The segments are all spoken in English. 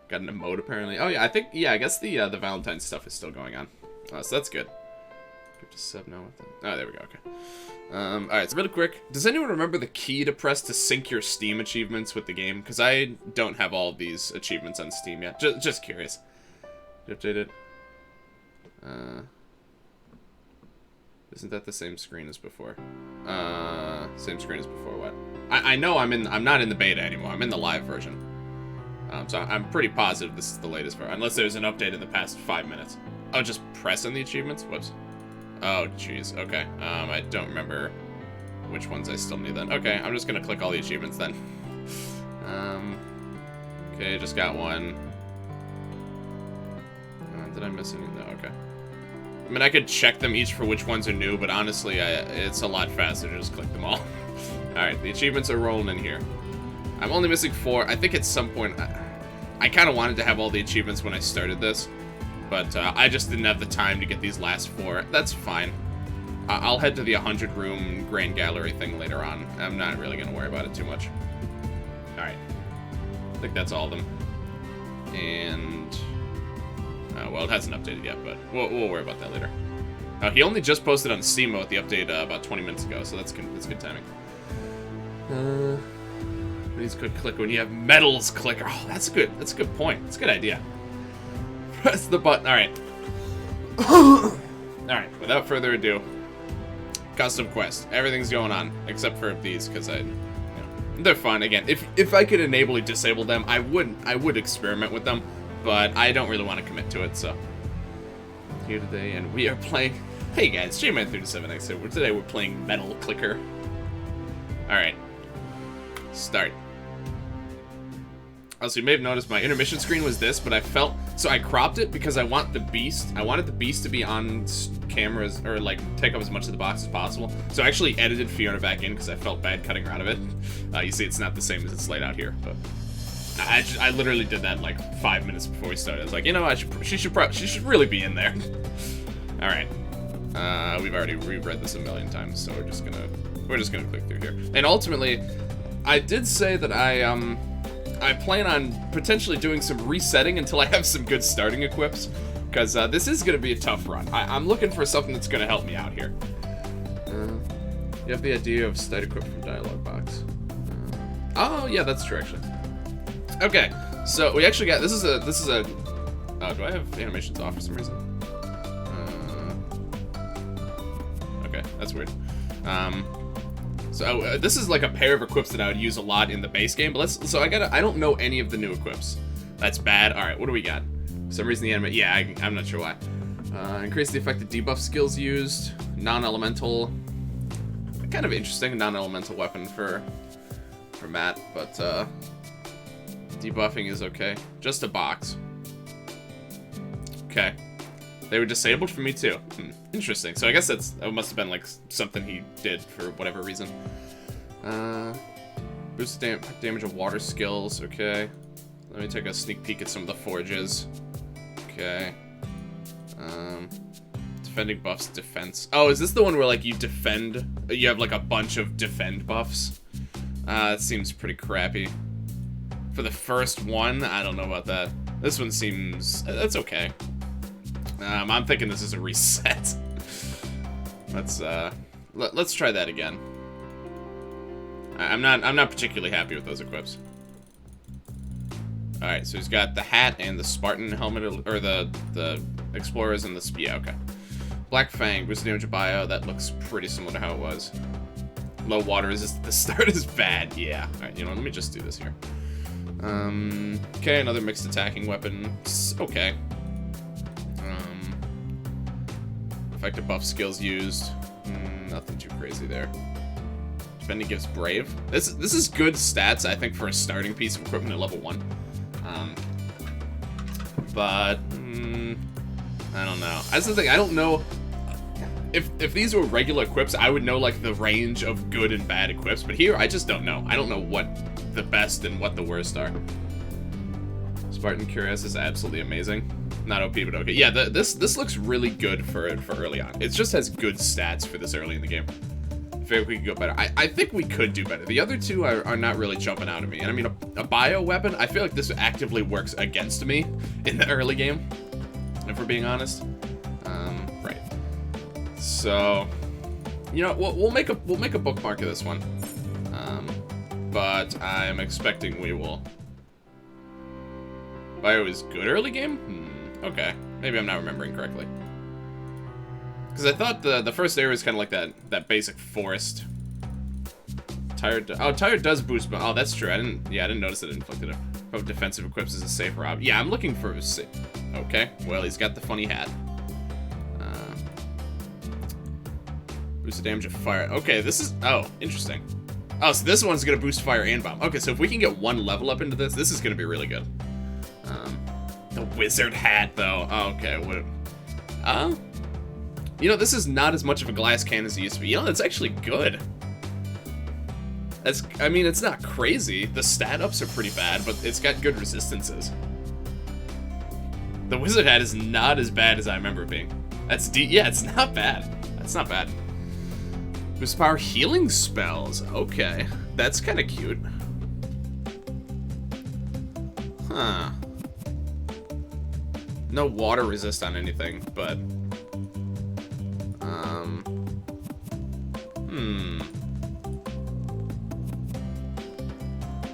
Got an emote apparently. Oh yeah, I think I guess the Valentine's stuff is still going on. So that's good. Just sub now with them. Oh, there we go. Okay. Alright, so really quick, does anyone remember the key to press to sync your Steam achievements with the game? Because I don't have all of these achievements on Steam yet. Just curious. You updated? Isn't that the same screen as before? Same screen as before, what? I know I'm not in the beta anymore. I'm in the live version. So I'm pretty positive this is the latest version. Unless there's an update in the past 5 minutes. Oh, just press on the achievements? Whoops. Oh, jeez. Okay. I don't remember which ones I still need then. Okay, I'm just gonna click all the achievements then. Okay, just got one. Did I miss any? No, okay. I mean, I could check them each for which ones are new, but honestly, it's a lot faster to just click them all. Alright, the achievements are rolling in here. I'm only missing 4. I think at some point, I kind of wanted to have all the achievements when I started this, but I just didn't have the time to get these last 4. That's fine. I'll head to the 100-room Grand Gallery thing later on. I'm not really going to worry about it too much. Alright. I think that's all of them. And... well, it hasn't updated yet, but we'll worry about that later. He only just posted on Steam with the update about 20 minutes ago, so that's good timing. Please click when you have medals clicker. Oh, that's good. That's a good point. That's a good idea. Press the button. All right. All right. Without further ado, custom quest. Everything's going on except for these because they're fun. Again, if I could enable or disable them, I would experiment with them. But I don't really want to commit to it, so. Here today, and we are playing... Hey guys, JMan37X here. Today we're playing Metal Clicker. Alright. Start. Also, you may have noticed my intermission screen was this, but I felt... So I cropped it because I wanted the Beast to be on cameras, or like, take up as much of the box as possible. So I actually edited Fiona back in because I felt bad cutting her out of it. You see, it's not the same as it's laid out here, but... I literally did that like 5 minutes before we started. I was like, you know, she should really be in there. All right, we've already reread this a million times, so we're just gonna click through here. And ultimately, I did say that I plan on potentially doing some resetting until I have some good starting equips, because this is gonna be a tough run. I'm looking for something that's gonna help me out here. You have the idea of start equip from dialog box. Oh yeah, that's true actually. Okay, so we actually got, this is a, do I have animations off for some reason? Okay, that's weird. So this is like a pair of equips that I would use a lot in the base game, but I don't know any of the new equips. That's bad. Alright, what do we got? For some reason the anime, yeah, I'm not sure why. Increase the effective debuff skills used, non-elemental, kind of interesting non-elemental weapon for Matt, but debuffing is okay. Just a box. Okay. They were disabled for me too. Interesting. So I guess that must have been like something he did for whatever reason. Boost damage of water skills. Okay. Let me take a sneak peek at some of the forges. Okay. Defending buffs, defense. Oh, is this the one where like you have like a bunch of defend buffs? That seems pretty crappy. For the first one, I don't know about that. This one seems... that's okay. I'm thinking this is a reset. Let's try that again. I'm not particularly happy with those equips. Alright, so he's got the hat and the Spartan helmet, or the Explorers and the... yeah, okay. Black Fang, boost damage of bio, that looks pretty similar to how it was. Low water resistance, the start is bad, yeah. Alright, you know, let me just do this here. Okay, another mixed attacking weapon. Okay. Effective buff skills used. Nothing too crazy there. Defending gives brave. This is good stats, I think, for a starting piece of equipment at level 1. But I don't know. That's the thing. I don't know. If these were regular equips, I would know like the range of good and bad equips. But here, I just don't know. I don't know what the best and what the worst are. Spartan Curious is absolutely amazing. Not OP, but okay. Yeah, this looks really good for early on. It just has good stats for this early in the game. I feel like we could go better. I think we could do better. The other two are not really jumping out at me. And I mean, a bio weapon, I feel like this actively works against me in the early game, if we're being honest. Right. So, you know, we'll make a bookmark of this one. But I'm expecting we will. Bio is good early game? Okay. Maybe I'm not remembering correctly. Because I thought the first area was kind of like that basic forest. Tired does boost, but oh, that's true. I didn't notice that it inflicted a defensive equips as a safe rob. Yeah, I'm looking for a safe. Okay, well, he's got the funny hat. Boost the damage of fire. Okay, this is, oh, interesting. Oh, so this one's gonna boost fire and bomb. Okay, so if we can get one level up into this is gonna be really good. The wizard hat, though. Oh, okay, what? You know, this is not as much of a glass cannon as it used to be. You know, that's actually good. I mean, it's not crazy. The stat ups are pretty bad, but it's got good resistances. The wizard hat is not as bad as I remember it being. Yeah, it's not bad. That's not bad. Boost power healing spells. Okay, that's kind of cute. Huh. No water resist on anything, but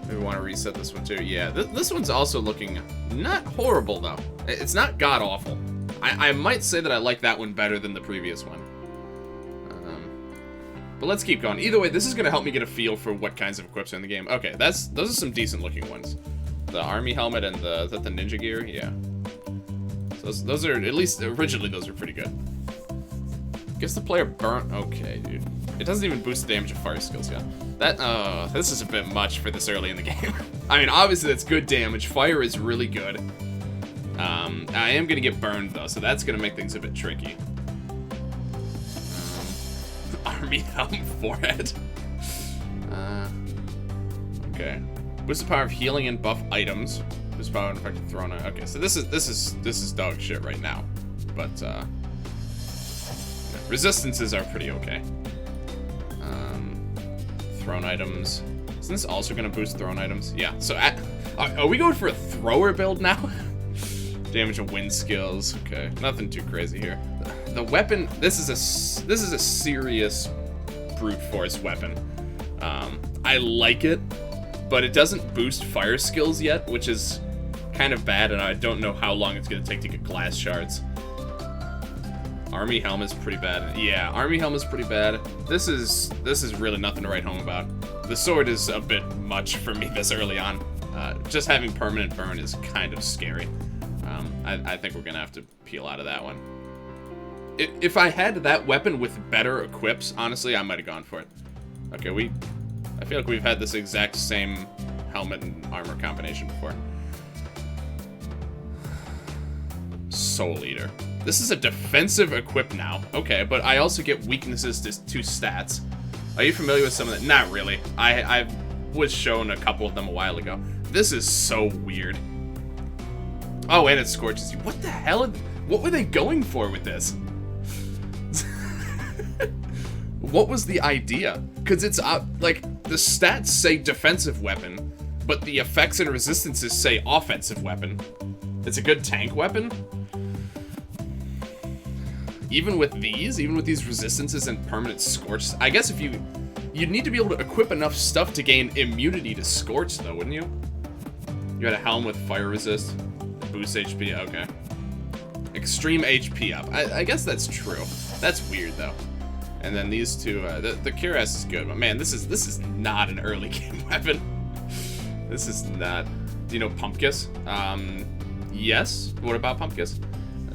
maybe we want to reset this one too. Yeah, this one's also looking not horrible though. It's not god awful. I might say that I like that one better than the previous one. But let's keep going. Either way, this is gonna help me get a feel for what kinds of equips are in the game. Okay, those are some decent looking ones. The army helmet and is that the ninja gear? Yeah. Those are, at least originally, those are pretty good. Gives the player burnt. Okay, dude. It doesn't even boost the damage of fire skills yet. This is a bit much for this early in the game. I mean, obviously that's good damage. Fire is really good. I am gonna get burned though, so that's gonna make things a bit tricky. Army helm forehead. Okay. Boost the power of healing and buff items. Boost power and effective thrown. Okay, so this is dog shit right now, but resistances are pretty okay. Thrown items. Isn't this also gonna boost thrown items? Yeah. So are we going for a thrower build now? Damage and wind skills. Okay, nothing too crazy here. The weapon. This is a serious brute force weapon. I like it, but it doesn't boost fire skills yet, which is kind of bad, and I don't know how long it's gonna take to get glass shards. Army helm is pretty bad. Yeah, army helm is pretty bad. This is really nothing to write home about. The sword is a bit much for me this early on. Just having permanent burn is kind of scary. I think we're gonna have to peel out of that one. If I had that weapon with better equips, honestly, I might have gone for it. Okay, I feel like we've had this exact same helmet and armor combination before. Soul Eater. This is a defensive equip now. Okay, but I also get weaknesses to stats. Are you familiar with some of that? Not really. I was shown a couple of them a while ago. This is so weird. Oh, and it scorches you. What the hell? What were they going for with this? What was the idea? Because it's like the stats say defensive weapon, but the effects and resistances say offensive weapon. It's a good tank weapon. Even with these resistances and permanent scorch, I guess if you'd need to be able to equip enough stuff to gain immunity to scorch, though, wouldn't you? You had a helm with fire resist, boost HP. Okay, extreme HP up. I guess that's true. That's weird though. And then these two, the cuirass is good, but man, this is not an early game weapon. This is not. Do you know Pumpkiss? Yes. What about Pumpkiss?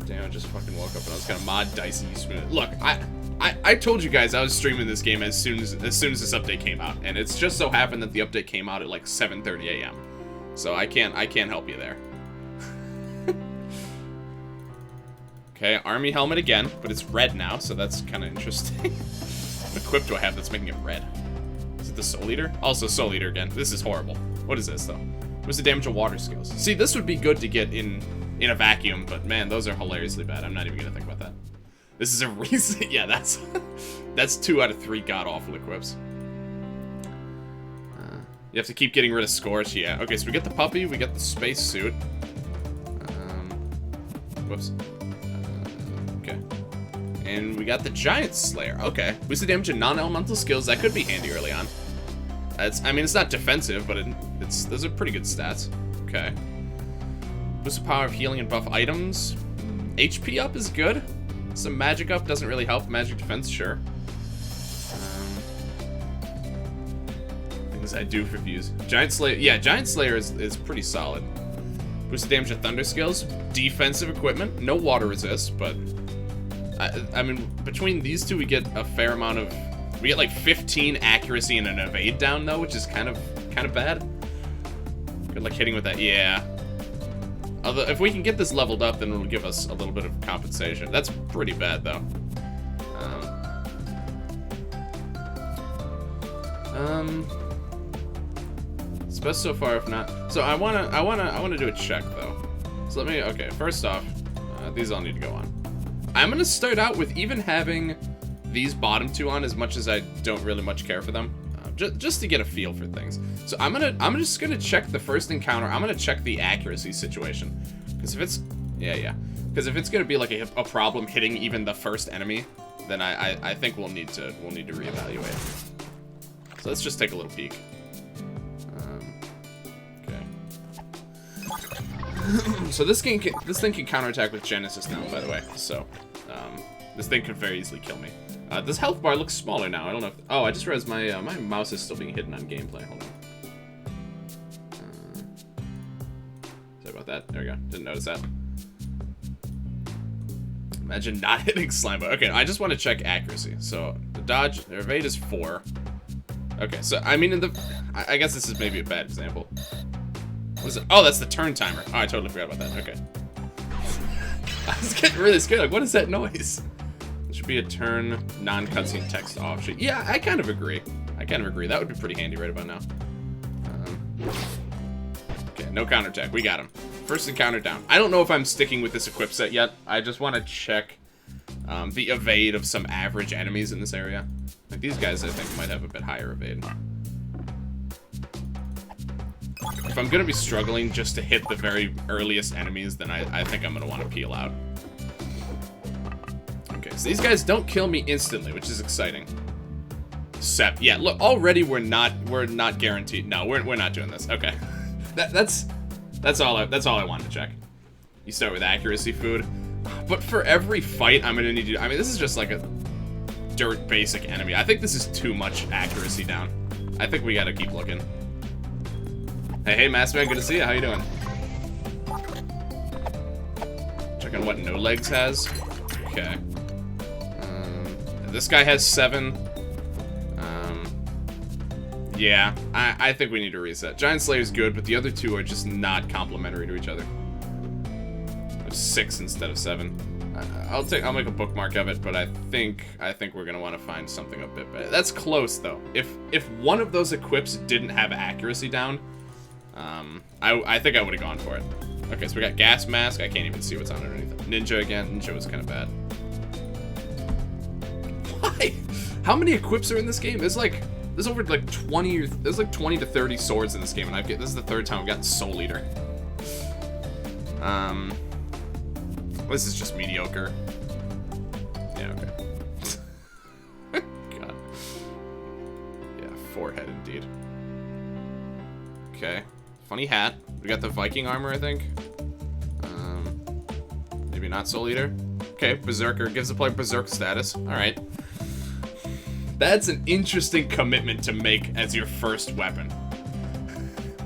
Damn, I just fucking woke up and I was gonna mod Dicey Spoon. Look, I told you guys I was streaming this game as soon as this update came out, and it's just so happened that the update came out at like 7:30 a.m. So I can't help you there. Okay, army helmet again, but it's red now, so that's kind of interesting. What equip do I have that's making it red? Is it the Soul Eater? Also Soul Eater again. This is horrible. What is this though? What's the damage of water skills? See, this would be good to get in a vacuum, but man, those are hilariously bad. I'm not even gonna think about that. This is a reason. Yeah, that's That's 2 out of 3 god-awful equips. You have to keep getting rid of scores, yeah. Okay, so we get the puppy, we get the space suit. Whoops. Okay. And we got the Giant Slayer. Okay. Boost the damage of non-elemental skills. That could be handy early on. I mean, it's not defensive, but those are pretty good stats. Okay. Boost the power of healing and buff items. HP up is good. Some magic up doesn't really help. Magic defense, sure. Things I do for views. Giant Slayer. Yeah, Giant Slayer is pretty solid. Boost the damage of thunder skills. Defensive equipment. No water resist, but I mean, between these two, we get a fair amount of. We get like 15 accuracy and an evade down though, which is kind of bad. Good, like hitting with that. Yeah. Although, if we can get this leveled up, then it'll give us a little bit of compensation. That's pretty bad, though. It's best so far, if not. So I wanna do a check though. So let me. Okay, first off, these all need to go on. I'm gonna start out with even having these bottom 2 on, as much as I don't really much care for them. Just to get a feel for things. So I'm just gonna check the first encounter. I'm gonna check the accuracy situation, because if it's because if it's gonna be like a problem hitting even the first enemy, then I think we'll need to reevaluate. So let's just take a little peek. Okay. So this thing can counterattack with Genesis now, by the way. So this thing could very easily kill me. This health bar looks smaller now. I don't know if... Oh, I just realized my my mouse is still being hidden on gameplay. Hold on. Sorry about that. There we go. Didn't notice that. Imagine not hitting Slimebo. Okay, I just want to check accuracy. So, the dodge... Their evade is 4. Okay, so, I mean, I guess this is maybe a bad example. What is it? Oh, that's the turn timer. Oh, I totally forgot about that. Okay. I was getting really scared. Like, what is that noise? Should be a turn non-cutscene text off. Yeah, I kind of agree. That would be pretty handy right about now. Okay, no counterattack. We got him. First encounter down. I don't know if I'm sticking with this equip set yet. I just want to check the evade of some average enemies in this area. Like these guys, I think, might have a bit higher evade. If I'm going to be struggling just to hit the very earliest enemies, then I think I'm going to want to peel out. Okay, so these guys don't kill me instantly, which is exciting. Yeah, look, already we're not guaranteed. No, we're not doing this. Okay. That's all I wanted to check. You start with accuracy food. But for every fight I'm gonna need to, I mean, this is just like a dirt basic enemy. I think this is too much accuracy down. I think we gotta keep looking. Hey, Massman, good to see you. How you doing? Check on what No Legs has. Okay. This guy has 7. Yeah, I think we need to reset. Giant Slayer's good, but the other 2 are just not complementary to each other. There's 6 instead of 7. I'll make a bookmark of it, but I think we're gonna want to find something a bit better. That's close though. If one of those equips didn't have accuracy down, I think I would have gone for it. Okay, so we got Gas Mask. I can't even see what's on underneath it. Ninja again. Ninja was kind of bad. Why? How many equips are in this game? There's over like 20 or there's like 20 to 30 swords in this game, and this is the 3rd time I've gotten Soul Eater. This is just mediocre. Yeah, okay. God. Yeah, forehead indeed. Okay. Funny hat. We got the Viking armor, I think. Maybe not Soul Eater. Okay, Berserker. Gives the player Berserk status. Alright. That's an interesting commitment to make as your first weapon.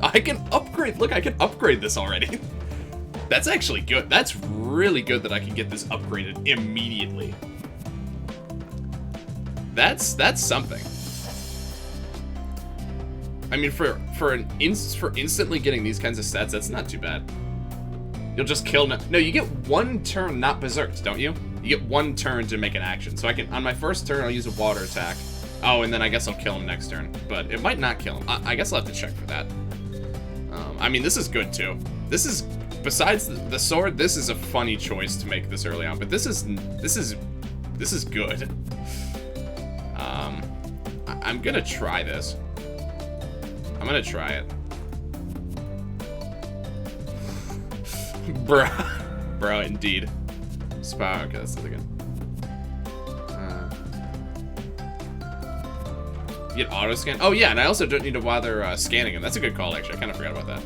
I can upgrade. Look, I can upgrade this already. That's actually good. That's really good that I can get this upgraded immediately. That's something. I mean, for instantly getting these kinds of stats, that's not too bad. You'll just kill. No, you get 1 turn, not berserked, don't you? You get 1 turn to make an action. So I can, on my first turn, I'll use a water attack. Oh, and then I guess I'll kill him next turn. But it might not kill him. I guess I'll have to check for that. I mean, this is good too. This is, besides the sword, this is a funny choice to make this early on. But this is good. I'm gonna try this. I'm gonna try it. Bro, indeed. Spy, okay, that's the good. Get auto scan. Oh yeah, and I also don't need to bother scanning him. That's a good call, actually. I kind of forgot about that.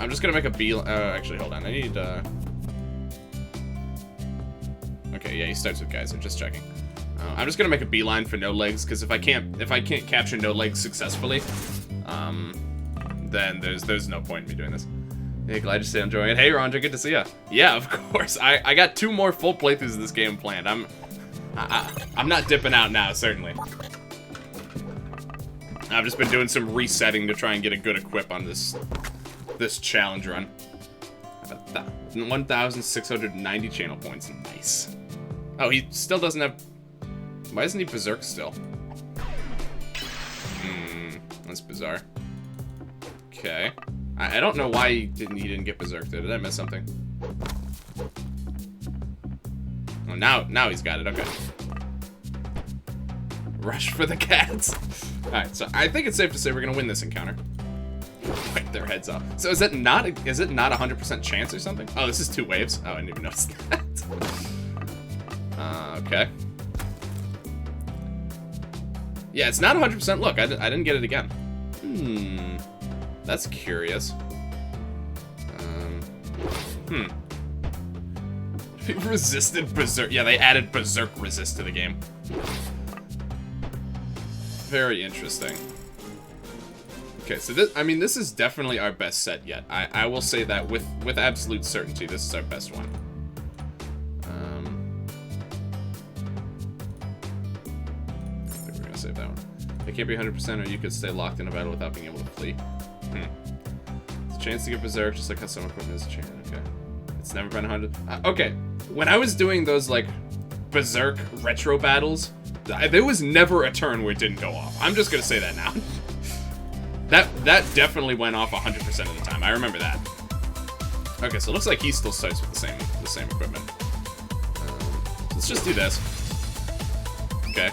I'm just gonna make a beeline. Actually, hold on. I need. Okay, yeah, he starts with guys. I'm just checking. I'm just gonna make a beeline for no legs, because if I can't capture no legs successfully, then there's no point in me doing this. Hey, glad you stay enjoying it. Hey, Rondra, good to see ya. Yeah, of course. I got 2 more full playthroughs of this game planned. I'm not dipping out now, certainly. I've just been doing some resetting to try and get a good equip on this challenge run. 1,690 channel points. Nice. Oh, he still doesn't have... Why isn't he Berserk still? That's bizarre. Okay. I don't know why he didn't get Berserk there. Did I miss something? Oh, now he's got it. Okay. Rush for the cats. Alright, so I think it's safe to say we're gonna win this encounter. Wipe their heads off. So is it not a 100% chance or something? Oh, this is 2 waves. Oh, I didn't even notice that. Okay. Yeah, it's not 100%. Look, I didn't get it again. That's curious. Resisted Berserk. Yeah, they added Berserk resist to the game. Very interesting. Okay, so this is definitely our best set yet. I will say that with absolute certainty, this is our best one. I think we're gonna save that one. It can't be 100%, or you could stay locked in a battle without being able to flee. It's a chance to get Berserk, just like how some equipment is a chance. Okay. It's never been 100. Okay, when I was doing those, like, Berserk retro battles, there was never a turn where it didn't go off. I'm just gonna say that now. That definitely went off 100% of the time. I remember that. Okay, so it looks like he still starts with the same equipment. Let's just do this. Okay.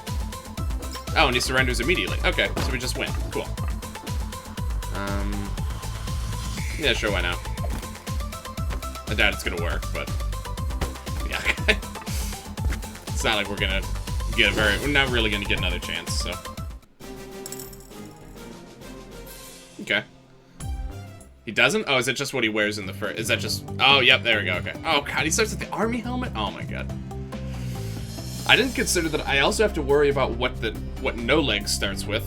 Oh, and he surrenders immediately. Okay, so we just win. Cool. Yeah, sure, why not? I doubt it's gonna work, but yeah. It's not like we're gonna get we're not really gonna get another chance, so. Okay. He doesn't? Oh, is it just what he wears in the fur? Is that just... Oh, yep, there we go, okay. Oh, God, he starts with the army helmet? Oh, my God. I didn't consider that I also have to worry about what no legs starts with.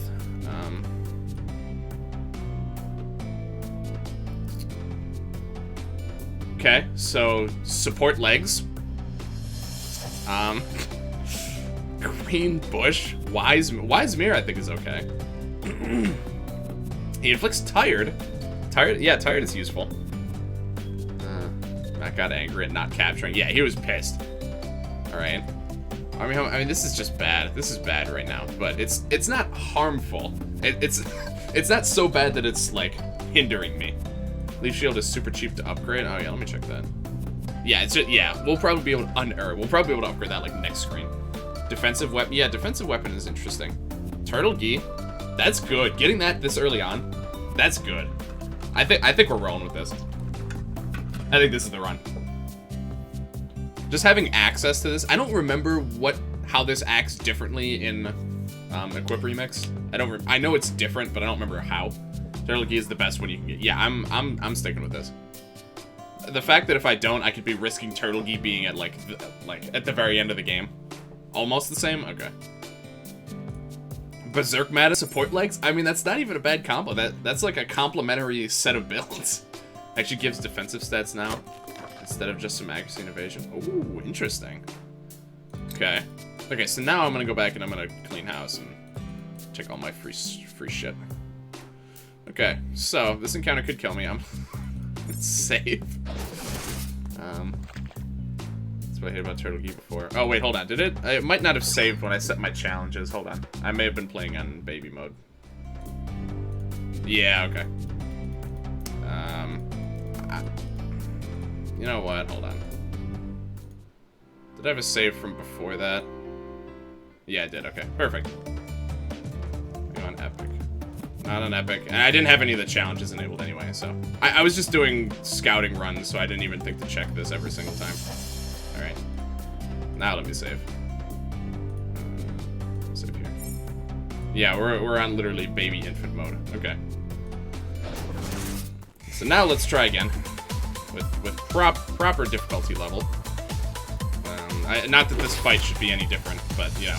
Okay, so support legs. Green bush. Wise mirror, I think, is okay. He inflicts tired. Yeah, tired is useful. Matt got angry at not capturing. Yeah, he was pissed. All right. I mean, this is just bad. This is bad right now, but it's not harmful. It's not so bad that it's like hindering me. Leaf shield is super cheap to upgrade. Oh yeah, let me check that. Yeah, it's just, yeah. We'll probably be able to We'll probably be able to upgrade that like next screen. Defensive weapon. Yeah, defensive weapon is interesting. Turtle gi. That's good. Getting that this early on, that's good. I think we're rolling with this. I think this is the run. Just having access to this. I don't remember how this acts differently in Equip Remix. I know it's different, but I don't remember how. Turtle gi is the best one you can get. Yeah, I'm sticking with this. The fact that if I don't, I could be risking Turtle gi being at like at the very end of the game. Almost the same? Okay. Berserk Mata support legs? I mean, that's not even a bad combo. That's like a complementary set of builds. Actually gives defensive stats now, instead of just some accuracy and evasion. Ooh, interesting. Okay. Okay, so now I'm gonna go back and I'm gonna clean house and check all my free shit. Okay, so this encounter could kill me. It's safe. That's what I hate about Turtle Gi before. Oh wait, hold on. Did it? It might not have saved when I set my challenges. Hold on. I may have been playing on baby mode. Yeah. Okay. You know what? Hold on. Did I have a save from before that? Yeah, I did. Okay, perfect. On epic. Not on epic. And I didn't have any of the challenges enabled anyway, so. I was just doing scouting runs, so I didn't even think to check this every single time. Alright. Now let me save. Save here. Yeah, we're on literally baby infant mode. Okay. So now let's try again. With proper difficulty level. Not that this fight should be any different, but, you know.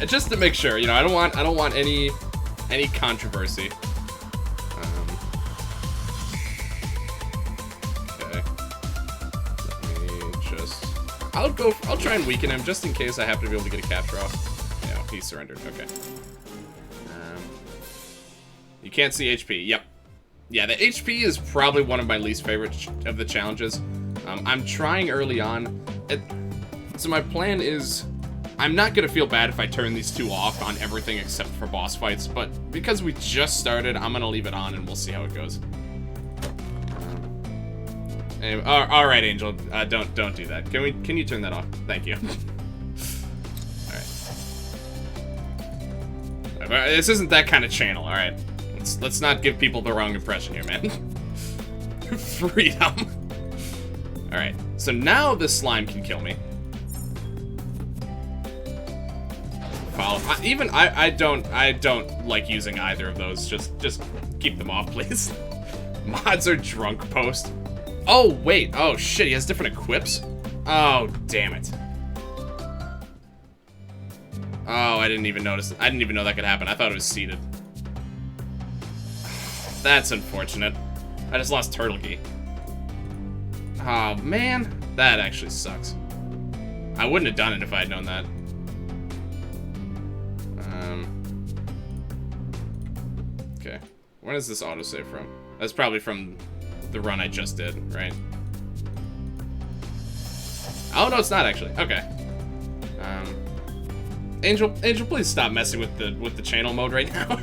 Just to make sure, you know, I don't want any controversy. Okay. Let me just. I'll try and weaken him just in case I have to be able to get a capture off. Yeah, he surrendered. Okay. You can't see HP. Yep. Yeah, the HP is probably one of my least favorite of the challenges. I'm trying early on. So my plan is, I'm not going to feel bad if I turn these two off on everything except for boss fights, but because we just started, I'm going to leave it on and we'll see how it goes. All right, Angel, don't do that. Can you turn that off? Thank you. All right. This isn't that kind of channel, all right? Let's not give people the wrong impression here, man. Freedom. All right. So now this slime can kill me. Follow. I don't like using either of those. Just keep them off, please. Mods are drunk post. Oh wait. Oh shit. He has different equips. Oh damn it. Oh, I didn't even notice. I didn't even know that could happen. I thought it was seated. That's unfortunate. I just lost Turtle Key. Oh man, that actually sucks. I wouldn't have done it if I had known that. Okay. When is this autosave from? That's probably from the run I just did, right? Oh no, it's not actually. Okay. Angel, please stop messing with the channel mode right now.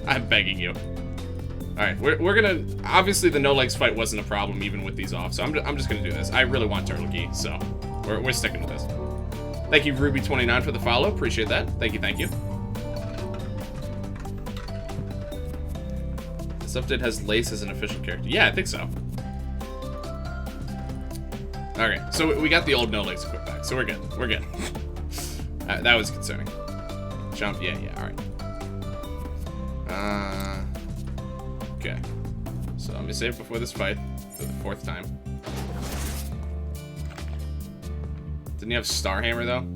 I'm begging you. All right, we're gonna. Obviously, the no legs fight wasn't a problem even with these off, so I'm just gonna do this. I really want Turtle Key, so we're sticking with this. Thank you, Ruby29, for the follow. Appreciate that. Thank you. This update has Lace as an official character. Yeah, I think so. Okay, so we got the old no legs equipped back, so we're good. We're good. That was concerning. Jump. Yeah. All right. Okay. So let me save before this fight for the 4th time. Didn't he have Star Hammer though?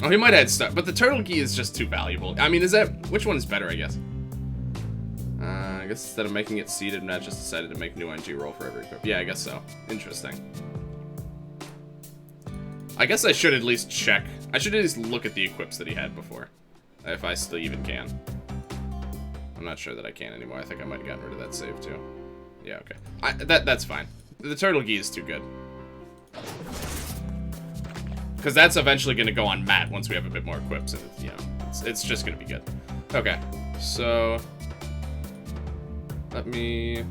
Oh, he might have had Star, but the Turtle Key is just too valuable. I mean, which one is better? I guess. I guess instead of making it seated, Matt just decided to make new NG roll for every equip. Yeah, I guess so. Interesting. I guess I should at least check. I should at least look at the equips that he had before, if I still even can. I'm not sure that I can anymore. I think I might have gotten rid of that save too. Yeah, okay. That's fine. The Turtle Key is too good. Because that's eventually going to go on Matt once we have a bit more equips, and you know, it's just going to be good. Okay, so let me.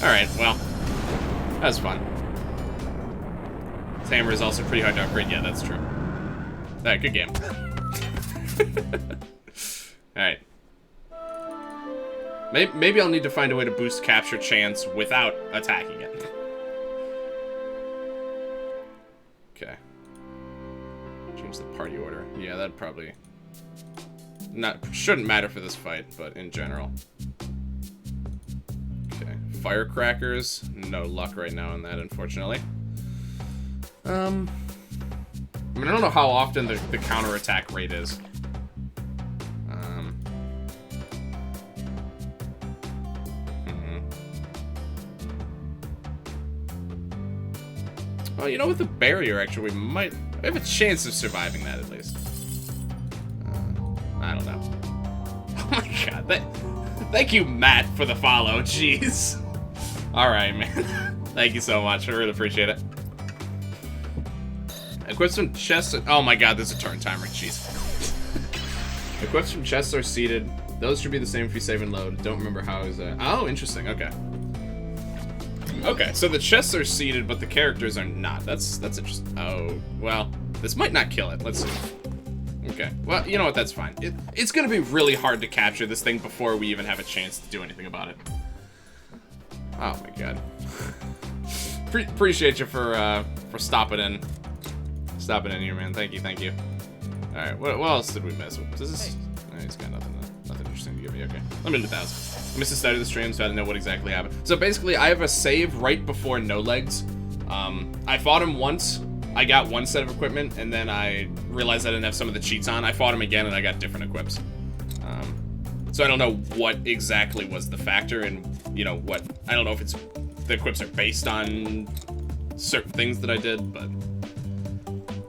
All right, well, that was fun. Hammer is also pretty hard to upgrade. Yeah, that's true. Alright, good game. Alright. Maybe I'll need to find a way to boost capture chance without attacking it. Okay. Change the party order. Yeah, that probably shouldn't matter for this fight, but in general. Okay. Firecrackers. No luck right now in that, unfortunately. I mean, I don't know how often the counterattack rate is. Well, you know, with the barrier, actually, we might have a chance of surviving that, at least. I don't know. Oh my god, thank you, Matt, for the follow. Jeez. Alright, man. Thank you so much. I really appreciate it. Equips from chests. Oh my god, there's a turn timer. Jeez. Equips from chests are seated. Those should be the same if you save and load. Don't remember how is that. Oh, interesting. Okay. Okay, so the chests are seated, but the characters are not. That's interesting. Oh, well, this might not kill it. Let's see. Okay, well, you know what? That's fine. It's gonna be really hard to capture this thing before we even have a chance to do anything about it. Oh my god. Appreciate you for stopping in. Stopping in here, man. Thank you, thank you. All right, what else did we miss? Does this? Oh, he's got nothing interesting to give me. Okay, let me do 1,000. I missed the start of the stream, so I didn't know what exactly happened. So basically, I have a save right before No Legs. I fought him once. I got one set of equipment, and then I realized I didn't have some of the cheats on. I fought him again, and I got different equips. So I don't know what exactly was the factor, and you know what. I don't know if it's the equips are based on certain things that I did, but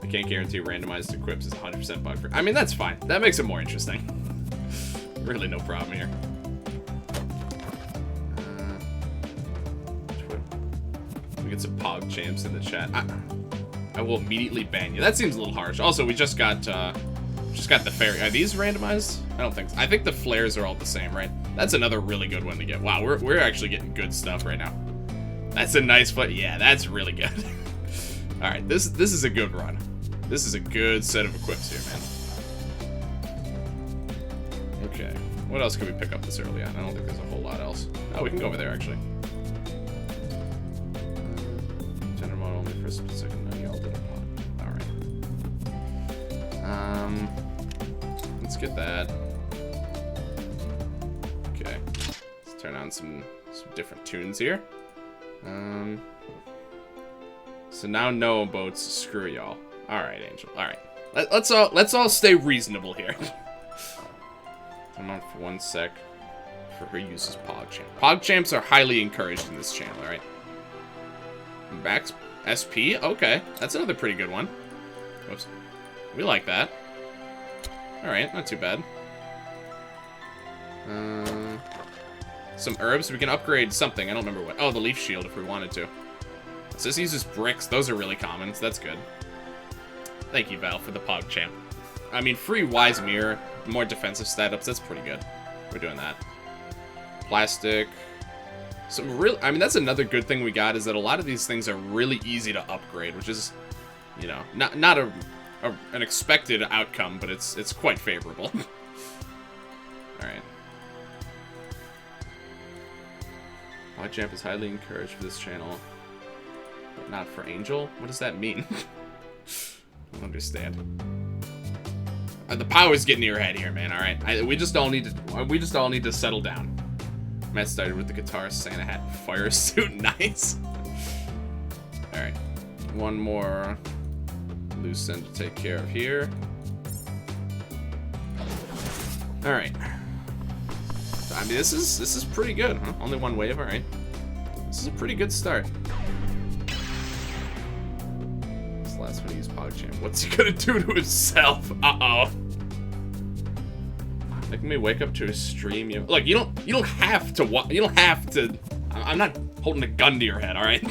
I can't guarantee randomized equips is 100% bug free. I mean, that's fine. That makes it more interesting. Really, no problem here. We get some Pog champs in the chat. I will immediately ban you. That seems a little harsh. Also, we just got the fairy. Are these randomized? I don't think so. I think the flares are all the same, right? That's another really good one to get. Wow, we're actually getting good stuff right now. That's a nice flare. Yeah, that's really good. All right, this is a good run. This is a good set of equips here, man. Okay, what else could we pick up this early on? I don't think there's a whole lot else. Oh, we can go over there actually. Gender mode only for a second. Let's get that. Okay, let's turn on some different tunes here. So now Noah boats, screw y'all. All right, Angel. All right, let's all stay reasonable here. I'm on for 1 sec for who uses PogChamp. PogChamps are highly encouraged in this channel. All right. Max SP. Okay, that's another pretty good one. Whoops. We like that. Alright, not too bad. Some herbs. We can upgrade something. I don't remember what. Oh, the leaf shield if we wanted to. So this uses bricks. Those are really common, so that's good. Thank you, Val, for the PogChamp. I mean, free Wise Mirror, more defensive setups. That's pretty good. We're doing that. Plastic. Some real. I mean, that's another good thing we got is that a lot of these things are really easy to upgrade, which is, you know, not an expected outcome, but it's quite favorable. Alright. PogChamp is highly encouraged for this channel, but not for Angel? What does that mean? I don't understand. The power's getting to your head here, man, alright? We just all need to settle down. Matt started with the guitar, Santa hat, fire suit, nice. Alright. One more loose end to take care of here. All right. I mean, this is pretty good, huh? Only one wave, all right. This is a pretty good start. This last one, use PogChamp. What's he gonna do to himself? Uh-oh. Making me wake up to a stream. Look, you don't have to. I'm not holding a gun to your head, all right?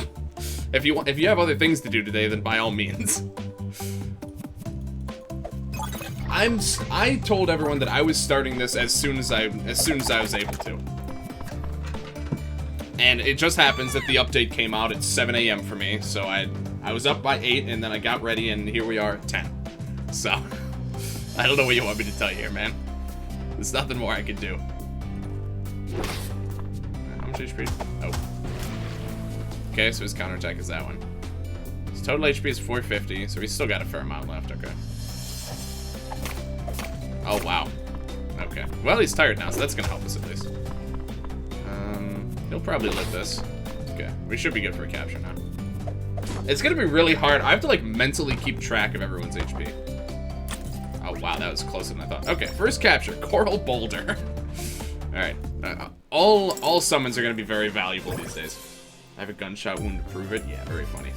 If you have other things to do today, then by all means. I told everyone that I was starting this as soon as I was able to. And it just happens that the update came out at 7 a.m. for me, so I was up by 8, and then I got ready, and here we are at 10. So, I don't know what you want me to tell you here, man. There's nothing more I can do. How much HP? Oh. Okay, so his counterattack is that one. His total HP is 450, so he's still got a fair amount left, okay. Oh, wow. Okay. Well, he's tired now, so that's gonna help us at least. He'll probably live this. Okay. We should be good for a capture now. It's gonna be really hard. I have to, like, mentally keep track of everyone's HP. Oh, wow, that was closer than I thought. Okay, first capture. Coral Boulder. Alright. All summons are gonna be very valuable these days. I have a gunshot wound to prove it. Yeah, very funny.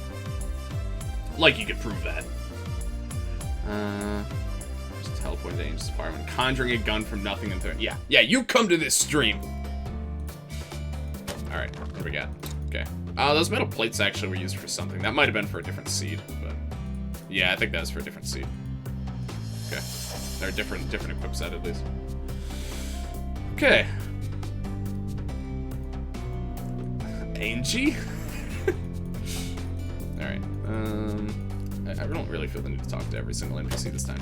Like you could prove that. Just teleporting to Angel's apartment. Conjuring a gun from nothing and third. Yeah, you come to this stream. Alright, what do we got? Okay. Those metal plates actually were used for something. That might have been for a different seed, but... Yeah, I think that was for a different seed. Okay. They're different equip set at least. Okay. Angie? Alright, I don't really feel the need to talk to every single NPC this time.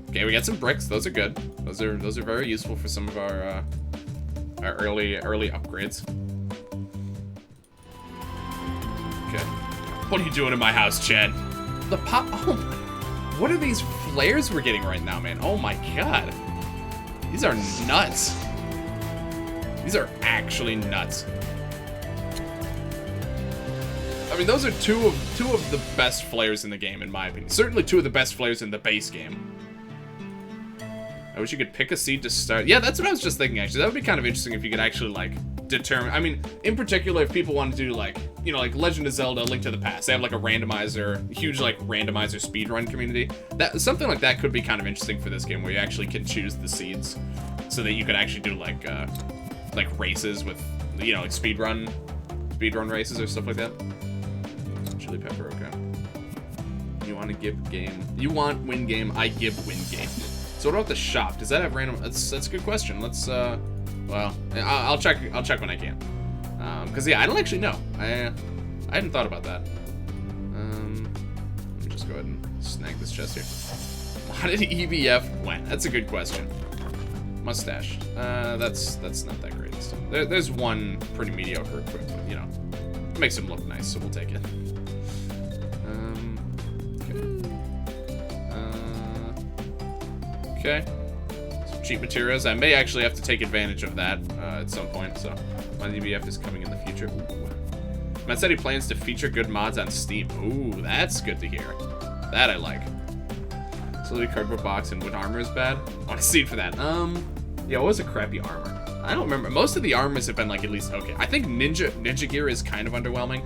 Okay, we got some bricks. Those are good. Those are very useful for some of our early upgrades. Okay. What are you doing in my house, Chad? The pop. Oh my. What are these flares we're getting right now, man? Oh my god. These are nuts. These are actually nuts. I mean, those are two of the best flares in the game, in my opinion. Certainly two of the best flares in the base game. I wish you could pick a seed to start. Yeah, that's what I was just thinking, actually. That would be kind of interesting if you could actually, like, determine. I mean, in particular, if people want to do, like, you know, like Legend of Zelda, Link to the Past. They have, like, a randomizer, huge, like, randomizer speedrun community. Something like that could be kind of interesting for this game, where you actually can choose the seeds. So that you could actually do, like races with, you know, like, speedrun races or stuff like that. Chili pepper, okay. You want to give game. You want win game, I give win game. So what about the shop? Does that have random? That's a good question. Let's well, I'll check when I can. Cause yeah, I don't actually know. I hadn't thought about that. Let me just go ahead and snag this chest here. How did EBF win? That's a good question. Mustache. That's not that great. So there's one pretty mediocre equipment, you know. Makes him look nice, so we'll take it. Okay. Some cheap materials. I may actually have to take advantage of that at some point, so my EBF is coming in the future. Ooh. Matt said he plans to feature good mods on Steam. Ooh, that's good to hear. That I like. Slowly cardboard box and wood armor is bad. I want to see for that. Yeah, what was a crappy armor? I don't remember. Most of the armors have been like at least okay. I think ninja gear is kind of underwhelming.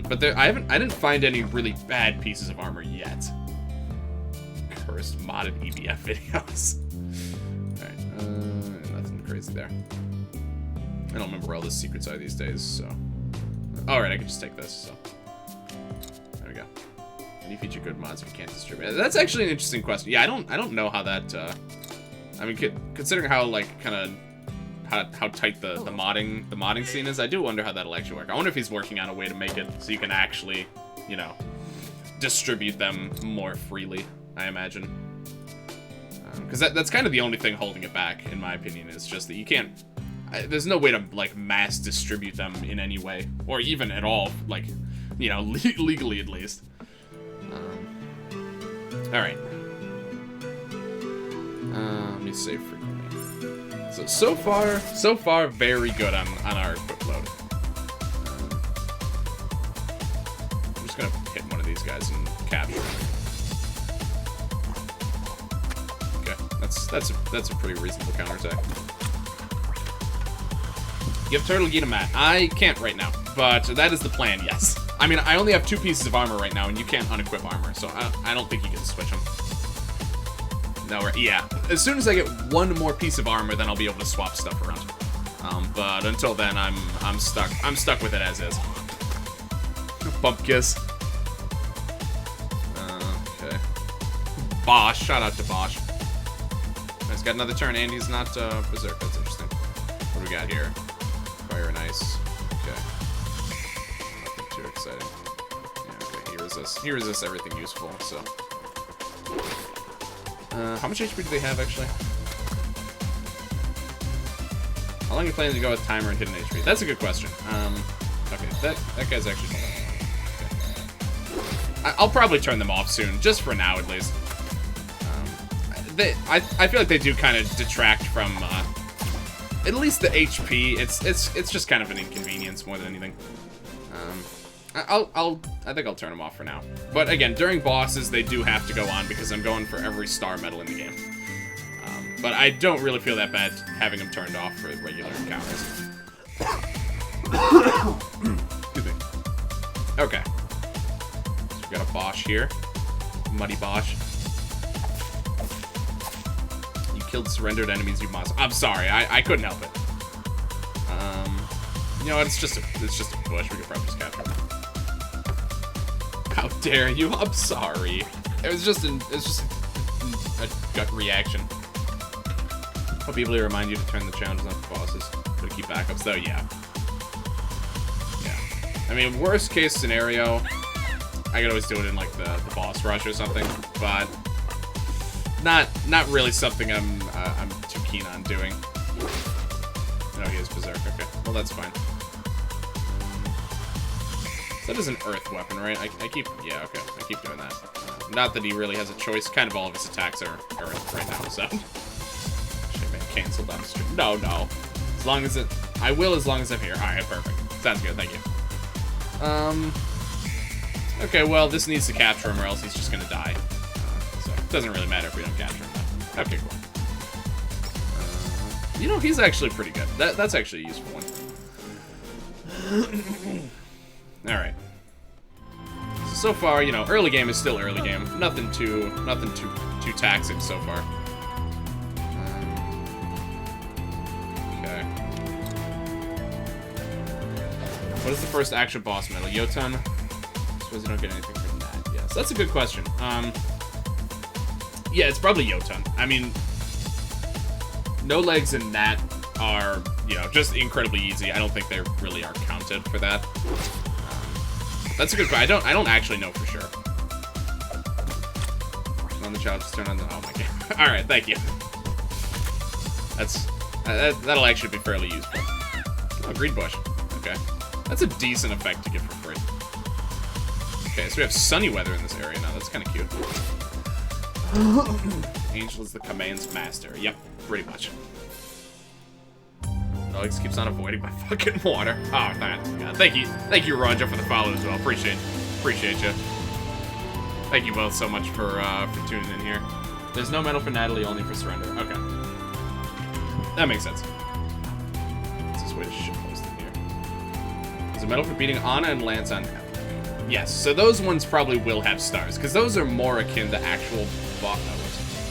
But I didn't find any really bad pieces of armor yet. Cursed modded EBF videos. Alright, nothing crazy there. I don't remember where all the secrets are these days, so. Alright, I can just take this, so. There we go. And you feature good mods if you can't distribute. That's actually an interesting question. Yeah, I don't know how that, I mean, considering how, like, kind of, how tight the modding scene is, I do wonder how that'll actually work. I wonder if he's working on a way to make it so you can actually, you know, distribute them more freely, I imagine. Because that's kind of the only thing holding it back, in my opinion, is just that you can't... there's no way to, like, mass distribute them in any way. Or even at all, like, you know, legally at least. Alright. Let me save frequently. So far, very good on our equip load. I'm just gonna hit one of these guys and capture him. Okay, that's a pretty reasonable counterattack. Give Turtle Geet a mat. I can't right now, but that is the plan. Yes. I mean, I only have 2 pieces of armor right now, and you can't unequip armor, so I don't think you can switch them. No, yeah. As soon as I get 1 more piece of armor, then I'll be able to swap stuff around. But until then, I'm stuck. I'm stuck with it as is. Bump kiss. Okay. Bosch. Shout out to Bosch. He's got another turn, and he's not berserk. That's interesting. What do we got here? Fire and ice. Okay. Nothing too exciting. Yeah, okay. He resists everything useful, so. How much HP do they have, actually? How long are you planning to go with timer and hidden HP? That's a good question. Okay, that guy's actually... Okay. I'll probably turn them off soon, just for now, at least. I feel like they do kind of detract from, at least the HP. It's just kind of an inconvenience more than anything. I think I'll turn them off for now. But again, during bosses, they do have to go on because I'm going for every star medal in the game. But I don't really feel that bad having them turned off for regular encounters. Excuse me. Okay. So we've got a Bosch here. Muddy Bosch. You killed surrendered enemies, you must. I'm sorry, I couldn't help it. You know what, it's just a bush. We could probably just capture it. How dare you? I'm sorry. It was just a gut reaction. Hope people remind you to turn the challenges on for bosses. To keep backups, though, yeah. Yeah. I mean, worst case scenario, do it in like the boss rush or something, but not really something I'm too keen on doing. No, he is Berserk. Okay, well that's fine. So that is an earth weapon, right? I keep yeah, okay, I keep doing that. Not that he really has a choice. Kind of all of his attacks are earth right now, so should have been canceled on the stream. No. As long as I will as long as I'm here. All right, perfect. Sounds good. Thank you. Okay, well, this needs to capture him or else he's just gonna die. So it doesn't really matter if we don't capture him. Though. Okay, cool. You know, he's actually pretty good. That's actually a useful one. All right. So far, you know, early game is still early game. Nothing too taxing so far. Okay. What is the first actual boss medal? Jotun? I suppose you don't get anything from that. Yes, that's a good question. Yeah, it's probably Jotun. I mean, no legs and that are, you know, just incredibly easy. I don't think they really are counted for that. That's a good question. I don't actually know for sure. Turn on the child, just turn on the. Oh my god! All right, thank you. That'll actually be fairly useful. Oh, green bush. Okay, that's a decent effect to get for free. Okay, so we have sunny weather in this area now. That's kind of cute. Angel is the command's master. Yep, pretty much. Alex keeps on avoiding my fucking water. Oh, God. Thank you, Ronja, for the follow as well. Appreciate you. Thank you both so much for tuning in here. There's no medal for Natalie, only for surrender. Okay, that makes sense. Let's just wait a shit post in here. There's a medal for beating Anna and Lance on. Yes, so those ones probably will have stars because those are more akin to actual boss.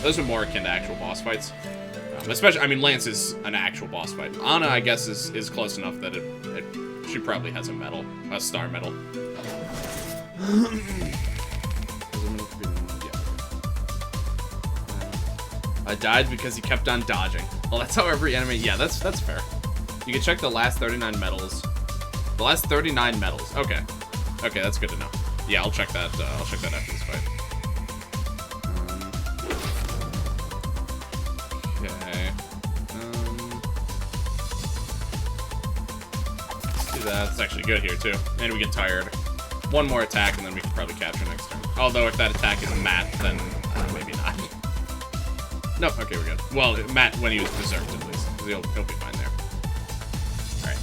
Those are more akin to actual boss fights. Especially, I mean, Lance is an actual boss fight. Anna, I guess, is close enough that she probably has a medal, a star medal. I died because he kept on dodging. Well, that's how every enemy. Yeah, that's fair. You can check the last 39 medals. The last 39 medals. Okay, that's good to know. Yeah, I'll check that. I'll check that after this fight. That's actually good here too. And we get tired. One more attack and then we can probably capture next turn. Although if that attack is Matt, then maybe not. Nope, okay, we're good. Well, Matt when he was berserked at least. Because he'll be fine there. Alright.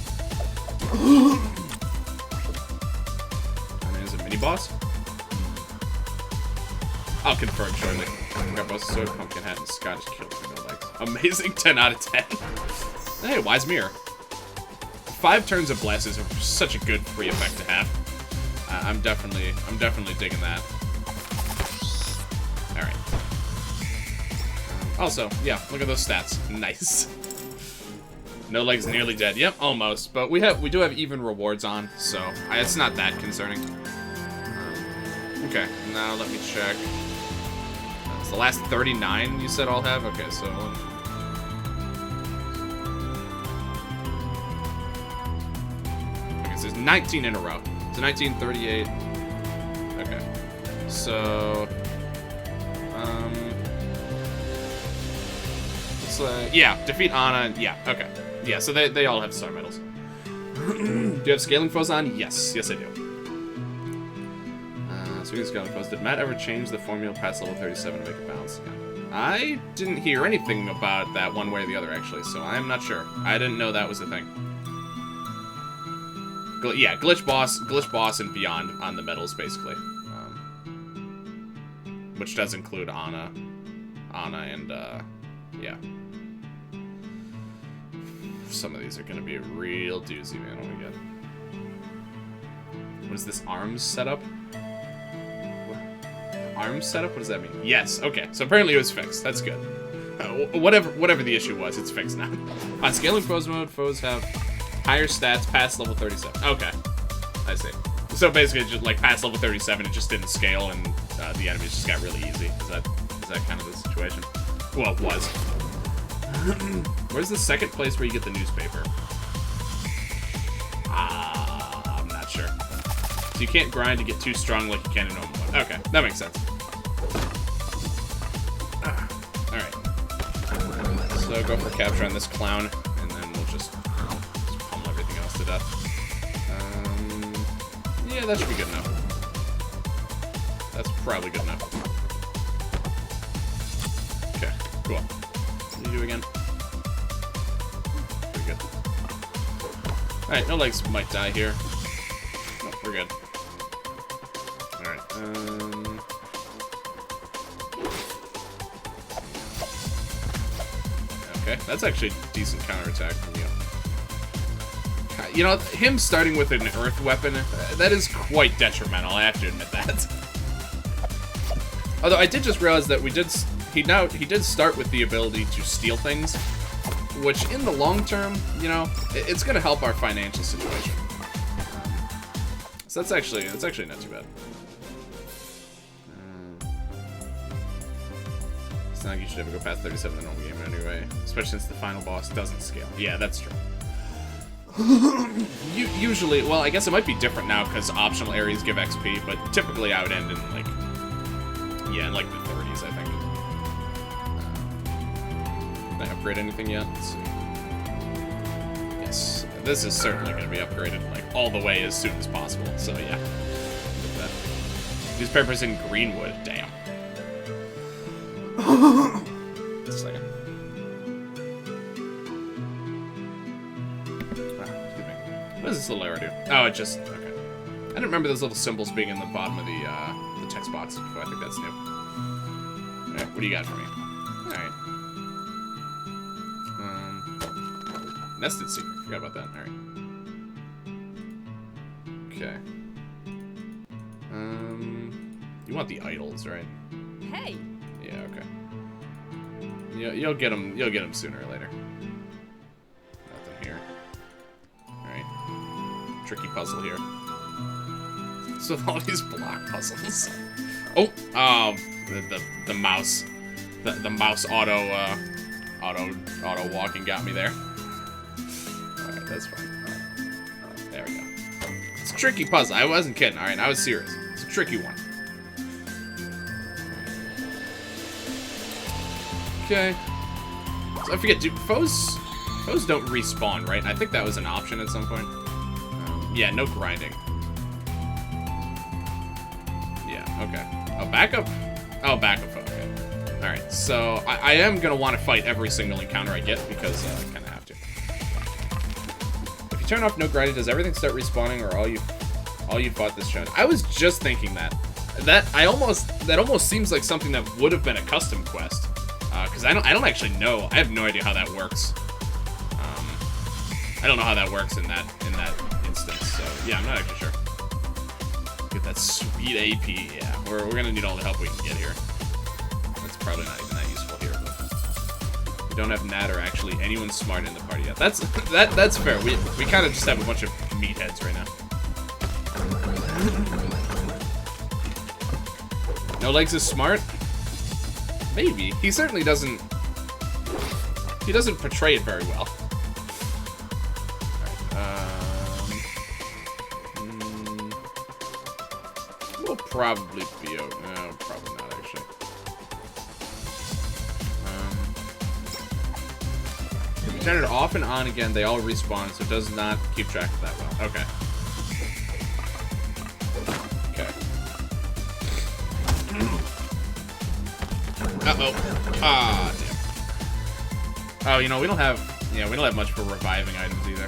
And there's a mini boss. I'll confirm shortly. Got boss sword, pumpkin hat, and Scottish kilt for no legs. Amazing 10 out of 10. Hey, wise mirror. 5 turns of blesses are such a good free effect to have. I'm definitely digging that. All right. Also, yeah, look at those stats. Nice. No legs, nearly dead. Yep, almost. But we do have even rewards on, so it's not that concerning. Okay, now let me check. It's the last 39 you said I'll have. Okay, so. There's 19 in a row. So 19, 38. Okay. So, yeah, defeat Anna. Yeah, okay. Yeah, so they all have star medals. Do you have scaling foes on? Yes, I do. Speaking of scaling foes, did Matt ever change the formula past level 37 to make it balance? Yeah. I didn't hear anything about that one way or the other, actually, so I'm not sure. I didn't know that was a thing. Yeah, glitch boss, and beyond on the medals, basically. Which does include Anna, and, yeah. Some of these are gonna be a real doozy, man, what we get. What is this, arms setup? Arms setup? What does that mean? Yes, okay, so apparently it was fixed, that's good. Whatever the issue was, it's fixed now. On scaling foes mode, foes have higher stats past level 37. Okay, I see. So basically, just like past level 37, it just didn't scale, and the enemies just got really easy. Is that kind of the situation? Well, it was. Where's the second place where you get the newspaper? I'm not sure. So you can't grind to get too strong like you can in normal mode. Okay, that makes sense. Alright. So go for capture on this clown, and then we'll just pummel everything else to death. Yeah, that should be good enough. That's probably good enough. Okay, cool. What do you do again? Pretty good. Alright, no legs might die here. No, we're good. Alright, okay, that's actually a decent counterattack from you. You know, him starting with an earth weapon, that is quite detrimental, I have to admit that. Although I did just realize that he did start with the ability to steal things, which in the long term, you know, it's going to help our financial situation. So that's actually not too bad. It's not like you should ever go past 37 in the normal game anyway, especially since the final boss doesn't scale. Yeah, that's true. Usually, well, I guess it might be different now because optional areas give XP, but typically I would end in like, yeah, in like the 30s, I think. Did I upgrade anything yet? Let's see. Yes, this is certainly going to be upgraded like all the way as soon as possible. So yeah, look at that. Newspapers in Greenwood. Damn. Just a second. What does this little arrow do? Oh, it just... Okay. I didn't remember those little symbols being in the bottom of the text box before. I think that's new. Alright, what do you got for me? Alright. Nested secret. Forgot about that. Alright. Okay. You want the idols, right? Hey! Yeah, okay. You'll get them sooner or later. Nothing here. Alright. Tricky puzzle here. So all these block puzzles. Oh, the mouse, the mouse auto walking got me there. All right, that's fine. There we go. It's a tricky puzzle. I wasn't kidding. All right, I was serious. It's a tricky one. Okay. So I forget. Do foes don't respawn, right? I think that was an option at some point. Yeah, no grinding. Yeah, okay. Oh, backup? Oh, backup, okay. Alright, so I am going to want to fight every single encounter I get because I kind of have to. If you turn off no grinding, does everything start respawning or all you fought this challenge? I was just thinking that. That almost seems like something that would have been a custom quest. Because I don't actually know. I have no idea how that works. I don't know how that works in that instance. So yeah, I'm not actually sure. Get that sweet AP. Yeah, we're gonna need all the help we can get here. That's probably not even that useful here. But we don't have Nat or actually anyone smart in the party yet. That's fair. We kind of just have a bunch of meatheads right now. No Legs is smart. Maybe he certainly doesn't. He doesn't portray it very well. We'll probably be no, probably not actually. If you turn it off and on again, they all respawn, so it does not keep track of that well. Okay. Okay. Uh-oh. Ah, damn. Oh, you know, we don't have much for reviving items either.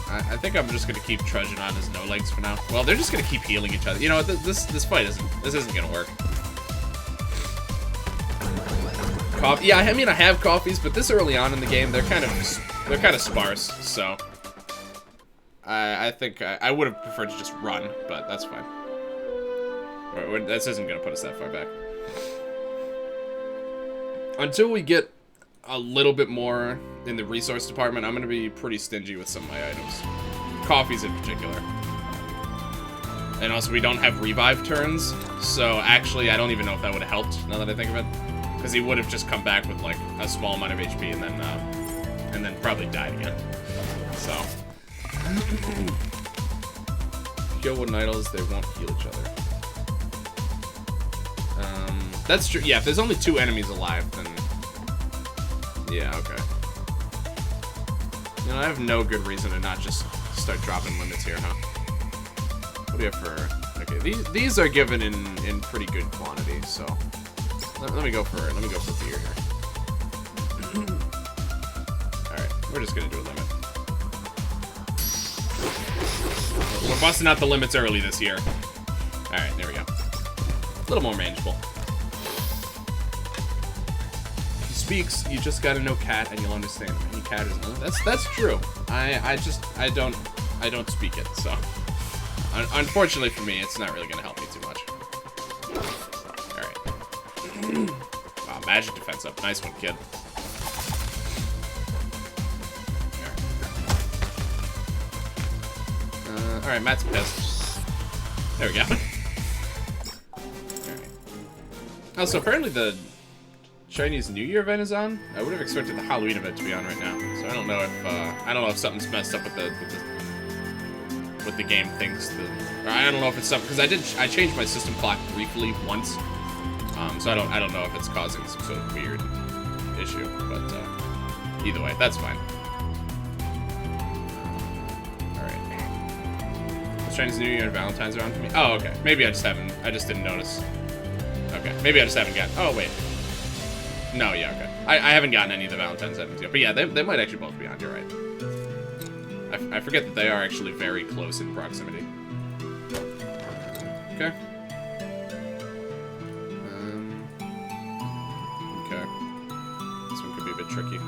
I think I'm just gonna keep trudging on his no legs for now. Well, they're just gonna keep healing each other. You know, this fight isn't gonna work. Yeah, I mean I have coffees, but this early on in the game they're kind of sparse. So I think I would have preferred to just run, but that's fine. This isn't gonna put us that far back. Until we get a little bit more in the resource department, I'm gonna be pretty stingy with some of my items. Coffees in particular. And also we don't have revive turns, so actually I don't even know if that would have helped now that I think of it. Because he would have just come back with like a small amount of HP and then and then probably died again. So. Kill wooden idols, they won't heal each other. That's true. Yeah, if there's only 2 enemies alive, then... Yeah, okay. You know, I have no good reason to not just start dropping limits here, huh? What do you have for... Okay, these are given in pretty good quantity, so... Let me go for beer here. Alright, we're just gonna do a limit. We're busting out the limits early this year. Alright, there we go. A little more manageable. He speaks, you just gotta know cat and you'll understand him. Any cat is that's true. I don't speak it, so unfortunately for me, it's not really gonna help me too much. Alright. Wow, magic defense up. Nice one, kid. Alright, Matt's pissed. There we go. Alright. Oh, so apparently the Chinese New Year event is on? I would have expected the Halloween event to be on right now. So I don't know if something's messed up with the game thinks or I don't know if it's something, because I changed my system clock briefly once. So I don't know if it's causing some sort of weird issue, but either way, that's fine. Chinese New Year and Valentine's around for me. Oh, okay. Maybe I just didn't notice. Okay. Maybe I just haven't gotten... Oh, wait. No, yeah, okay. I haven't gotten any of the Valentine's events yet. But yeah, they might actually both be on. You're right. I forget that they are actually very close in proximity. Okay. Okay. This one could be a bit tricky.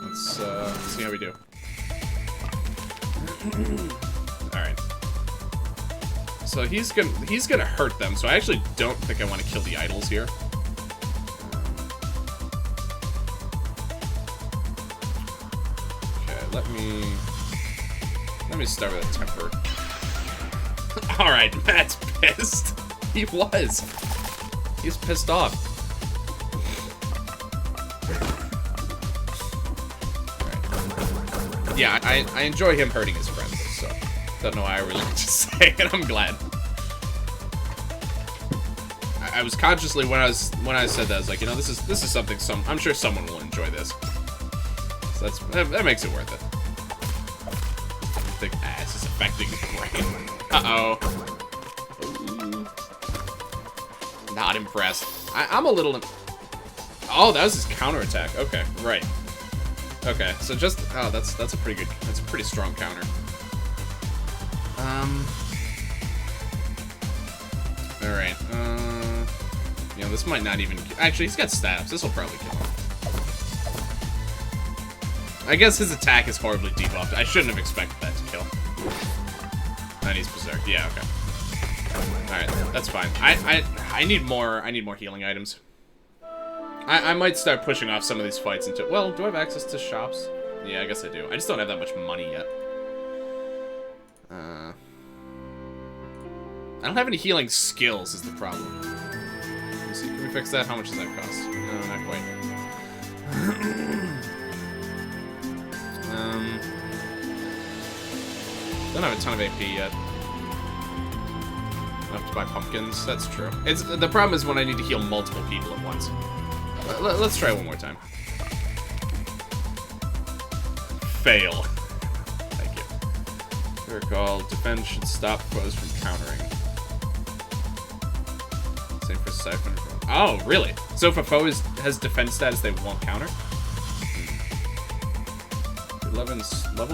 Let's see how we do. Alright. So he's gonna hurt them, so I actually don't think I want to kill the idols here. Okay, let me start with a temper. Alright, Matt's pissed. He was. He's pissed off. Yeah, I enjoy him hurting his friends, so don't know why I really just say it. I'm glad. I was consciously when I said that, I was like, you know, this is something I'm sure someone will enjoy this. So that makes it worth it. I think this is affecting the brain. Uh-oh. Not impressed. I'm a little. Oh, that was his counterattack. Okay, right. Okay, so just that's a pretty strong counter. All right. You know, this might not even. Actually, he's got stabs. This will probably kill him. I guess his attack is horribly debuffed. I shouldn't have expected that to kill. And he's berserk. Yeah. Okay. All right, that's fine. I need more healing items. I might start pushing off some of these fights into... Well, do I have access to shops? Yeah, I guess I do. I just don't have that much money yet. I don't have any healing skills is the problem. Let me see. Can we fix that? How much does that cost? No, not quite. Don't have a ton of AP yet. I have to buy pumpkins. That's true. The problem is when I need to heal multiple people at once. Let's try one more time. Fail. Thank you. Recall, defense should stop foes from countering. Same for Siphon. Oh, really? So if a foe has defense status, they won't counter? Level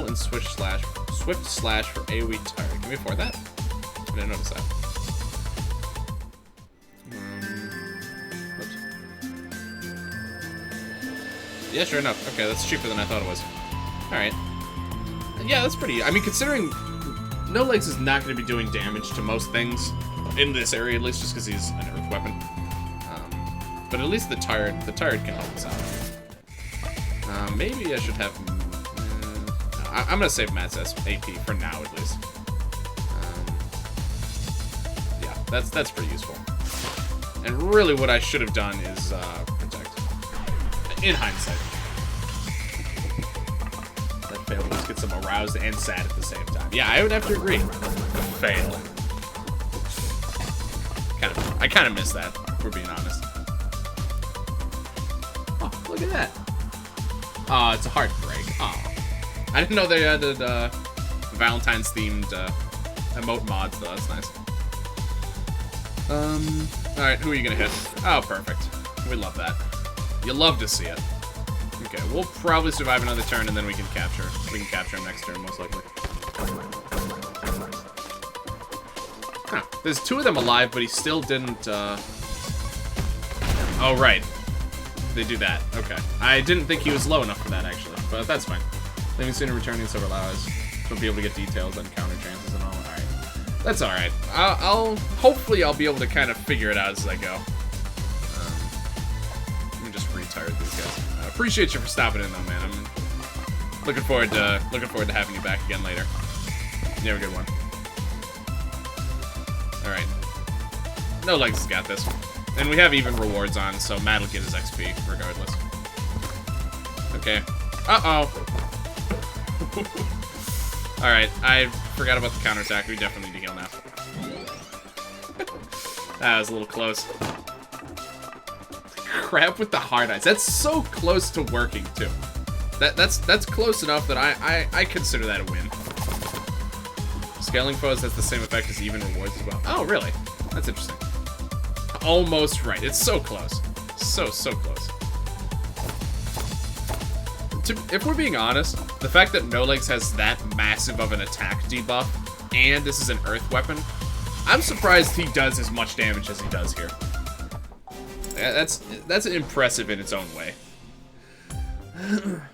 in Swift Slash for AoE target. Can we afford that? I didn't notice that. Yeah, sure enough. Okay, that's cheaper than I thought it was. Alright. Yeah, that's pretty... I mean, considering No Legs is not going to be doing damage to most things, in this area at least, just because he's an earth weapon. But at least the turret can help us out. Maybe I should have... I'm going to save Matt's AP for now, at least. Yeah, that's pretty useful. And really what I should have done is... In hindsight. That fail just gets them aroused and sad at the same time. Yeah, I would have to agree. Fail. I kind of miss that, if we're being honest. Oh, look at that. Oh, it's a heartbreak. Oh. I didn't know they added Valentine's themed emote mods, though. That's nice. Alright, who are you gonna hit? Oh, perfect. We love that. You love to see it. Okay, we'll probably survive another turn and then we can capture. We can capture him next turn, most likely. Huh. There's 2 of them alive, but he still didn't, Oh, right. They do that. Okay. I didn't think he was low enough for that, actually. But that's fine. Leaving soon and returning in several hours. Won't be able to get details on counter chances and all. Alright. That's alright. Hopefully I'll be able to kind of figure it out as I go. Let me just retire these guys. I appreciate you for stopping in, though, man. I'm looking forward to having you back again later. You have a good one. Alright. No Legs has got this. And we have even rewards on, so Matt will get his XP regardless. Okay. Uh-oh. Alright, I forgot about the counterattack. We definitely need to heal now. That was a little close. Crap with the hard eyes. That's so close to working, too. That's close enough that I consider that a win. Scaling foes has the same effect as even rewards as well. Oh, really? That's interesting. Almost right. It's so close. So close. If we're being honest, the fact that No Legs has that massive of an attack debuff, and this is an earth weapon, I'm surprised he does as much damage as he does here. That's impressive in its own way.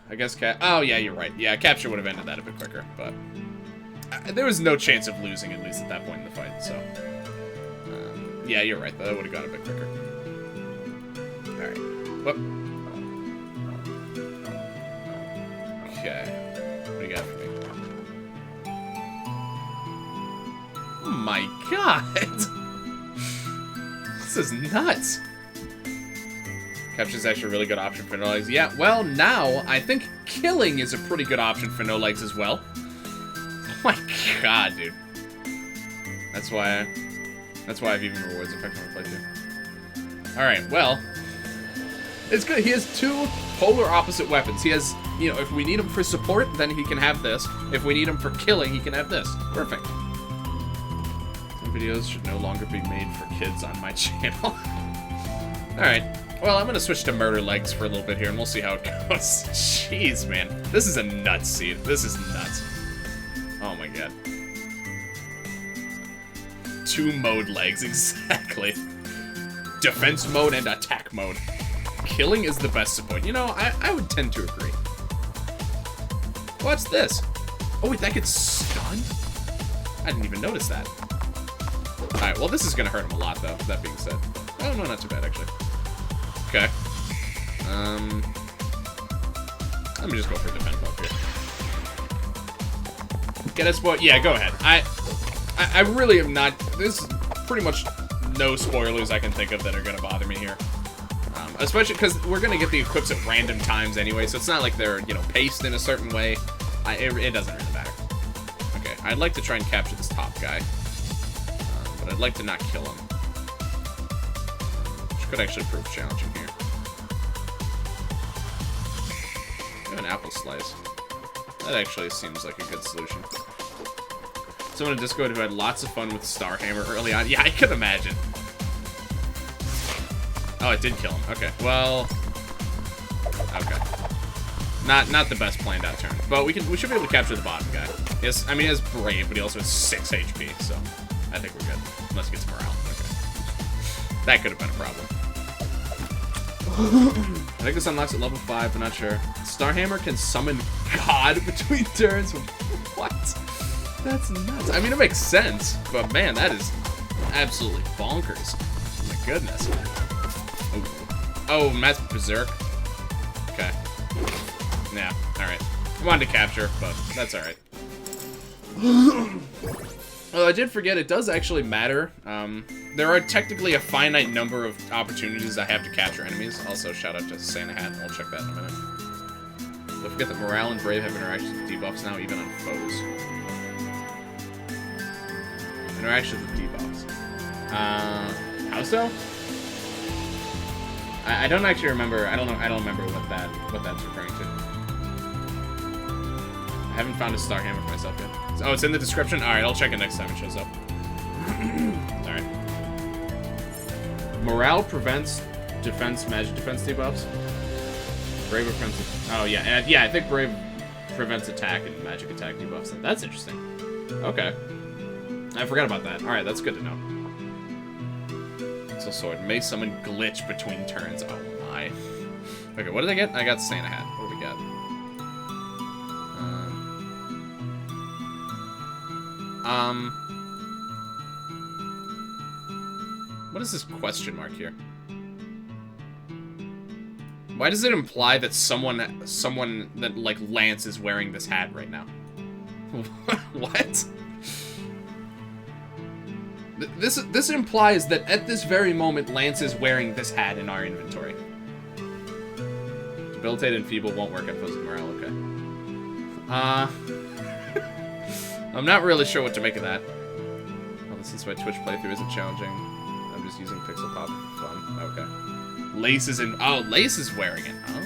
I guess oh yeah, you're right. Yeah, capture would have ended that a bit quicker, but there was no chance of losing, at least at that point in the fight, so... yeah, you're right, though. That would have gone a bit quicker. Alright. Whoop. Okay. What do you got for me? Oh my god! This is nuts! Capture's actually a really good option for No Legs. Yeah, well, now, I think killing is a pretty good option for No Legs as well. Oh my god, dude. That's why I've even rewards effect on the playthrough. Alright, well. It's good. He has 2 polar opposite weapons. He has, you know, if we need him for support, then he can have this. If we need him for killing, he can have this. Perfect. Some videos should no longer be made for kids on my channel. Alright. Well, I'm gonna switch to Murder Legs for a little bit here, and we'll see how it goes. Jeez, man. This is a nuts seed. This is nuts. Oh my god. 2 mode legs, exactly. Defense mode and attack mode. Killing is the best support. You know, I would tend to agree. What's this? Oh, wait, that gets stunned? I didn't even notice that. Alright, well, this is going to hurt him a lot, though, that being said. Oh, no, not too bad, actually. Okay. Let me just go for defense mode here. Get a spot? Yeah, go ahead. I really am not... There's pretty much no spoilers I can think of that are going to bother me here. Especially because we're going to get the equips at random times anyway, so it's not like they're, you know, paced in a certain way. It doesn't really matter. Okay, I'd like to try and capture this top guy. But I'd like to not kill him. Which could actually prove challenging here. I have an apple slice. That actually seems like a good solution. Someone in Discord who had lots of fun with Starhammer early on. Yeah, I could imagine. Oh, it did kill him. Okay, well... Okay. Not the best planned out turn. But we should be able to capture the bottom guy. Yes, I mean, he has Brave, but he also has 6 HP, so I think we're good. Unless he gets morale. Okay. That could have been a problem. I think this unlocks at level 5, but not sure. Starhammer can summon God between turns. What? That's nuts. I mean, it makes sense, but man, that is absolutely bonkers. Oh my goodness. Oh, Matt's Berserk. Okay. Yeah, alright. I wanted to capture, but that's alright. Oh, I did forget, it does actually matter. There are technically a finite number of opportunities I have to capture enemies. Also, shout out to Santa Hat. I'll check that in a minute. Don't forget that Morale and Brave have interactions with debuffs now, even on foes. Interactions with debuffs. How so? I don't actually remember. I don't remember what that's referring to. I haven't found a star hammer for myself yet. Oh, it's in the description? Alright, I'll check it next time it shows up. Alright. Morale prevents defense, magic defense debuffs. Brave prevents... Oh, yeah. Yeah, I think Brave prevents attack and magic attack debuffs. That's interesting. Okay. I forgot about that. Alright, that's good to know. So sword. May summon glitch between turns. Oh, my. Okay, what did I get? I got Santa Hat. What do we got? What is this question mark here? Why does it imply that someone that, like, Lance is wearing this hat right now? What? This implies that at this very moment, Lance is wearing this hat in our inventory. Debilitate and feeble won't work on foes with morale, okay. I'm not really sure what to make of that. Well, since my Twitch playthrough isn't challenging, I'm just using Pixel Pop for fun. Okay. Lace is in... Oh, Lace is wearing it. Oh.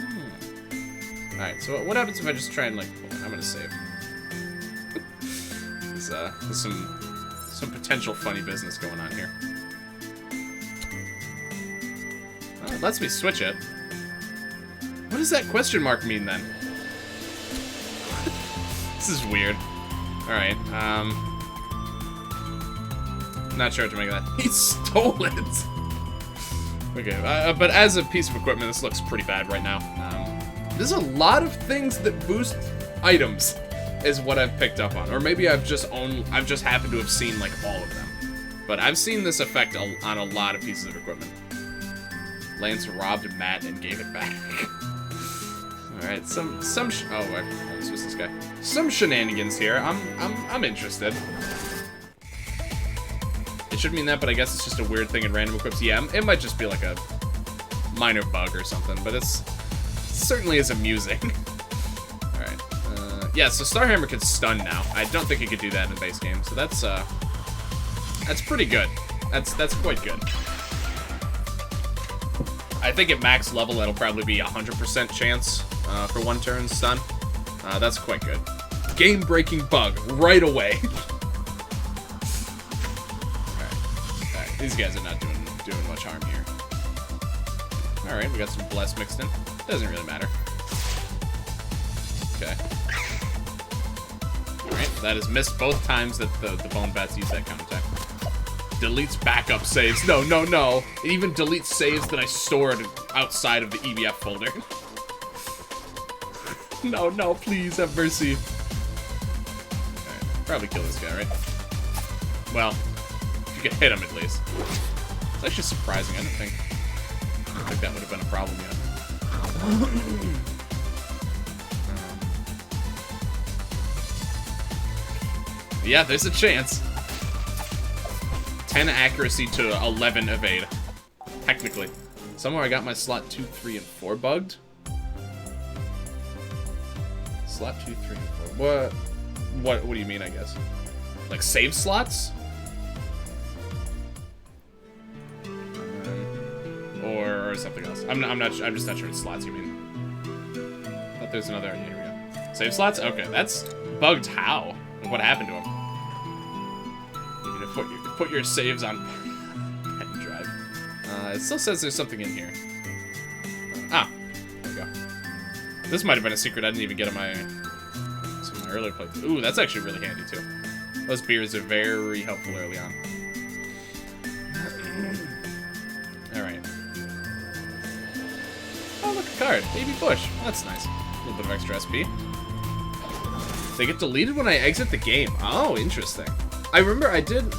Alright, so what happens if I just try and, like... Hold on, I'm gonna save. There's some potential funny business going on here. Oh, it lets me switch it. What does that question mark mean, then? This is weird. Alright, not sure what to make of that. He stole it! Okay, but as a piece of equipment, this looks pretty bad right now. There's a lot of things that boost items, is what I've picked up on. Or maybe I've just happened to have seen, like, all of them. But I've seen this effect on a lot of pieces of equipment. Lance robbed Matt and gave it back. Alright, oh, I almost missed this guy. Some shenanigans here. I'm interested. It should mean that, but I guess it's just a weird thing in random equips. Yeah, it might just be like a minor bug or something, but it certainly is amusing. Alright. Yeah, so Starhammer can stun now. I don't think he could do that in the base game, so that's pretty good. That's quite good. I think at max level, that'll probably be 100% chance for one turn stun. That's quite good. Game-breaking bug right away. Alright, these guys are not doing much harm here. Alright, we got some bless mixed in. Doesn't really matter. Okay. Alright, that has missed both times that the bone bats use that counterattack. Deletes backup saves. No, no, no. It even deletes saves that I stored outside of the EBF folder. No, no, please have mercy. Alright, probably kill this guy, right? Well, if you can hit him at least. It's actually surprising. I don't think that would have been a problem yet. Yeah, there's a chance. 10 accuracy to 11 evade. Technically. Somewhere I got my slot 2, 3, and 4 bugged. Slot 2, 3, and 4. What do you mean, I guess? Like save slots? Or something else. I'm just not sure what slots you mean. I thought there's another. Here we go. Save slots? Okay, that's bugged. How? What happened to him? You need to put your saves on pen drive. It still says there's something in here. There we go. This might have been a secret I didn't even get on my earlier playthrough. Ooh, that's actually really handy too. Those beers are very helpful early on. Alright. Oh, look, a card. Baby Bush. That's nice. A little bit of extra SP. They get deleted when I exit the game. Oh, interesting. I remember I did...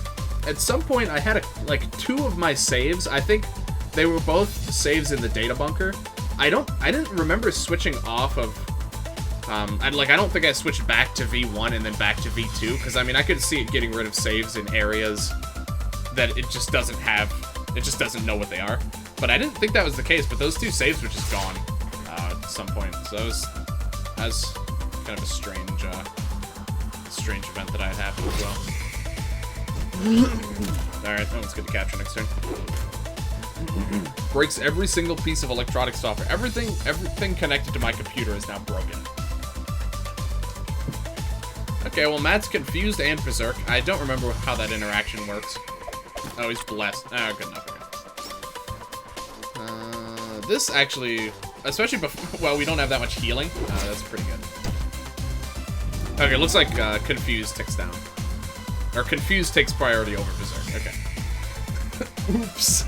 At some point, I had, like, 2 of my saves. I think they were both saves in the data bunker. I didn't remember switching off of I don't think I switched back to V1 and then back to V2, because, I mean, I could see it getting rid of saves in areas that it just doesn't have, it just doesn't know what they are. But I didn't think that was the case, but those 2 saves were just gone at some point. So that was kind of a strange event that I had happen as well. Alright, let's get to capture next turn. Breaks every single piece of electronic software. Everything connected to my computer is now broken. Okay, well, Matt's confused and berserk. I don't remember how that interaction works. Oh, he's blessed. Oh, good enough. Okay. This actually, especially before, well, we don't have that much healing. That's pretty good. Okay, looks like confused ticks down. Or confused takes priority over berserk. Okay. Oops.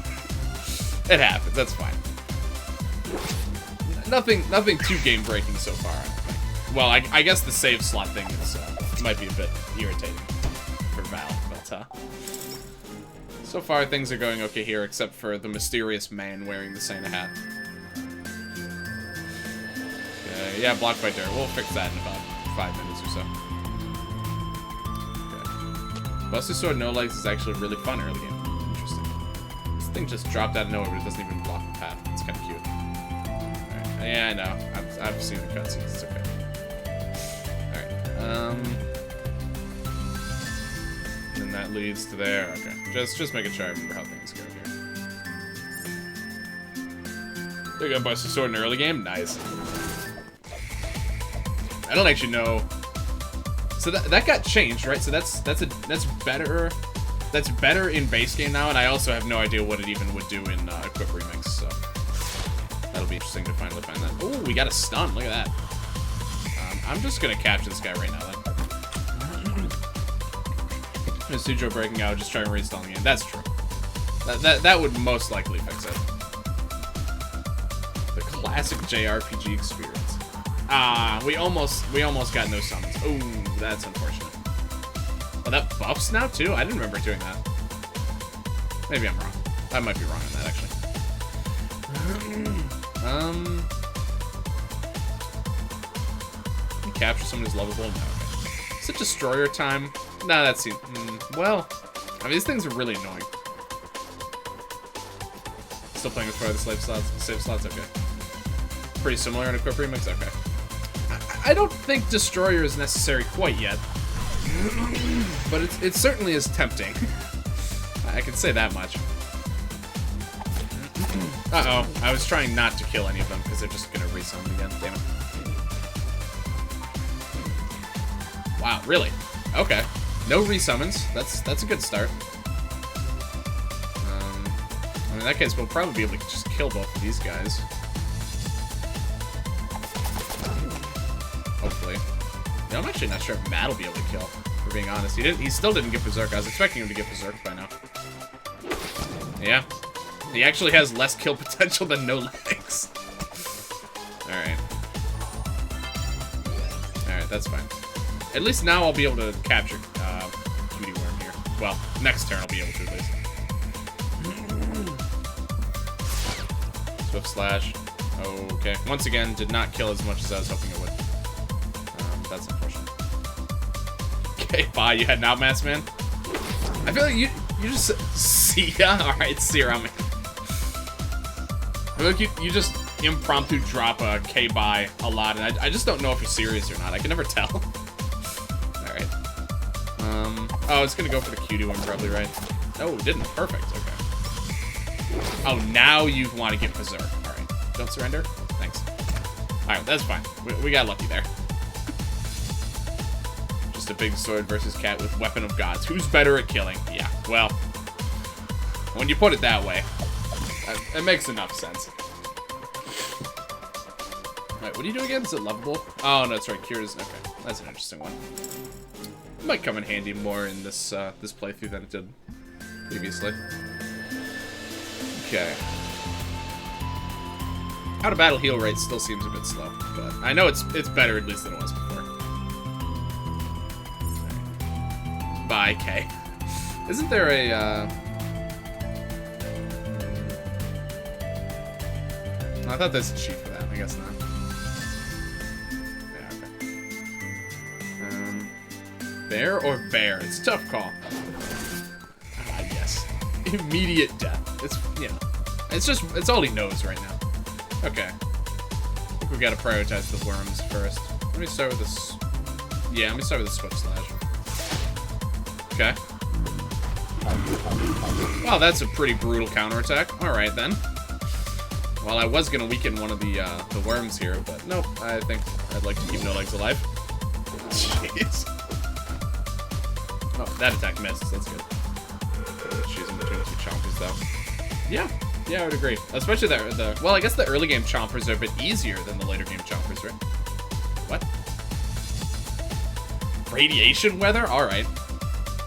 It happens. That's fine. Nothing too game breaking so far. I think. Well, I guess the save slot thing is might be a bit irritating for Val, but so far things are going okay here, except for the mysterious man wearing the Santa hat. Okay, yeah, blocked by dirt. We'll fix that in about 5 minutes or so. Okay. Buster Sword No Legs is actually really fun early game. Interesting. This thing just dropped out of nowhere, but it doesn't even block the path. It's kind of cute. Alright. Yeah, I know. I've seen the cutscenes. It's okay. Alright. And that leads to there. Okay. Just making sure I remember how things go here. There you go, Buster Sword in early game. Nice. I don't actually know. So that got changed, right? So that's better. That's better in base game now, and I also have no idea what it even would do in Equip Remix. So that'll be interesting to finally find that. Oh, we got a stun. Look at that. I'm just gonna capture this guy right now. Then. Sujo breaking out, just try and restall the game. That's true. That would most likely fix it. The classic JRPG experience. We almost got no summons. Oh, that's unfortunate. Oh, that buffs now too? I didn't remember doing that. Maybe I'm wrong. I might be wrong on that actually. Can you capture someone who's lovable? No. Okay. Is it destroyer time? Nah, that seems... well, I mean, these things are really annoying. Still playing with part of the save slots? Okay. Pretty similar in Equip Remix? Okay. I don't think Destroyer is necessary quite yet. But it certainly is tempting. I can say that much. Uh-oh. I was trying not to kill any of them because they're just going to resummon again. Damn it. Wow, really? Okay. No resummons. That's a good start. In that case, we'll probably be able to just kill both of these guys. Hopefully. You know, I'm actually not sure if Matt will be able to kill, for being honest. He still didn't get Berserk. I was expecting him to get Berserk by now. Yeah. He actually has less kill potential than No Legs. Alright. Alright, that's fine. At least now I'll be able to capture Cutie Worm here. Well, next turn I'll be able to at least. Swift Slash. Okay. Once again, did not kill as much as I was hoping it would. That's unfortunate. Okay, bye. You had an Outmask, man? I feel like you just... See ya? Alright, see ya, man. I feel like you just impromptu drop a K-bye a lot, and I just don't know if you're serious or not. I can never tell. Alright. Oh, it's gonna go for the Cutie one probably, right? No, it didn't. Perfect. Okay. Oh, now you want to get Berserk. Alright. Don't surrender? Thanks. Alright, that's fine. We got lucky there. Just a big sword versus cat with Weapon of Gods. Who's better at killing? Yeah, well, when you put it that way, it makes enough sense. Alright, what do you do again? Is it lovable? Oh, no, that's right. Cures. Okay, that's an interesting one. It might come in handy more in this this playthrough than it did previously. Okay. Out of battle heal rate still seems a bit slow, but I know it's better at least than it was before. Right. Bye, K. Isn't there a I thought there's a cheat for that. I guess not. Yeah, okay. Bear or bear? It's a tough call. Ah, yes. Immediate death. It's, you know, it's all he knows right now. Okay. I think we gotta prioritize the worms first. Let me start with this. Yeah, let me start with the Swift Slash. Okay. Wow, that's a pretty brutal counterattack. Alright then. Well, I was gonna weaken one of the worms here, but nope. I think I'd like to keep no legs alive. Jeez. Oh, that attack missed. That's good. She's in between two chompers, though. Yeah, I would agree. Especially well, I guess the early game chompers are a bit easier than the later game chompers, right? What? Radiation weather? Alright.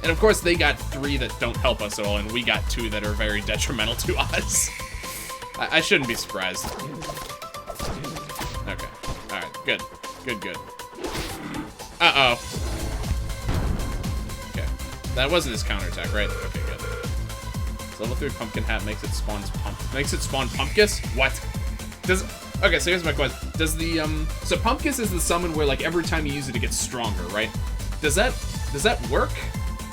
And of course, they got 3 that don't help us at all, and we got 2 that are very detrimental to us. I shouldn't be surprised. Okay. Alright, good. Good. Uh-oh. Okay. That wasn't his counterattack, right? Okay, good. So level 3 pumpkin hat makes it spawn Pumpkis? What? Okay, so here's my question. Does the so Pumpkis is the summon where like every time you use it gets stronger, right? Does that work?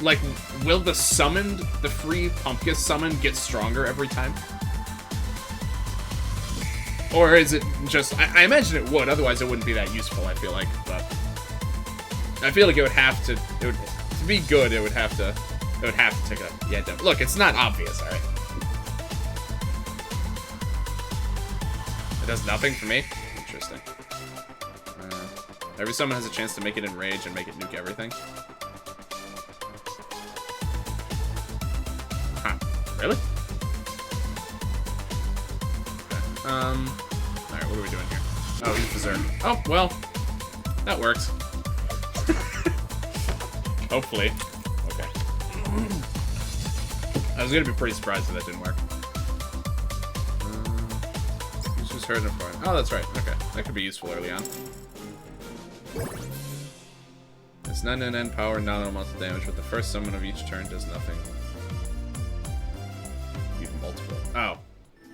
Like, will the free Pumpkis summon get stronger every time? Or is it just, I imagine it would, otherwise it wouldn't be that useful, I feel like, but I feel like to be good, it would have to take it up. Yeah, look, it's not obvious, alright? It does nothing for me? Interesting. Every summon has a chance to make it enrage and make it nuke everything. Huh. Really? Alright, what are we doing here? Oh, he's Berserk. Oh, well, that works. Hopefully. Okay. I was gonna be pretty surprised if that didn't work. He's just hurting for it. Oh, that's right. Okay, that could be useful early on. It's 999 power, not amounts of damage, but the first summon of each turn does nothing. Even multiple. Oh.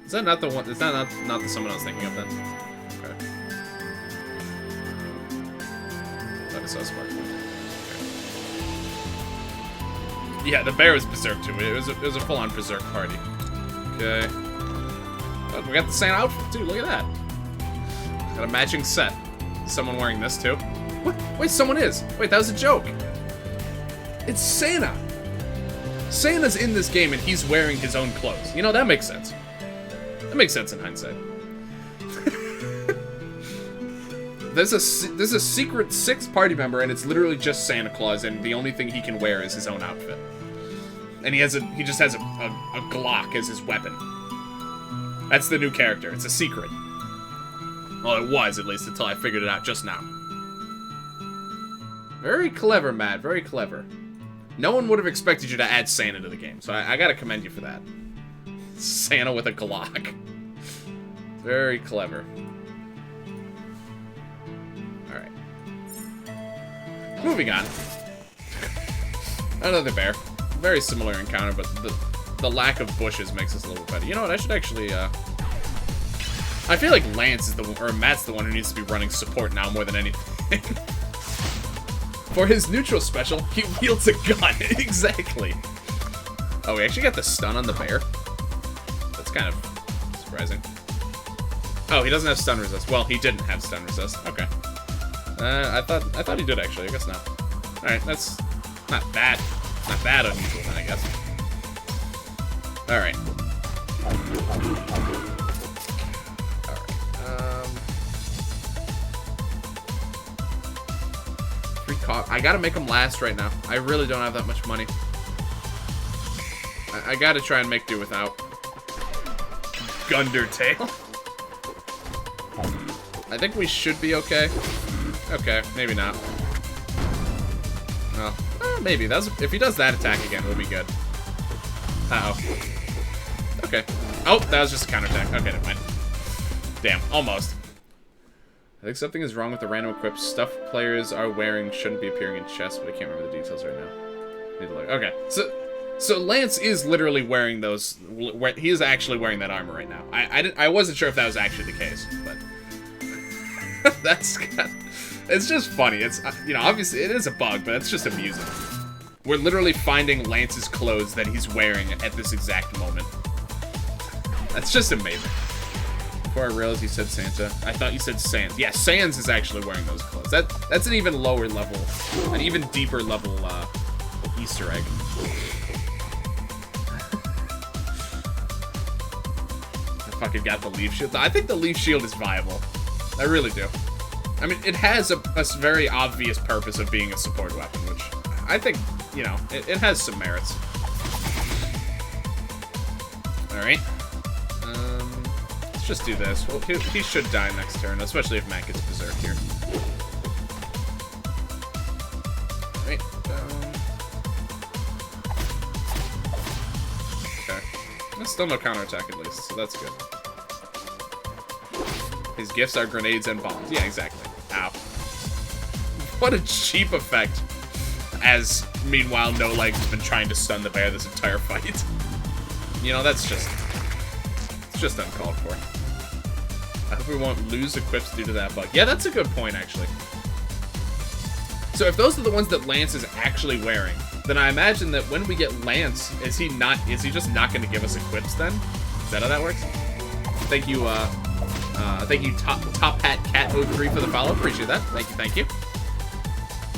Is that not the one? Is that not the summon I was thinking of then? Okay. That is so smart. Okay. Yeah, the bear was Berserk too. It was a full-on Berserk party. Okay. Oh, we got the same outfit too. Look at that. Got a matching set. Is someone wearing this too? What? Wait, someone is. Wait, that was a joke. It's Santa. Santa's in this game and he's wearing his own clothes. You know, that makes sense. That makes sense in hindsight. There's a secret 6th party member, and it's literally just Santa Claus, and the only thing he can wear is his own outfit. And he just has a Glock as his weapon. That's the new character. It's a secret. Well, it was, at least, until I figured it out just now. Very clever, Matt. Very clever. No one would have expected you to add Santa to the game, so I gotta commend you for that. Santa with a Glock. Very clever. Alright. Moving on. Another bear. Very similar encounter, but the lack of bushes makes us a little better. You know what? I should actually, I feel like Lance is Matt's the one who needs to be running support now more than anything. For his neutral special, he wields a gun. Exactly. Oh, we actually got the stun on the bear? That's kind of surprising. Oh, he doesn't have stun resist. Well, he didn't have stun resist. Okay. I thought he did actually. I guess not. All right, that's not that unusual then, I guess. All right. I gotta make them last right now. I really don't have that much money. I gotta try and make do without. Gundertail. I think we should be okay. Okay, maybe not. Well, maybe. If he does that attack again, we'll be good. Uh-oh. Okay. Oh, that was just a counterattack. Okay, never mind. Damn, almost. I think something is wrong with the random equips stuff players are wearing shouldn't be appearing in chests, but I can't remember the details right now. Need to look. Okay, so Lance is literally wearing those. He is actually wearing that armor right now. I wasn't sure if that was actually the case, but that's It's just funny. It's, you know, obviously it is a bug, but it's just amusing. We're literally finding Lance's clothes that he's wearing at this exact moment. That's just amazing. Before I realized you said Santa, I thought you said Sans. Yeah, Sans is actually wearing those clothes. That's an even lower level, an even deeper level Easter egg. I fucking got the leaf shield. I think the leaf shield is viable. I really do. I mean, it has a very obvious purpose of being a support weapon, which I think, you know, it has some merits. Alright. Let's just do this. Well, he should die next turn, especially if Matt gets berserk here. Alright. Okay. There's still no counterattack at least, so that's good. His gifts are grenades and bombs. Yeah, exactly. Ow. What a cheap effect. As, meanwhile, No Legs has been trying to stun the bear this entire fight. You know, that's just... It's just uncalled for. I hope we won't lose equips due to that bug. Yeah, that's a good point, actually. So if those are the ones that Lance is actually wearing, then I imagine that when we get Lance, is he just not going to give us equips then? Is that how that works? Thank you, thank you, Top Hat Cat 03 for the follow. Appreciate that. Thank you.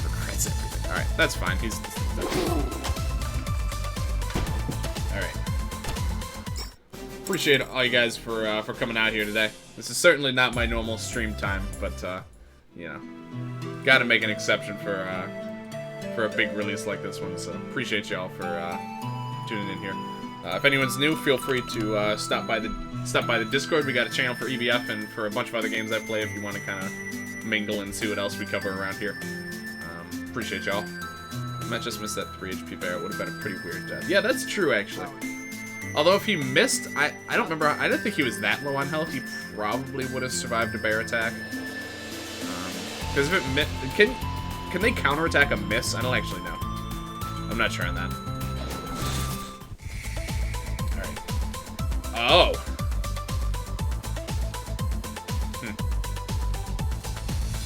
Regrets everything. Alright, that's fine. He's... Alright. Appreciate all you guys for coming out here today. This is certainly not my normal stream time, but, you know, gotta make an exception for a big release like this one, so appreciate y'all for tuning in here. If anyone's new, feel free to stop by the Discord. We got a channel for EBF and for a bunch of other games I play if you want to kind of mingle and see what else we cover around here. Appreciate y'all. I might just miss that 3 HP bear. It would have been a pretty weird death. Yeah, that's true, actually. Although if he missed, I don't remember. I don't think he was that low on health. He probably would have survived a bear attack. Because if it can they counterattack a miss? I don't actually know. I'm not sure on that. Alright. Oh!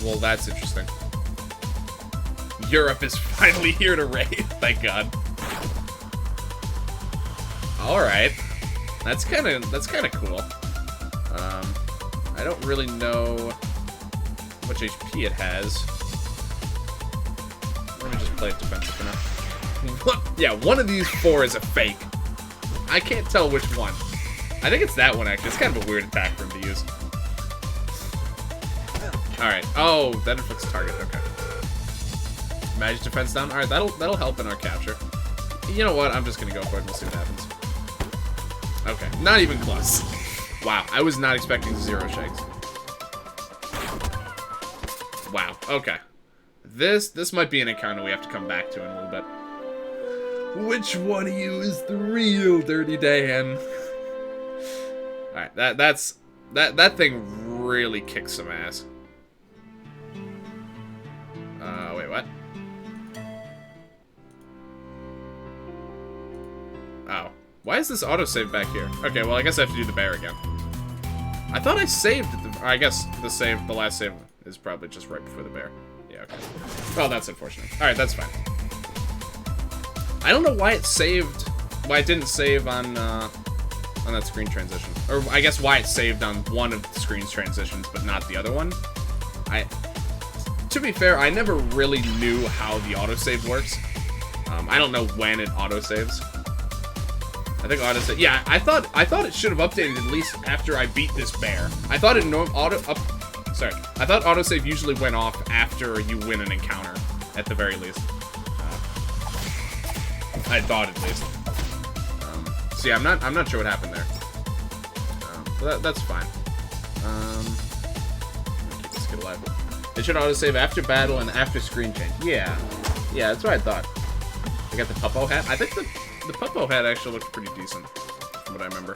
Well, that's interesting. Europe is finally here to raid. Thank God. Alright. That's kinda cool. I don't really know how much HP it has. Let me just play it defensive for now. What? Yeah, one of these 4 is a fake. I can't tell which one. I think it's that one, actually. It's kind of a weird attack for him to use. Alright. Oh, that inflicts target. Okay. Magic defense down. Alright, that'll help in our capture. You know what? I'm just gonna go for it and we'll see what happens. Okay. Not even close. Wow. I was not expecting 0 shakes. Wow. Okay. This might be an encounter we have to come back to in a little bit. Which one of you is the real Dirty Dan? Alright, that thing really kicks some ass. Wait, what? Oh. Why is this autosave back here? Okay, well, I guess I have to do the bear again. I thought I saved I guess the last save is probably just right before the bear. Yeah, okay. Well, that's unfortunate. Alright, that's fine. I don't know why it didn't save on that screen transition. Or I guess why it saved on one of the screen's transitions, but not the other one. To be fair, I never really knew how the autosave works. I don't know when it autosaves. I think autosave. Yeah, I thought it should have updated at least after I beat this bear. I thought I thought autosave usually went off after you win an encounter, at the very least. I thought at least. So yeah, I'm not sure what happened there. But that's fine. Keep this kid alive. It should autosave after battle and after screen change. Yeah, that's what I thought. I got the Puppo hat. I think the Puppo hat actually looks pretty decent, from what I remember.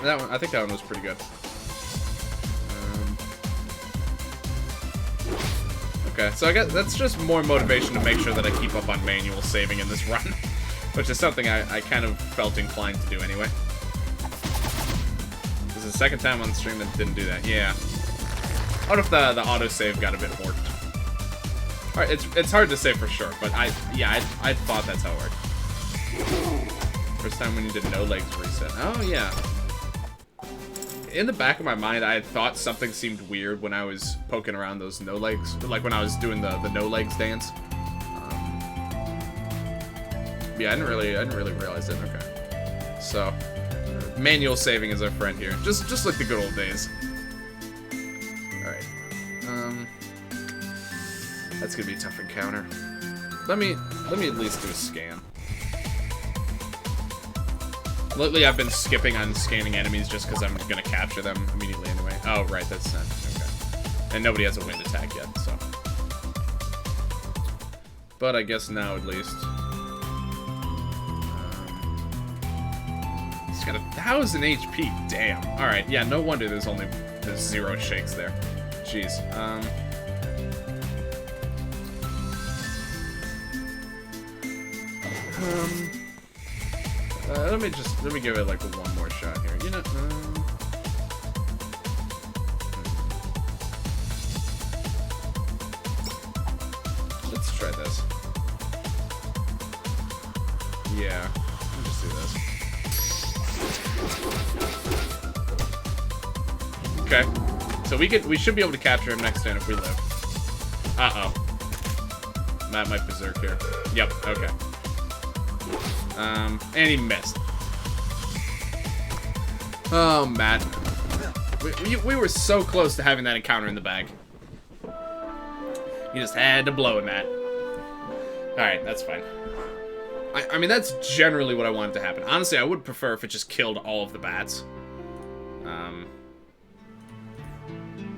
That one, I think that one was pretty good. Okay, so I guess that's just more motivation to make sure that I keep up on manual saving in this run, which is something I kind of felt inclined to do anyway. This is the second time on stream that didn't do that. Yeah. What if the autosave got a bit warped? Alright, it's hard to say for sure, but I thought that's how it worked. First time when you did no legs reset. Oh yeah. In the back of my mind, I had thought something seemed weird when I was poking around those no legs, like when I was doing the no legs dance. Yeah, I didn't really realize it. Okay, so manual saving is our friend here, just like the good old days. All right, that's gonna be a tough encounter. Let me at least do a scan. Lately, I've been skipping on scanning enemies just because I'm gonna capture them immediately anyway. Oh, right, that's not okay. And nobody has a wind attack yet, so. But I guess now at least. He's got 1,000 HP. Damn. All right, yeah, no wonder there's 0 shakes there. Jeez. Let me give it like one more shot here. You know, let's try this. Yeah, let me just do this. Okay, so we should be able to capture him next turn if we live. Uh-oh. Matt might berserk here. Yep. Okay. And he missed. Oh, Matt. We were so close to having that encounter in the bag. You just had to blow it, Matt. Alright, that's fine. I mean, that's generally what I wanted to happen. Honestly, I would prefer if it just killed all of the bats.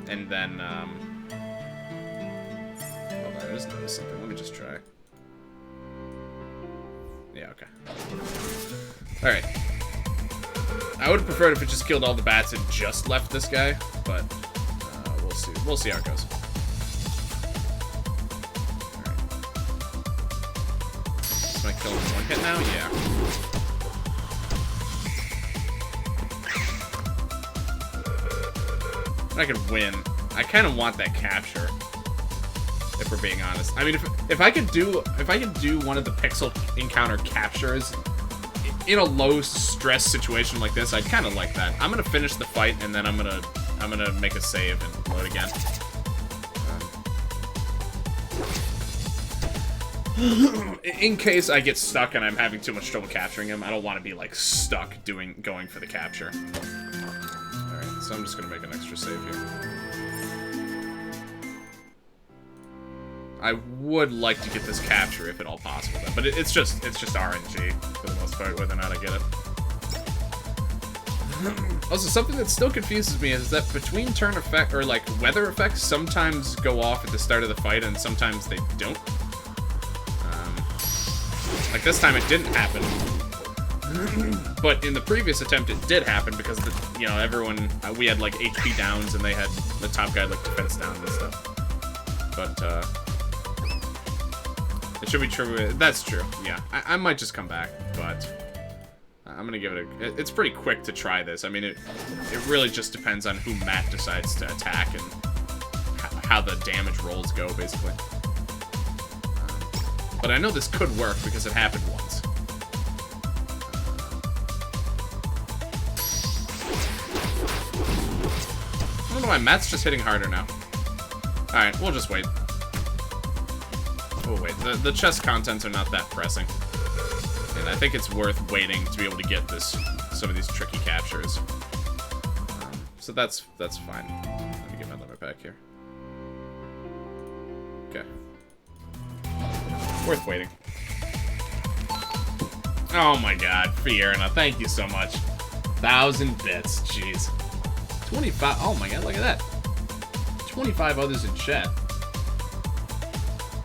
And then, hold on, I just noticed something. Let me just try. Yeah, okay. Alright. I would have preferred if it just killed all the bats and just left this guy, but we'll see. We'll see how it goes. Alright. Am I killing one hit now? Yeah. I could win. I kind of want that capture, if we're being honest. I mean, if I could do one of the pixel encounter captures in a low stress situation like this, I'd kind of like that. I'm gonna finish the fight and then I'm gonna make a save and load again. In case I get stuck and I'm having too much trouble capturing him, I don't want to be like stuck going for the capture. All right, so I'm just gonna make an extra save here. I would like to get this capture if at all possible, though. But it's just RNG for the most part, whether or not I get it. Also, something that still confuses me is that between turn effect or like weather effects sometimes go off at the start of the fight and sometimes they don't. Like this time it didn't happen, but in the previous attempt it did happen because everyone we had like HP downs and they had the top guy like defense down and stuff. But it should be true. That's true. Yeah, I might just come back, but I'm gonna give it it's pretty quick to try this. I mean, it really just depends on who Matt decides to attack and how the damage rolls go, basically. But I know this could work because it happened once. I don't know why Matt's just hitting harder now. Alright, we'll just wait. We'll wait. The chest contents are not that pressing. And I think it's worth waiting to be able to get some of these tricky captures. So that's fine. Let me get my limit back here. Okay. Worth waiting. Oh my god, Fiorina, thank you so much. 1,000 bits, jeez. 25, oh my god, look at that. 25 others in chat.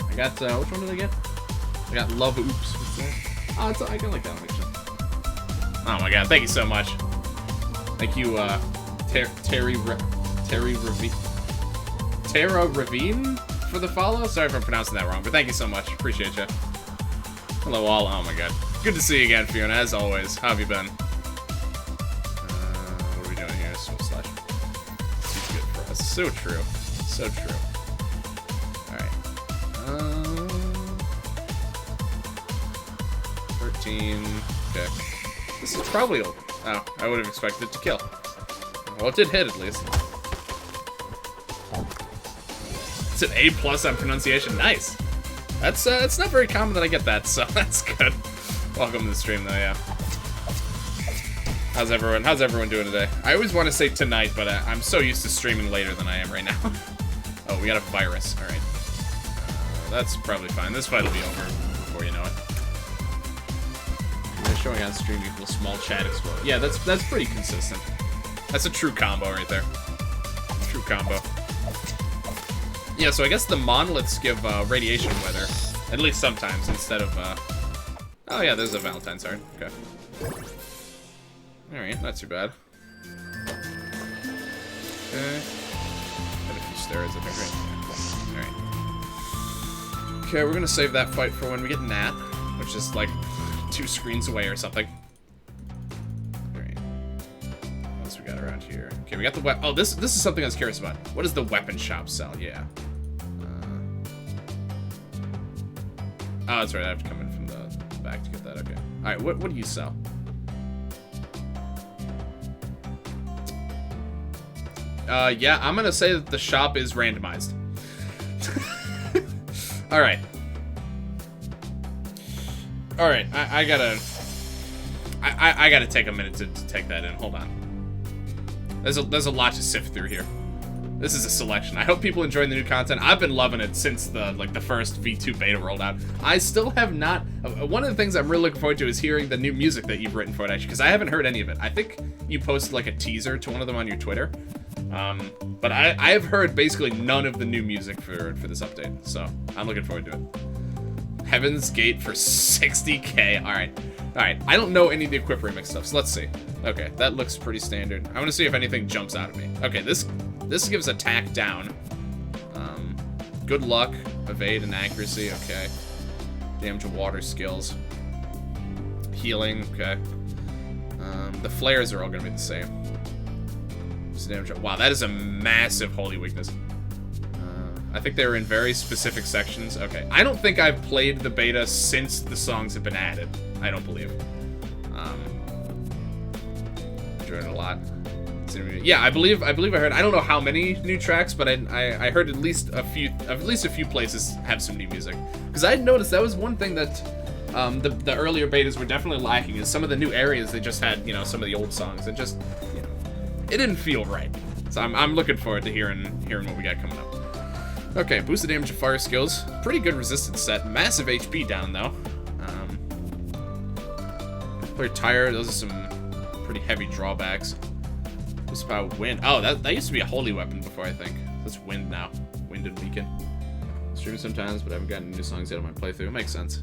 I got, which one did I get? I got Love Oops. What's that? Oh, I can like that one, actually. Oh my god, thank you so much. Thank you, Tara Ravine for the follow. Sorry if I'm pronouncing that wrong, but thank you so much. Appreciate you. Hello all. Oh my god. Good to see you again, Fiona, as always. How have you been? What are we doing here? Switch slash. This is good for us. So true. So true. Alright. 13. Okay. This is probably... Oh, I would have expected it to kill. Well, it did hit at least. It's an A+ on pronunciation. Nice. That's it's not very common that I get that, so that's good. Welcome to the stream, though. Yeah. How's everyone doing today? I always want to say tonight, but I'm so used to streaming later than I am right now. Oh, we got a virus. All right. That's probably fine. This fight will be over before you know it. Showing on stream equals small chat explode. Yeah, that's pretty consistent. That's a true combo right there. True combo. Yeah, so I guess the monoliths give radiation weather, at least sometimes, instead of oh yeah, there's a Valentine's heart. Okay. Alright, not too bad. Okay. Got a few steroids, I think, right? Alright. Okay, we're gonna save that fight for when we get Nat, which is like 2 screens away or something. Alright. What else we got around here? Okay, we got the weapon. Oh, this is something I was curious about. What does the weapon shop sell? Yeah. Oh, that's right. I have to come in from the back to get that. Okay. Alright, what do you sell? Yeah, I'm gonna say that the shop is randomized. Alright. Alright, I gotta take a minute to take that in. Hold on. There's a lot to sift through here. This is a selection. I hope people enjoying the new content. I've been loving it since the first V2 beta rolled out. I still have not... One of the things I'm really looking forward to is hearing the new music that you've written for it, actually, because I haven't heard any of it. I think you posted like a teaser to one of them on your Twitter. But I have heard basically none of the new music for this update, so I'm looking forward to it. Heaven's Gate for 60k. Alright. Alright, I don't know any of the Equip Remix stuff, so let's see. Okay, that looks pretty standard. I want to see if anything jumps out at me. Okay, this gives attack down. Good luck, evade, and accuracy. Okay. Damage to water skills. Healing. Okay. The flares are all going to be the same. Wow, that is a massive holy weakness. I think they were in very specific sections. Okay, I don't think I've played the beta since the songs have been added. I don't believe. Enjoyed it a lot. Yeah, I believe I heard. I don't know how many new tracks, but I heard at least a few places have some new music. Because I noticed that was one thing that the earlier betas were definitely lacking. Is some of the new areas they just had some of the old songs. It just it didn't feel right. So I'm looking forward to hearing what we got coming up. Okay, boosted damage of fire skills. Pretty good resistance set. Massive HP down though. Player tired. Those are some pretty heavy drawbacks. Boost power wind. Oh, that used to be a holy weapon before, I think. That's wind now. Wind and weaken. Streaming sometimes, but I haven't gotten new songs yet on my playthrough. It makes sense.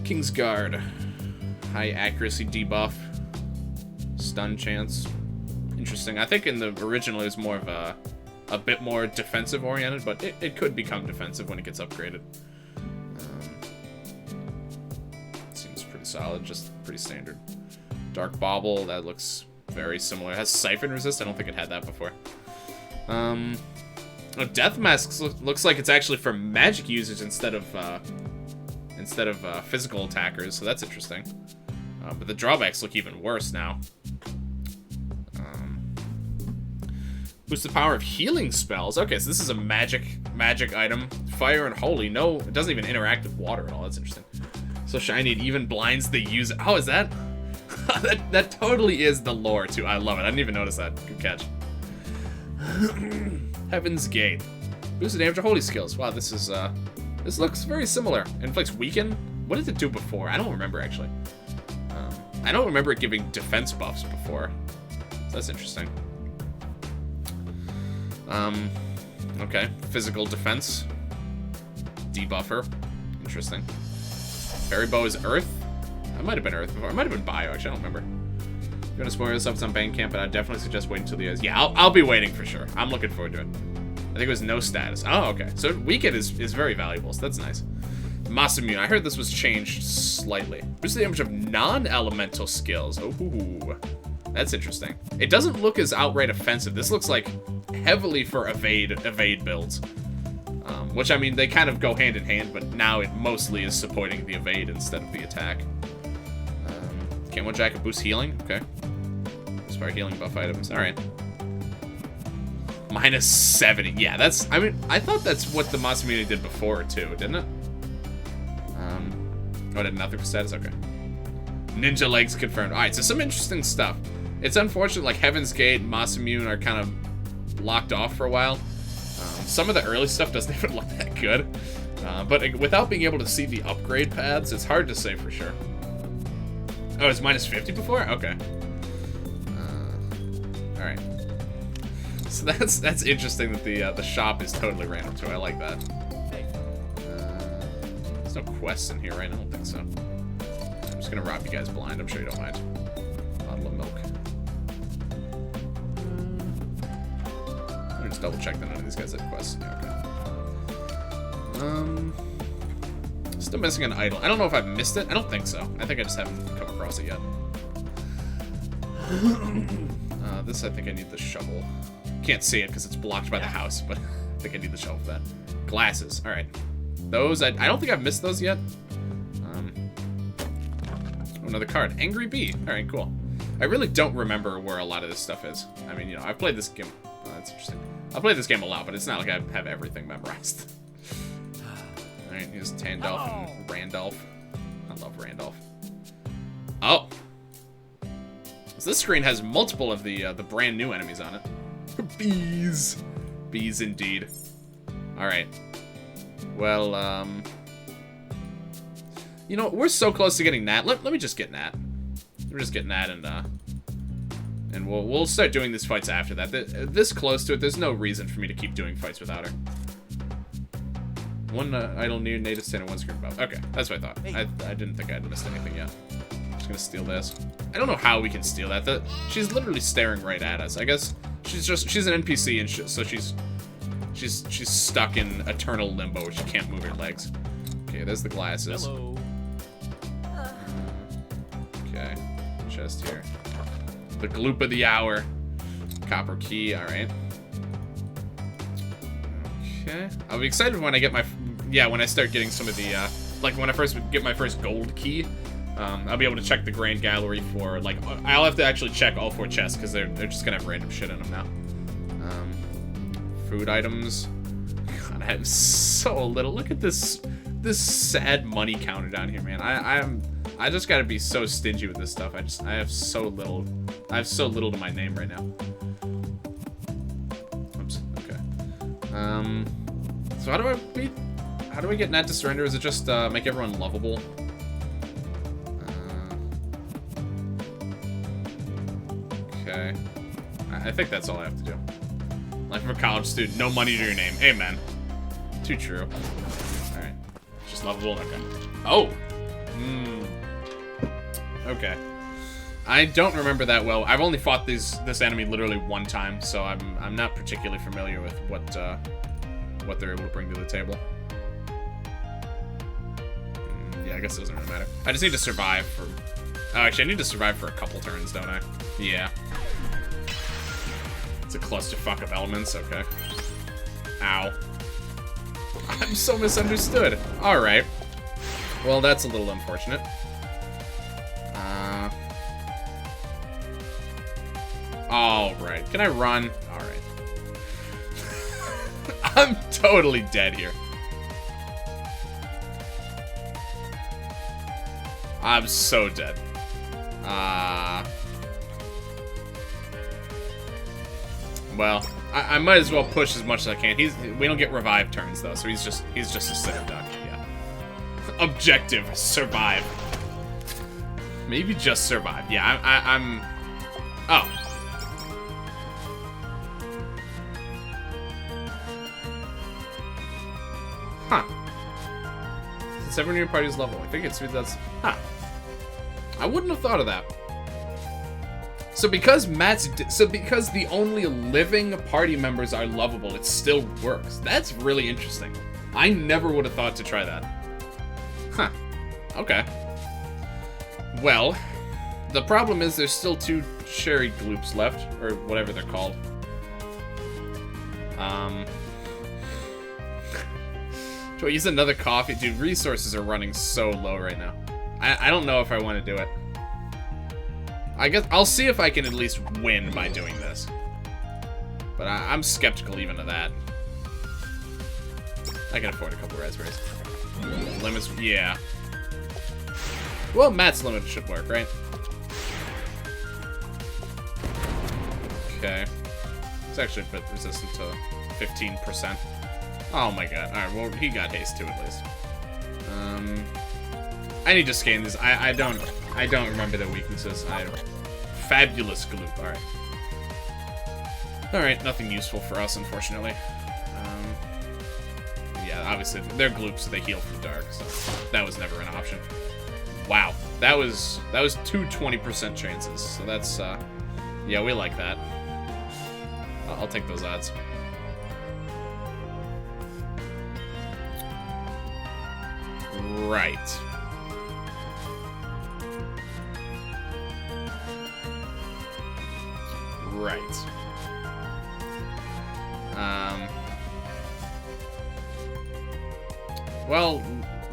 King's Guard. High accuracy debuff. Stun chance. Interesting. I think in the original it was more of a bit more defensive oriented, but it could become defensive when it gets upgraded. Seems pretty solid, just pretty standard. Dark Bauble, that looks very similar. It has Siphon Resist, I don't think it had that before. Death Mask looks like it's actually for magic users instead of physical attackers, so that's interesting. But the drawbacks look even worse now. Boost the power of healing spells. Okay, so this is a magic item. Fire and holy. No, it doesn't even interact with water at all. That's interesting. So shiny, it even blinds the user. Oh, is that? that totally is the lore, too. I love it. I didn't even notice that. Good catch. Heaven's Gate. Boosted damage to holy skills. Wow, this looks very similar. Inflicts weaken. What did it do before? I don't remember, actually. I don't remember it giving defense buffs before. So that's interesting. Okay. Physical defense. Debuffer. Interesting. Fairy Bow is Earth? That might have been Earth before. It might have been Bio, actually. I don't remember. You're gonna spoil yourself on Bandcamp, but I'd definitely suggest waiting until the end. Yeah, I'll be waiting for sure. I'm looking forward to it. I think it was no status. Oh, okay. So Weaken is very valuable, so that's nice. Masamune. I heard this was changed slightly. Boost the damage of non-elemental skills. Ooh. That's interesting. It doesn't look as outright offensive. This looks like heavily for evade builds. Which, I mean, they kind of go hand in hand, but now it mostly is supporting the evade instead of the attack. Camo Jacket boosts healing? Okay. Inspire healing buff items. Alright. Minus 70. Yeah, that's... I mean, I thought that's what the Masamune did before, too, didn't it? Oh, it did nothing for status? Okay. Ninja legs confirmed. Alright, so some interesting stuff. It's unfortunate, like, Heaven's Gate and Masamune are kind of locked off for a while. Some of the early stuff doesn't even look that good. But without being able to see the upgrade paths, it's hard to say for sure. Oh, it's minus 50 before? Okay. Alright. So that's interesting that the shop is totally random too. I like that. There's no quests in here, right? I don't think so. I'm just gonna rob you guys blind. I'm sure you don't mind. Bottle of milk. Let me just double check that none of these guys have quests. Yeah, okay. Still missing an idol. I don't know if I've missed it. I don't think so. I think I just haven't come across it yet. This, I think I need the shovel. Can't see it because it's blocked by the house, but I think I need the shovel for that. Glasses. All right. Those, I don't think I've missed those yet. Another card. Angry Bee. All right, cool. I really don't remember where a lot of this stuff is. I mean, you know, I've played this game. Oh, that's interesting. I've played this game a lot, but it's not like I have everything memorized. All right, here's Tandalf and Randolph. I love Randolph. Oh. So this screen has multiple of the brand new enemies on it. Bees. Bees indeed. All right. Well, you know, we're so close to getting Nat. Let me just get Nat. We'll just get Nat and we'll start doing these fights after that. This close to it, there's no reason for me to keep doing fights without her. One idle near native standard, one screen above. Okay, that's what I thought. I didn't think I'd missed anything yet. Just gonna steal this. I don't know how we can steal that. She's literally staring right at us. I guess she's an NPC and so she's stuck in eternal limbo where she can't move her legs. Okay, there's the glasses. Hello. Okay, chest here. The gloop of the hour. Copper key. All right. Okay. I'll be excited when I get when I start getting some of the like when I first get my first gold key. I'll be able to check the Grand Gallery for, like, I'll have to actually check all 4 chests because they're just gonna have random shit in them now. Food items. God, I have so little. Look at this sad money counter down here, man. I just gotta be so stingy with this stuff. I have so little. I have so little to my name right now. Oops. Okay. So how do I get Nat to surrender? Is it just make everyone lovable? Okay. I think that's all I have to do. Life of a college student, no money to your name. Amen. Too true. Alright. Just lovable? Okay. Oh! Okay. I don't remember that well. I've only fought this enemy literally one time, so I'm not particularly familiar with what they're able to bring to the table. Yeah, I guess it doesn't really matter. I just need to survive for... Oh, actually, I need to survive for a couple turns, don't I? Yeah. It's a clusterfuck of elements, okay. Ow. I'm so misunderstood. Alright. Well, that's a little unfortunate. Alright. Can I run? Alright. I'm totally dead here. I'm so dead. Well, I might as well push as much as I can. We don't get revived turns though, so he's just a sitter duck. Yeah. Objective: survive. Maybe just survive. Yeah, I'm. Oh. Huh. Since everyone in your party is level, I think that's. Huh. I wouldn't have thought of that. So because the only living party members are lovable, it still works. That's really interesting. I never would have thought to try that. Huh. Okay. Well, the problem is there's still 2 cherry gloops left, or whatever they're called. Do I use another coffee? Dude, resources are running so low right now. I don't know if I want to do it. I guess I'll see if I can at least win by doing this. But I'm skeptical even of that. I can afford a couple raspberries. Limits, yeah. Well, Matt's limit should work, right? Okay. It's actually a bit resistant to 15%. Oh my god. Alright, well, he got haste too, at least. I need to scan these. I don't remember their weaknesses. Fabulous gloop. Alright. Alright, nothing useful for us, unfortunately. Yeah, obviously, they're gloops, so they heal from dark, so that was never an option. Wow. That was 2 20% chances, so that's, yeah, we like that. I'll take those odds. Right. Right. Well,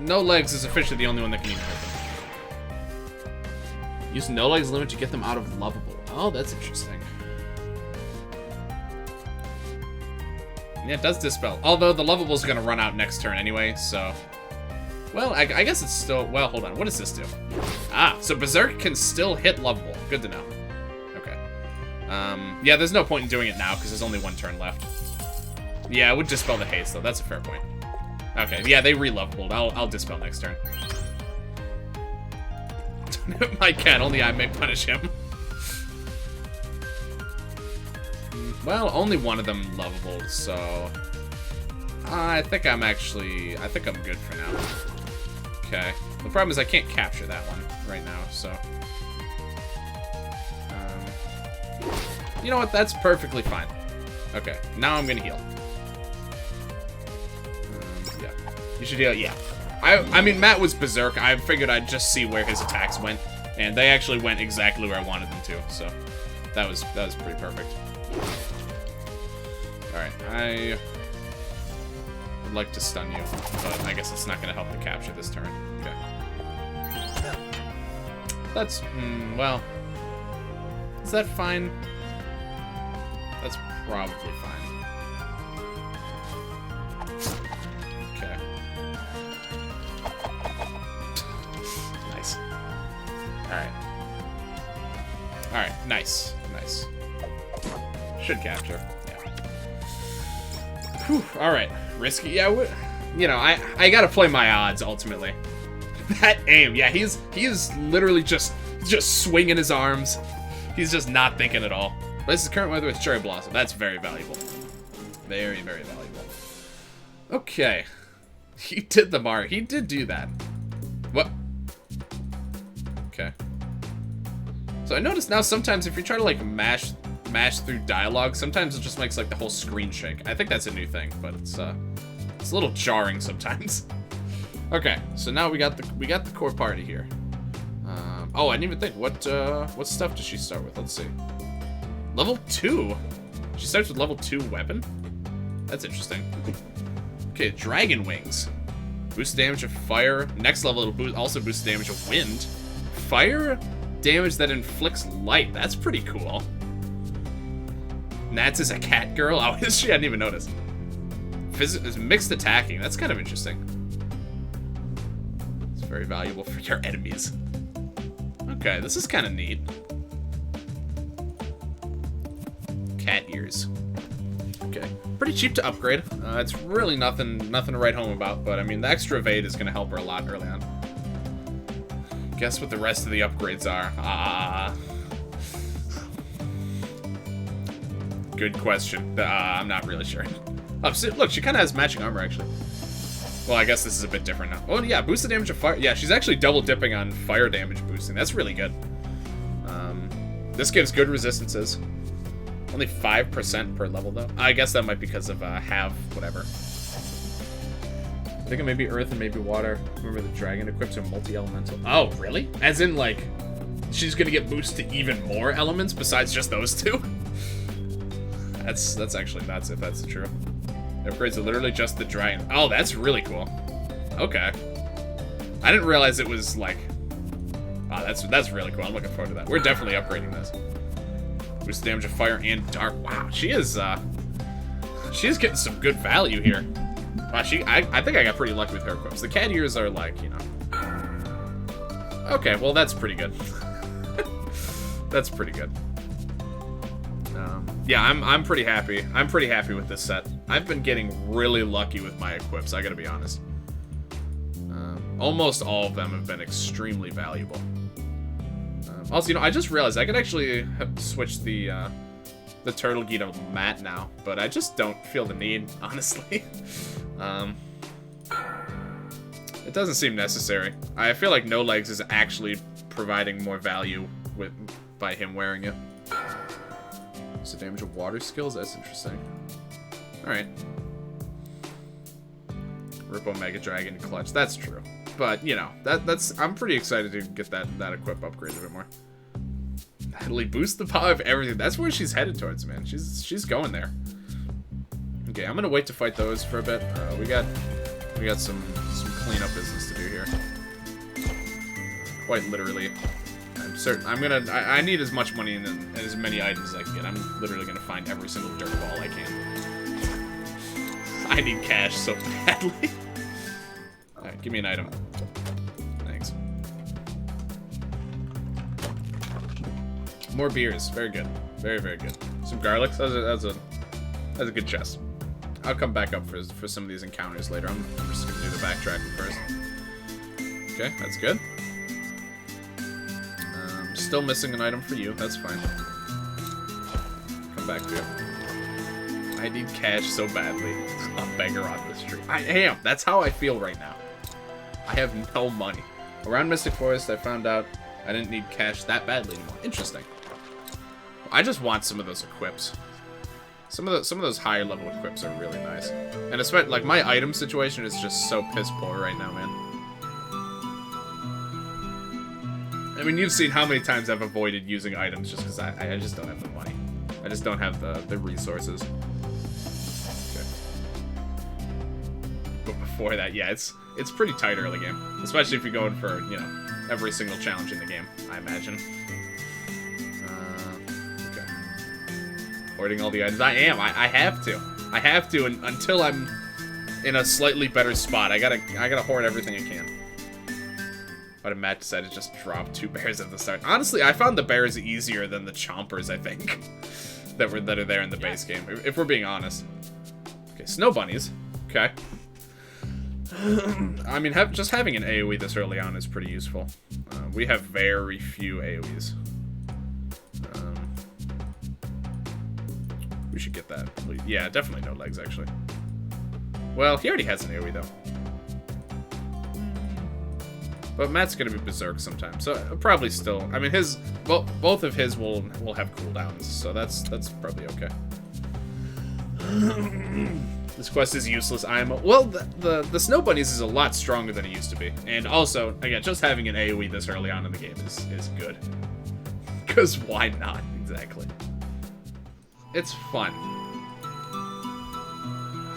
no legs is officially the only one that can even hit them. Use no legs limit to get them out of lovable. Oh, that's interesting. Yeah, it does dispel. Although the lovable is going to run out next turn anyway, so... Well, I guess it's still... Well, hold on. What does this do? Ah, so Berserk can still hit lovable. Good to know. Okay. Yeah, there's no point in doing it now, because there's only one turn left. Yeah, it would dispel the haste, though. That's a fair point. Okay, yeah, they re-lovable. I'll dispel next turn. My cat, only I may punish him. Well, only one of them lovable, so... I think I'm good for now. Okay. The problem is I can't capture that one right now, so... you know what? That's perfectly fine. Okay, now I'm gonna heal. Yeah. You should heal, yeah. I mean, Matt was Berserk. I figured I'd just see where his attacks went, and they actually went exactly where I wanted them to, so... That was pretty perfect. Alright, I would like to stun you, but I guess it's not going to help to capture this turn. Okay. That's, well... Is that fine? That's probably fine. Okay. Nice. Alright. Alright, nice. Nice. Should capture. Whew, alright. Risky. Yeah, you know, I gotta play my odds, ultimately. That aim, yeah, he's literally just swinging his arms. He's just not thinking at all. But this is current weather with Cherry Blossom. That's very valuable. Very, very valuable. Okay. He did the Mario. He did do that. What? Okay. So I noticed now sometimes if you try to, like, mash through dialogue, sometimes it just makes like the whole screen shake. I think that's a new thing, but it's a little jarring sometimes. Okay, so now we got the core party here. Oh, I didn't even think what stuff does she start with? Let's see. Level 2. She starts with level 2 weapon. That's interesting. Okay, dragon wings. Boost damage of fire. Next level it'll also boost damage of wind. Fire damage that inflicts light. That's pretty cool. Nats is a cat girl? Oh, is she? I didn't even notice. Is mixed attacking. That's kind of interesting. It's very valuable for your enemies. Okay, this is kind of neat. Cat ears. Okay. Pretty cheap to upgrade. It's really nothing to write home about, but I mean, the extra evade is going to help her a lot early on. Guess what the rest of the upgrades are? Good question. I'm not really sure. Oh, so, look, she kind of has matching armor, actually. Well, I guess this is a bit different now. Oh, yeah, boost the damage of fire. Yeah, she's actually double dipping on fire damage boosting. That's really good. This gives good resistances. Only 5% per level, though. I guess that might be because of have whatever. I think it may be earth and maybe water. Remember, the dragon equips are multi-elemental. Oh, really? As in, like, she's gonna get boost to even more elements besides just those two? That's actually nuts if that's true. The upgrades are literally just the dry. Oh, that's really cool. Okay. I didn't realize it was like. Oh, that's really cool. I'm looking forward to that. We're definitely upgrading this. Boost damage of fire and dark. Wow, she is getting some good value here. Wow, I think I got pretty lucky with her equips. The cat ears are like, you know. Okay, well that's pretty good. That's pretty good. Yeah, I'm pretty happy. I'm pretty happy with this set. I've been getting really lucky with my equips, I gotta be honest. Almost all of them have been extremely valuable. Also, you know, I just realized I could actually switch the turtle gi to matte now, but I just don't feel the need, honestly. It doesn't seem necessary. I feel like no legs is actually providing more value by him wearing it. So damage of water skills, that's interesting. Alright. Rippo Mega Dragon Clutch, that's true. But, you know, that's I'm pretty excited to get that equip upgrade a bit more. Natalie, boost the power of everything. That's where she's headed towards, man. She's going there. Okay, I'm gonna wait to fight those for a bit. We got some cleanup business to do here. Quite literally. I'm certain I need as much money and as many items as I can get. I'm literally gonna find every single dirt ball I can. I need cash so badly. Alright, give me an item. Thanks. More beers. Very good. Very, very good. Some garlics. That's a good chest. I'll come back up for some of these encounters later. I'm just going to do the backtracking first. Okay, that's good. Still missing an item for you. That's fine. Come back to you. I need cash so badly. A beggar on the street. I am. That's how I feel right now. I have no money. Around Mystic Forest, I found out I didn't need cash that badly anymore. Interesting. I just want some of those equips. Some of those higher level equips are really nice. And especially, like, my item situation is just so piss poor right now, man. I mean, you've seen how many times I've avoided using items just because I just don't have the money. I just don't have the resources. Okay. But before that, yeah, it's pretty tight early game. Especially if you're going for, you know, every single challenge in the game, I imagine. Okay. Hoarding all the items. I am. I have to. I have to until I'm in a slightly better spot. I gotta hoard everything I can. But Matt decided to just drop 2 bears at the start. Honestly, I found the bears easier than the chompers, I think. that are there in the base game, if we're being honest. Okay, snow bunnies. Okay. I mean, just having an AoE this early on is pretty useful. We have very few AoEs. We should get that. Yeah, definitely no legs, actually. Well, he already has an AoE, though. But Matt's gonna be Berserk sometime, so probably still. I mean, both of his will have cooldowns, so that's probably okay. This quest is useless. Well, the Snow Bunnies is a lot stronger than it used to be, and also, again, just having an AoE this early on in the game is good. Because why not? Exactly. It's fun.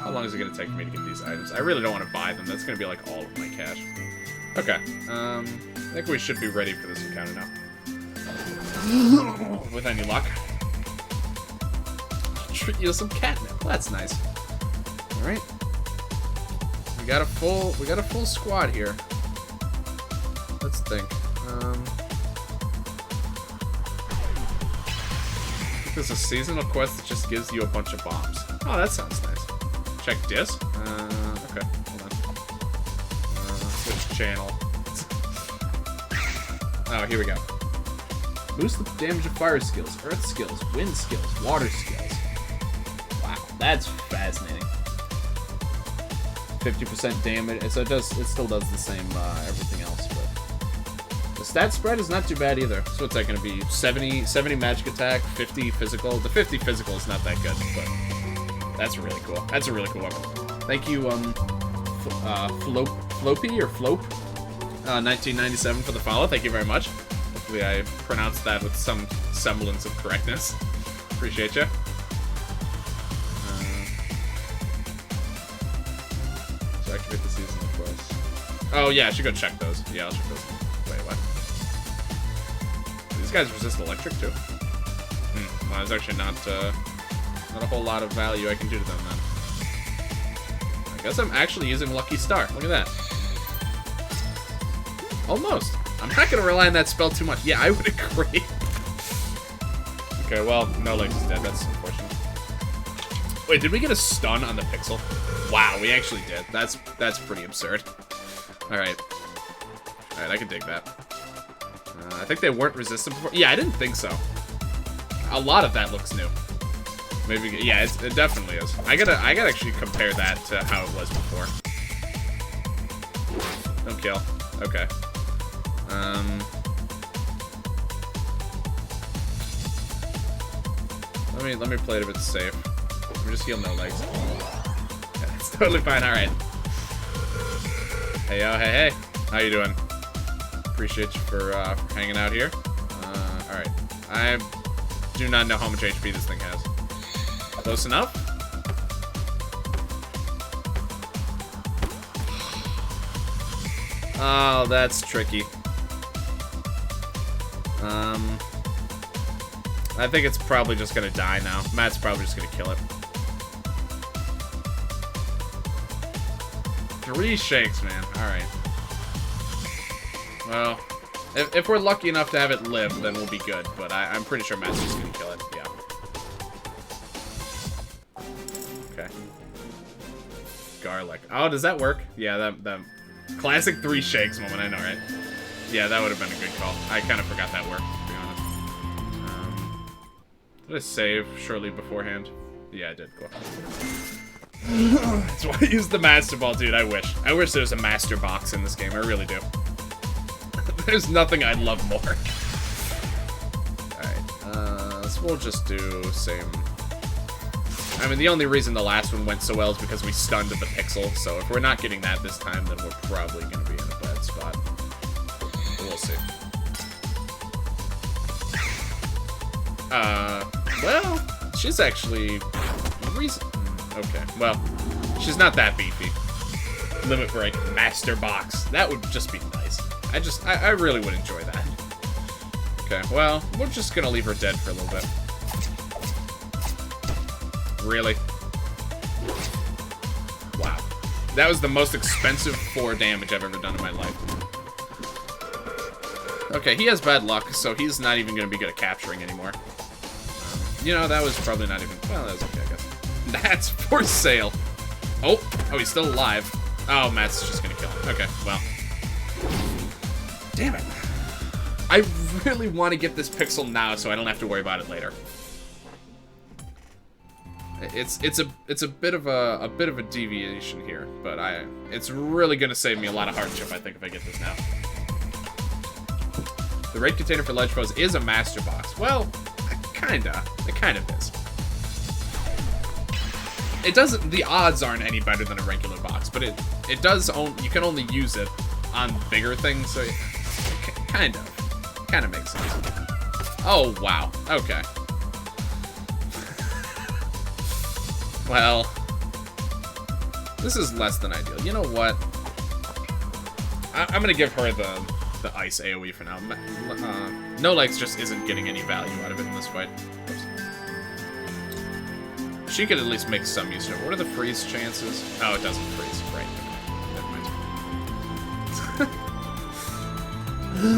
How long is it gonna take for me to get these items? I really don't want to buy them. That's gonna be like all of my cash. Okay, I think we should be ready for this encounter now. With any luck. Treat you to some catnip. That's nice. Alright. We got a full squad here. Let's think. There's a seasonal quest that just gives you a bunch of bombs. Oh, that sounds nice. Check disc. Okay, hold on. Switch channel. Oh, here we go. Boost the damage of fire skills, earth skills, wind skills, water skills. Wow, that's fascinating. 50% damage, so it still does the same everything else, but the stat spread is not too bad either. So what's that going to be? 70 magic attack, 50 physical. The 50 physical is not that good, but that's really cool. That's a really cool weapon. Thank you, Floppy or Flope, 1997 for the follow. Thank you very much. Hopefully I pronounced that with some semblance of correctness. Appreciate you. check the season request. Oh, yeah, I should go check those. Yeah, I'll check those. Wait, what? These guys resist electric, too? Well, there's actually not a whole lot of value I can do to them, then. I guess I'm actually using Lucky Star. Look at that. Almost. I'm not going to rely on that spell too much. Yeah, I would agree. Okay, well, no legs is dead. That's unfortunate. Wait, did we get a stun on the pixel? Wow, we actually did. That's pretty absurd. Alright. Alright, I can dig that. I think they weren't resistant before. Yeah, I didn't think so. A lot of that looks new. Maybe, yeah, it definitely is. I gotta actually compare that to how it was before. No kill. Okay. Let me play it a bit safe. We're just heal no legs. Yeah, it's totally fine. All right. Hey yo, hey. How you doing? Appreciate you for hanging out here. All right. I do not know how much HP this thing has. Close enough. Oh, that's tricky. I think it's probably just gonna die now. Matt's probably just gonna kill it. 3 shakes, man. Alright. Well, if we're lucky enough to have it live, then we'll be good. But I'm pretty sure Matt's just gonna kill it. Yeah. Okay. Garlic. Oh, does that work? Yeah, that classic 3 shakes moment. I know, right? Yeah, that would have been a good call. I kind of forgot that worked, to be honest. Did I save shortly beforehand? Yeah, I did. Cool. That's why I used the Master Ball, dude. I wish. I wish there was a Master Box in this game. I really do. There's nothing I love more. Alright, so we'll just do same. I mean, the only reason the last one went so well is because we stunned the pixel, so if we're not getting that this time, then we're probably going to be in a bad spot. We'll see. Well, she's actually... Okay, well, she's not that beefy. Limit Break, Master Box. That would just be nice. I really would enjoy that. Okay, well, we're just gonna leave her dead for a little bit. Really? Wow. That was the most expensive 4 damage I've ever done in my life. Okay, he has bad luck, so he's not even gonna be good at capturing anymore. You know, that was probably not even... Well, that was okay, I guess. That's for sale. Oh, he's still alive. Oh, Matt's just gonna kill him. Okay, well. Damn it. I really want to get this pixel now so I don't have to worry about it later. It's a bit of a deviation here, but it's really gonna save me a lot of hardship, I think, if I get this now. The raid container for ledge foes is a master box. Well, kinda. It kind of is. It doesn't. The odds aren't any better than a regular box, but it does own. You can only use it on bigger things, so kind of makes sense. Oh wow. Okay. Well, this is less than ideal. You know what? I'm gonna give her the ice AoE for now. No Legs just isn't getting any value out of it in this fight. Oops. She could at least make some use of it. What are the freeze chances? Oh, it doesn't freeze. Right. Never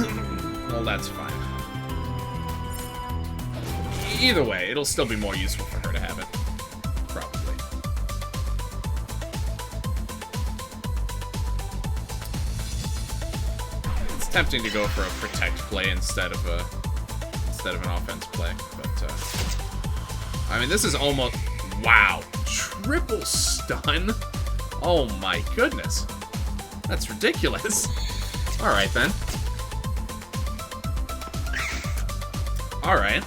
mind. Well, that's fine. Either way, it'll still be more useful for her to have it. Probably. It's tempting to go for a protect play instead of an offense play, but I mean, this is almost... Wow. Triple stun? Oh my goodness. That's ridiculous. Alright then. Alright.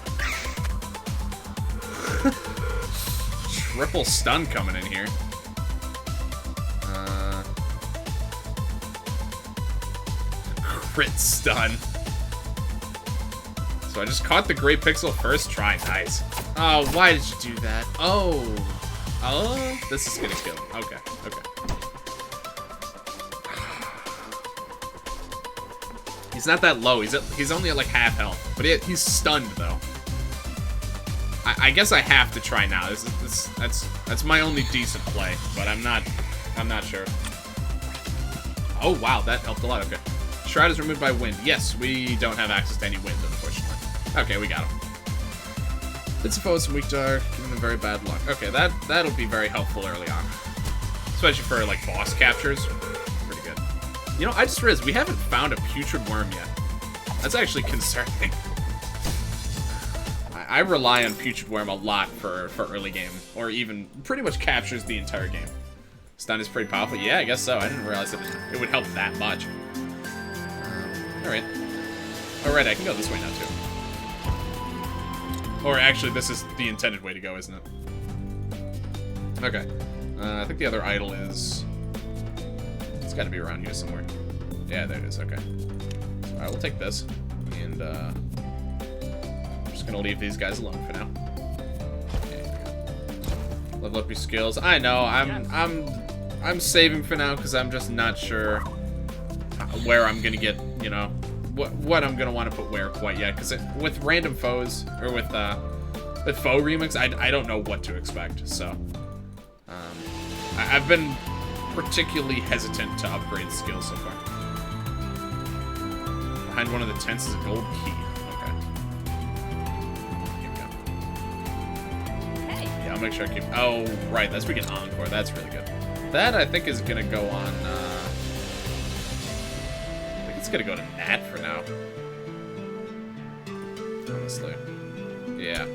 Triple stun coming in here. Crit stun. So I just caught the Great Pixel first try. Nice. Oh, why did you do that? Oh. Oh, this is gonna kill him. Okay, okay. He's not that low. He's only at like half health. But he's stunned though. I guess I have to try now. That's my only decent play, but I'm not sure. Oh wow, that helped a lot. Okay. Shroud is removed by wind. Yes, we don't have access to any wind, unfortunately. Okay, we got him. It's opposed to weak dark, giving him very bad luck. Okay, that'll be very helpful early on. Especially for like boss captures. Pretty good. You know, I just realized we haven't found a putrid worm yet. That's actually concerning. I rely on putrid worm a lot for early game, or even pretty much captures the entire game. Stun is pretty powerful. Yeah, I guess so. I didn't realize it would help that much. Alright. Alright, I can go this way now, too. Or actually, this is the intended way to go, isn't it? Okay. I think the other idol is... It's gotta be around here somewhere. Yeah, there it is. Okay. So, alright, we'll take this. And, I'm just gonna leave these guys alone for now. Level up your skills. I know, I'm saving for now because I'm just not sure where I'm gonna get, you know, what I'm gonna want to put where quite yet. Because with random foes or with foe remix, I don't know what to expect. So I've been particularly hesitant to upgrade skills so far. Behind one of the tents is a gold key. Okay. Here we go. Hey. Yeah, I'll make sure I keep. Oh, right, that's we get encore. That's really good. That I think is gonna go on. I think it's gonna go to Nat for now. Honestly, yeah.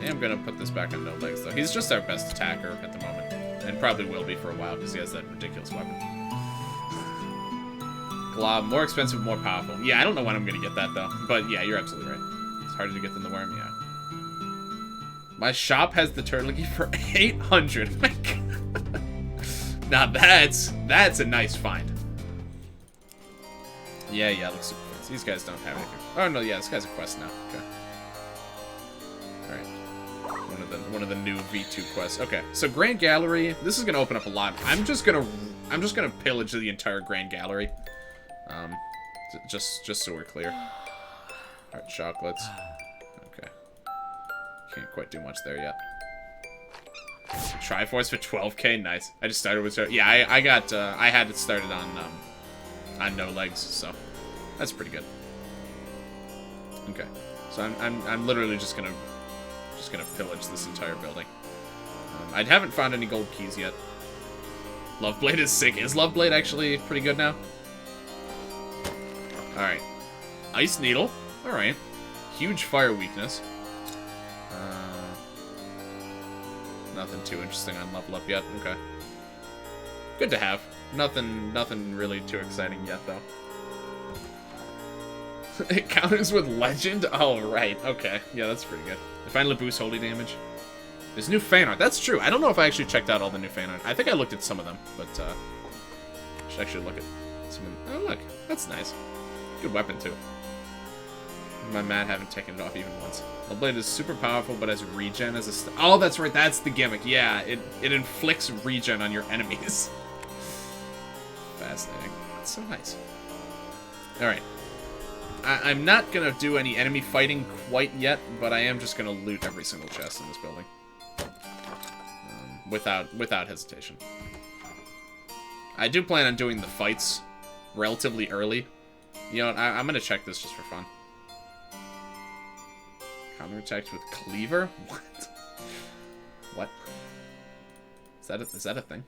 I am gonna put this back on no legs though. He's just our best attacker at the moment, and probably will be for a while because he has that ridiculous weapon. Glob, more expensive, more powerful. Yeah, I don't know when I'm gonna get that though, but yeah, you're absolutely right. It's harder to get than the worm. Yeah. My shop has the turtle key for 800. My God. Now that's a nice find. Yeah, looks super cool. These guys don't have anything. Oh no, yeah, this guy's a quest now. Okay. Alright. One of the new V2 quests. Okay, so Grand Gallery, this is gonna open up a lot. I'm just gonna pillage the entire Grand Gallery. Just so we're clear. Alright, chocolates. Okay. Can't quite do much there yet. Triforce for 12k, nice. I just started with, yeah, I had it started on no legs, so that's pretty good. Okay, so I'm literally just gonna pillage this entire building. I haven't found any gold keys yet. Loveblade is sick. Is Loveblade actually pretty good now? All right, Ice Needle. All right, huge fire weakness. Nothing too interesting on level up yet. Okay. Good to have. Nothing really too exciting yet, though. It counters with Legend? Oh, right. Okay. Yeah, that's pretty good. It finally boosts holy damage. There's new fan art. That's true. I don't know if I actually checked out all the new fan art. I think I looked at some of them, but, I should actually look at some of them. Oh, look. That's nice. Good weapon, too. My mad haven't taken it off even once. The blade is super powerful, but has regen as a... Oh, that's right. That's the gimmick. Yeah, it inflicts regen on your enemies. Fascinating. That's so nice. Alright. I'm not going to do any enemy fighting quite yet, but I am just going to loot every single chest in this building. Without hesitation. I do plan on doing the fights relatively early. You know what? I'm going to check this just for fun. Counterattacked with Cleaver? What? What? Is that a thing?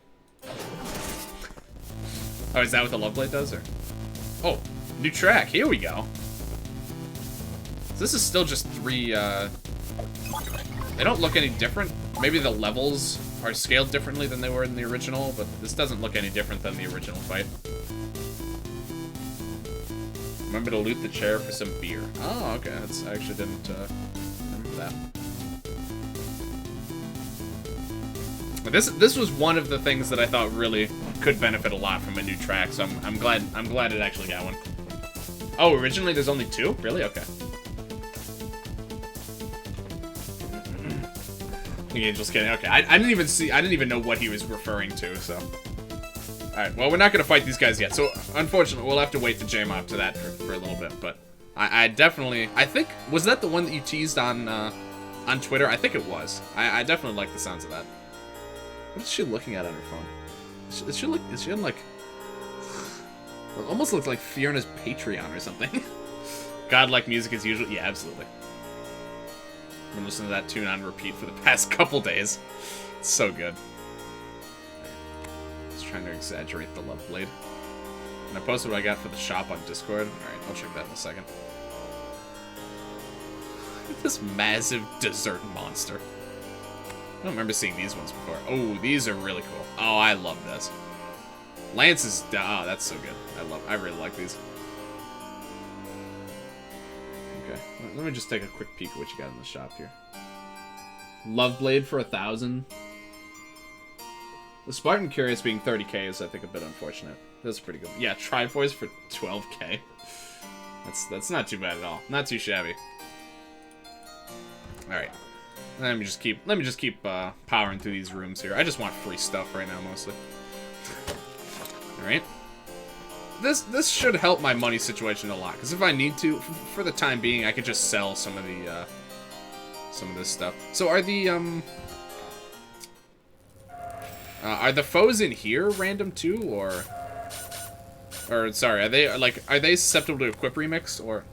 Oh, is that what the Loveblade does, or? Oh, new track. Here we go. So this is still just 3, They don't look any different. Maybe the levels are scaled differently than they were in the original, but this doesn't look any different than the original fight. Remember to loot the chair for some beer. Oh, okay. I actually didn't remember that. But this was one of the things that I thought really could benefit a lot from a new track, so I'm glad it actually got one. Oh, originally there's only 2? Really? Okay. The Angel's kidding. Okay, I didn't even know what he was referring to. So, Alright, well, we're not going to fight these guys yet, so unfortunately, we'll have to wait to jam up to that for a little bit, but I definitely... I think... Was that the one that you teased on Twitter? I think it was. I definitely like the sounds of that. What is she looking at on her phone? Is she on, like... It almost looks like Fiona's Patreon or something. Godlike music as usual. Yeah, absolutely. I've been listening to that tune on repeat for the past couple days. It's so good. Just trying to exaggerate the love blade. And I posted what I got for the shop on Discord. Alright, I'll check that in a second. Look at this massive desert monster. I don't remember seeing these ones before. Oh, these are really cool. Oh, I love this. Lance is... Oh, that's so good. I really like these. Okay, let me just take a quick peek at what you got in the shop here. Love Blade for 1,000. The Spartan Curious being 30k is, I think, a bit unfortunate. That's pretty good. Yeah, Triforce for 12k. That's not too bad at all. Not too shabby. All right. Let me just keep powering through these rooms here. I just want free stuff right now, mostly. All right. This should help my money situation a lot, because if I need to, for the time being, I could just sell some of this stuff. So are the foes in here random too, or sorry, are they susceptible to equip remix, or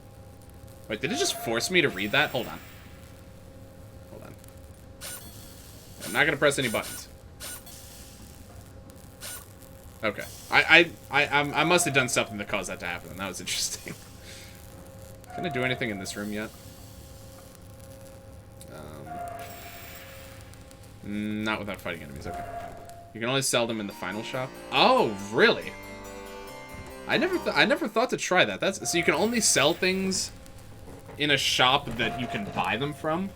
wait, did it just force me to read that? Hold on. I'm not gonna press any buttons. Okay. I must have done something that caused that to happen, and that was interesting. Can I do anything in this room yet? Not without fighting enemies, okay. You can only sell them in the final shop? Oh, really? I never thought to try that. So you can only sell things in a shop that you can buy them from?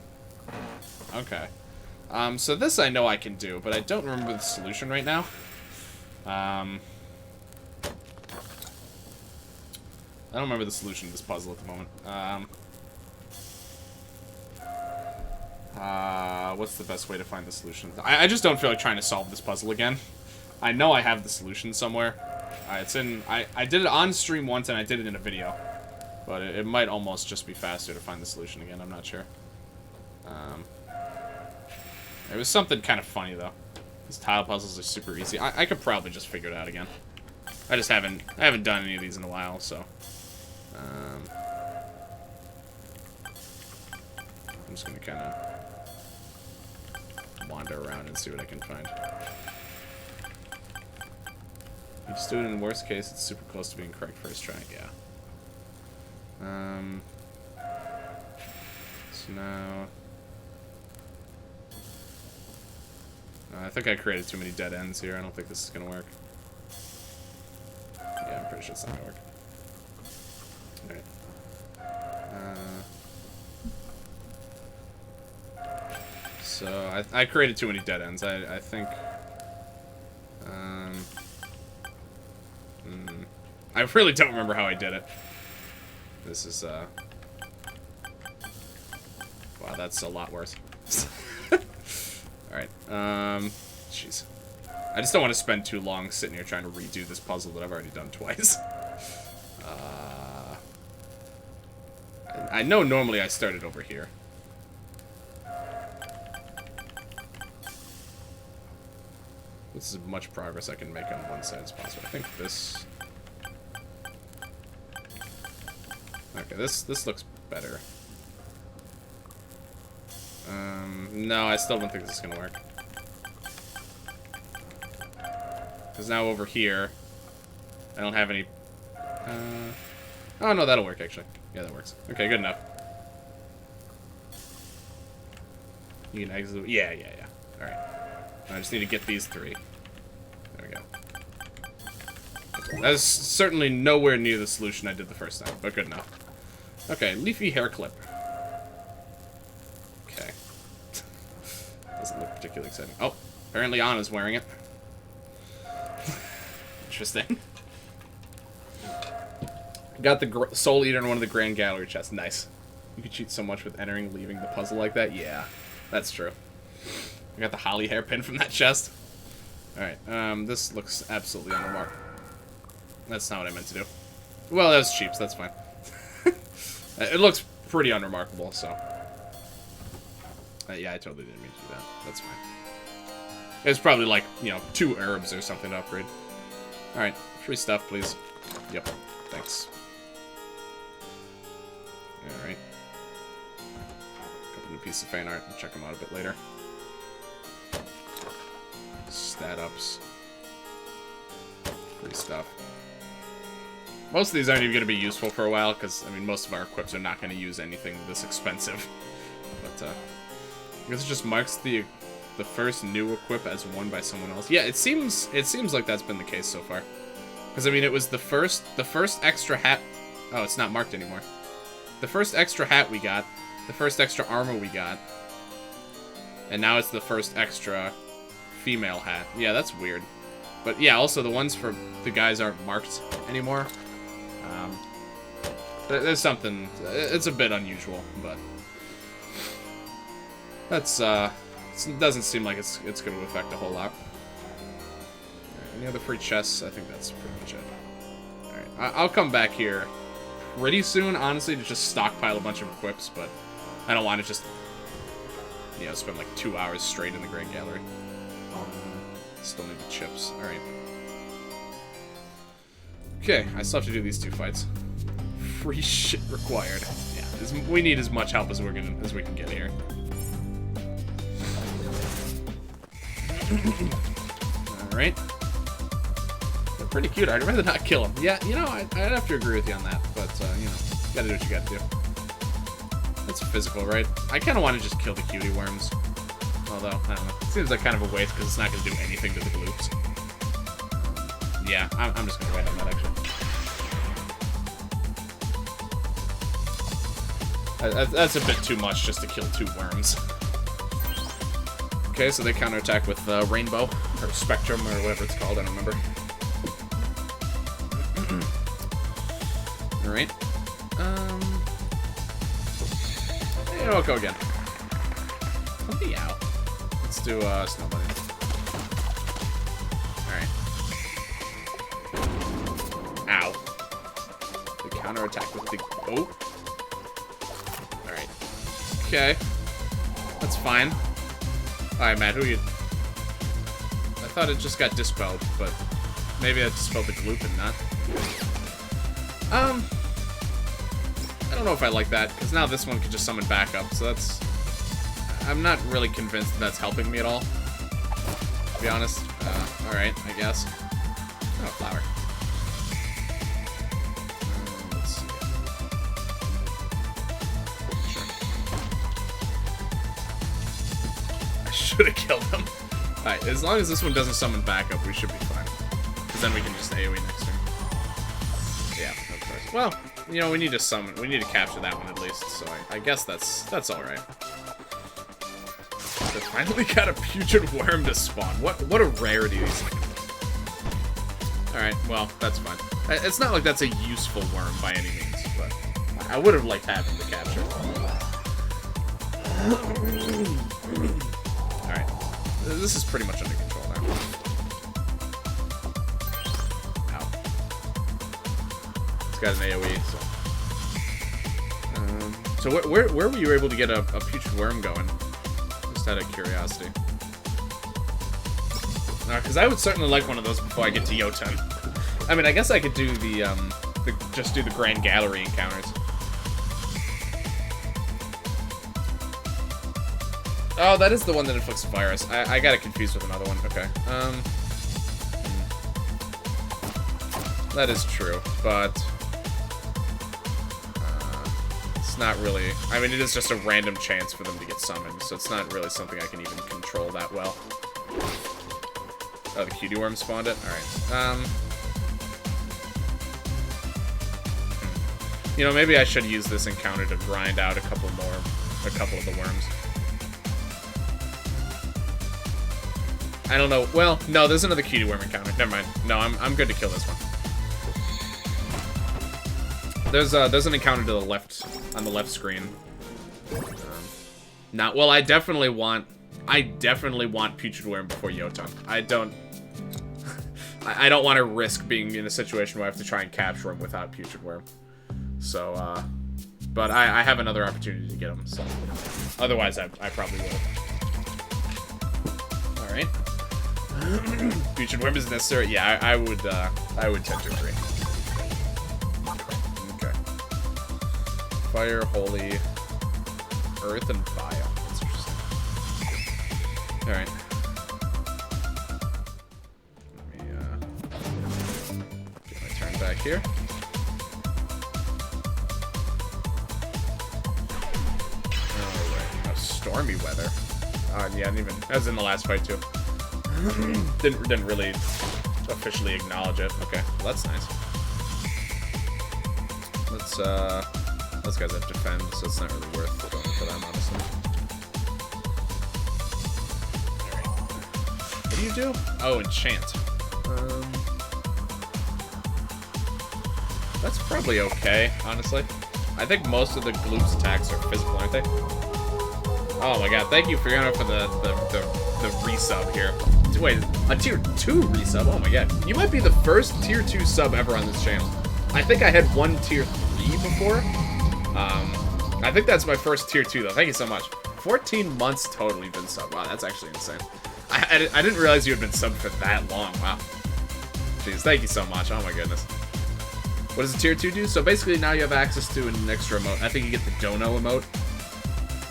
Okay. So this I know I can do, but I don't remember the solution right now. I don't remember the solution to this puzzle at the moment. What's the best way to find the solution? I just don't feel like trying to solve this puzzle again. I know I have the solution somewhere. It's in... I did it on stream once, and I did it in a video. But it might almost just be faster to find the solution again. I'm not sure. It was something kind of funny, though. These tile puzzles are super easy. I could probably just figure it out again. I haven't done any of these in a while, so... I'm just gonna kind of wander around and see what I can find. You just do it in the worst case, it's super close to being correct first try, yeah. So now... I think I created too many dead ends here. I don't think this is gonna work. Yeah, I'm pretty sure it's not gonna work. Alright. So, I created too many dead ends. I think... I really don't remember how I did it. This is, Wow, that's a lot worse. Alright, jeez. I just don't want to spend too long sitting here trying to redo this puzzle that I've already done twice. I know normally I started over here. This is as much progress I can make on one side as possible. I think this... Okay, this looks better. No, I still don't think this is gonna work. Because now over here, I don't have any... Oh, no, that'll work, actually. Yeah, that works. Okay, good enough. You can exit... Yeah. Alright. I just need to get these three. There we go. That is certainly nowhere near the solution I did the first time, but good enough. Okay, leafy hair clip. Okay. Doesn't look particularly exciting. Oh, apparently Anna's wearing it. Interesting. Got the Soul Eater in one of the Grand Gallery chests. Nice. You could cheat so much with entering and leaving the puzzle like that. Yeah, that's true. I got the Holly hairpin from that chest. Alright, this looks absolutely unremarkable. That's not what I meant to do. Well, that was cheap, so that's fine. It looks pretty unremarkable, so... yeah, I totally didn't mean to do that. That's fine. It's probably like, you know, 2 herbs or something to upgrade. Alright, free stuff, please. Yep, thanks. Alright. Couple new pieces of fan art. I'll check them out a bit later. Stat ups. Free stuff. Most of these aren't even going to be useful for a while, because, I mean, most of our equips are not going to use anything this expensive. But, I guess it just marks the first new equip as won by someone else. Yeah, it seems like that's been the case so far. Because, I mean, it was the first extra hat... Oh, it's not marked anymore. The first extra hat we got, the first extra armor we got, and now it's the first extra female hat. Yeah, that's weird. But yeah, also the ones for the guys aren't marked anymore. There's something... It's a bit unusual, but... That's, it doesn't seem like it's going to affect a whole lot. Any other free chests? I think that's pretty much it. Alright, I'll come back here pretty soon, honestly, to just stockpile a bunch of equips, but I don't want to just, you know, spend like 2 hours straight in the Grand Gallery. Still need the chips. Alright. Okay, I still have to do these 2 fights. Free shit required. Yeah, we need as much help as we can get here. Alright. They're pretty cute. I'd rather not kill them. Yeah, you know, I'd have to agree with you on that, but, you know, you gotta do what you gotta do. That's physical, right? I kind of want to just kill the cutie worms. Although, I don't know. It seems like kind of a waste because it's not going to do anything to the gloops. Yeah, I'm just going to wait on that, actually. That's a bit too much just to kill 2 worms. Okay, so they counterattack with Rainbow, or Spectrum, or whatever it's called, I don't remember. Alright. You know what, go again. Let me out. Let's do, Snow Bunny. Alright. Ow. The counterattack with the... Oh! Alright. Okay. That's fine. Alright, Matt, who are you... I thought it just got dispelled, but... Maybe I dispelled the gloop and not. I don't know if I like that, because now this one can just summon back up, so that's... I'm not really convinced that that's helping me at all, to be honest. Alright, I guess. Oh, flower. Let's see. Sure. I should have killed him. Alright, as long as this one doesn't summon back up, we should be fine. Because then we can just AoE next turn. Yeah, of course. Well, you know, we need to summon, we need to capture that one at least, so I guess that's alright. They finally got a putrid worm to spawn. What a rarity these things are. Alright, well, that's fine. It's not like that's a useful worm by any means, but I would have liked having the capture. Alright. This is pretty much under control now. Ow. It's got an AoE, so... so where were you able to get a putrid worm going? Out of curiosity. Because I would certainly like one of those before I get to Jotun. I mean, I guess I could do just do the Grand Gallery encounters. Oh, that is the one that inflicts a virus. I got it confused with another one. Okay. That is true, but... not really. I mean, it is just a random chance for them to get summoned, so it's not really something I can even control that well. Oh, the cutie worm spawned it? Alright. You know, maybe I should use this encounter to grind out a couple of the worms. I don't know. Well, no, there's another cutie worm encounter. Never mind. No, I'm good to kill this one. There's an encounter to the left, on the left screen. Well, I definitely want putrid worm before Jotun. I don't I don't want to risk being in a situation where I have to try and capture him without Putrid Worm. So, but I have another opportunity to get him, so otherwise I probably would. Alright. Putrid Worm is necessary. Yeah, I would tend to agree. Okay. Fire, Holy, Earth, and Bio. That's interesting. Alright. Let me, get my turn back here. Alright. Stormy weather. Yeah, didn't even. That was in the last fight, too. didn't really officially acknowledge it. Okay, well, that's nice. Let's those guys have defend, so it's not really worth going for them, honestly. Alright. What do you do? Oh, enchant. That's probably okay, honestly. I think most of the Gloop's attacks are physical, aren't they? Oh my god, thank you for the resub here. Wait, a tier 2 resub? Oh my god. You might be the first tier 2 sub ever on this channel. I think I had one tier 3 before. I think that's my first tier 2 though. Thank you so much. 14 months total you've been subbed. Wow, that's actually insane. I didn't realize you had been subbed for that long. Wow. Jeez, thank you so much. Oh my goodness. What does a tier 2 do? So basically now you have access to an extra emote. I think you get the Dono emote.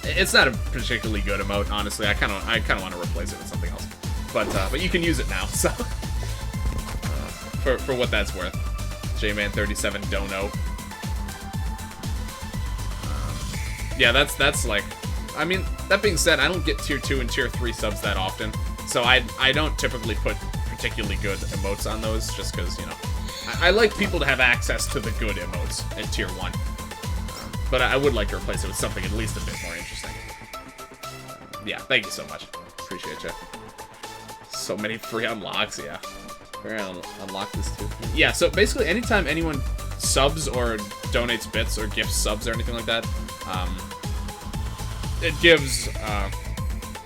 It's not a particularly good emote, honestly. I kind of want to replace it with something else. But you can use it now, so for what that's worth. J-Man37 Dono. Yeah, that's like, I mean, that being said, I don't get tier 2 and tier 3 subs that often, so I don't typically put particularly good emotes on those, just because, you know, I like people to have access to the good emotes in tier 1. But I would like to replace it with something at least a bit more interesting. Yeah, thank you so much. Appreciate you. So many free unlocks, yeah. We're gonna unlock this too. Yeah, so basically anytime anyone subs or donates bits or gifts subs or anything like that, it gives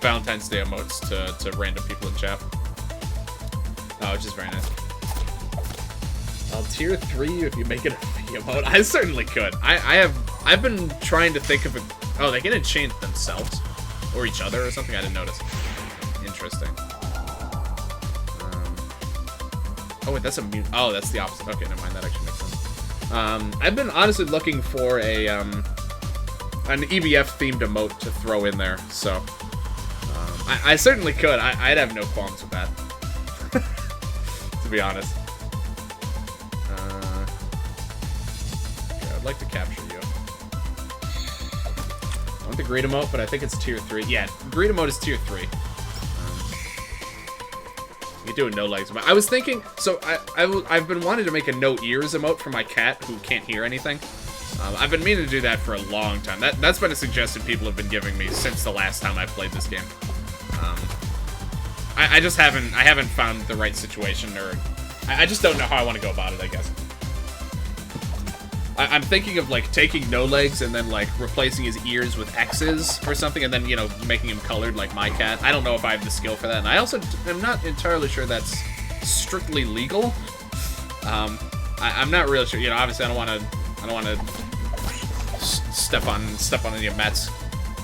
Valentine's Day emotes to random people in chat. Which is very nice. I'll tier 3 if you make it a free emote. I certainly could. I've been trying to think of it. Oh, they can enchant themselves or each other or something. I didn't notice. Interesting. Oh wait, that's a mute. Oh, that's the opposite. Okay, never mind. That actually makes sense. I've been honestly looking for a an EBF themed emote to throw in there. So I certainly could. I'd have no qualms with that. To be honest. I'd like to capture you. I want the greed emote, but I think it's tier 3. Yeah, greed emote is tier 3. You do a no legs emote. I was thinking, so I've been wanting to make a no ears emote for my cat who can't hear anything. I've been meaning to do that for a long time. That's been a suggestion people have been giving me since the last time I played this game. I just haven't found the right situation, or I just don't know how I want to go about it, I guess. I'm thinking of, like, taking no legs and then, like, replacing his ears with X's or something, and then, you know, making him colored like my cat. I don't know if I have the skill for that, and I also am not entirely sure that's strictly legal. I'm not really sure. You know, obviously I don't want to step on any of Matt's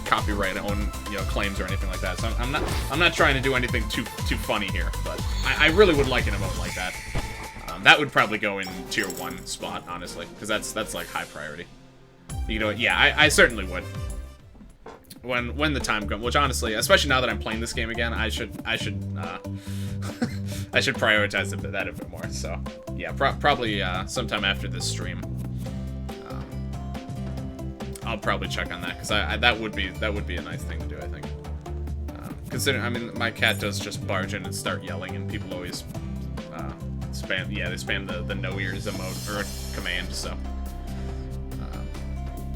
copyright own, you know, claims or anything like that. So I'm not trying to do anything too funny here, but I really would like an emote like that. That would probably go in tier 1 spot, honestly, because that's like high priority. You know, yeah, I certainly would. When the time comes, which honestly, especially now that I'm playing this game again, I should I should prioritize that a bit more. So yeah, probably sometime after this stream, I'll probably check on that, because that would be a nice thing to do, I think. Considering, I mean, my cat does just barge in and start yelling, and people always spam the no ears emote or command, so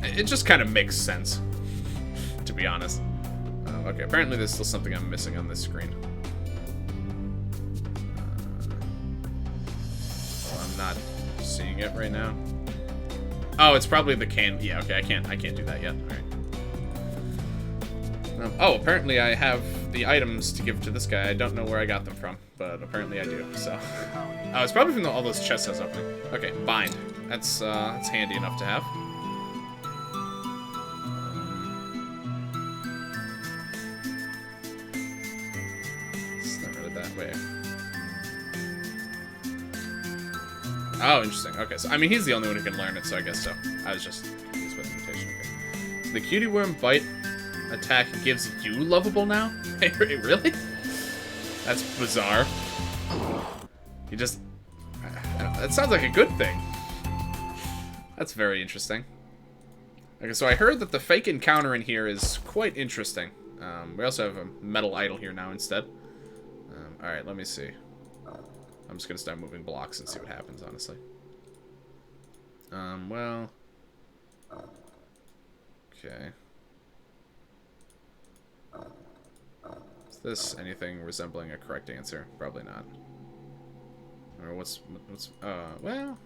it just kind of makes sense, to be honest. Okay, apparently there's still something I'm missing on this screen. I'm not seeing it right now. Oh, it's probably the can. Yeah, okay, I can't do that yet. All right. Oh, apparently I have the items to give to this guy. I don't know where I got them from, but apparently I do, so. Oh, it's probably from all those chests I was opening. Okay, bind. That's handy enough to have. It's not really that way. Oh, interesting. Okay, so, I mean, he's the only one who can learn it, so I guess so. I was just pleased with the invitation. Okay. So the cutie worm bite attack gives you lovable now? Wait, really? That's bizarre. You just... That sounds like a good thing. That's very interesting. Okay, so I heard that the fake encounter in here is quite interesting. We also have a metal idol here now instead. Alright, let me see. I'm just gonna start moving blocks and see what happens, honestly. Well... Okay. Is this anything resembling a correct answer? Probably not. Or what's, well...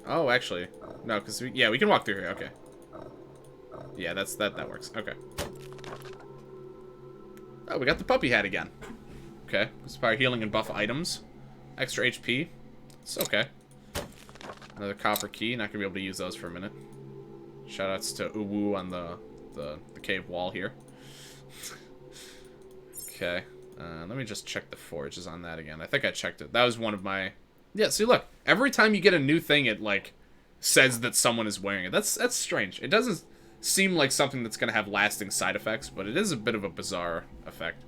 Oh, actually. No, because, yeah, we can walk through here, okay. Yeah, that works, okay. Oh, we got the puppy hat again. Okay, inspire healing and buff items. Extra HP. It's okay. Another copper key, not gonna be able to use those for a minute. Shoutouts to Uwu on the cave wall here. Okay, let me just check the forges on that again. I think I checked it. That was one of my... Yeah, see, look. Every time you get a new thing, it, like, says that someone is wearing it. That's strange. It doesn't seem like something that's going to have lasting side effects, but it is a bit of a bizarre effect.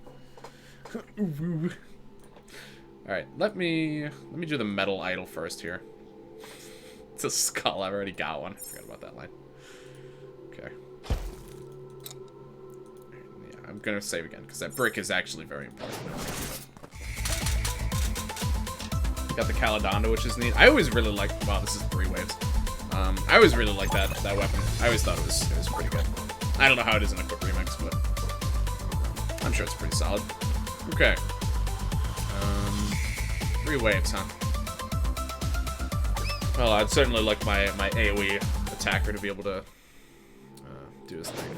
Alright, let me do the metal idol first here. It's a skull. I've already got one. I forgot about that line. Okay. Yeah, I'm going to save again, because that brick is actually very important. Got the Caladonda, which is neat. I always really liked... Wow, this is 3 waves. I always really liked that weapon. I always thought it was pretty good. I don't know how it is in a quick remix, but I'm sure it's pretty solid. Okay. 3 waves, huh? Well, I'd certainly like my AoE attacker to be able to do his thing.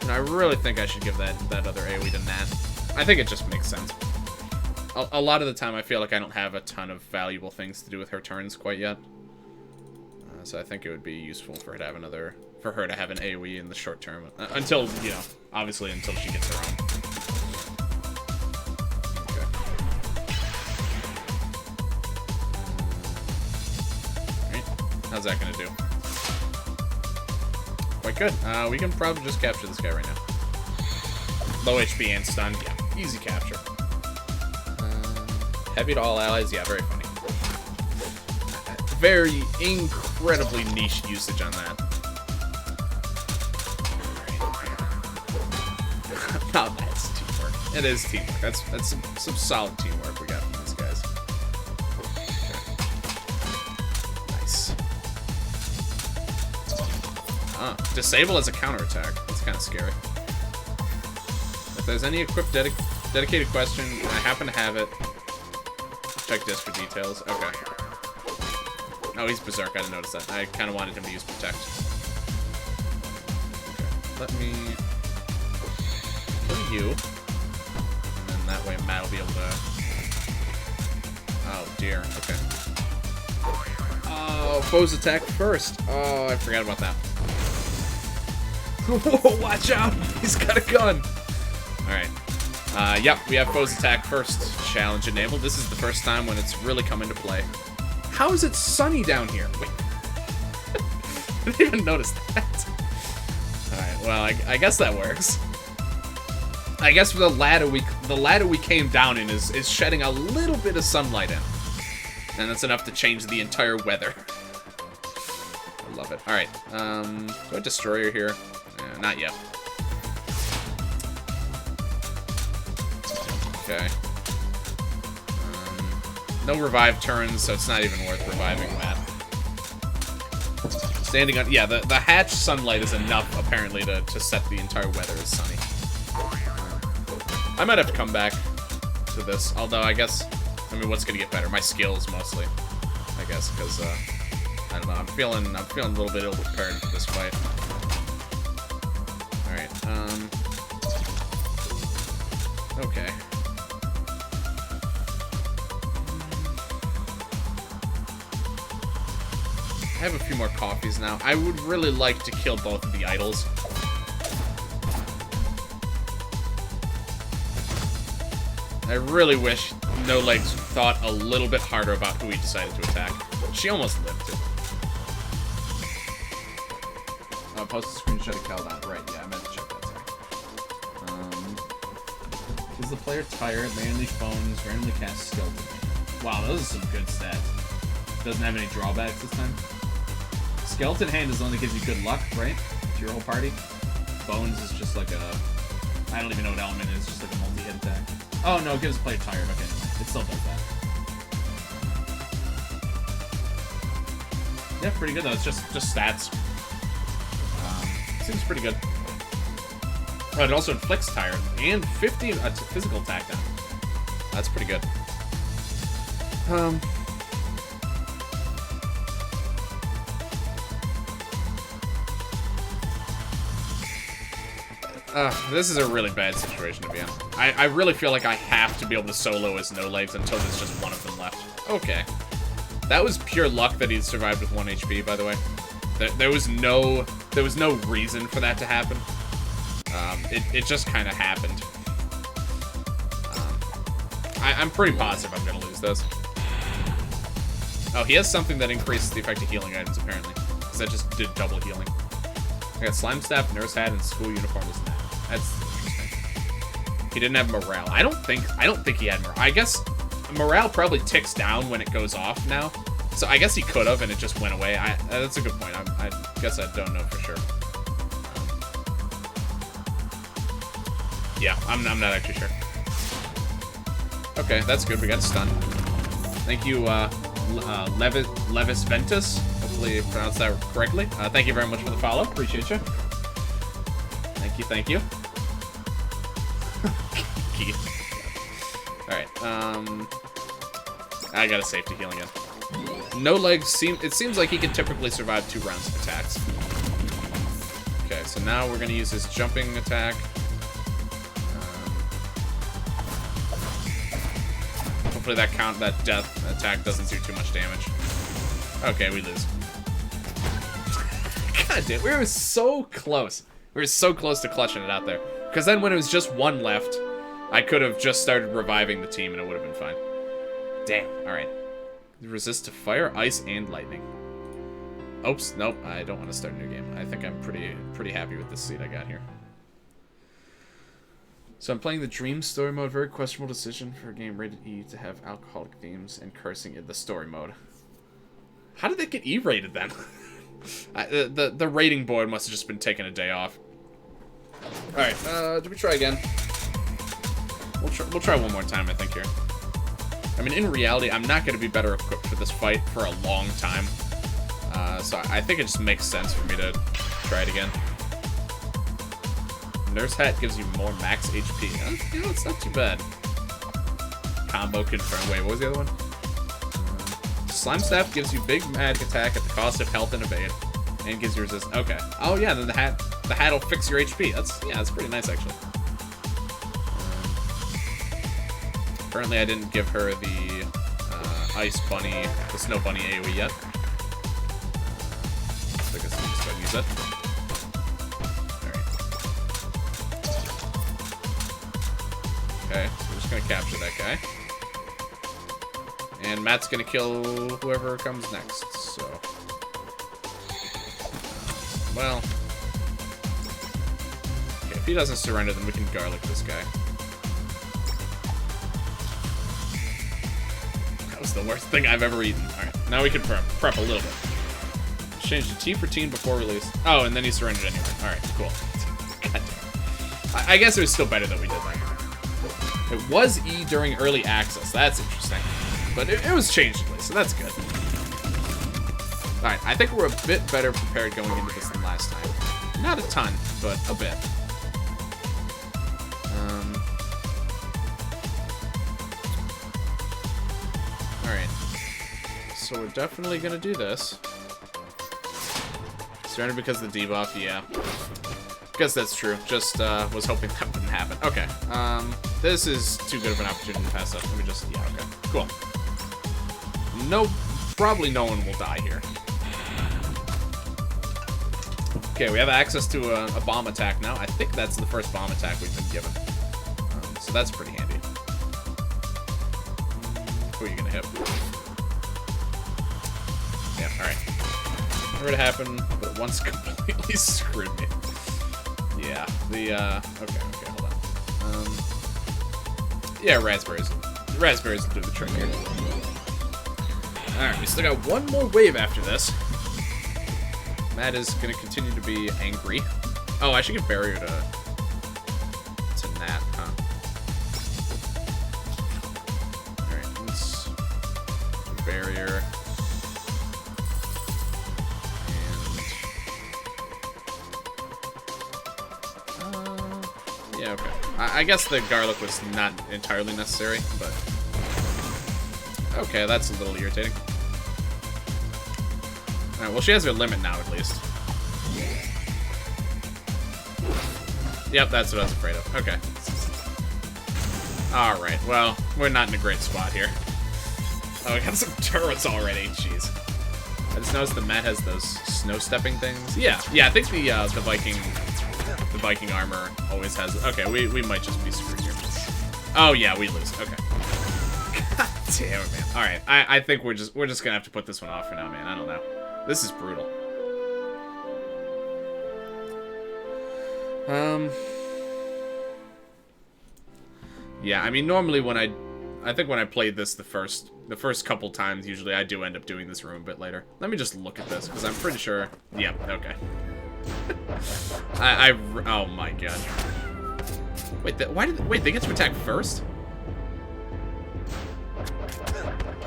And I really think I should give that other AoE to Nat. I think it just makes sense. A lot of the time, I feel like I don't have a ton of valuable things to do with her turns quite yet. So I think it would be useful for her to have an AoE in the short term. Until, you know, obviously until she gets her own. Okay. Alright, how's that gonna do? Quite good. We can probably just capture this guy right now. Low HP and stunned, yeah. Easy capture. Heavy to all allies, yeah, very funny. Very incredibly niche usage on that. Oh, that's teamwork. It is teamwork. That's some solid teamwork we got from these guys. Okay. Nice. Disable as a counterattack. That's kind of scary. If there's any equipped dedicated question, and I happen to have it, check disc for details. Okay. Oh, he's Berserk. I didn't notice that. I kind of wanted him to use Protect. Okay. Let me kill you. And then that way Matt will be able to... Oh, dear. Okay. Oh, foes attack first. Oh, I forgot about that. Whoa, watch out! He's got a gun! Alright. Yep, we have foes attack first challenge enabled. This is the first time when it's really come into play. How is it sunny down here? Wait. I didn't even notice that. Alright, well, I guess that works. I guess the ladder we came down in is shedding a little bit of sunlight in. And that's enough to change the entire weather. I love it. Alright, do I destroy her here? Not yet. Okay. No revive turns, so it's not even worth reviving that. Standing on... Yeah, the hatch sunlight is enough, apparently, to set the entire weather as sunny. I might have to come back to this, although I guess... I mean, what's gonna get better? My skills, mostly. I guess, because I don't know. I'm feeling a little bit ill-prepared for this fight. All right. Okay. I have a few more coffees now. I would really like to kill both of the idols. I really wish No Legs thought a little bit harder about who he decided to attack. She almost lived it. Post a screenshot of Caldon. Right, yeah, I meant to check that tag. Is the player tired? May unleash bones, randomly cast skeleton. Wow, those are some good stats. Doesn't have any drawbacks this time. Skeleton hand is the one that gives you good luck, right? To your whole party. Bones is just like a... I don't even know what element it is, just like a multi-hit attack. Oh no, it gives the player tired. Okay, never mind. It still does that. Yeah, pretty good though. It's just stats. Seems pretty good. Oh, it also inflicts tired and 50 physical attack down. That's pretty good. This is a really bad situation to be in. I really feel like I have to be able to solo as No Legs until there's just one of them left. Okay. That was pure luck that he survived with 1 HP, by the way. There was no reason for that to happen. It just kind of happened. I'm pretty positive I'm gonna lose this. Oh, he has something that increases the effect of healing items, apparently. Because that just did double healing. I got Slime Staff, Nurse Hat, and School Uniform is that. That's interesting. He didn't have Morale. I don't think he had Morale. I guess Morale probably ticks down when it goes off now. So I guess he could have, and it just went away. That's a good point. I guess I don't know for sure. Yeah, I'm not actually sure. Okay, that's good. We got stunned. Thank you, Levis Ventus. Hopefully you pronounced that correctly. Thank you very much for the follow. Appreciate you. Thank you. Keith. Alright, I got a safety heal again. No Legs it seems like he can typically survive 2 rounds of attacks. Okay, so now we're gonna use his jumping attack. Hopefully that death attack doesn't do too much damage. Okay, we lose. God damn, we were so close. We were so close to clutching it out there. Because then when it was just 1 left, I could have just started reviving the team and it would have been fine. Damn, alright. Resist to fire, ice, and lightning. Oops, nope, I don't want to start a new game. I think I'm pretty happy with this seed I got here. So I'm playing the Dream story mode. Very questionable decision for a game rated E to have alcoholic themes and cursing in the story mode. How did that get E rated then? The rating board must have just been taking a day off. Alright, do we try again? We'll try one more time, I think, here. I mean, in reality, I'm not going to be better equipped for this fight for a long time. So I think it just makes sense for me to try it again. Nurse Hat gives you more max HP. You know, it's not too bad. Combo confirmed. Wait, what was the other one? Slime Staff gives you big magic attack at the cost of health and evade. And gives you resist. Okay. Oh, yeah, then the hat will fix your HP. That's pretty nice, actually. Apparently, I didn't give her the Ice Bunny, the Snow Bunny AoE yet. So I guess we'll just go and use that. Alright. Okay, so we're just gonna capture that guy. And Matt's gonna kill whoever comes next, so. Well. Okay, if he doesn't surrender, then we can garlic this guy. The worst thing I've ever eaten. Alright, now we can prep a little bit. Change to T for teen before release. Oh, and then he surrendered anyway. Alright, cool. God damn. I guess it was still better that we did that. It was E during early access. That's interesting. But it was changed at least, so that's good. Alright, I think we're a bit better prepared going into this than last time. Not a ton, but a bit. so we're definitely gonna do this. Surrender because of the debuff, yeah. Guess that's true. Just was hoping that wouldn't happen. Okay. This is too good of an opportunity to pass up. Let me just, yeah, okay. Cool. No, probably no one will die here. Okay, we have access to a bomb attack now. I think that's the first bomb attack we've been given. So that's pretty handy. Who are you gonna hit? Yeah, alright. Never to happen, but once completely screwed me. Yeah, okay, hold on. Yeah, raspberries. Raspberries will do the trick here. Alright, we still got one more wave after this. Matt is gonna continue to be angry. Oh, I should give barrier to Nat, huh? Alright, let's do barrier. Yeah, okay. I guess the garlic was not entirely necessary, but... Okay, that's a little irritating. Alright, well, she has her limit now, at least. Yep, that's what I was afraid of. Okay. Alright, well, we're not in a great spot here. Oh, we got some turrets already. Jeez. I just noticed the Matt has those snow-stepping things. Yeah, I think the Viking armor always has... Okay, we might just be screwed here. Oh, yeah, we lose. Okay. God damn it, man. Alright, I think we're just gonna have to put this one off for now, man. I don't know. This is brutal. Yeah, I mean, normally when I think when I played this the first couple times, usually I do end up doing this room a bit later. Let me just look at this, because I'm pretty sure... Yep, okay. Oh my god. Wait, they get to attack first?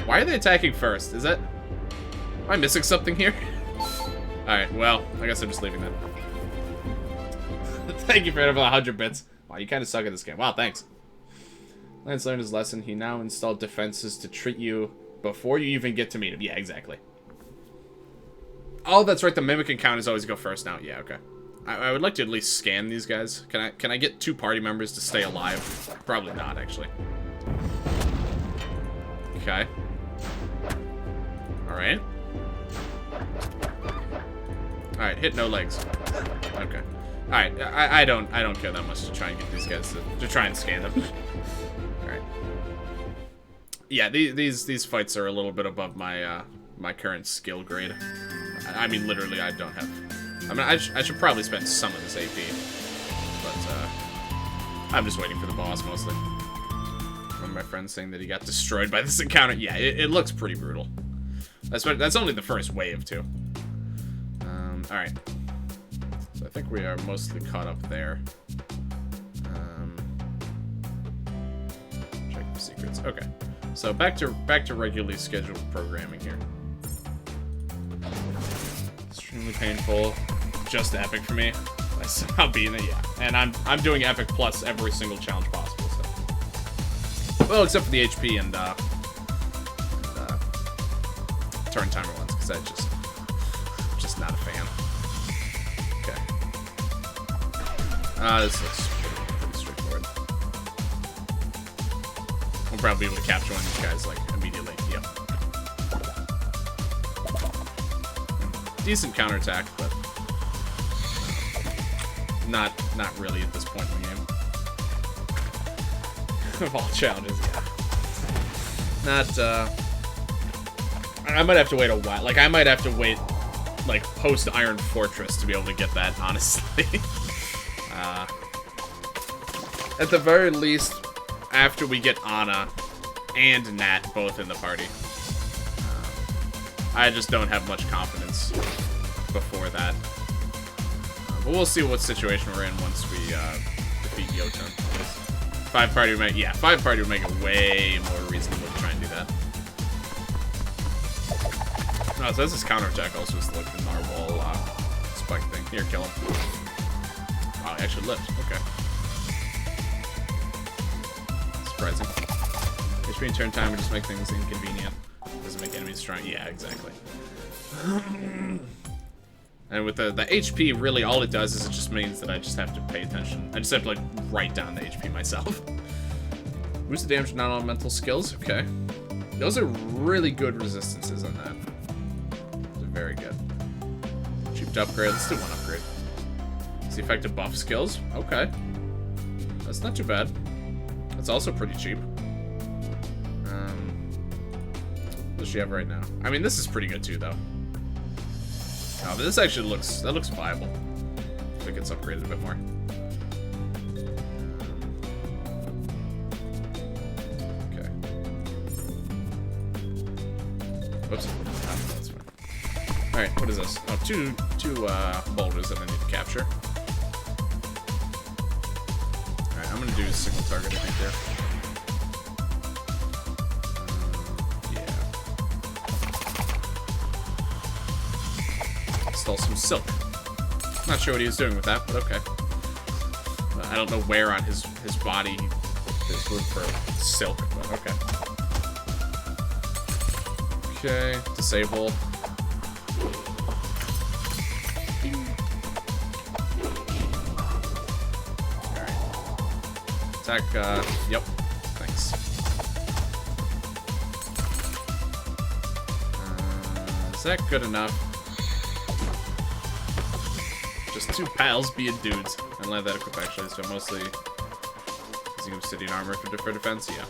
Why are they attacking first? Is that... Am I missing something here? Alright, well, I guess I'm just leaving that. Thank you for 100 bits. Wow, you kind of suck at this game. Wow, thanks. Lance learned his lesson. He now installed defenses to treat you before you even get to meet him. Yeah, exactly. Oh, that's right. The mimic encounters always go first now. Yeah, okay. I would like to at least scan these guys. Can I get 2 party members to stay alive? Probably not, actually. Okay. Alright. Alright, hit no legs. Okay. Alright, I don't care that much to try and get these guys to try and scan them. Alright. Yeah, these fights are a little bit above my my current skill grade. I mean, literally, I don't have... I mean, I should probably spend some of this AP. But, I'm just waiting for the boss, mostly. Remember my friend saying that he got destroyed by this encounter? Yeah, it looks pretty brutal. That's only the first wave, too. Alright. So I think we are mostly caught up there. Check the secrets. Okay. So back to regularly scheduled programming here. Extremely painful. Just epic for me. I somehow beating it, yeah. And I'm doing epic plus every single challenge possible, so. Well, except for the HP and turn timer ones, because I'm just not a fan. Okay. This looks pretty straightforward. We'll probably be able to capture one of these guys, like, immediately. Yep. Decent counterattack, but not really at this point in the game. Of all challenges, yeah. Not, I might have to wait a while. Like, I might have to wait, like, post-Iron Fortress to be able to get that, honestly. At the very least, after we get Anna and Nat both in the party. I just don't have much confidence before that. But we'll see what situation we're in once we defeat Jotun. 5 party would make, yeah, 5 party would make it way more reasonable to try and do that. Oh, so this is counterattack also is like the narwhal spike thing. Here, kill him. Oh, it actually lived. Okay. Surprising. HP and turn time would just make things inconvenient. Doesn't make enemies strong. Yeah, exactly. And with the HP, really all it does is it just means that I just have to pay attention. I just have to, like, write down the HP myself. Boost the damage of non-elemental skills. Okay. Those are really good resistances on that. Those are very good. Cheap to upgrade. Let's do one upgrade. It's the effective buff skills. Okay. That's not too bad. That's also pretty cheap. What does she have right now? I mean, this is pretty good too, though. Oh, but this actually looks viable. If it gets upgraded a bit more. Okay. Whoops. Oh, that's fine. All right, what is this? Oh, two boulders that I need to capture. All right, I'm gonna do a single target, I think, there. Stole some silk. Not sure what he was doing with that, but okay. I don't know where on his body there's room for silk, but okay. Okay, disable. Alright. Attack, yep. Thanks. Is that good enough? Just two pals being dudes. I love that equip actually, so mostly using obsidian armor for defense, yeah.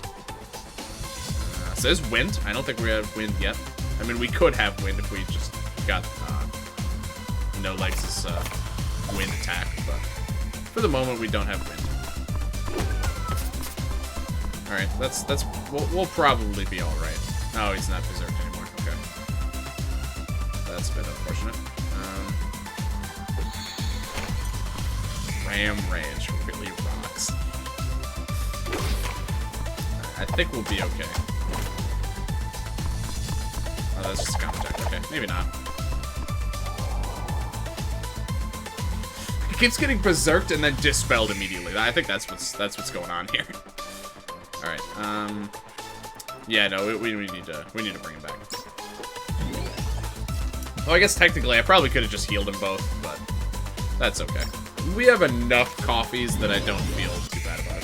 Says wind. I don't think we have wind yet. I mean, we could have wind if we just got no legs' wind attack, but for the moment we don't have wind. All right, we'll probably be all right. Oh, he's not berserked anymore. Okay, that's a bit unfortunate. Ram Rage really rocks. I think we'll be okay. Oh, that's just a counterattack. Okay, maybe not. He keeps getting berserked and then dispelled immediately. I think that's what's going on here. All right. Yeah, no, we need to bring him back. Well, I guess technically I probably could have just healed them both, but that's okay. We have enough coffees that I don't feel too bad about it.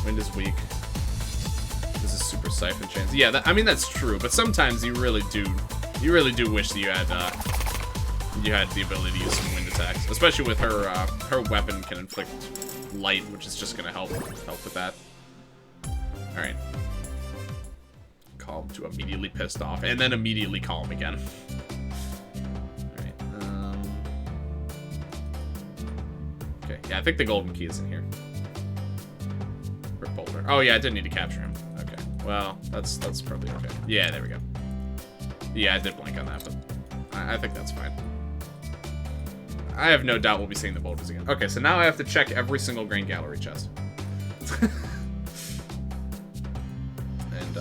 Wind is weak. This is super siphon chance. Yeah, I mean that's true, but sometimes you really do wish that you had the ability to use some wind attacks, especially with her weapon can inflict light, which is just gonna help with that. All right. Calm to immediately pissed off, and then immediately calm again. Alright, okay, yeah, I think the golden key is in here. Rip boulder. Oh yeah, I didn't need to capture him. Okay, well, that's probably okay. Yeah, there we go. Yeah, I did blank on that, but I think that's fine. I have no doubt we'll be seeing the boulders again. Okay, so now I have to check every single Grain Gallery chest. And,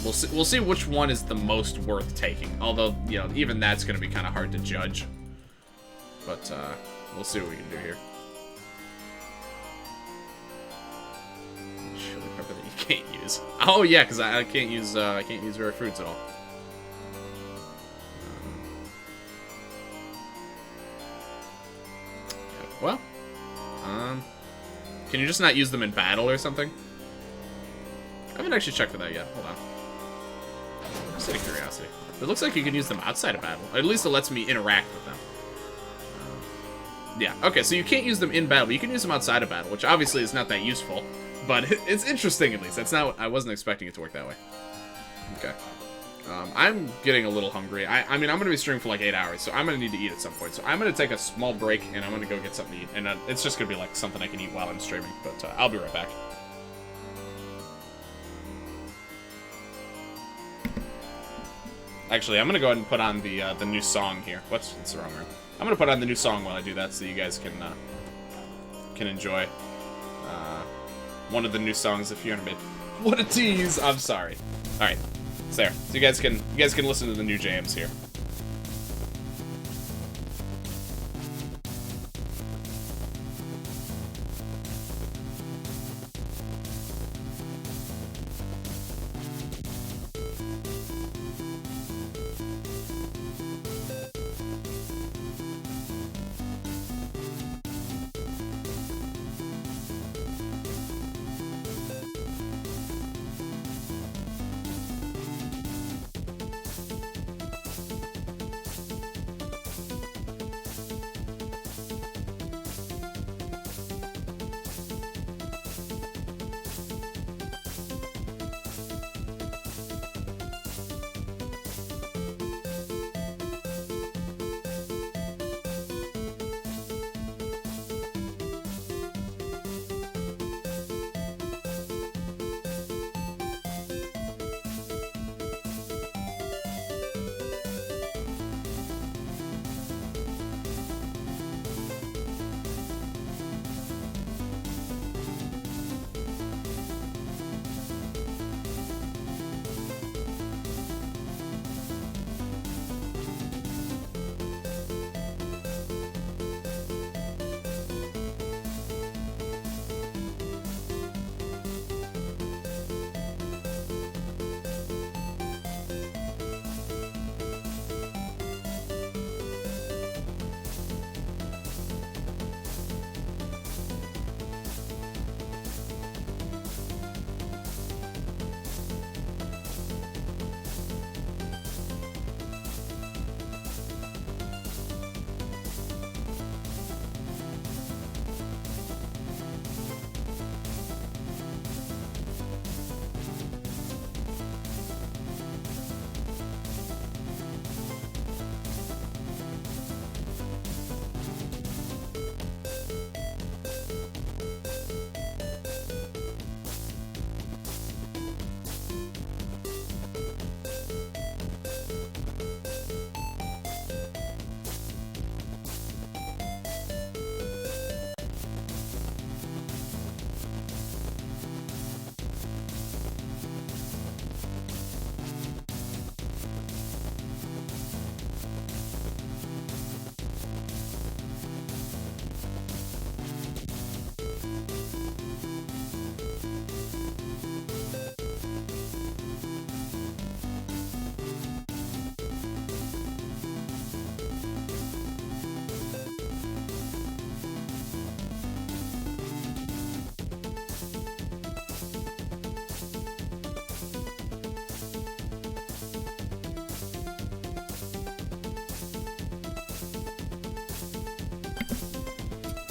We'll see which one is the most worth taking. Although, you know, even that's going to be kind of hard to judge. But, we'll see what we can do here. Chili pepper that you can't use. Oh, yeah, because I can't use rare fruits at all. Well, can you just not use them in battle or something? I haven't actually checked for that yet. Hold on. Just out of curiosity. It looks like you can use them outside of battle. At least it lets me interact with them. Yeah, okay, so you can't use them in battle, but you can use them outside of battle, which obviously is not that useful. But it's interesting, at least. That's not. I wasn't expecting it to work that way. Okay. I'm getting a little hungry. I mean, I'm going to be streaming for like 8 hours, so I'm going to need to eat at some point. So I'm going to take a small break, and I'm going to go get something to eat. And it's just going to be like something I can eat while I'm streaming. But I'll be right back. Actually, I'm going to go ahead and put on the new song here. What's the wrong room? I'm going to put on the new song while I do that so you guys can enjoy one of the new songs if you're in a bit. What a tease! I'm sorry. All right. It's there. So you guys can listen to the new jams here.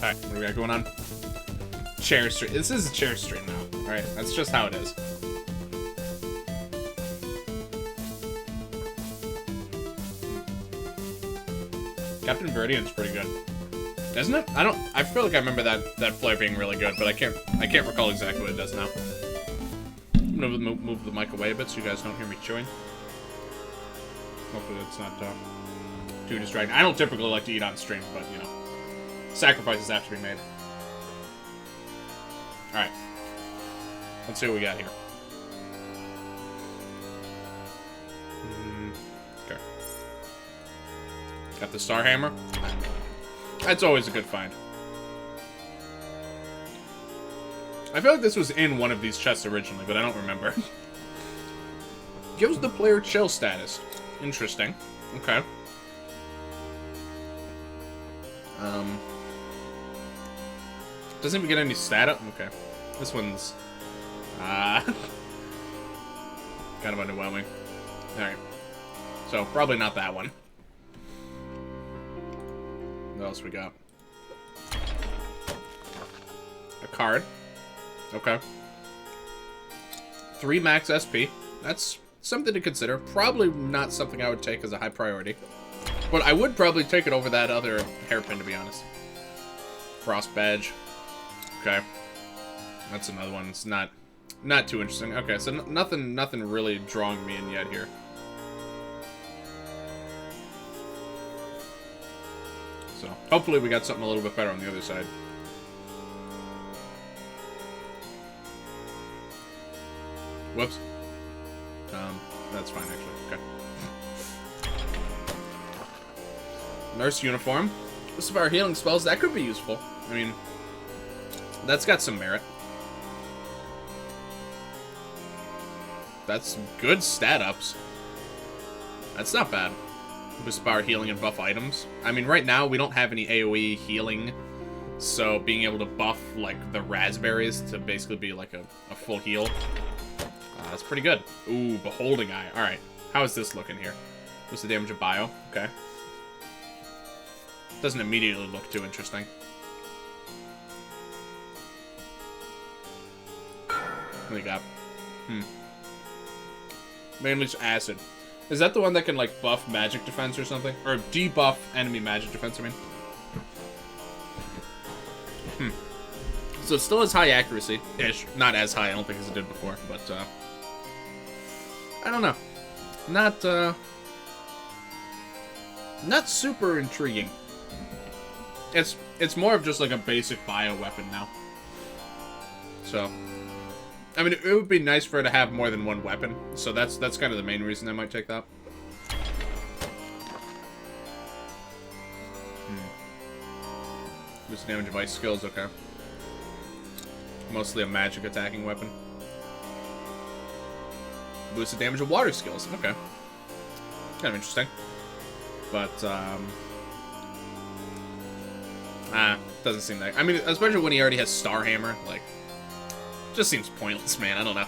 Alright, what do we got going on? Chair stream. This is a chair stream now. Alright, that's just how it is. Captain Viridian's pretty good. Isn't it? I feel like I remember that flare being really good, but I can't recall exactly what it does now. I'm gonna move the mic away a bit so you guys don't hear me chewing. Hopefully that's not too distracting. I don't typically like to eat on stream, but you know, sacrifices have to be made. Alright. Let's see what we got here. Okay. Got the Star Hammer. That's always a good find. I feel like this was in one of these chests originally, but I don't remember. Gives the player chill status. Interesting. Okay. Doesn't even get any stat up? Okay. This one's kind of underwhelming. Alright. So, probably not that one. What else we got? A card. Okay. 3 max SP. That's something to consider. Probably not something I would take as a high priority. But I would probably take it over that other hairpin, to be honest. Frost badge. Okay. That's another one. It's not too interesting. Okay, so nothing really drawing me in yet here. So, hopefully we got something a little bit better on the other side. Whoops. That's fine, actually. Okay. Nurse uniform. This is our healing spells. That could be useful. I mean, that's got some merit. That's good stat ups. That's not bad. Boost power healing and buff items. I mean, right now we don't have any AoE healing, so being able to buff like the raspberries to basically be like a full heal, that's pretty good. Ooh, Beholding Eye. All right, how is this looking here? What's the damage of bio? Okay. Doesn't immediately look too interesting. What do you got? Mainly just acid. Is that the one that can, like, buff magic defense or something? Or debuff enemy magic defense, I mean. So it still has high accuracy-ish. Not as high, I don't think, as it did before, but, I don't know. Not super intriguing. It's more of just, like, a basic bio weapon now. So, I mean, it would be nice for it to have more than one weapon, so that's kind of the main reason I might take that. Boost damage of ice skills, okay. Mostly a magic attacking weapon. Boost the damage of water skills, okay. Kind of interesting. But, doesn't seem that... I mean, especially when he already has Star Hammer, like... Just seems pointless, man. I don't know.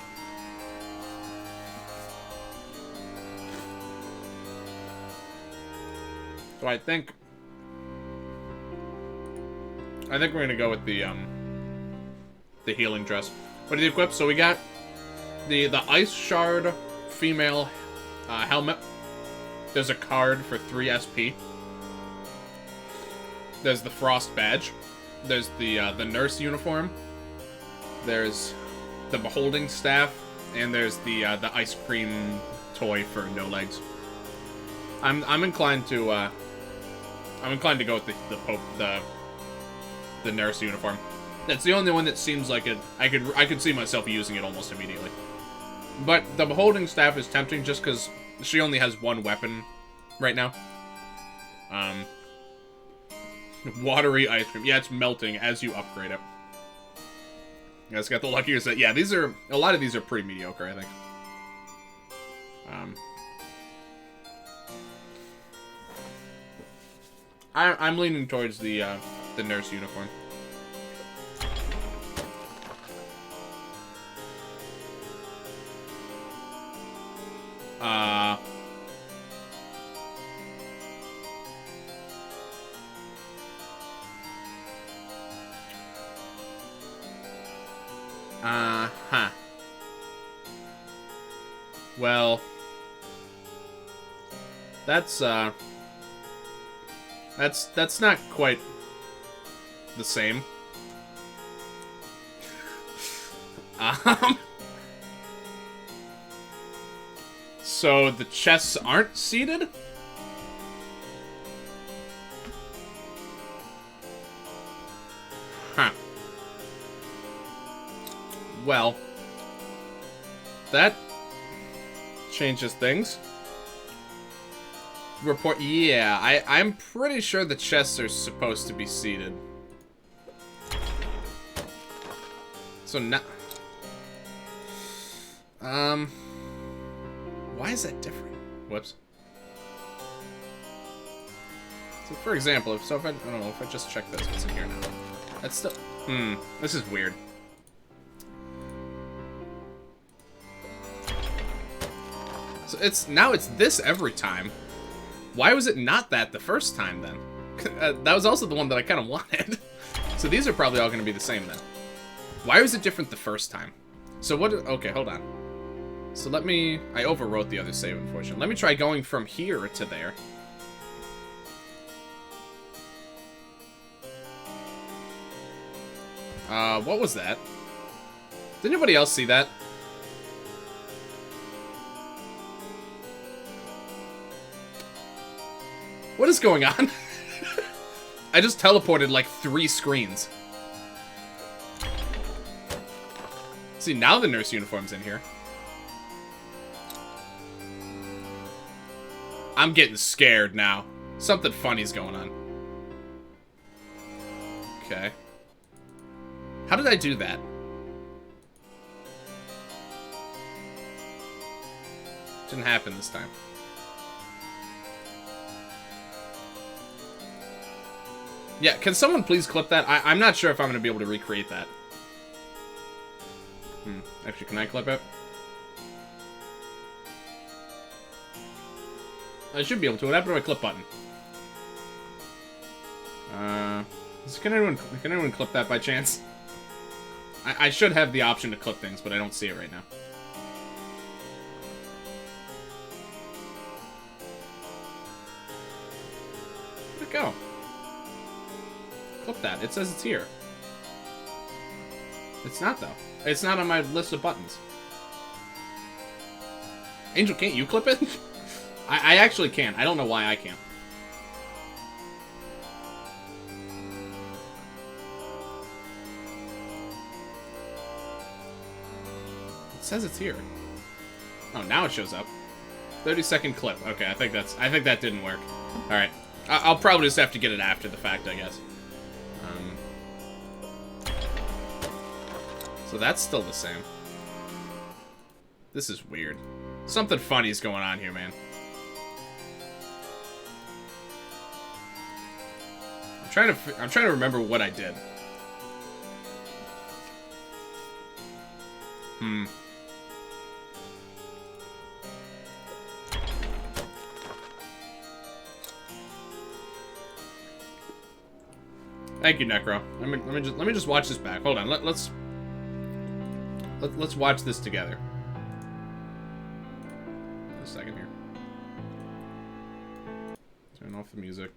So I think we're gonna go with the healing dress. What do you equip? So we got the Ice Shard female helmet. There's a card for 3 SP. There's the Frost badge. There's the nurse uniform. There's the Beholding staff, and there's the ice cream toy for no legs. I'm inclined to go with the nurse uniform. That's the only one that seems like it. I could see myself using it almost immediately. But the Beholding staff is tempting just because she only has one weapon right now. Watery ice cream. Yeah, it's melting as you upgrade it. Yeah, it's got the luckier set. Yeah, a lot of these are pretty mediocre, I think. I'm leaning towards the nurse uniform. Huh. Well, that's not quite the same. So the chests aren't seated? Huh. Well, that changes things. Report. Yeah, I'm pretty sure the chests are supposed to be seated. So now, why is that different? Whoops. So for example, if I don't know if I just check this, what's in here now? That's still. This is weird. So it's this every time. Why was it not that the first time then? That was also the one that I kind of wanted. So these are probably all going to be the same then. Why was it different the first time? So what? Okay, hold on. So I overwrote the other save, unfortunately. Let me try going from here to there. What was that? Did anybody else see that? What is going on? I just teleported like 3 screens. See, now the nurse uniform's in here. I'm getting scared now. Something funny's going on. Okay. How did I do that? Didn't happen this time. Yeah, can someone please clip that? I'm not sure if I'm going to be able to recreate that. Actually, can I clip it? I should be able to. What happened to my clip button? Can anyone clip that by chance? I should have the option to clip things, but I don't see it right now. Where'd it go? Clip that. It says it's here. It's not, though. It's not on my list of buttons. Angel, can't you clip it? I actually can't. I don't know why I can't. It says it's here. Oh, now it shows up. 30-second clip. Okay, I think that didn't work. All right. I'll probably just have to get it after the fact, I guess. So that's still the same. This is weird. Something funny is going on here, man. I'm trying to remember what I did. Thank you, Necro. Let me just watch this back. Hold on. Let's watch this together. A second here. Turn off the music.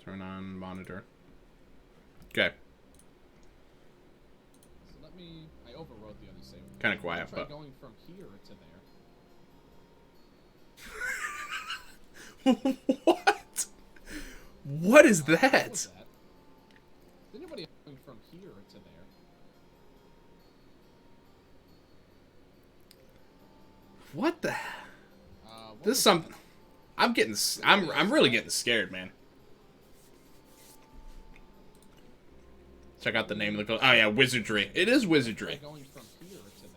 Turn on monitor. Okay. So I overwrote the other save. Kind of quiet, but going from here to there. What? What is that? What was that? Is anybody going from here to there? What the? This is some. I'm really getting scared, man. Check out the name of the code. Oh yeah, wizardry. It is wizardry. Going from here to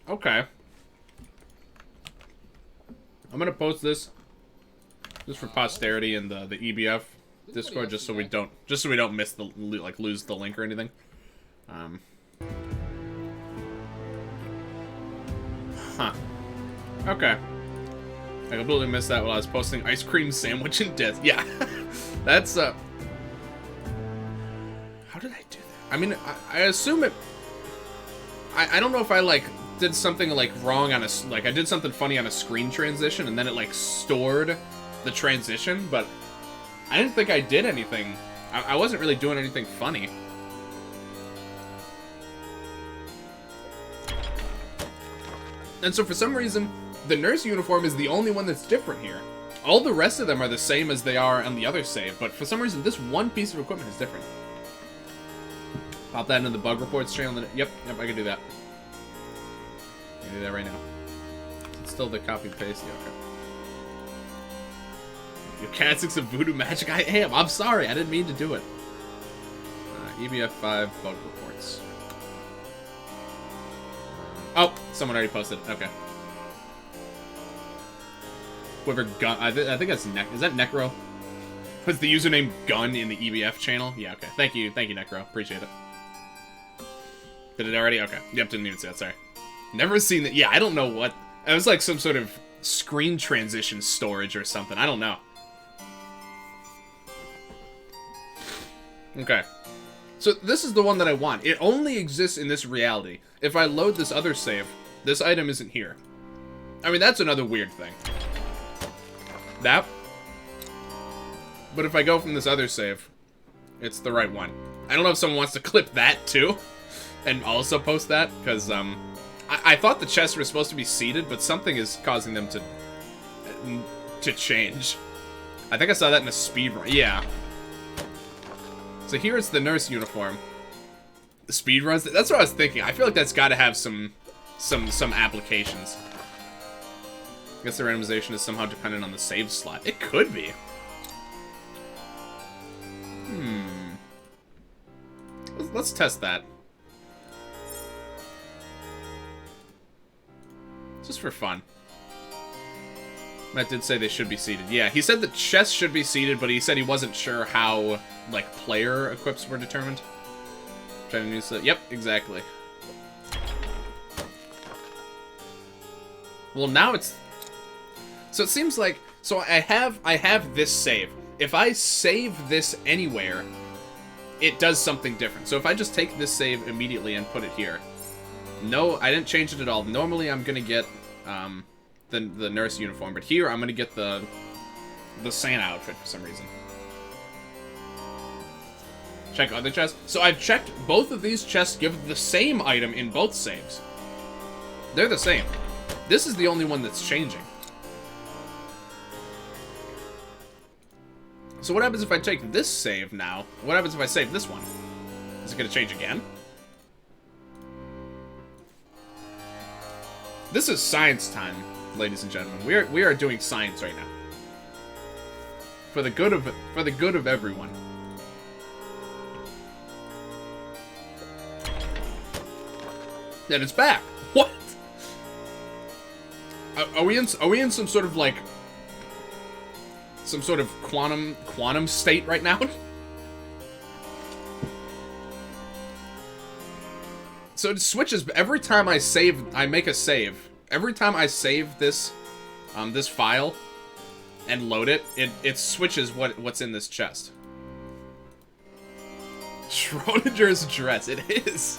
there. Okay. I'm gonna post this just for posterity in the EBF Discord, just so we don't miss the lose the link or anything. Huh. Okay. I completely missed that while I was posting ice cream sandwich and death. Yeah. That's How did I do that? I mean, I assume it. I don't know if I, like, did something, like, wrong on a... Like, I did something funny on a screen transition, and then it, like, stored the transition, but I didn't think I did anything. I wasn't really doing anything funny. And so for some reason, the nurse uniform is the only one that's different here. All the rest of them are the same as they are on the other save, but for some reason, this one piece of equipment is different. Pop that into the bug reports channel. Yep, I can do that. I can do that right now. It's still the copy paste. Yeah, okay. Your mechanics of voodoo magic. I am. I'm sorry. I didn't mean to do it. EBF5 bug reports. Oh, someone already posted. Okay. Whoever gun. I think that's Is that Necro? Was the username Gun in the EBF channel? Yeah. Okay. Thank you, Necro. Appreciate it. Did it already? Okay. Yep. Didn't even see that. Sorry. Never seen that. Yeah. I don't know what. It was like some sort of screen transition storage or something. I don't know. Okay. So this is the one that I want. It only exists in this reality. If I load this other save, this item isn't here. I mean, that's another weird thing. That. But if I go from this other save, it's the right one. I don't know if someone wants to clip that too, and also post that, because I thought the chests were supposed to be seated, but something is causing them to change. I think I saw that in a speedrun. Yeah. So here it's the nurse uniform. The speedruns. That's what I was thinking. I feel like that's got to have some applications. I guess the randomization is somehow dependent on the save slot. It could be. Let's test that. Just for fun. Matt did say they should be seated. Yeah, he said the chests should be seated, but he said he wasn't sure how, like, player equips were determined. Trying to use the... Yep, exactly. Well, now it's... So it seems like... So I have this save. If I save this anywhere, it does something different. So if I just take this save immediately and put it here... No, I didn't change it at all. Normally I'm gonna get, the nurse uniform, but here I'm gonna get the Santa outfit for some reason. Check other chests. So I've checked both of these chests give the same item in both saves. They're the same. This is the only one that's changing. So what happens if I take this save now? What happens if I save this one? Is it gonna change again? This is science time, ladies and gentlemen. We are doing science right now. For the good of everyone. And it's back. What? Are we in some sort of like quantum state right now? So it switches every time I make a save. Every time I save this this file and load it, it switches what's in this chest. Schrodinger's dress, it is.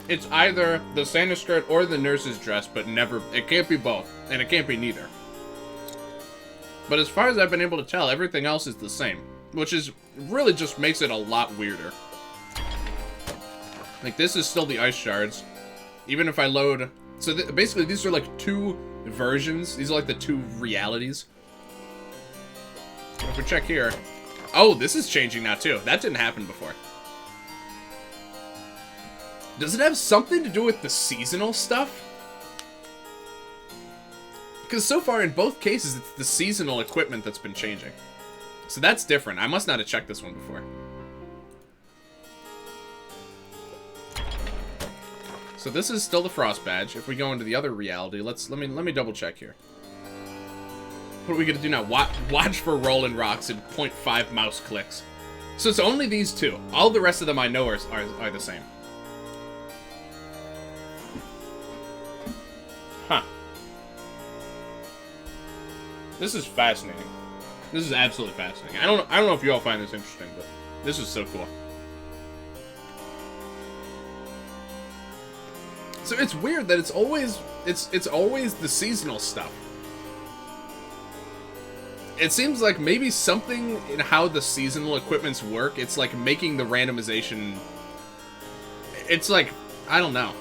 It's either the Santa skirt or the nurse's dress, but never, it can't be both, and it can't be neither. But as far as I've been able to tell, everything else is the same. Which is, really just makes it a lot weirder. Like, this is still the ice shards. Even if I load... So, basically, these are like two versions. These are like the two realities. If we check here... Oh, this is changing now, too. That didn't happen before. Does it have something to do with the seasonal stuff? Because so far, in both cases, it's the seasonal equipment that's been changing. So that's different. I must not have checked this one before. So this is still the frost badge. If we go into the other reality, let me double check here. What are we gonna do now? Watch for rolling rocks in 0.5 mouse clicks. So it's only these two. All the rest of them I know are the same. Huh. This is fascinating. This is absolutely fascinating. I don't know if you all find this interesting, but this is so cool. So it's weird that it's always the seasonal stuff. It seems like maybe something in how the seasonal equipments work, it's like making the randomization... It's like, I don't know.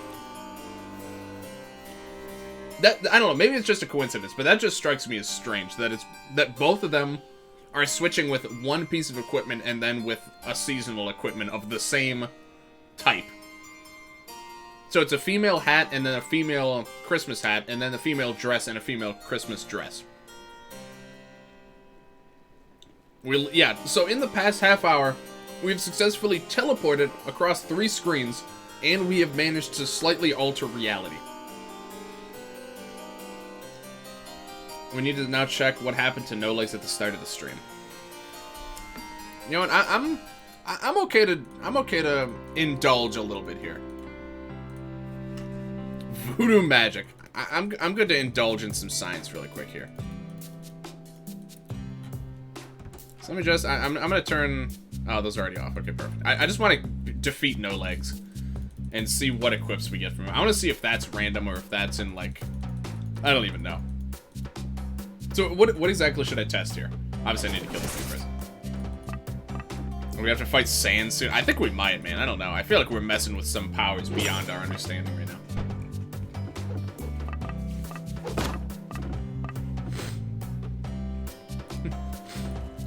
I don't know, maybe it's just a coincidence, but that just strikes me as strange, that both of them are switching with one piece of equipment and then with a seasonal equipment of the same type. So it's a female hat and then a female Christmas hat and then a female dress and a female Christmas dress. So in the past half hour, we've successfully teleported across 3 screens, and we have managed to slightly alter reality. We need to now check what happened to No Legs at the start of the stream. You know what? I'm okay to indulge a little bit here. Voodoo magic. I'm good to indulge in some science really quick here. So let me just... I'm gonna turn... Oh, those are already off. Okay, perfect. I just want to defeat No Legs and see what equips we get from him. I want to see if that's random or if that's in, like... I don't even know. So what exactly should I test here? Obviously, I need to kill this thing first. We have to fight Sand soon. I think we might, man. I don't know. I feel like we're messing with some powers beyond our understanding right now.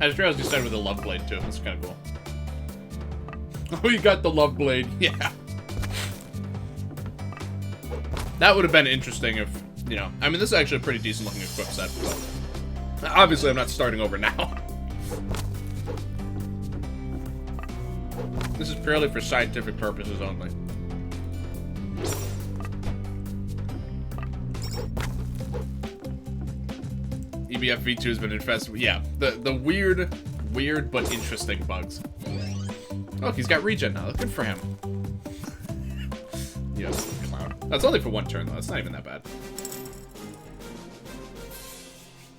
I just realized you started with a love blade too. That's kind of cool. Oh, you got the love blade. Yeah. That would have been interesting if, you know... I mean, this is actually a pretty decent looking equip set. But obviously, I'm not starting over now. This is purely for scientific purposes only. EBF5 has been infested with, yeah, the weird but interesting bugs. Look, he's got regen now. Good for him. Yes, clown. That's only for 1 turn, though. That's not even that bad.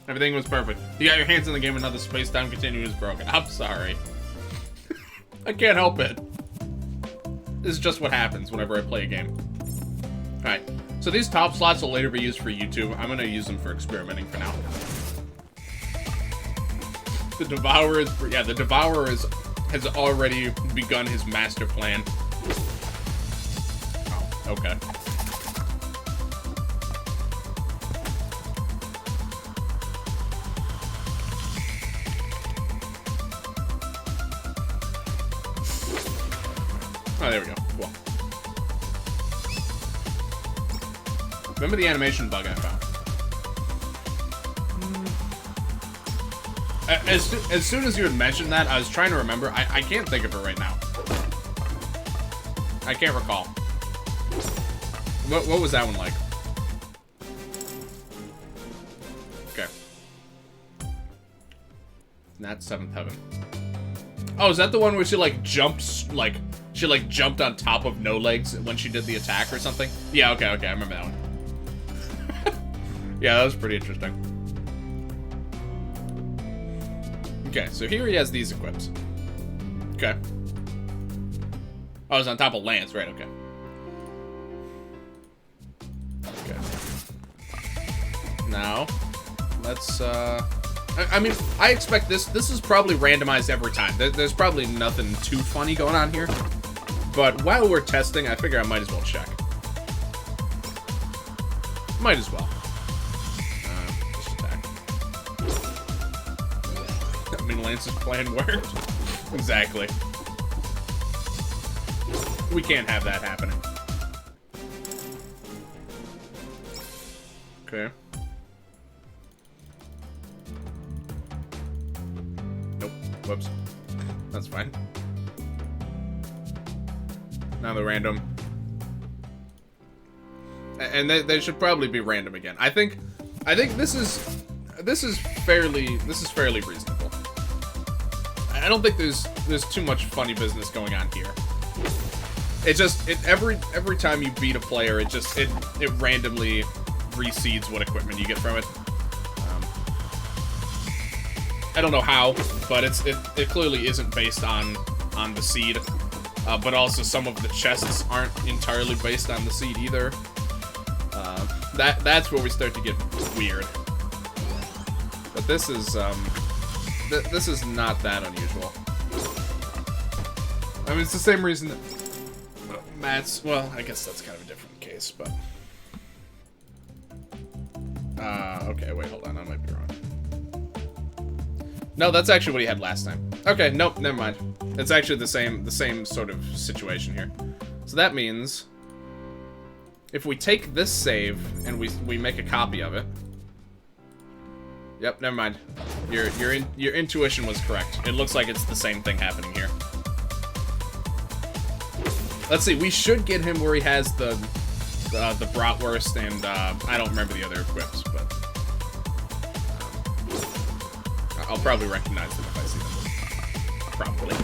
Everything was perfect. You got your hands in the game, another space down continuum is broken. I'm sorry. I can't help it. This is just what happens whenever I play a game. Alright, so these top slots will later be used for YouTube. I'm going to use them for experimenting for now. The Devourer is... Yeah, the Devourer has already begun his master plan. Oh, okay. Oh, there we go. Cool. Remember the animation bug I found? As soon as you had mentioned that, I was trying to remember. I can't think of it right now. I can't recall. What was that one like? Okay. Not 7th Heaven. Oh, is that the one where she like jumps, like she like jumped on top of No Legs when she did the attack or something? Yeah, okay, I remember that one. Yeah, that was pretty interesting. Okay, so here he has these equips. Okay. Oh, it's on top of Lance, right, okay. Okay. Now, let's, I mean, I expect this is probably randomized every time. There's probably nothing too funny going on here. But while we're testing, I figure I might as well check. Might as well. Just attack. I mean, Lance's plan worked. Exactly. We can't have that happening. Okay. Nope. Whoops. That's fine. Now the random. And they should probably be random again. I think this is fairly reasonable. I don't think there's too much funny business going on here. It just every time you beat a player, it randomly reseeds what equipment you get from it. I don't know how, but it clearly isn't based on the seed. But also some of the chests aren't entirely based on the seed either. That's where we start to get weird. But this is this is not that unusual. I mean, it's the same reason that Matt's. Well, I guess that's kind of a different case, but. Okay, wait, hold on, I might be wrong. No, that's actually what he had last time. Okay, nope, never mind. It's actually the same sort of situation here. So that means if we take this save and we make a copy of it. Yep, never mind. Your intuition was correct. It looks like it's the same thing happening here. Let's see, we should get him where he has the bratwurst and I don't remember the other equips, but I'll probably recognize them if I see them. Probably.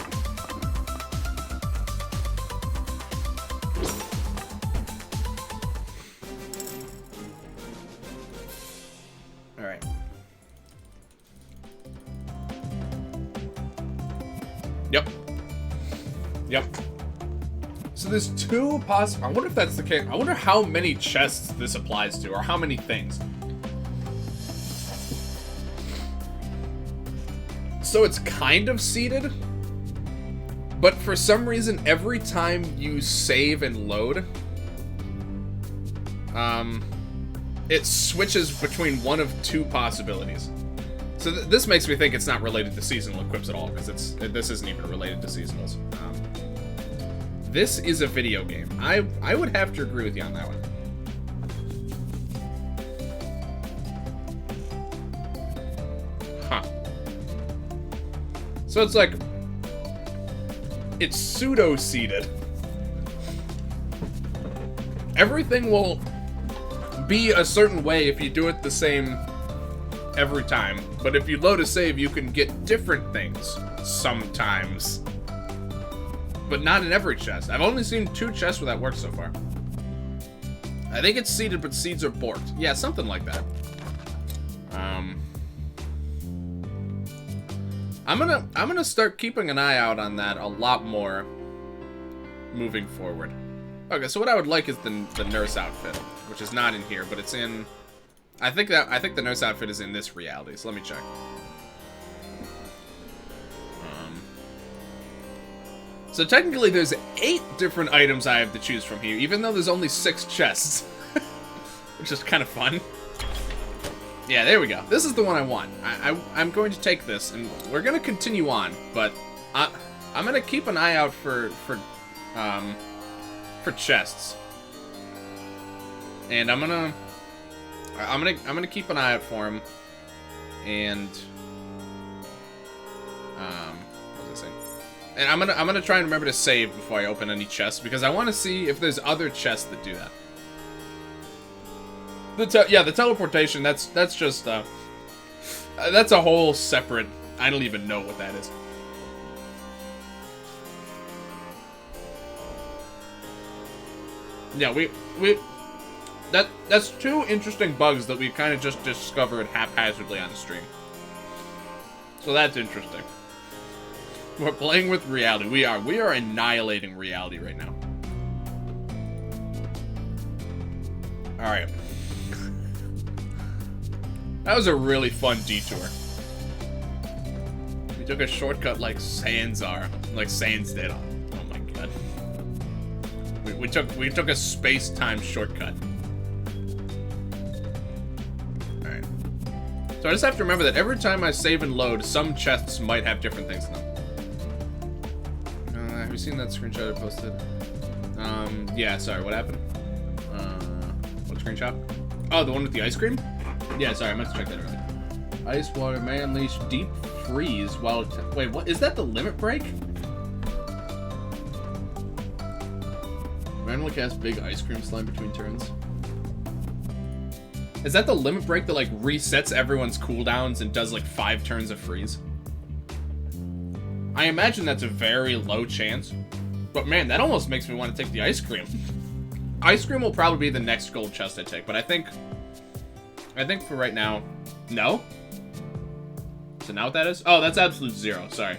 All right. Yep. Yep. So there's two possible. I wonder if that's the case. I wonder how many chests this applies to, or how many things. So it's kind of seeded, but for some reason, every time you save and load, it switches between one of two possibilities. So this makes me think it's not related to seasonal equips at all, because this isn't even related to seasonals. This is a video game. I would have to agree with you on that one. Huh. So it's like, it's pseudo-seeded. Everything will be a certain way if you do it the same every time. But if you load a save, you can get different things sometimes. But not in every chest. I've only seen 2 chests where that works so far. I think it's seeded, but seeds are borked. Yeah, something like that. I'm gonna start keeping an eye out on that a lot more moving forward. Okay, so what I would like is the nurse outfit, which is not in here, but it's in. I think the nurse outfit is in this reality. So let me check. So technically, there's 8 different items I have to choose from here, even though there's only 6 chests, which is kind of fun. Yeah, there we go. This is the one I want. I'm going to take this, and we're going to continue on, but I'm going to keep an eye out for chests, and I'm gonna keep an eye out for them, and what was I saying? And I'm gonna try and remember to save before I open any chests, because I want to see if there's other chests that do that. The teleportation, that's just that's a whole separate. I don't even know what that is. Yeah, that's 2 interesting bugs that we kind of just discovered haphazardly on the stream. So that's interesting. We're playing with reality. We are annihilating reality right now. All right. That was a really fun detour. We took a shortcut like Sans did. Oh my god. We took a space-time shortcut. Alright. So I just have to remember that every time I save and load, some chests might have different things in them. Have you seen that screenshot I posted? Yeah, sorry, what happened? What screenshot? Oh, the one with the ice cream? Yeah, sorry, I meant to check that earlier. Ice water may unleash deep freeze while... Wait, what? Is that the limit break? Randomly cast big ice cream slime between turns. Is that the limit break that, like, resets everyone's cooldowns and does, like, 5 turns of freeze? I imagine that's a very low chance. But, man, that almost makes me want to take the ice cream. Ice cream will probably be the next gold chest I take, but I think for right now... No? So now what that is? Oh, that's absolute zero. Sorry.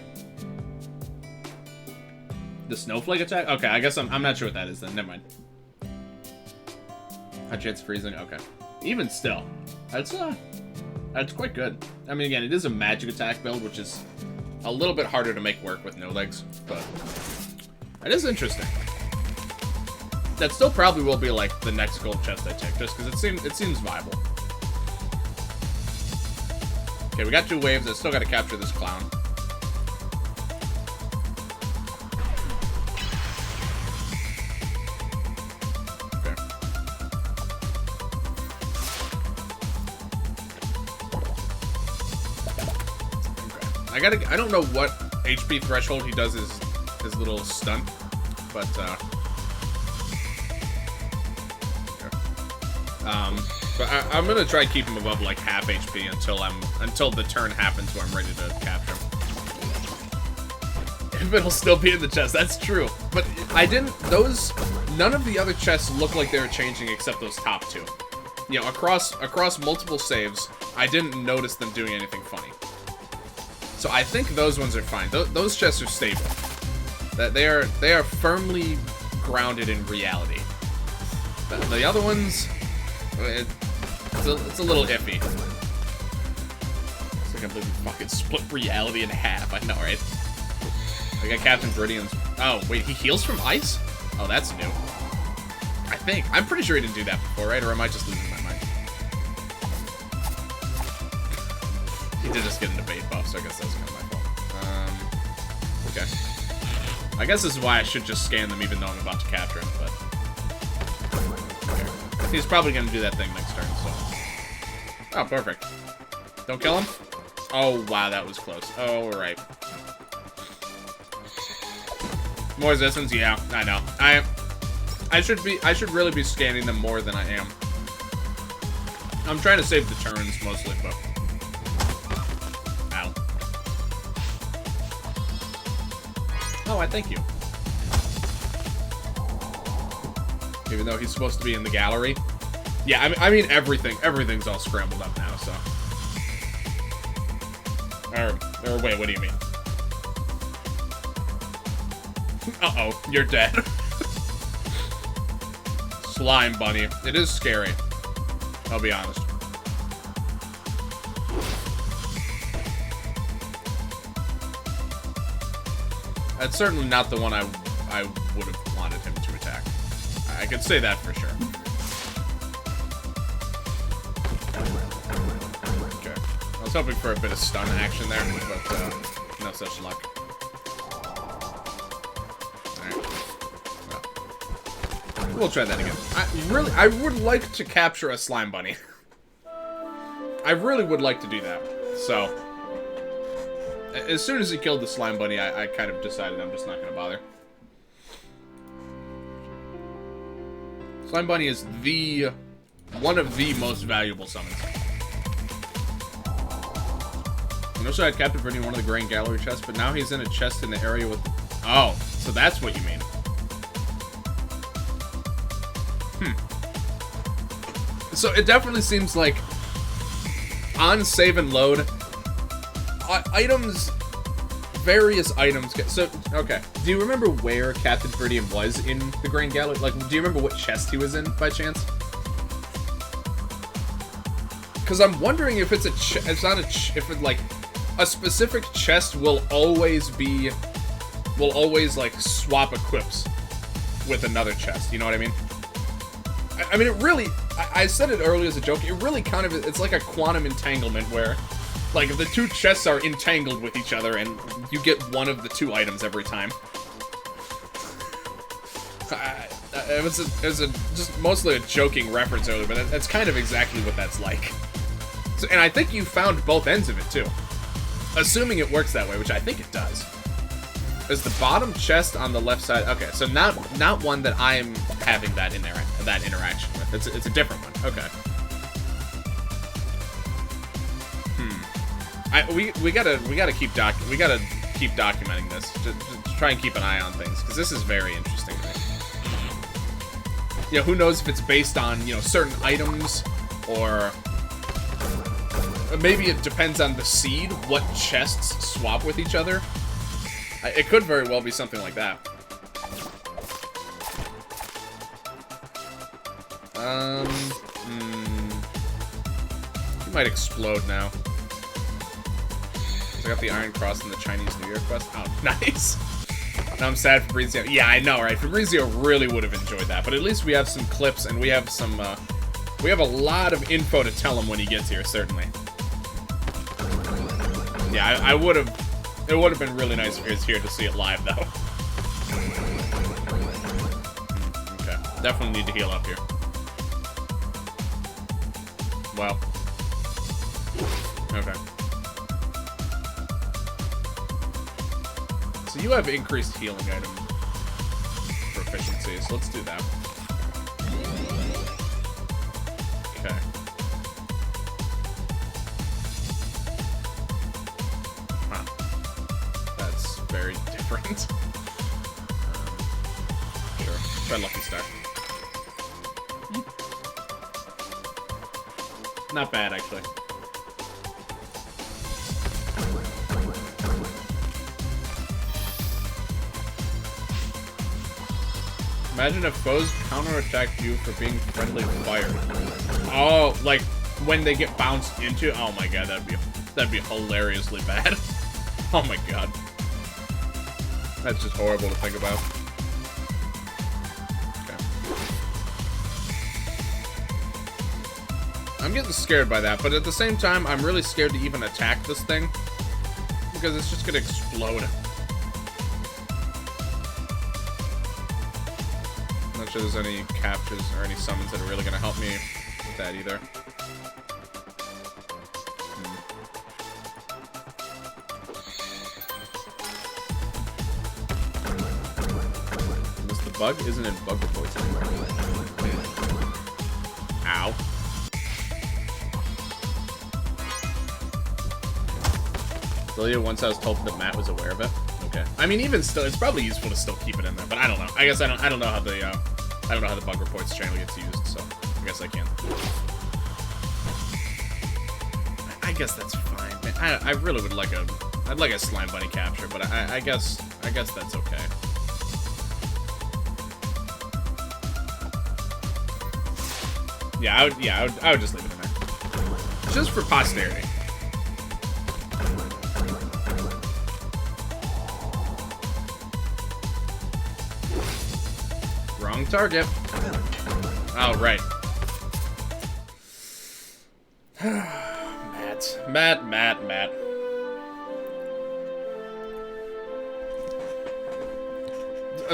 The snowflake attack? Okay, I guess I'm not sure what that is then. Never mind. High chance of freezing? Okay. Even still, that's quite good. I mean, again, it is a magic attack build, which is a little bit harder to make work with no legs, but it is interesting. That still probably will be like the next gold chest I take, just because it seems viable. Okay, we got 2 waves. I still got to capture this clown. I don't know what HP threshold he does his little stunt, but I'm gonna try to keep him above like half HP until the turn happens where I'm ready to capture him. If it'll still be in the chest, that's true. But none of the other chests look like they were changing except those top 2. You know, across multiple saves, I didn't notice them doing anything funny. So I think those ones are fine. Those chests are stable. They are firmly grounded in reality. The other ones, it's a little iffy. It's like I completely fucking split reality in half. I know, right? I got Captain Viridian's. Oh wait, he heals from ice? Oh, that's new. I think. I'm pretty sure he didn't do that before, right? Or am I just losing my mind? He did just get an debate buff, so I guess that was kind of my fault. Okay. I guess this is why I should just scan them even though I'm about to capture him, but... Okay. He's probably going to do that thing next turn, so... Oh, perfect. Don't kill him? Oh, wow, that was close. Oh, right. More resistance? Yeah, I know. I should really be scanning them more than I am. I'm trying to save the turns, mostly, but... Oh, I thank you. Even though he's supposed to be in the gallery. Yeah, I mean everything's all scrambled up now, so. Or wait, what do you mean? Uh-oh, you're dead. Slime bunny. It is scary. I'll be honest. That's certainly not the one I would have wanted him to attack. I could say that for sure. Okay. I was hoping for a bit of stun action there, but no such luck. Alright. Well, we'll try that again. I would like to capture a slime bunny. I really would like to do that. So... As soon as he killed the slime bunny, I kind of decided I'm just not going to bother. Slime bunny is one of the most valuable summons. I noticed I had Captain Viridian in one of the Grand Gallery chests, but now he's in a chest in the area with... Oh, so that's what you mean. So it definitely seems like on save and load... various items. So, okay. Do you remember where Captain Viridian was in the Grand Gallery? Like, do you remember what chest he was in, by chance? Because I'm wondering if it's like, a specific chest will always, like, swap equips with another chest. You know what I mean? I mean, it really... I said it earlier as a joke. It really kind of... It's like a quantum entanglement where... Like, if the two chests are entangled with each other, and you get one of the 2 items every time. It was just mostly a joking reference earlier, but that's kind of exactly what that's like. So, and I think you found both ends of it, too. Assuming it works that way, which I think it does. Is the bottom chest on the left side... Okay, so not one that I'm having that interaction with. It's a different one. Okay. We gotta keep documenting this. Just try and keep an eye on things, because this is very interesting to me. You know, who knows if it's based on, you know, certain items or maybe it depends on the seed, what chests swap with each other. It could very well be something like that. He might explode now. I got the Iron Cross in the Chinese New Year quest. Oh, nice. Now I'm sad Fabrizio. Yeah, I know, right? Fabrizio really would have enjoyed that, but at least we have some clips and we have some, we have a lot of info to tell him when he gets here, certainly. Yeah, I would have, it would have been really nice if he was here to see it live, though. Okay, definitely need to heal up here. Well. Okay. So you have increased healing item proficiency, so let's do that. Okay. Huh. That's very different. Sure. Try Lucky Star. Not bad, actually. Imagine if foes counterattacked you for being friendly fire. Oh, like when they get bounced into. Oh my god, that'd be hilariously bad. Oh my god, that's just horrible to think about. Okay. I'm getting scared by that, but at the same time, I'm really scared to even attack this thing because it's just gonna explode. Not sure there's any captures or any summons that are really going to help me with that either. Is this the bug? Isn't it bug reports anymore? Ow. Delia, once I was told that Matt was aware of it. Okay. I mean, even still, it's probably useful to still keep it in there, but I don't know. I guess I don't know how the bug reports channel gets used, so I guess I can't. I guess that's fine. Man, I really would like I'd like a slime bunny capture, but I guess that's okay. Yeah, I would just leave it in there, just for posterity. Wrong target. Oh, right. Matt.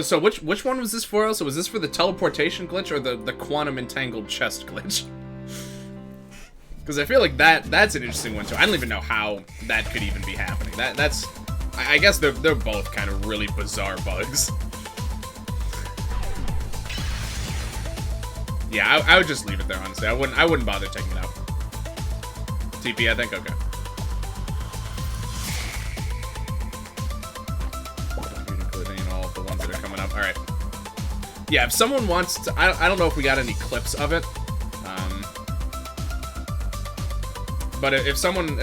So which one was this for? So was this for the teleportation glitch or the quantum entangled chest glitch? Because I feel like that's an interesting one too. I don't even know how that could even be happening. That's I guess they're both kind of really bizarre bugs. Yeah, I would just leave it there, honestly. I wouldn't bother taking it out. TP, I think? Okay. Including all of the ones that are coming up. Alright. Yeah, if someone wants to... I don't know if we got any clips of it. But if someone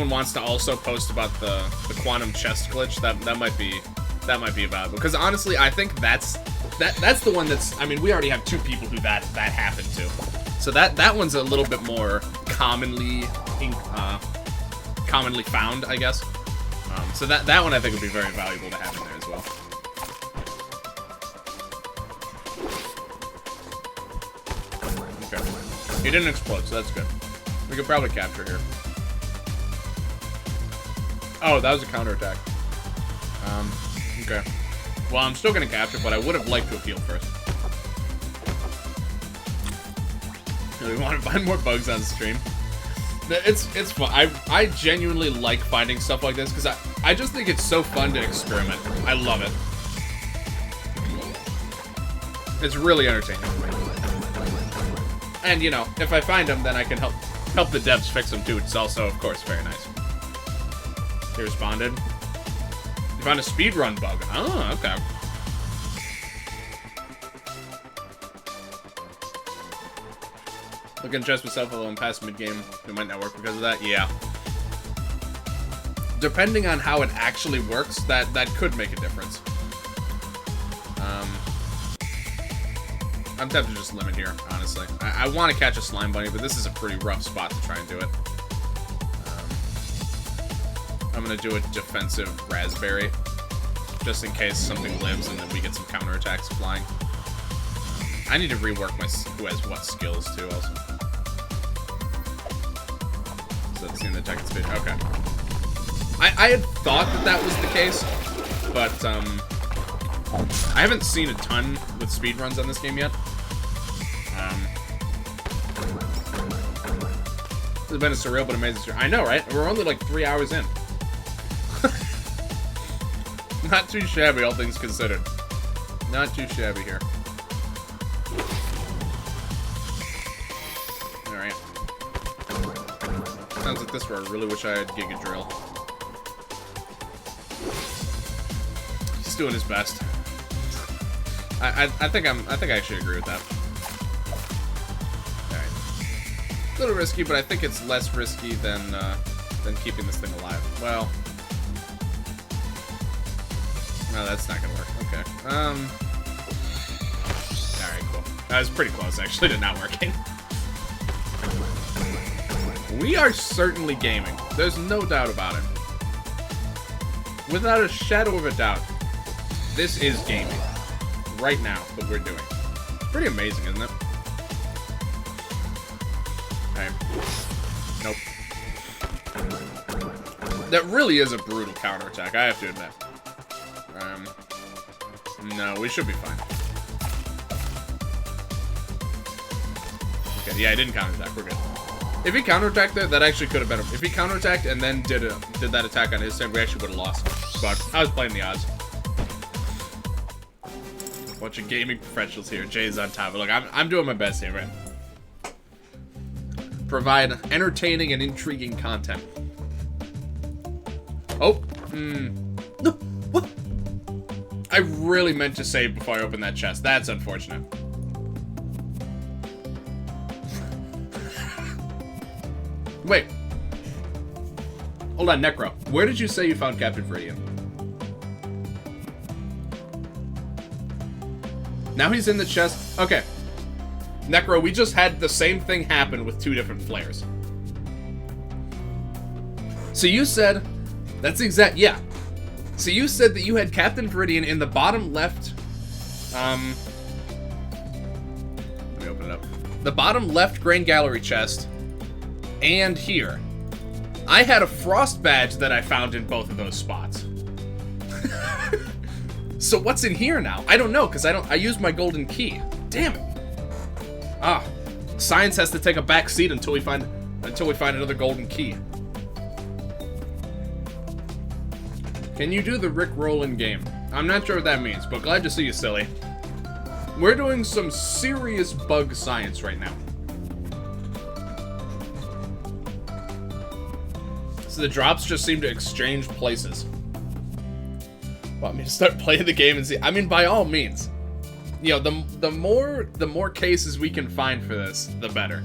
wants to also post about the quantum chest glitch, that might be valuable. Because honestly, I think that's the one that's, I mean, we already have 2 people who that happened to. So that one's a little bit more commonly found, I guess. So that one I think would be very valuable to have in there as well. Okay. He didn't explode, so that's good. We could probably capture here. Oh, that was a counterattack. Okay. Well, I'm still gonna capture, but I would have liked to appeal first. We want to find more bugs on stream. It's fun. I genuinely like finding stuff like this because I just think it's so fun to experiment. I love it. It's really entertaining. And you know, if I find them, then I can help the devs fix them too. Which is also, of course, very nice. He responded. You found a speedrun bug. Oh, okay. Looking chest with self alone past mid game. It might not work because of that. Yeah. Depending on how it actually works, that could make a difference. I'm tempted to just limit here, honestly. I want to catch a slime bunny, but this is a pretty rough spot to try and do it. I'm going to do a defensive raspberry, just in case something lives and then we get some counterattacks flying. I need to rework my who has what skills, too, also. So that's in the attack speed. Okay. I had thought that was the case, but I haven't seen a ton with speedruns on this game yet. This has been a surreal but amazing story. I know, right? We're only like 3 hours in. Not too shabby, all things considered. Not too shabby here. Alright. Sounds like this where I really wish I had Giga Drill. He's doing his best. I think I actually agree with that. Alright. A little risky, but I think it's less risky than keeping this thing alive. Well, no, that's not gonna work. Okay. Alright, cool. That was pretty close, actually, to not working. We are certainly gaming. There's no doubt about it. Without a shadow of a doubt, this is gaming. Right now, what we're doing. Pretty amazing, isn't it? Alright. Nope. That really is a brutal counterattack, I have to admit. No, we should be fine. Okay, yeah, I didn't counterattack, we're good. If he counterattacked there, that actually could have been... If he counterattacked and then did that attack on his turn, we actually would have lost. But I was playing the odds. Bunch of gaming professionals here. Jay's on top. Look, I'm doing my best here, man. Provide entertaining and intriguing content. Oh. No. What? I really meant to save before I opened that chest. That's unfortunate. Wait. Hold on, Necro. Where did you say you found Captain Viridian? Now he's in the chest. Okay. Necro, we just had the same thing happen with 2 different flares. So you said... That's exact... Yeah. So you said that you had Captain Viridian in the bottom left... Let me open it up. The bottom left Grain Gallery chest. And here. I had a Frost badge that I found in both of those spots. So what's in here now? I don't know, because I used my golden key. Damn it. Ah. Science has to take a back seat until we find another golden key. Can you do the Rick roll in game? I'm not sure what that means, but glad to see you, silly. We're doing some serious bug science right now. So the drops just seem to exchange places. Want me to start playing the game and see? I mean, by all means. You know, the more cases we can find for this, the better.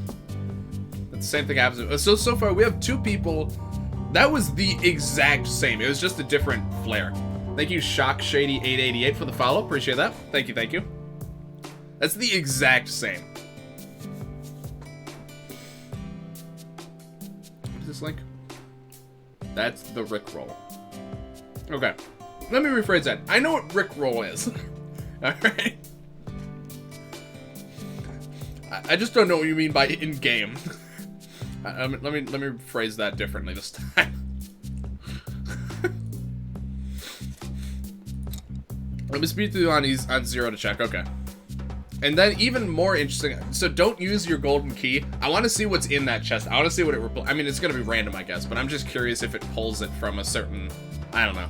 The same thing happens. So far we have 2 people. That was the exact same. It was just a different flare. Thank you, Shock Shady 888 for the follow. Appreciate that. Thank you, thank you. That's the exact same. What is this link? That's the Rickroll. Okay. Let me rephrase that. I know what Rickroll is. Alright? I just don't know what you mean by in-game. Let me phrase that differently this time. Let me speed through on 0 to check. Okay. And then even more interesting. So don't use your golden key. I want to see what's in that chest. I want to see what it. I mean, it's gonna be random, I guess. But I'm just curious if it pulls it from a certain. I don't know.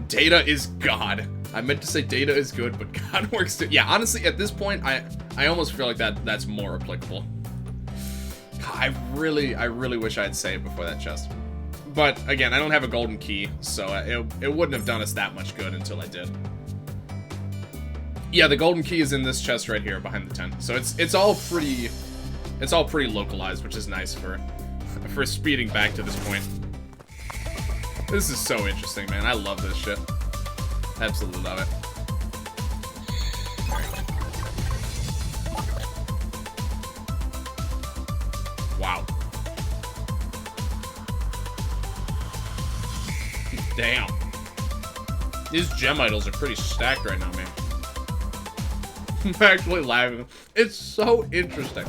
Data is God. I meant to say data is good, but God works too. Yeah, honestly, at this point, I almost feel like that's more applicable. I really wish I'd saved before that chest. But again, I don't have a golden key, so it wouldn't have done us that much good until I did. Yeah, the golden key is in this chest right here behind the tent. So it's all pretty It's all pretty localized, which is nice for speeding back to this point. This is so interesting, man. I love this shit. Absolutely love it. Wow. Damn. These gem idols are pretty stacked right now, man. I'm actually laughing. It's so interesting.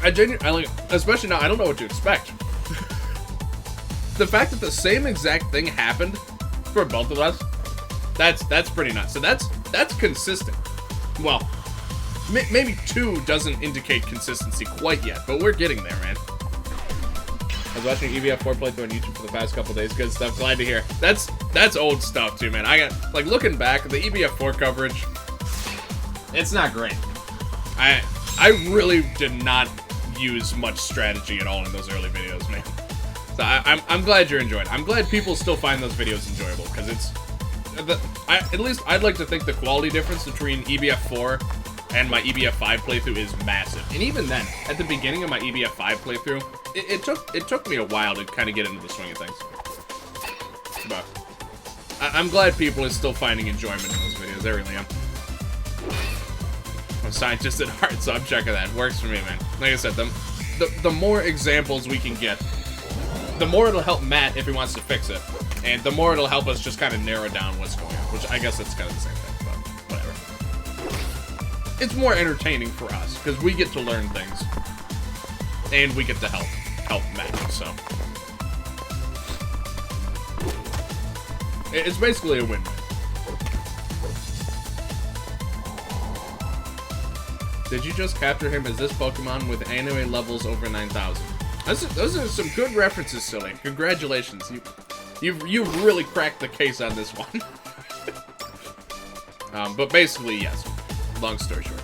I like, especially now, I don't know what to expect. The fact that the same exact thing happened for both of us, that's pretty nuts. So that's consistent. Well, maybe 2 doesn't indicate consistency quite yet, but we're getting there, man. I was watching EBF5 playthrough on YouTube for the past couple days. Good stuff. Glad to hear. That's old stuff too, man. I got, like, looking back, the EBF4 coverage, it's not great. I really did not use much strategy at all in those early videos, man. So I'm glad you're enjoying it. I'm glad people still find those videos enjoyable, because it's at least I'd like to think the quality difference between EBF4 and my EBF5 playthrough is massive. And even then, at the beginning of my EBF5 playthrough, it took me a while to kind of get into the swing of things. But I'm glad people are still finding enjoyment in those videos. I really am. I'm a scientist at heart, so I'm checking that. It works for me, man. Like I said, the more examples we can get, the more it'll help Matt if he wants to fix it, and the more it'll help us just kind of narrow down what's going on, which I guess that's kind of the same thing, but whatever. It's more entertaining for us, because we get to learn things, and we get to help Matt, so. It's basically a win-win. Did you just capture him as this Pokemon with anime levels over 9,000? Those are some good references, Silly. Congratulations. You've really cracked the case on this one. But basically, yes. Long story short.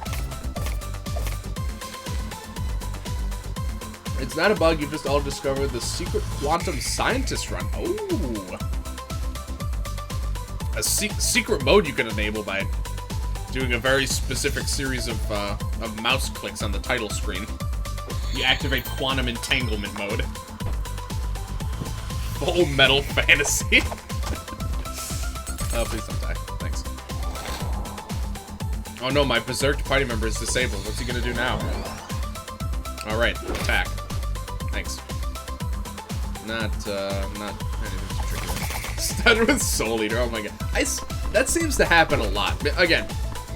It's not a bug, you've just all discovered the secret quantum scientist run. Oh. A secret mode you can enable by doing a very specific series of mouse clicks on the title screen. You activate quantum entanglement mode. Full Metal Fantasy. Oh, please don't die. Thanks. Oh no, my Berserk party member is disabled. What's he gonna do now? Alright, attack. Thanks. Not anything too tricky. Stun with Soul Eater, oh my god. That seems to happen a lot. Again,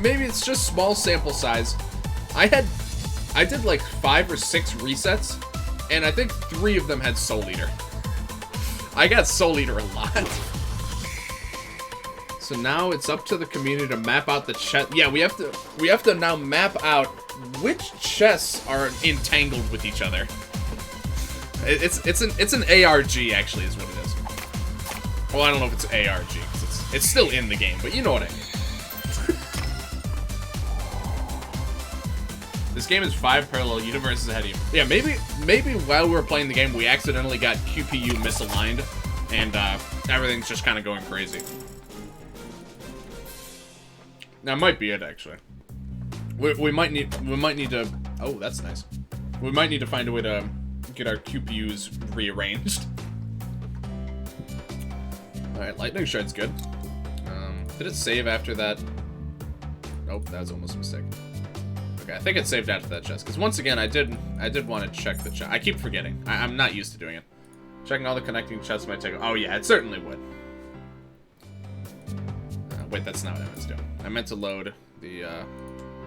maybe it's just small sample size. I did like 5 or 6 resets, and I think 3 of them had Soul Eater. I got Soul Eater a lot. So now it's up to the community to map out the chest. Yeah, we have to now map out which chests are entangled with each other. It's an ARG actually is what it is. Well, I don't know if it's ARG because it's still in the game, but you know what I mean. This game is 5 parallel universes ahead of you. Yeah, maybe while we were playing the game, we accidentally got QPU misaligned, and everything's just kind of going crazy. That might be it, actually. We might need to. Oh, that's nice. We might need to find a way to get our QPUs rearranged. All right, lightning shard's good. Did it save after that? Nope, that was almost a mistake. Okay, I think it saved after that chest. Because once again, I did want to check the chest. I keep forgetting. I'm not used to doing it. Checking all the connecting chests might take. Oh yeah, it certainly would. Wait, that's not what I meant to do. I meant to load the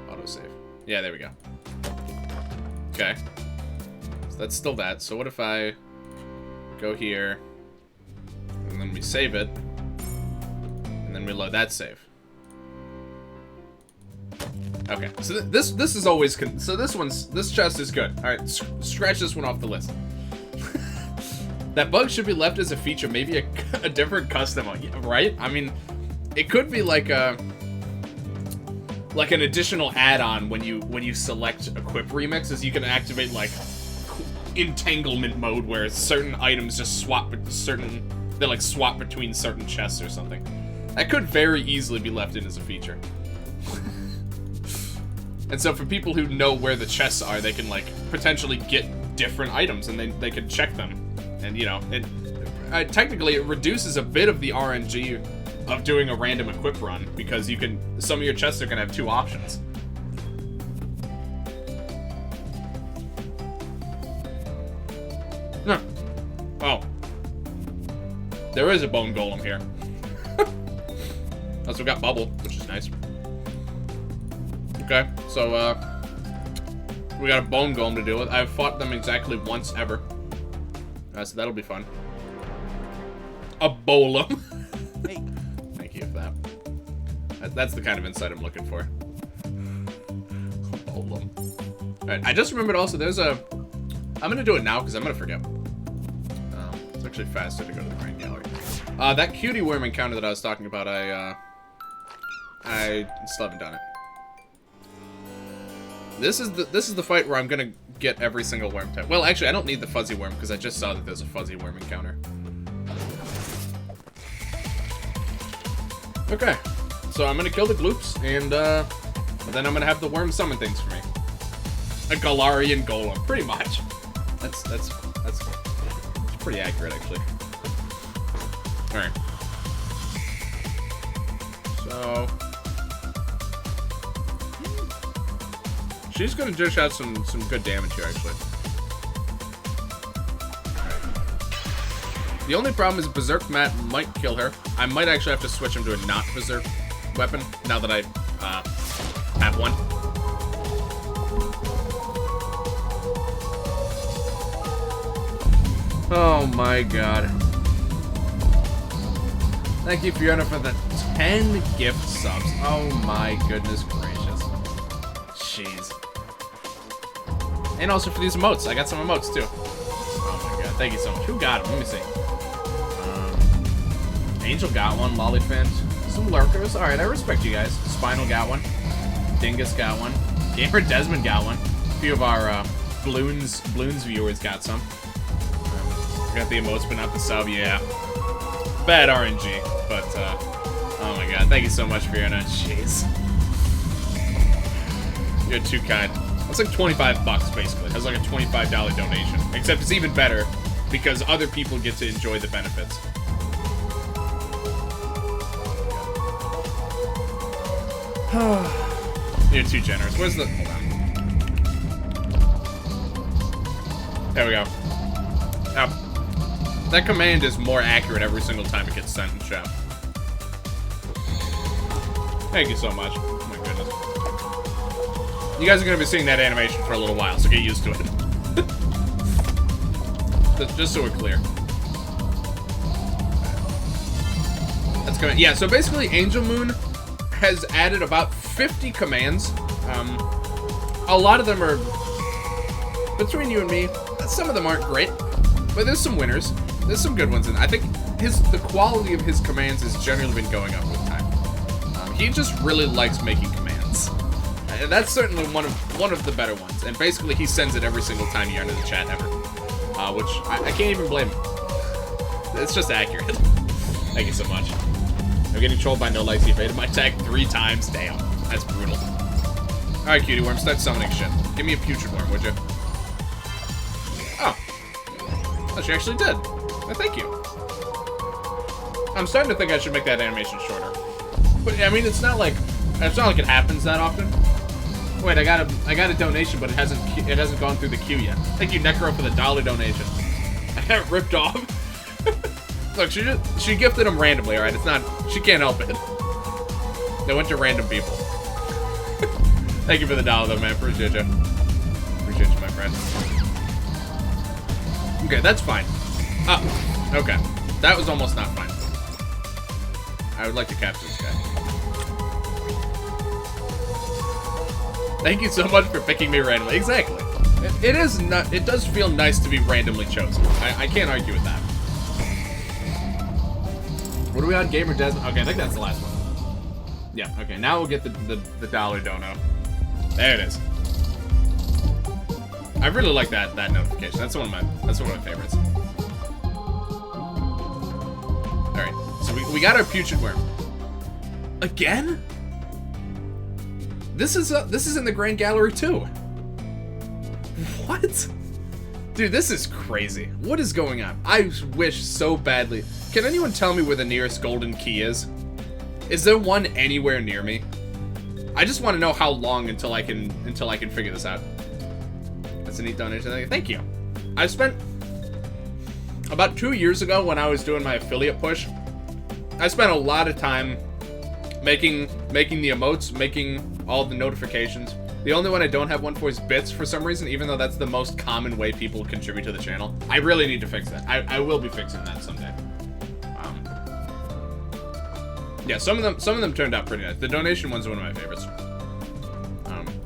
autosave. Yeah, there we go. Okay. So that's still that. So what if I go here, and then we save it, and then we load that save? Okay, so this is always so this chest is good. All right, scratch this one off the list. That bug should be left as a feature, maybe a different custom, right? I mean, it could be like an additional add-on when you select Equip Remix, you can activate like entanglement mode where certain items just swap between certain chests or something. That could very easily be left in as a feature. And so for people who know where the chests are, they can, like, potentially get different items, and they can check them. And, you know, technically it reduces a bit of the RNG of doing a random equip run, because you can, some of your chests are going to have 2 options. No. Oh. There is a bone golem here. Also got bubble, which is nice. Okay, so, we got a bone golem to deal with. I've fought them exactly once ever. So that'll be fun. A bolem. Hey. Thank you for that. That's the kind of insight I'm looking for. A bolem. Alright, I just remembered also there's a... I'm gonna do it now because I'm gonna forget. It's actually faster to go to the Grand Gallery. That cutie worm encounter that I was talking about, I still haven't done it. This is the fight where I'm gonna get every single worm type. Well, actually, I don't need the fuzzy worm because I just saw that there's a fuzzy worm encounter. Okay, so I'm gonna kill the gloops, and then I'm gonna have the worm summon things for me. A Galarian golem, pretty much. That's pretty accurate, actually. All right. So she's gonna dish out some good damage here, actually. Alright. The only problem is Berserk Mat might kill her. I might actually have to switch him to a not Berserk weapon now that I have one. Oh my god. Thank you, Fiona, for the 10 gift subs. Oh my goodness gracious. Jeez. And also for these emotes. I got some emotes too. Oh my god, thank you so much. Who got them? Let me see. Angel got one. Lollyfant. Some lurkers. Alright, I respect you guys. Spinal got one. Dingus got one. Gamer Desmond got one. A few of our Bloons viewers got some. Got the emotes, but not the sub. Yeah. Bad RNG. But, oh my god. Thank you so much, Fiona. Jeez. You're too kind. That's like 25 bucks, basically. That's like a $25 donation. Except it's even better because other people get to enjoy the benefits. You're too generous. Where's the... Hold on. There we go. Now, that command is more accurate every single time it gets sent in chat. Thank you so much. Oh my goodness. You guys are going to be seeing that animation for a little while, so get used to it. Just so we're clear. That's good. Yeah, so basically Angel Moon has added about 50 commands. A lot of them are, between you and me, some of them aren't great, but there's some winners. There's some good ones, and I think the quality of his commands has generally been going up with time. He just really likes making commands. And that's certainly one of the better ones. And basically, he sends it every single time you enter the chat ever, which I can't even blame him. It's just accurate. Thank you so much. I'm getting trolled by no likes. He evaded my tag 3 times. Damn, that's brutal. All right, cutie worm, start summoning shit. Give me a putrid worm, would you? Oh, she actually did. Well, thank you. I'm starting to think I should make that animation shorter. But I mean, it's not like it happens that often. Wait, I got a donation, but it hasn't gone through the queue yet. Thank you, Necro, for the $1 donation. I got ripped off. Look, she gifted them randomly. All right, it's not. She can't help it. They went to random people. Thank you for the $1, though, man. Appreciate you. Appreciate you, my friend. Okay, that's fine. Oh, okay. That was almost not fine. I would like to capture this guy. Thank you so much for picking me randomly. Exactly. It is not. It does feel nice to be randomly chosen. I can't argue with that. What are we on, Gamer Desmond? Okay, I think that's the last one. Yeah. Okay. Now we'll get the $1 dono. There it is. I really like that notification. That's one of my favorites. All right. So we got our putrid worm. Again? This is in the Grand Gallery too. What? Dude, this is crazy. What is going on? I wish so badly. Can anyone tell me where the nearest golden key is? Is there one anywhere near me? I just want to know how long until I can figure this out. That's a neat donation. Thank you. I spent about 2 years ago when I was doing my affiliate push. I spent a lot of time making the emotes, making all the notifications. The only one I don't have one for is bits for some reason, even though that's the most common way people contribute to the channel. I really need to fix that. I will be fixing that someday. Yeah, some of them turned out pretty nice. The donation one's one of my favorites.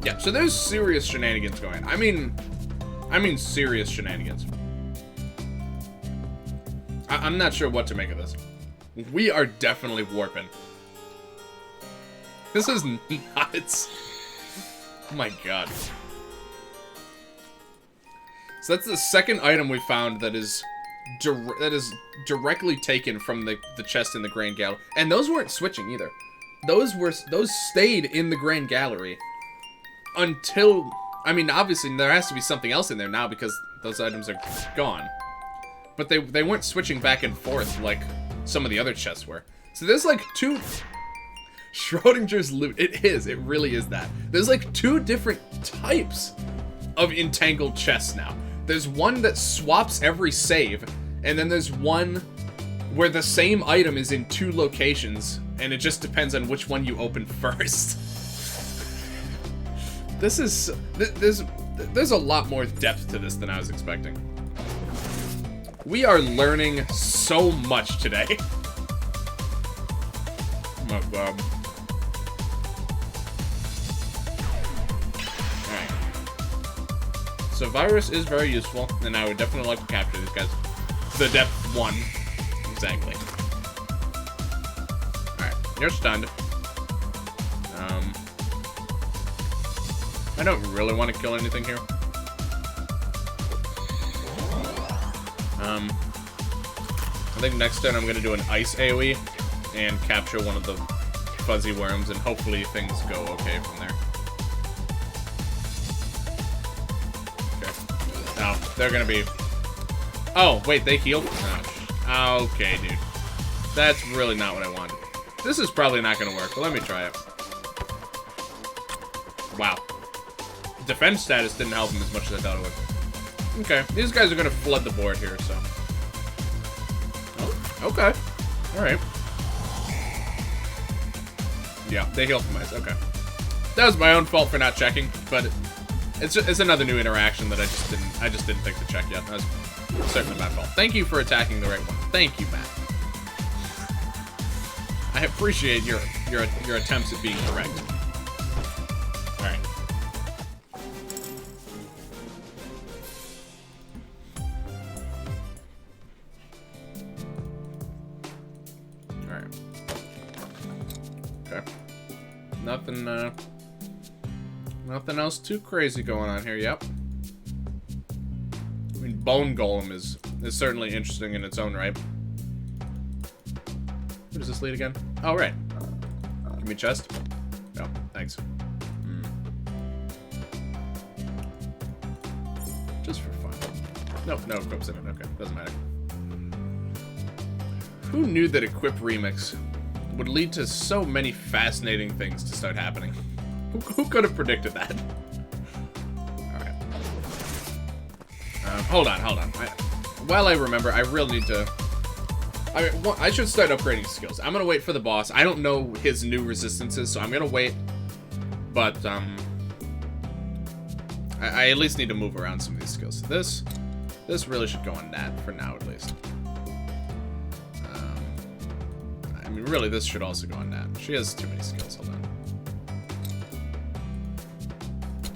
Yeah, so there's serious shenanigans going on. I mean serious shenanigans. I'm not sure what to make of this. We are definitely warping. This is nuts. Oh my god. So that's the second item we found that is directly taken from the chest in the Grand Gallery. And those weren't switching either. Those stayed in the Grand Gallery until, I mean, obviously there has to be something else in there now because those items are gone. But they weren't switching back and forth like some of the other chests were. So there's like two Schrodinger's loot. It really is that. There's like two different types of entangled chests now. There's one that swaps every save, and then there's one where the same item is in two locations, and it just depends on which one you open first. There's a lot more depth to this than I was expecting. We are learning so much today. Oh my god. So virus is very useful, and I would definitely like to capture these guys. The depth 1. Exactly. Alright, you're stunned. I don't really want to kill anything here. I think next turn I'm going to do an ice AoE and capture one of the fuzzy worms, and hopefully things go okay from there. Oh, they're gonna be... Oh, wait, they healed? Oh, okay, dude. That's really not what I wanted. This is probably not gonna work, but let me try it. Wow. Defense status didn't help him as much as I thought it would. Okay, these guys are gonna flood the board here, so... Oh, okay. Alright. Yeah, they healed from ice, okay. That was my own fault for not checking, but... It's another new interaction that I just didn't think to check yet. That was certainly my fault. Thank you for attacking the right one. Thank you, Matt. I appreciate your attempts at being correct. All right. All right. Okay. Nothing else too crazy going on here, yep. I mean, Bone Golem is certainly interesting in its own right. Who does this lead again? Oh, right. Give me chest. No, thanks. Just for fun. Nope, no equips in it. Okay, doesn't matter. Who knew that Equip Remix would lead to so many fascinating things to start happening? Who could have predicted that? Alright. Hold on. While I remember, I really need to... I should start upgrading skills. I'm gonna wait for the boss. I don't know his new resistances, so I'm gonna wait. But, I at least need to move around some of these skills. This really should go on Nat, for now at least. I mean, really, this should also go on Nat. She has too many skills. Hold on.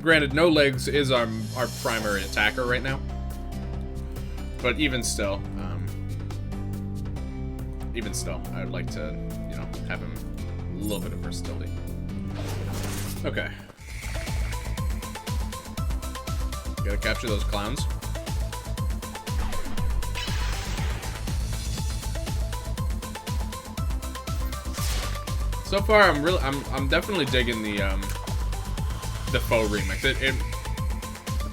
Granted, no legs is our primary attacker right now, but even still, I would like to, you know, have him a little bit of versatility. Okay. Gotta capture those clowns. So far, I'm definitely digging the the faux remix.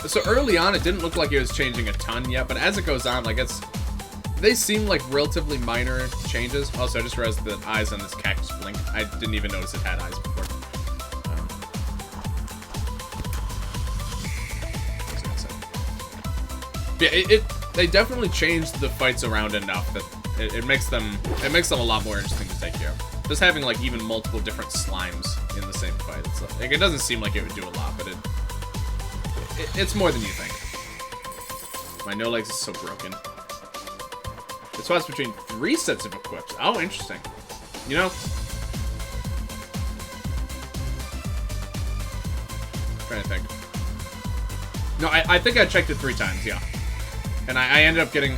So early on, it didn't look like it was changing a ton yet, but as it goes on, like they seem like relatively minor changes. Also, I just realized the eyes on this cactus blink. I didn't even notice it had eyes before. Yeah, they definitely changed the fights around enough that it makes them a lot more interesting to take care of. Just having like even multiple different slimes in the same fight, it's like it doesn't seem like it would do a lot, but it's more than you think. My no legs is so broken. It swaps between 3 sets of equips. Oh, interesting. You know, trying to think. No, I think I checked it 3 times. Yeah, and I ended up getting.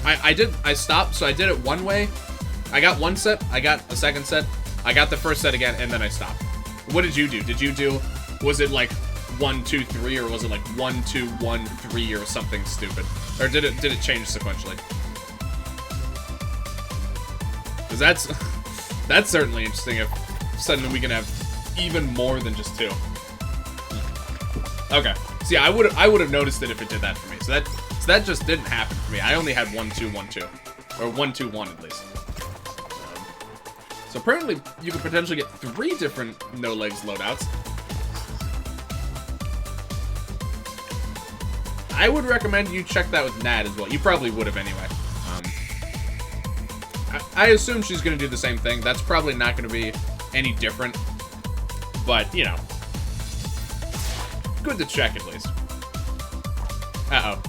I stopped, so I did it one way. I got 1 set, I got a 2nd set, I got the 1st set again, and then I stopped. What did you do? Was it like 1, 2, 3, or was it like 1, 2, 1, 3, or something stupid? Or did it change sequentially? Because that's certainly interesting if suddenly we can have even more than just 2. Okay. See, I would have noticed it if it did that for me. So that just didn't happen for me. I only had 1, 2, 1, 2. Or 1, 2, 1 at least. So apparently you could potentially get 3 different no legs loadouts. I would recommend you check that with Nat as well. You probably would have anyway. I assume she's going to do the same thing. That's probably not going to be any different. But, you know. Good to check at least. Uh-oh.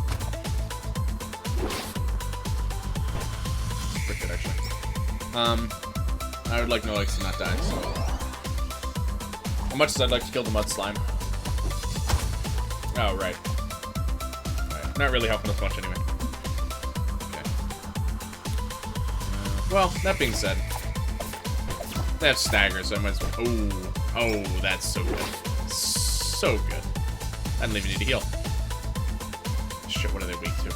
Pretty good, actually. I would like no legs to not die, so. As much as I'd like to kill the mud slime. Oh, right. Not really helping us much anyway. Okay. Well, that being said, they have stagger, so I might as well. Oh, that's so good. So good. I didn't even need to heal. Shit, what are they weak to?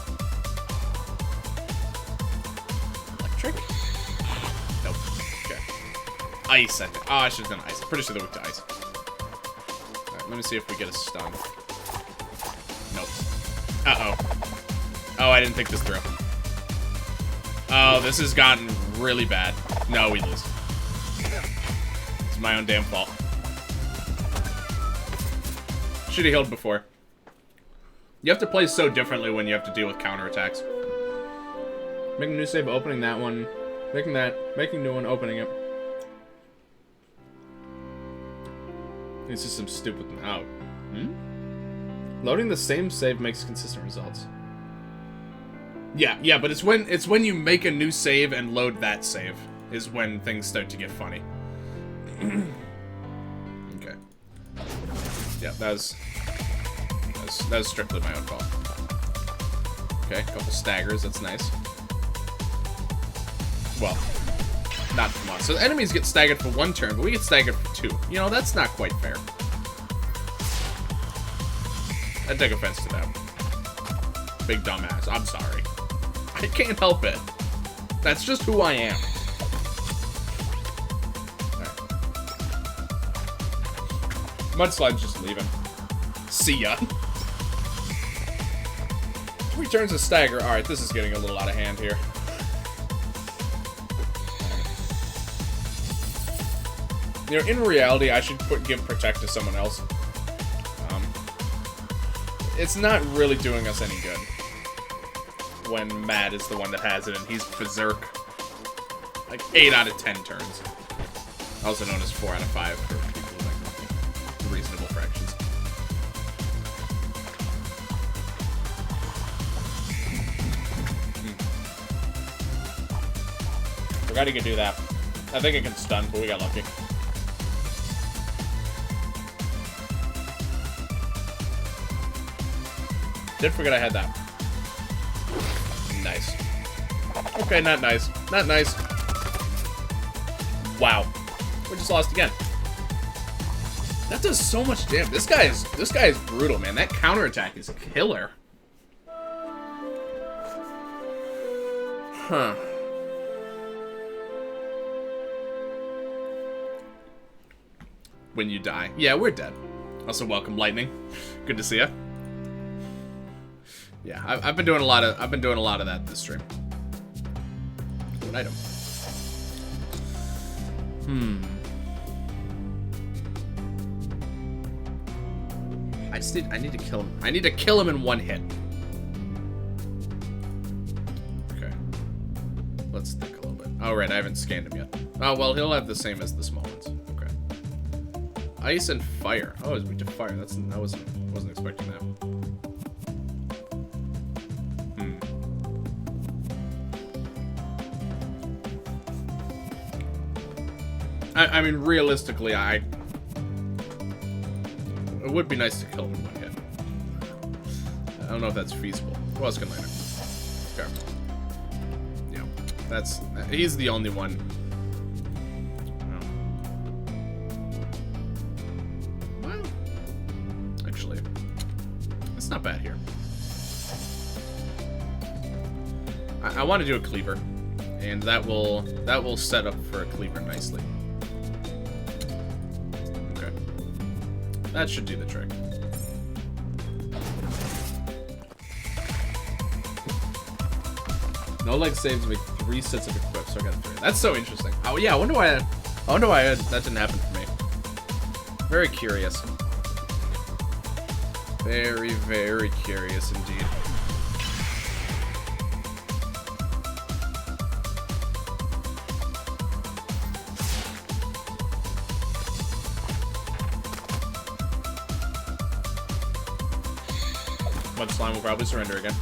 Electric? Nope. Okay. Ice, I think. Oh, I should have done ice. I'm pretty sure they're weak to ice. Alright, let me see if we get a stun. Nope. Uh-oh. Oh, I didn't think this through. Oh, this has gotten really bad. No, we lose. It's my own damn fault. Should have healed before. You have to play so differently when you have to deal with counterattacks. Making a new save, opening that one. Making new one, opening it. This is some stupid... Oh. Loading the same save makes consistent results. Yeah, but it's when you make a new save and load that save is when things start to get funny. Okay. Yeah, that was strictly my own fault. Okay, a couple staggers, that's nice. Well, not for much. So the enemies get staggered for 1 turn, but we get staggered for 2. You know, that's not quite fair. I take offense to that. Big dumbass. I'm sorry. I can't help it. That's just who I am. Right. Mudslide's just leaving. See ya. 3 turns of stagger. Alright, this is getting a little out of hand here. You know, in reality, I should give Protect to someone else. It's not really doing us any good when Matt is the one that has it and he's berserk. Like 8 out of 10 turns. Also known as 4 out of 5 for people who like reasonable fractions. Forgot he could do that. I think it can stun, but we got lucky. Did forget I had that. Nice. Okay, not nice. Not nice. Wow. We just lost again. That does so much damage. This guy is brutal, man. That counterattack is killer. Huh. When you die. Yeah, we're dead. Also, welcome, Lightning. Good to see ya. Yeah, I've been doing a lot of that this stream. An item. I need to kill him. I need to kill him in one hit. Okay. Let's think a little bit. Oh, right, I haven't scanned him yet. Oh, well, he'll have the same as the small ones. Okay. Ice and fire. Oh, it's weak to fire. I wasn't expecting that. I mean, realistically, it would be nice to kill him in one hit. I don't know if that's feasible. Who else can land it? Okay. Yeah, he's the only one. Well, actually, it's not bad here. I want to do a cleaver, and that will set up for a cleaver nicely. That should do the trick. No leg saves make 3 sets of equips, so I got 3. That's so interesting. Oh yeah, I wonder why that didn't happen for me. Very curious. Very, very curious indeed. Mud slime will probably surrender again.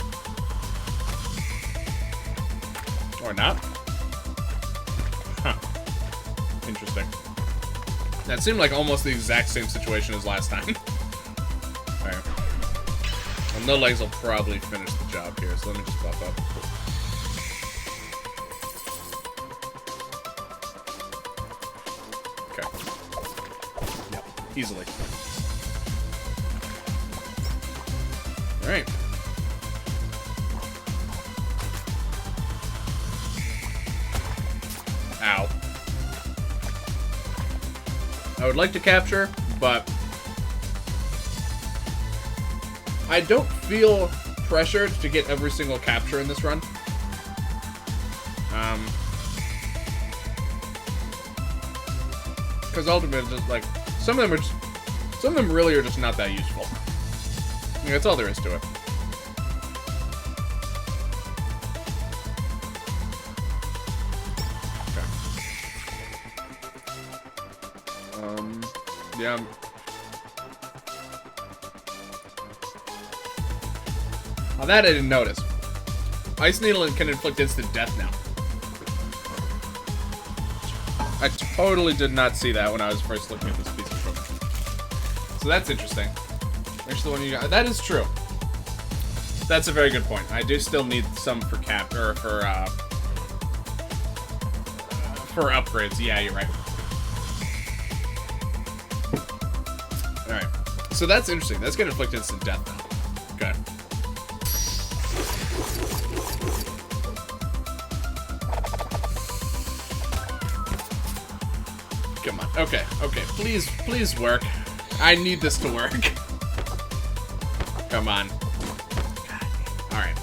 Or not. Huh. Interesting. That seemed like almost the exact same situation as last time. Alright. Well, no legs will probably finish the job here, so let me just buff up. Okay. Yep, easily. Alright. Ow. I would like to capture, but I don't feel pressured to get every single capture in this run. Because ultimately, just like some of them really are just not that useful. I mean, that's all there is to it. Okay. Yeah. Now that I didn't notice. Ice Needle can inflict instant death now. I totally did not see that when I was first looking at this piece of equipment. So that's interesting. Which the one you got? That is true. That's a very good point. I do still need some for cap or for upgrades. Yeah, you're right. All right. So that's interesting. That's gonna inflict instant death now. Okay. Come on. Okay. Okay. Please work. I need this to work. Come on. Alright.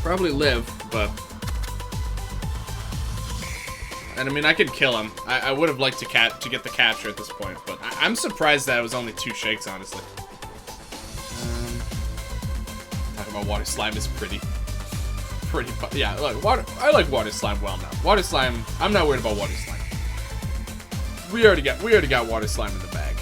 Probably live, but... And I mean, I could kill him. I would have liked to get the capture at this point, but I'm surprised that it was only 2 shakes, honestly. Talking about water slime is pretty. Yeah, look, I like water slime well now. Water slime, I'm not worried about water slime. We already got water slime in the bag.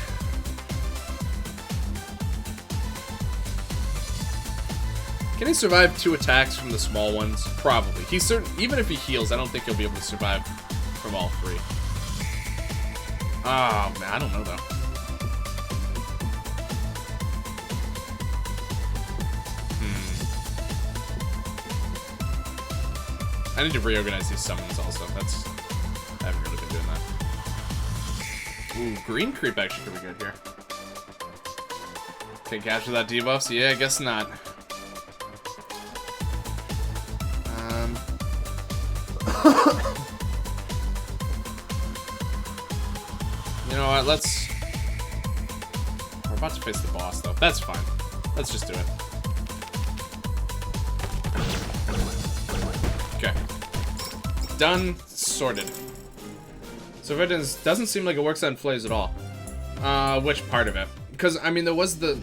Can he survive 2 attacks from the small ones? Probably. Even if he heals, I don't think he'll be able to survive from all 3. Oh man, I don't know though. I need to reorganize these summons also. I haven't really been doing that. Ooh, green creep actually could be good here. Can capture that debuff? Yeah, I guess not. You know what, let's... We're about to face the boss, though. That's fine. Let's just do it. Okay. Done. Sorted. So Evidence doesn't seem like it works on flays at all. Which part of it? Because, I mean, there was the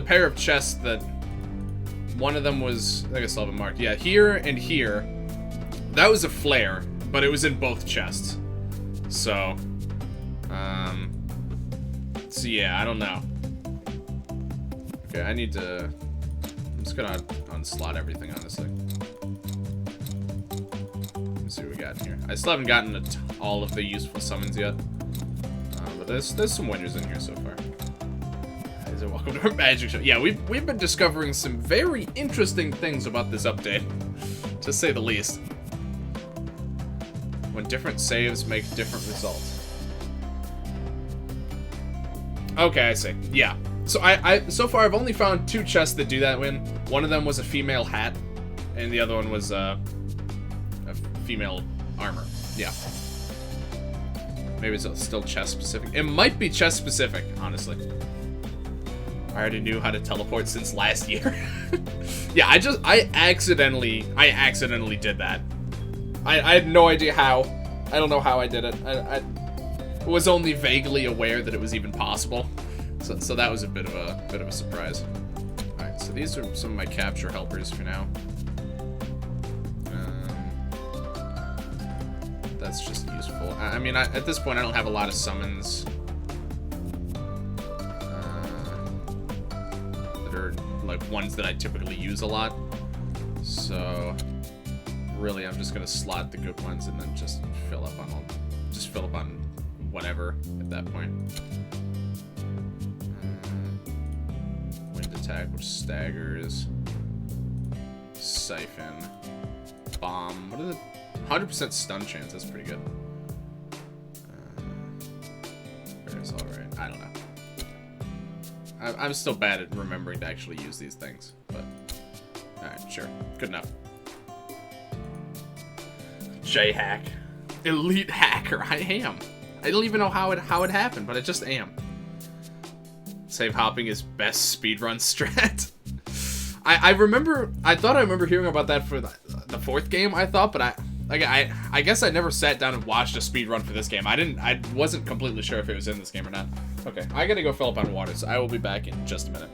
pair of chests that... One of them was... I guess I'll have it marked. Yeah, here and here. That was a flare, but it was in both chests. So... So yeah, I don't know. Okay, I need to... I'm just gonna unslot everything, honestly. Let's see what we got in here. I still haven't gotten all of the useful summons yet. But there's some winners in here so far. Guys, welcome to our magic show. Yeah, we've been discovering some very interesting things about this update, to say the least. When different saves make different results. Okay, I see. Yeah. So so far I've only found 2 chests that do that win. One of them was a female hat, and the other one was a female armor. Yeah. Maybe it's still chest specific. It might be chest specific, honestly. I already knew how to teleport since last year. Yeah, I accidentally did that. I had no idea how. I don't know how I did it. I was only vaguely aware that it was even possible. So that was a bit of a surprise. Alright, so these are some of my capture helpers for now. That's just useful. I mean, at this point I don't have a lot of summons that are like ones that I typically use a lot. So really I'm just gonna slot the good ones and then just fill up on whatever at that point. Wind attack, which staggers. Siphon. Bomb. What are the 100% stun chance? That's pretty good. There's alright. I don't know. I'm still bad at remembering to actually use these things, but alright, sure. Good enough. J-hack. Elite hacker. I am. I don't even know how it happened, but I just am. Save hopping is best speedrun strat. I thought I remember hearing about that for the 4th game, I thought, but I guess I never sat down and watched a speedrun for this game. I wasn't completely sure if it was in this game or not. Okay, I gotta go fill up on water, so I will be back in just a minute.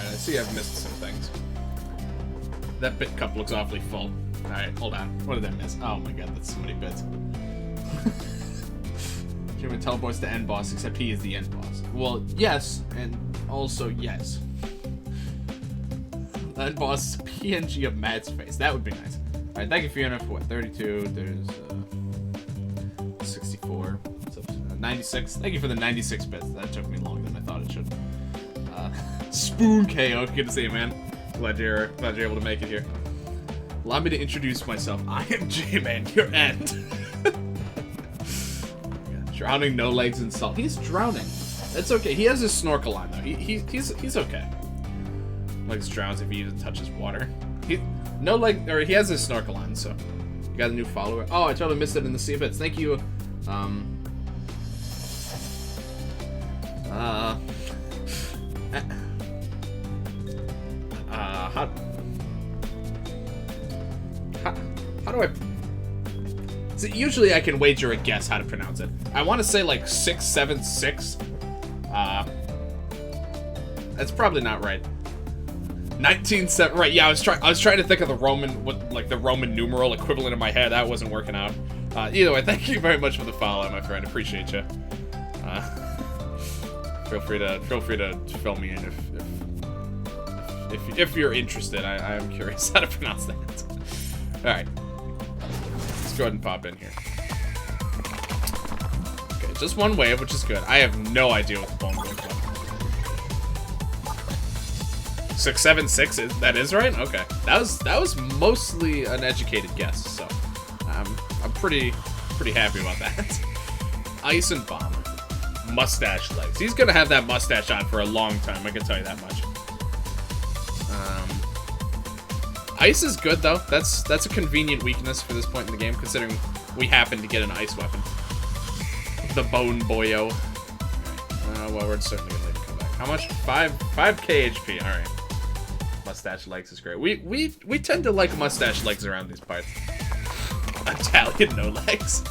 I see I've missed some things. That bit cup looks awfully full. Alright, hold on. What did I miss? Oh my god, that's so many bits. Human teleports to end boss, except he is the end boss. Well, yes, and also yes. The end boss is a PNG of Matt's face. That would be nice. Alright, thank you, Fiona, for what? 32. There's 64. 96. Thank you for the 96 bits. That took me longer than I thought it should. Spoon KO. Good to see you, man. Glad you're able to make it here. Allow me to introduce myself. I am J-Man, your end. Drowning, no legs, and salt. He's drowning. That's okay. He has his snorkel on though. He's okay. Legs drowns if he even touches water. He has his snorkel on, so you got a new follower. Oh, I totally missed it in the sea bits. Thank you. How do I... See, usually I can wager a guess how to pronounce it. I want to say like 676. That's probably not right. 1970. Right? Yeah, I was trying to think of the Roman numeral equivalent in my head. That wasn't working out. Either way, thank you very much for the follow, my friend. Appreciate you. Feel free to fill me in if you're interested. I am curious how to pronounce that. All right. Let's go ahead and pop in here. Okay, just one wave, which is good. I have no idea what the bone goes like. 676 is that is right? Okay, that was mostly an educated guess, so I'm pretty happy about that. Ice and bomb, mustache legs. He's gonna have that mustache on for a long time. I can tell you that much. Ice is good though. That's a convenient weakness for this point in the game, considering we happen to get an ice weapon. The Bone Boyo. Alright. Well, we're certainly gonna let him come back. How much? 5k HP. All right. Mustache legs is great. We tend to like mustache legs around these parts. Italian no legs.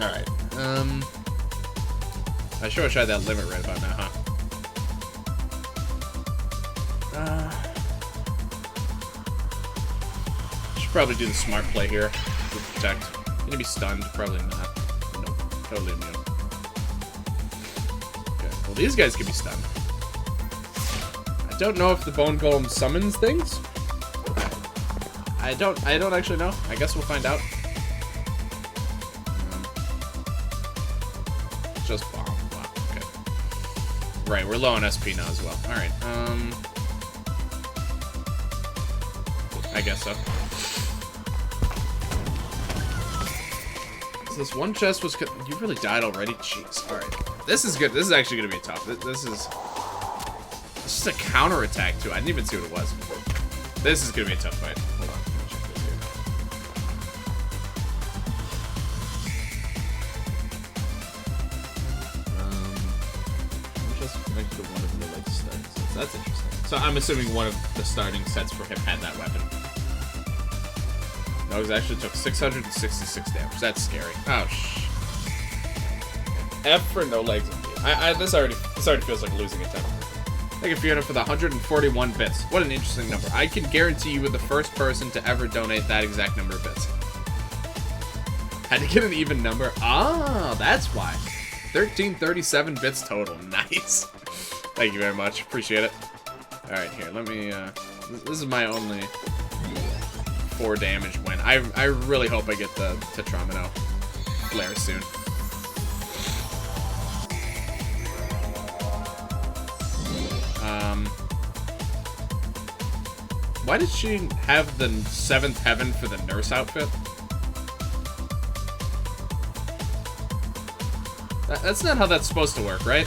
All right. I sure wish I had that limit right about now, huh? Probably do the smart play here to protect. Gonna be stunned? Probably not. Nope. Totally immune. Okay. Well, these guys can be stunned. I don't know if the Bone Golem summons things. I don't actually know. I guess we'll find out. Just bomb. Wow. Okay. Right. We're low on SP now as well. All right. I guess so. This one chest was... You really died already? Jeez. Alright. This is good. This is actually going to be tough. This is a counterattack, too. I didn't even see what it was. This is going to be a tough fight. Hold on. Let me check this here. Just make sure one of the like starting sets. That's interesting. So I'm assuming one of the starting sets for him had that weapon. No, it actually took 666 damage. That's scary. Oh, F for no legs. This already feels like losing attempt. Thank you, Fiona, for the 141 bits. What an interesting number. I can guarantee you were the first person to ever donate that exact number of bits. Had to get an even number. Ah, that's why. 1337 bits total. Nice. Thank you very much. Appreciate it. All right, here. Let me. This is my only 4 damage win. I really hope I get the Tetramino flare soon. Why did she have the 7th heaven for the nurse outfit? That's not how that's supposed to work, right?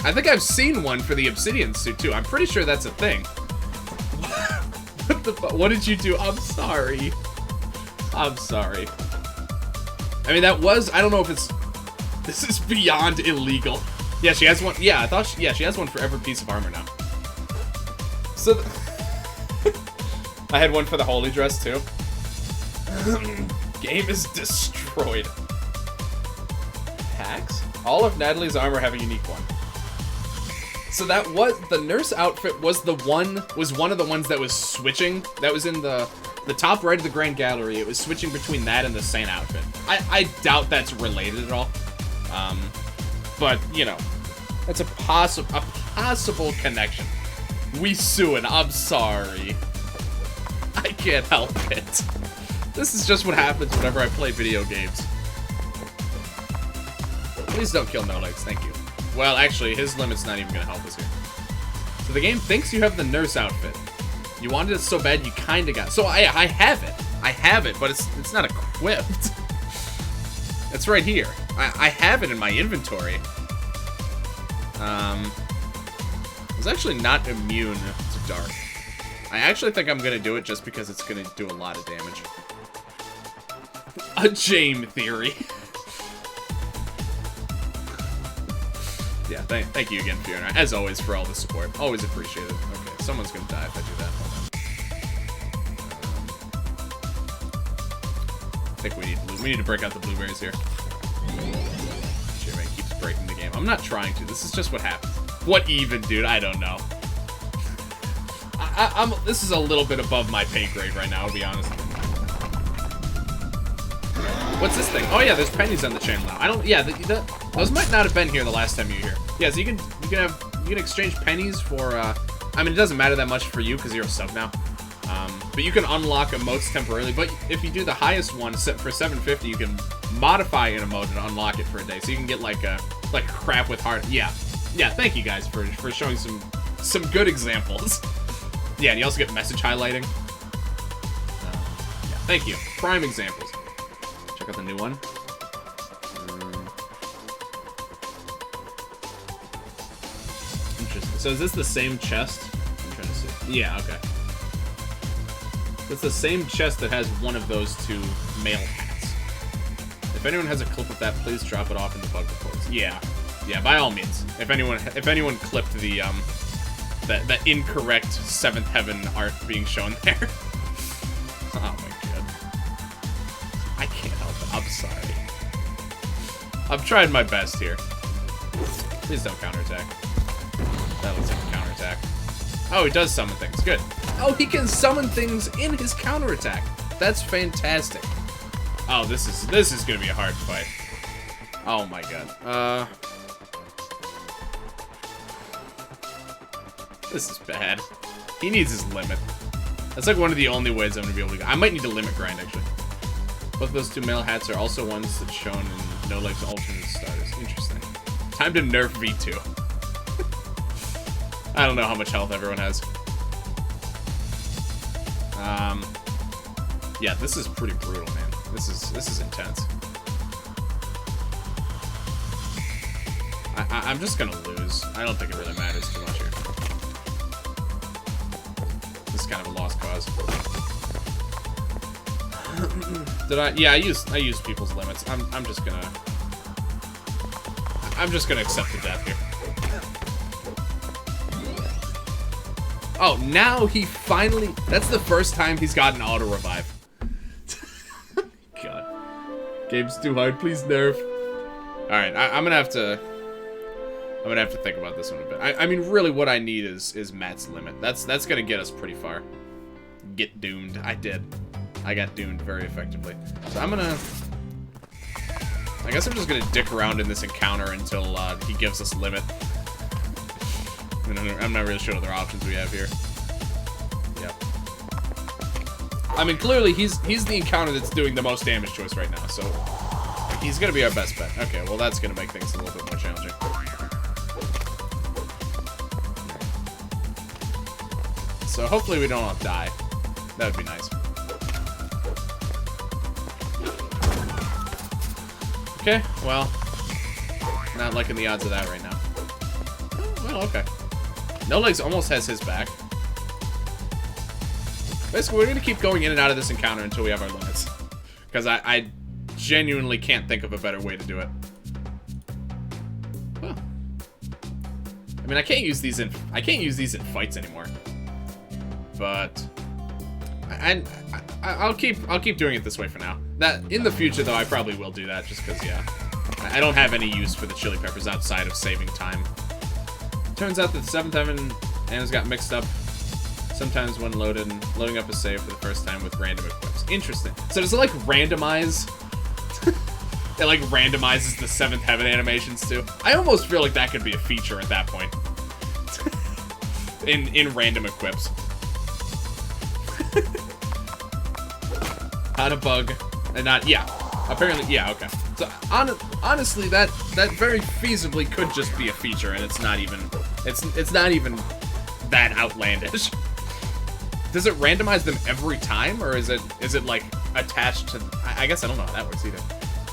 I think I've seen one for the obsidian suit too. I'm pretty sure that's a thing. What the fuck? What did you do? I'm sorry. I'm sorry. I mean, that was... I don't know if it's... This is beyond illegal. Yeah, she has one... Yeah, I thought... She has one for every piece of armor now. So... I had one for the holy dress, too. Game is destroyed. Hacks? All of Natalie's armor have a unique one. So that was the nurse outfit was one of the ones that was switching. That was in the top right of the Grand Gallery. It was switching between that and the Saint outfit. I doubt that's related at all. But you know, that's a possible connection. We suing. I'm sorry. I can't help it. This is just what happens whenever I play video games. Please don't kill No Legs, thank you. Well, actually, his limit's not even gonna help us here. So the game thinks you have the nurse outfit. You wanted it so bad, you kinda got it. So I have it. I have it, but it's not equipped. It's right here. I have it in my inventory. It's actually not immune to dark. I actually think I'm gonna do it just because it's gonna do a lot of damage. A Jame theory. Yeah, thank you again, Fiona, as always, for all the support. Always appreciate it. Okay, someone's gonna die if I do that. I think we need to break out the blueberries here. Jame keeps breaking the game. I'm not trying to. This is just what happens. What even, dude? I don't know. This is a little bit above my pay grade right now, to be honest. What's this thing? Oh yeah, there's pennies on the channel now. I don't. Yeah, those might not have been here the last time you were here. Yeah, so you can exchange pennies for. I mean, it doesn't matter that much for you because you're a sub now. But you can unlock emotes temporarily. But if you do the highest one for 750, you can modify an emote and unlock it for a day. So you can get like crap with heart. Yeah. Thank you guys for showing some good examples. Yeah, and you also get message highlighting. Yeah, thank you. Prime examples. Check out the new one. Interesting. So is this the same chest? I'm trying to see. Yeah, okay. It's the same chest that has one of those two male hats. If anyone has a clip of that, please drop it off in the bug reports. Yeah, by all means. If anyone clipped the incorrect Seventh Heaven art being shown there. Oh my god. I can't help it. I'm sorry. I'm trying my best here. Please don't counterattack. That looks like a counterattack. Oh, he does summon things. Good. Oh, he can summon things in his counterattack. That's fantastic. Oh, this is gonna be a hard fight. Oh my god. This is bad. He needs his limit. That's like one of the only ways I'm gonna be able to go. I might need to limit grind, actually. Both of those two male hats are also ones that's shown in No Legs alternate starters. Interesting. Time to nerf V2. I don't know how much health everyone has. Yeah, this is pretty brutal, man. This is intense. I'm just gonna lose. I don't think it really matters too much here. This is kind of a lost cause. Did I? Yeah, I used people's limits. I'm just gonna accept the death here. Oh, now he finally... That's the first time he's gotten auto-revive. God. Game's too hard. Please nerf. Alright, I'm gonna have to think about this one a bit. I mean, really what I need is Matt's limit. That's gonna get us pretty far. Get doomed. I did. I got doomed very effectively. So I'm gonna... I guess I'm just gonna dick around in this encounter until he gives us limit. I'm not really sure what other options we have here. Yep. I mean, clearly he's the encounter that's doing the most damage to us right now, so he's gonna be our best bet. Okay, well that's gonna make things a little bit more challenging. So hopefully we don't all die. That would be nice. Okay, well, not liking the odds of that right now. Oh, well, okay. No Legs almost has his back. Basically, we're going to keep going in and out of this encounter until we have our limits. Because I genuinely can't think of a better way to do it. Well, I mean, I can't use these in fights anymore. But I'll keep doing it this way for now. That in the future though, I probably will do that just because yeah, I don't have any use for the chili peppers outside of saving time. Turns out that the 7th heaven items got mixed up sometimes when loading up a save for the first time with random equips. Interesting. So does it like randomize? It like randomizes the 7th heaven animations too. I almost feel like that could be a feature at that point. in random equips. How to bug and not, yeah. Apparently, yeah, okay. So honestly, that very feasibly could just be a feature, and it's not even that outlandish. Does it randomize them every time, or is it like attached to? I guess I don't know how that works either.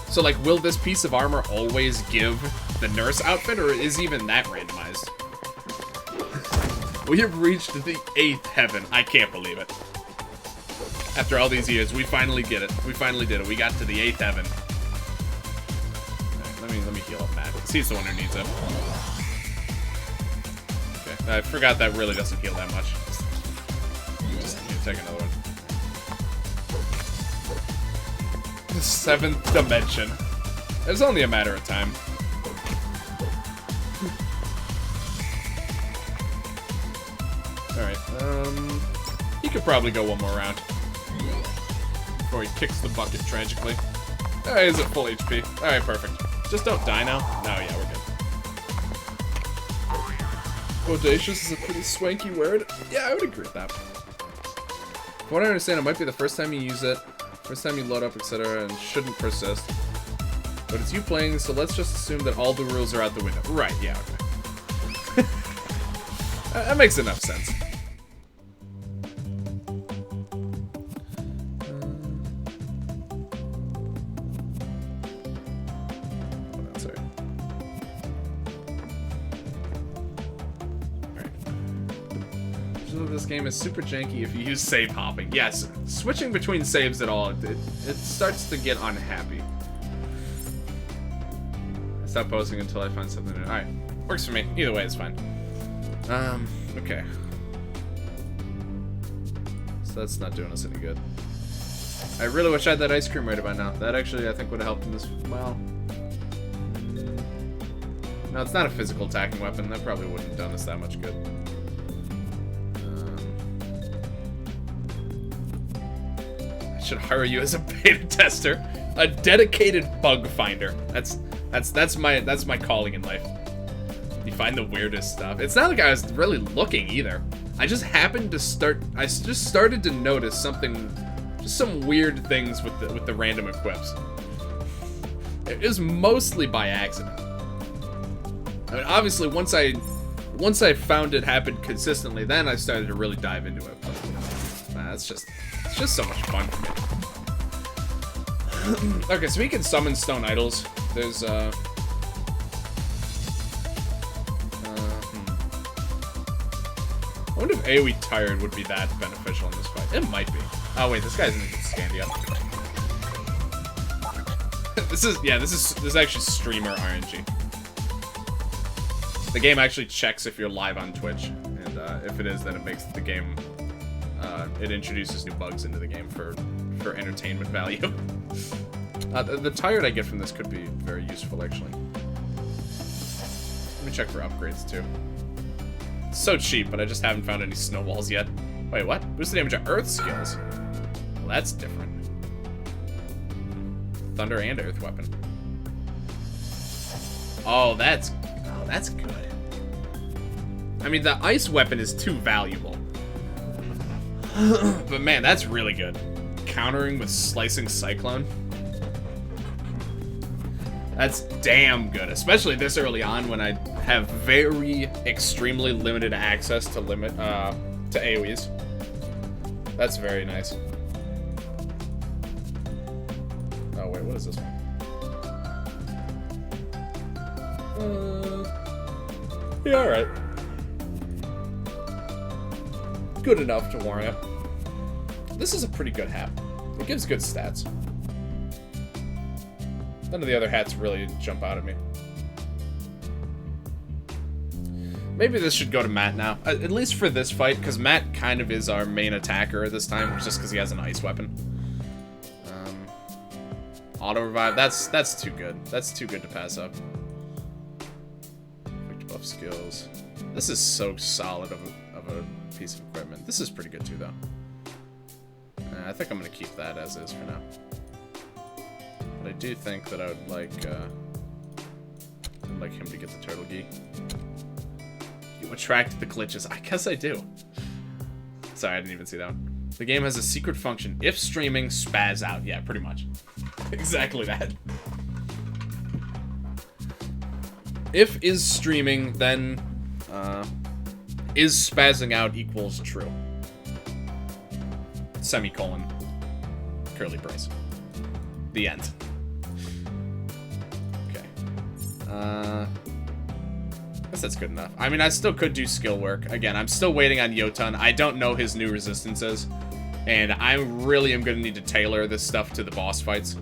So like, will this piece of armor always give the nurse outfit, or is even that randomized? We have reached the 8th heaven. I can't believe it. After all these years, we finally get it. We finally did it. We got to the 8th heaven. Right, let me heal up Matt. He's the one who needs it. Okay, I forgot that really doesn't heal that much. Just need to take another one. The 7th dimension. It's only a matter of time. Alright, he could probably go one more round before he kicks the bucket tragically. Alright, he's at full HP. Alright, perfect. Just don't die now. No, yeah, we're good. Audacious is a pretty swanky word. Yeah, I would agree with that. From what I understand, it might be the first time you use it, first time you load up, etc., and shouldn't persist. But it's you playing, so let's just assume that all the rules are out the window. Right, yeah, okay. That makes enough sense. This game is super janky if you use save hopping. Yes, switching between saves at all, it starts to get unhappy. I stop posting until I find something new. Alright, works for me. Either way, it's fine. Okay. So that's not doing us any good. I really wish I had that ice cream right about now. That actually, I think, would have helped in this. Well, no, it's not a physical attacking weapon. That probably wouldn't have done us that much good. I should hire you as a beta tester, a dedicated bug finder. That's my calling in life. You find the weirdest stuff. It's not like I was really looking either. I just happened to I just started to notice something, just some weird things with the random equips. It was mostly by accident. I mean, obviously, once I found it happened consistently, then I started to really dive into it. But, it's just so much fun for me. Okay, so we can summon stone idols. There's I wonder if AoE tired would be that beneficial in this fight. It might be. Oh wait, this guy isn't even scanned yet. This is actually streamer RNG. The game actually checks if you're live on Twitch, and if it is, then it makes the game. It introduces new bugs into the game for entertainment value. The tired I get from this could be very useful, actually. Let me check for upgrades too. It's so cheap, but I just haven't found any snowballs yet. Wait, what? Boost the damage of Earth skills. Well, that's different. Thunder and Earth weapon. Oh, that's good. I mean, the ice weapon is too valuable. But man, that's really good. Countering with slicing cyclone. That's damn good, especially this early on when I have very extremely limited access to AoEs. That's very nice. Oh wait, what is this one? Yeah, alright. Good enough to warrant it. This is a pretty good hat. It gives good stats. None of the other hats really jump out at me. Maybe this should go to Matt now, at least for this fight, because Matt kind of is our main attacker this time, just because he has an ice weapon. Auto revive, that's too good. That's too good to pass up. Quick buff skills. This is so solid of a piece of equipment. This is pretty good too, though. I think I'm gonna keep that as is for now. But I do think that I would like him to get the turtle gi. You attract the glitches. I guess I do. Sorry, I didn't even see that one. The game has a secret function. If streaming, spaz out. Yeah, pretty much. Exactly that. If is streaming, then is spazzing out equals true. Semicolon. Curly brace. The end. Okay. I guess that's good enough. I mean, I still could do skill work. Again, I'm still waiting on Jotun. I don't know his new resistances. And I really am going to need to tailor this stuff to the boss fights.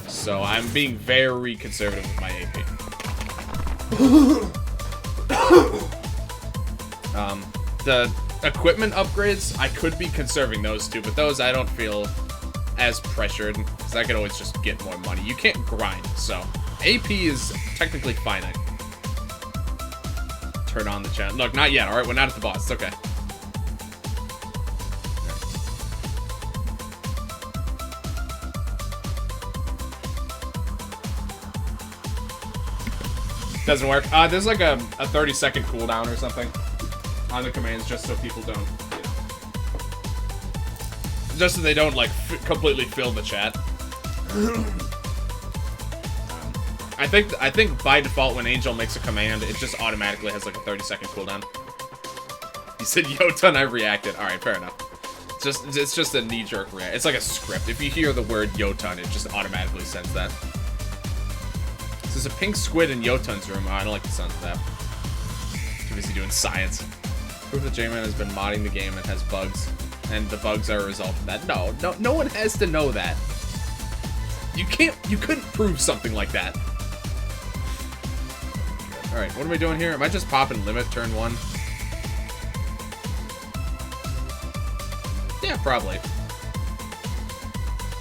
So I'm being very conservative with my AP. The equipment upgrades, I could be conserving those too, but those I don't feel as pressured, because I could always just get more money. You can't grind, so AP is technically finite. Turn on the chat. Look, not yet, alright? We're not at the boss. It's okay. Doesn't work. There's like a 30-second cooldown or something on the commands, just so people don't, you know, just so they don't like completely fill the chat. I think by default when Angel makes a command, it just automatically has like a 30-second cooldown. He said Jotun, I reacted. All right, fair enough. It's just a knee-jerk react. It's like a script. If you hear the word Jotun, it just automatically sends that. There's a pink squid in Jotun's room. Oh, I don't like the sound of that. Too busy doing science. Proof that J-Man has been modding the game and has bugs, and the bugs are a result of that. No one has to know that. You couldn't prove something like that. All right, what am I doing here? Am I just popping limit turn 1? Yeah, probably.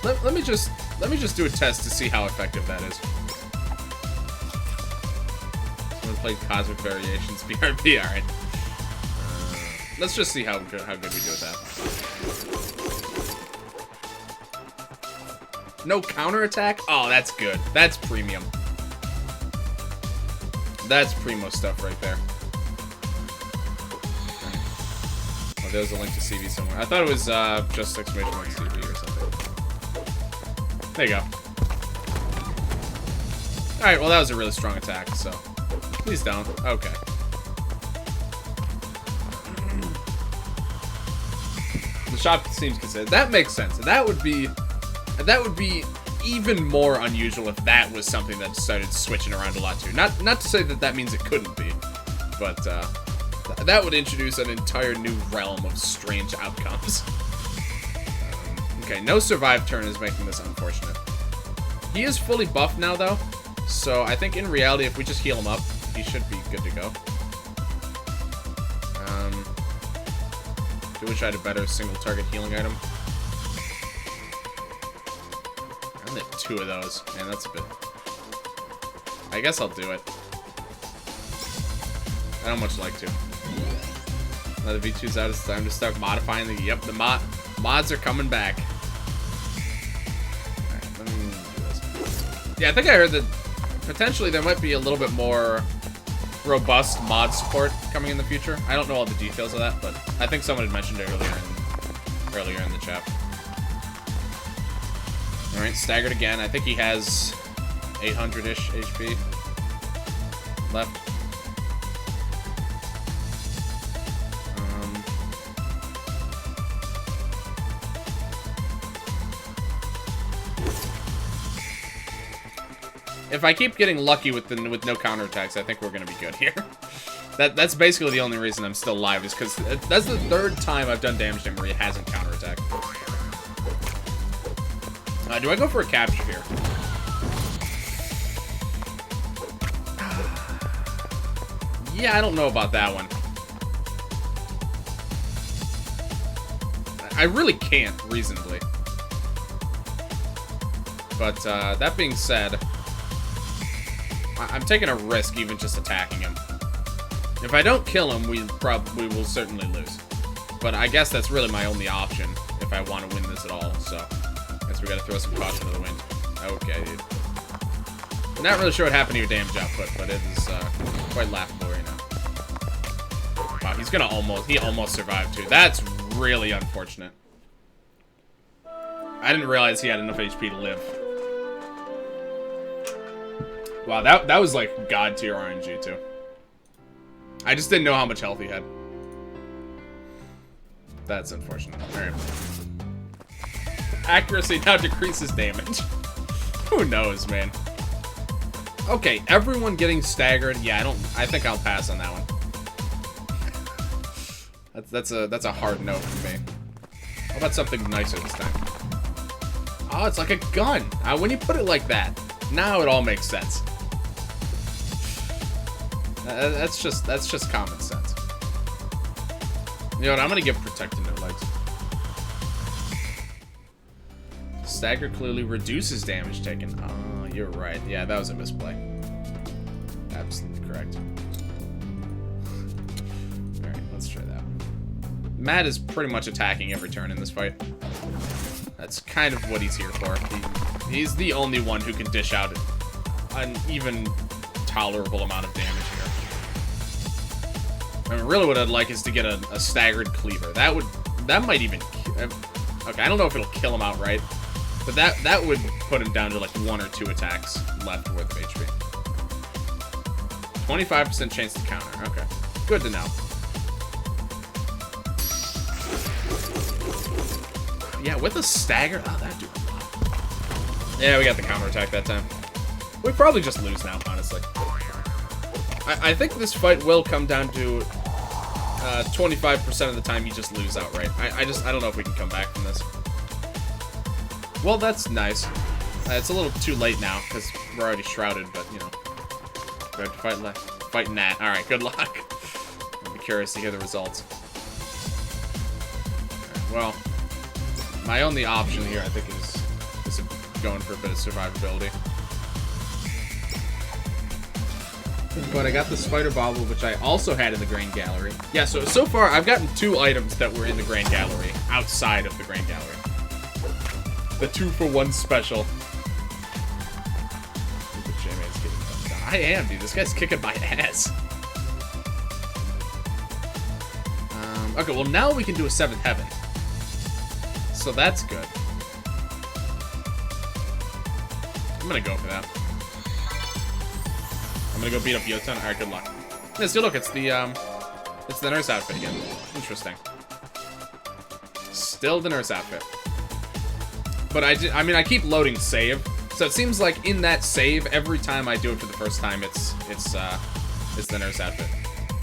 Let me just do a test to see how effective that is. Someone played Cosmic Variations BRB. All right. Let's just see how good we do with that. No counterattack? Oh, that's good. That's premium. That's primo stuff right there. Oh, there's a link to CV somewhere. I thought it was just exclamation mark CV or something. There you go. Alright, well that was a really strong attack, so please don't. Okay. The shop seems considered. That makes sense. That would be even more unusual if that was something that started switching around a lot too. Not to say that that means it couldn't be, but that would introduce an entire new realm of strange outcomes. Okay, no survive turn is making this unfortunate. He is fully buffed now though, so I think in reality if we just heal him up, he should be good to go. Do wish I had a better single target healing item. I only have 2 of those. Man, that's a bit... I guess I'll do it. I don't much like to. Now the V2's out, it's time to start modifying the... Yep, the mods are coming back. Alright, let me do this. Yeah, I think I heard that potentially there might be a little bit more robust mod support coming in the future. I don't know all the details of that, but I think someone had mentioned it earlier in the chat. Alright, staggered again. I think he has 800-ish HP left. If I keep getting lucky with no counterattacks, I think we're gonna be good here. That's basically the only reason I'm still alive, is because that's the 3rd time I've done damage to him where he hasn't counterattacked. Do I go for a capture here? Yeah, I don't know about that one. I really can't, reasonably. But, that being said, I'm taking a risk even just attacking him. If I don't kill him, we will certainly lose. But I guess that's really my only option if I want to win this at all. So I guess we got to throw some caution to the wind. Okay, dude. I'm not really sure what happened to your damage output, but it is quite laughable right now. Wow, he's gonna almost survived too. That's really unfortunate. I didn't realize he had enough HP to live. Wow, that was like god tier RNG too. I just didn't know how much health he had. That's unfortunate. Alright. Accuracy now decreases damage. Who knows, man? Okay, everyone getting staggered. Yeah, I think I'll pass on that one. That's a hard no for me. How about something nicer this time? Oh, it's like a gun. When you put it like that, now it all makes sense. That's just common sense. You know what? I'm gonna give Protect to no legs. Stagger clearly reduces damage taken. Oh, you're right. Yeah, that was a misplay. Absolutely correct. Alright, let's try that. Matt is pretty much attacking every turn in this fight. That's kind of what he's here for. He's the only one who can dish out an even tolerable amount of damage here. I mean, really what I'd like is to get a staggered cleaver. That might even... Okay, I don't know if it'll kill him outright. But that would put him down to like 1 or 2 attacks left worth of HP. 25% chance to counter. Okay. Good to know. Yeah, with a stagger. Oh, that'd do a lot. Yeah, we got the counterattack that time. We probably just lose now, honestly. I think this fight will come down to 25% of the time you just lose outright. I don't know if we can come back from this. Well, that's nice. It's a little too late now, because we're already shrouded, but, you know. We have to fight Nat. Alright, good luck. I'll be curious to hear the results. Right, well, my only option here, I think, is going for a bit of survivability. But I got the Spider Bobble, which I also had in the Grand Gallery. Yeah, so far, I've gotten 2 items that were in the Grand Gallery, outside of the Grand Gallery. The 2-for-1 special. I am, dude. This guy's kicking my ass. Okay, well now we can do a 7th Heaven. So that's good. I'm gonna go for that. I'm gonna go beat up Jotun. Alright, good luck. Yeah, see, look, it's the nurse outfit again. Interesting. Still the nurse outfit. But I mean, I keep loading save, so it seems like in that save, every time I do it for the first time, it's the nurse outfit.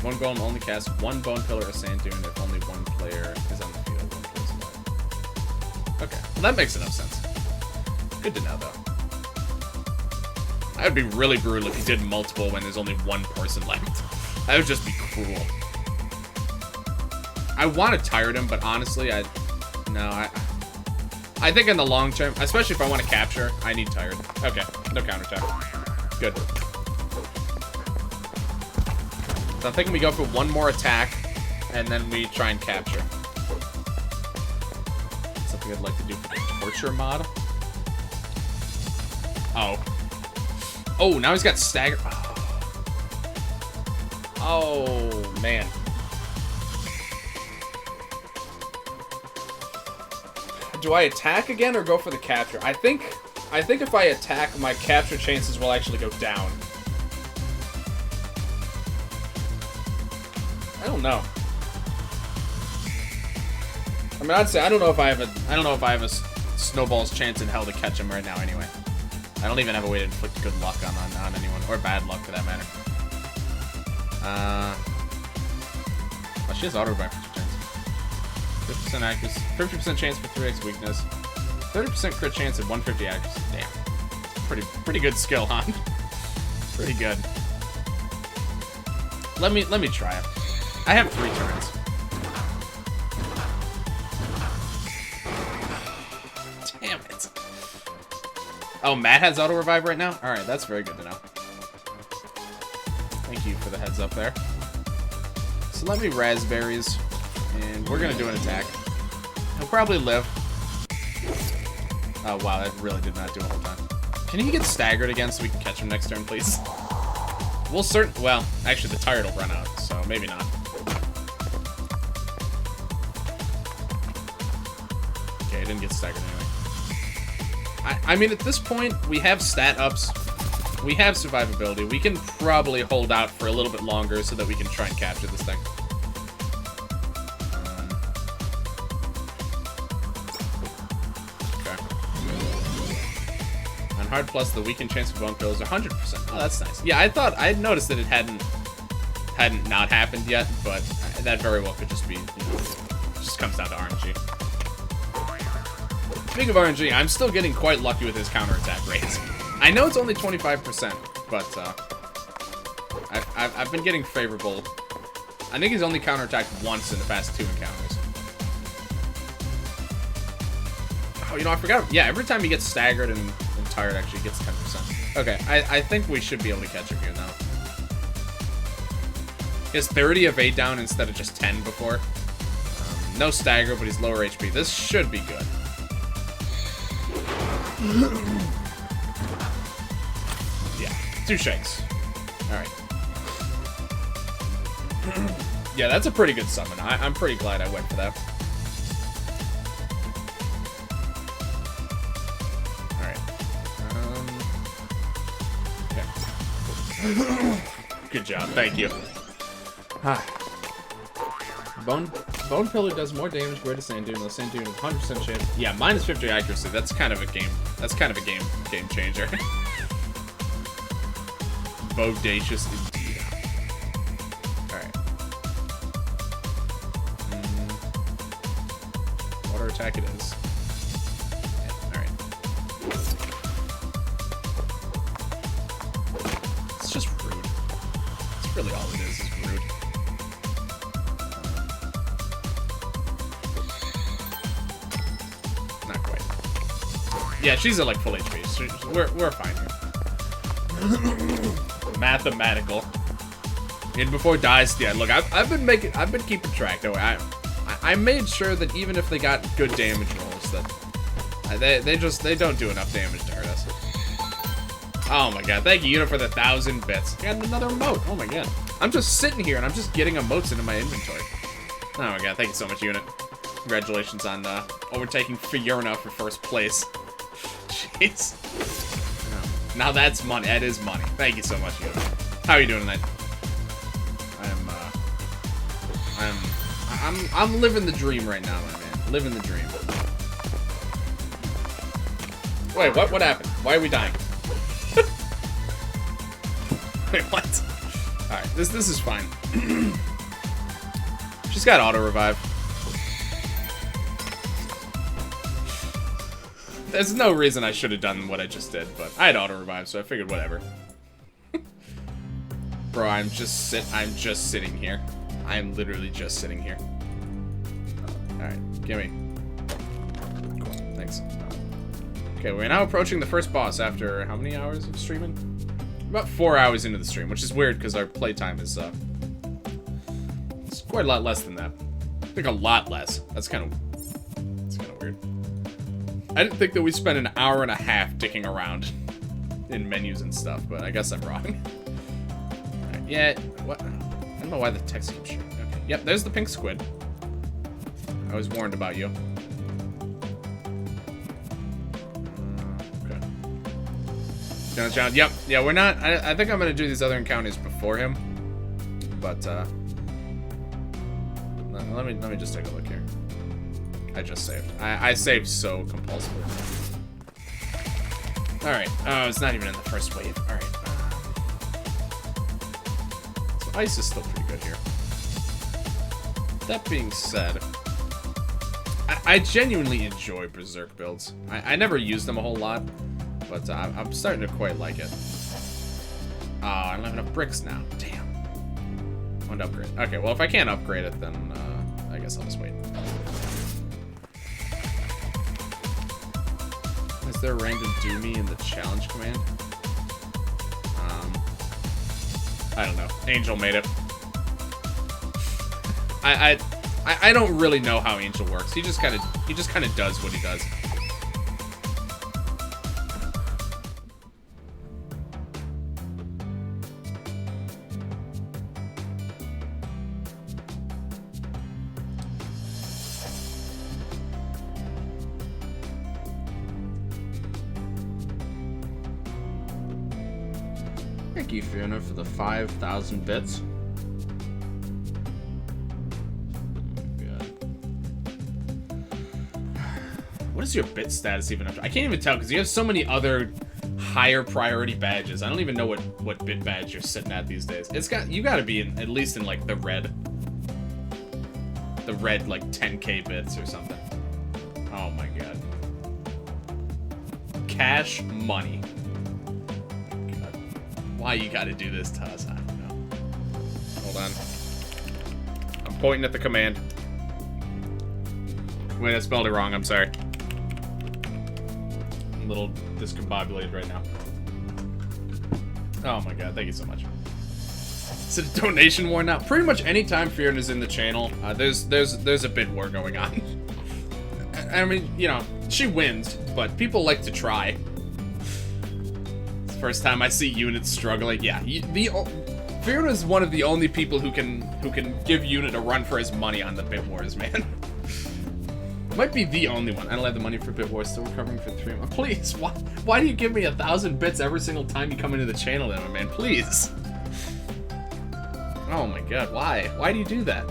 1 golem only casts 1 bone pillar or sand dune if only 1 player is on the field. 1 player's alive. Okay, well that makes enough sense. Good to know, though. That would be really brutal if you did multiple when there's only 1 person left. That would just be cruel. I want to tire him, but honestly, I think in the long term, especially if I want to capture, I need tired. Okay, no counterattack. Good. So I'm thinking we go for 1 more attack, and then we try and capture. Something I'd like to do for the torture mod. Oh. Oh, now he's got stagger. Oh, man. Do I attack again or go for the capture? I think if I attack, my capture chances will actually go down. I don't know. I mean, I'd say I don't know if I have a snowball's chance in hell to catch him right now. Anyway, I don't even have a way to inflict good luck on anyone, or bad luck for that matter. Oh, she has auto revive for 2 turns. 50% accuracy, 50% chance for 3x weakness, 30% crit chance and 150 accuracy. Damn, pretty good skill, huh? Pretty good. Let me try it. I have 3 turns. Damn it. Oh, Matt has auto revive right now? Alright, that's very good to know. Thank you for the heads up there. So let me raspberries, and we're gonna do an attack. He'll probably live. Oh wow, that really did not do a whole ton. Can he get staggered again so we can catch him next turn, please? Well, actually the turret will run out, so maybe not. Okay, I didn't get staggered anyway. I mean, at this point, we have stat ups. We have survivability. We can probably hold out for a little bit longer so that we can try and capture this thing. Okay. On hard plus, the weakened chance of bone kill is 100%. Oh, that's nice. Yeah, I had noticed that it hadn't not happened yet, but that very well could just be, you know, just comes down to RNG. Speaking of RNG, I'm still getting quite lucky with his counterattack rates. I know it's only 25%, but I've been getting favorable. I think he's only counterattacked once in the past 2 encounters. Oh, you know, I forgot. Yeah, every time he gets staggered and tired, actually gets 10%. Okay, I think we should be able to catch him here now. He has 30 evade down instead of just 10 before. No stagger, but he's lower HP. This should be good. Yeah, 2 shakes. Alright. Yeah, that's a pretty good summon. I'm pretty glad I went for that. Alright. Okay. Good job, thank you. Bone Pillar does more damage compared to Sand Dune. The Sand Dune is 100% chance. Yeah, minus 50 accuracy. That's kind of a game. That's kind of a game changer. Bodacious indeed. Alright. Water attack it is. Yeah, alright. It's just rude. That's really all it is rude. Not quite. Yeah, she's at like full HP. So we're fine here. Mathematical. And before dies, yeah. Look, I've been keeping track. Though I made sure that even if they got good damage rolls, that they don't do enough damage to hurt us. Oh my god! Thank you, Una, for the 1,000 bits. I got another emote. Oh my god! I'm just sitting here and I'm just getting emotes into my inventory. Oh my god! Thank you so much, Unit. Congratulations on overtaking Fiona for first place. Jeez. Now that's money. That is money. Thank you so much, Yoda. How are you doing tonight? I'm living the dream right now, my man. Living the dream. Wait, what? What happened? Why are we dying? Wait, what? All right, this is fine. She's got auto revive. There's no reason I should have done what I just did, but I had auto revive, so I figured whatever. Bro, I'm just sitting here. I am literally just sitting here. Alright, gimme. Cool, thanks. Okay, we're now approaching the first boss after how many hours of streaming? About 4 hours into the stream, which is weird because our playtime is it's quite a lot less than that. I think a lot less. That's kind of weird. I didn't think that we spent an hour and a half dicking around in menus and stuff, but I guess I'm wrong. Right, yeah, what? I don't know why the text keeps showing. Okay. Yep, there's the pink squid. I was warned about you. Okay. John, yep, yeah, we're not. I think I'm gonna do these other encounters before him, but let me just take a look here. I just saved. I saved so compulsively. Alright. Oh, it's not even in the first wave. Alright. So ice is still pretty good here. That being said, I genuinely enjoy Berserk builds. I never use them a whole lot, but I'm starting to quite like it. Oh, I don't have enough bricks now. Damn. I want to upgrade. Okay, well, if I can't upgrade it, then I guess I'll just wait. Is there a random do me in the challenge command? I don't know. Angel made it. I don't really know how Angel works. He just kind of does what he does. Thank you, Fiona, for the 5,000 bits. What is your bit status even after? I can't even tell because you have so many other higher priority badges. I don't even know what bit badge you're sitting at these days. You gotta be at least in like the red like 10k bits or something. Oh my god. Cash money. God. Why you gotta do this to us? I don't know. Hold on. I'm pointing at the command. Wait, I spelled it wrong. I'm sorry. I'm a little discombobulated right now. Oh my god, thank you so much. Is it a donation war now? Pretty much anytime Fiona's in the channel, there's a bid war going on. I mean, you know, she wins, but people like to try. It's the first time I see units struggling. Yeah, Fiona's one of the only people who can give unit a run for his money on the bid wars, man. Might be the only one. I don't have the money for bit wars. Still recovering for 3 months. Please, why do you give me 1,000 bits every single time you come into the channel, then, my man? Please. Oh my god, why? Why do you do that?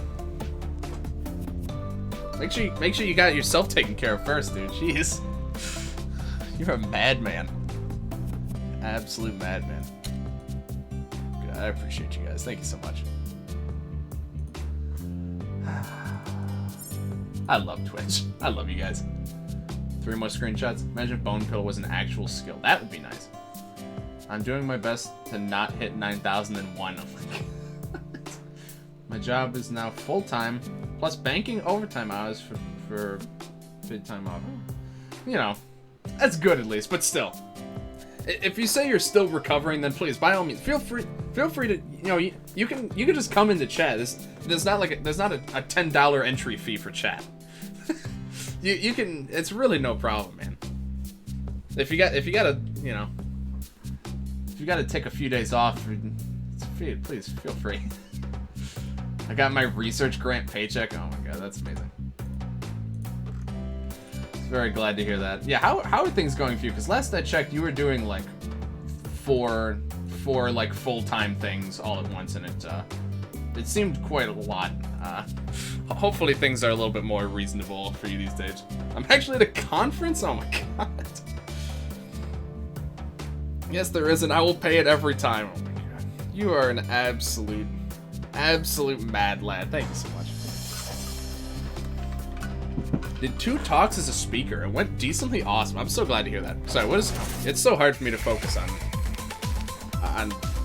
Make sure you got yourself taken care of first, dude. Jeez. You're a madman. Absolute madman. God, I appreciate you guys. Thank you so much. I love Twitch. I love you guys. 3 more screenshots. Imagine if Bone Pillow was an actual skill. That would be nice. I'm doing my best to not hit 9,001. Oh my god. My job is now full-time, plus banking overtime hours for paid time off. You know, that's good at least, but still. If you say you're still recovering, then please, by all means, feel free to, you know, you can just come into chat. There's not a $10 entry fee for chat. you can, it's really no problem, man. If you gotta, you know, if you gotta take a few days off, please feel free. I got my research grant paycheck. Oh my god, that's amazing. Very glad to hear that. Yeah, how are things going for you? Because last I checked, you were doing like four like full-time things all at once, and it seemed quite a lot. Hopefully things are a little bit more reasonable for you these days. I'm actually at a conference. Oh my god. Yes, there is, and I will pay it every time. Oh my god, you are an absolute mad lad. Thank you so much. Did 2 talks as a speaker. It went decently awesome. I'm so glad to hear that. Sorry, it's so hard for me to focus on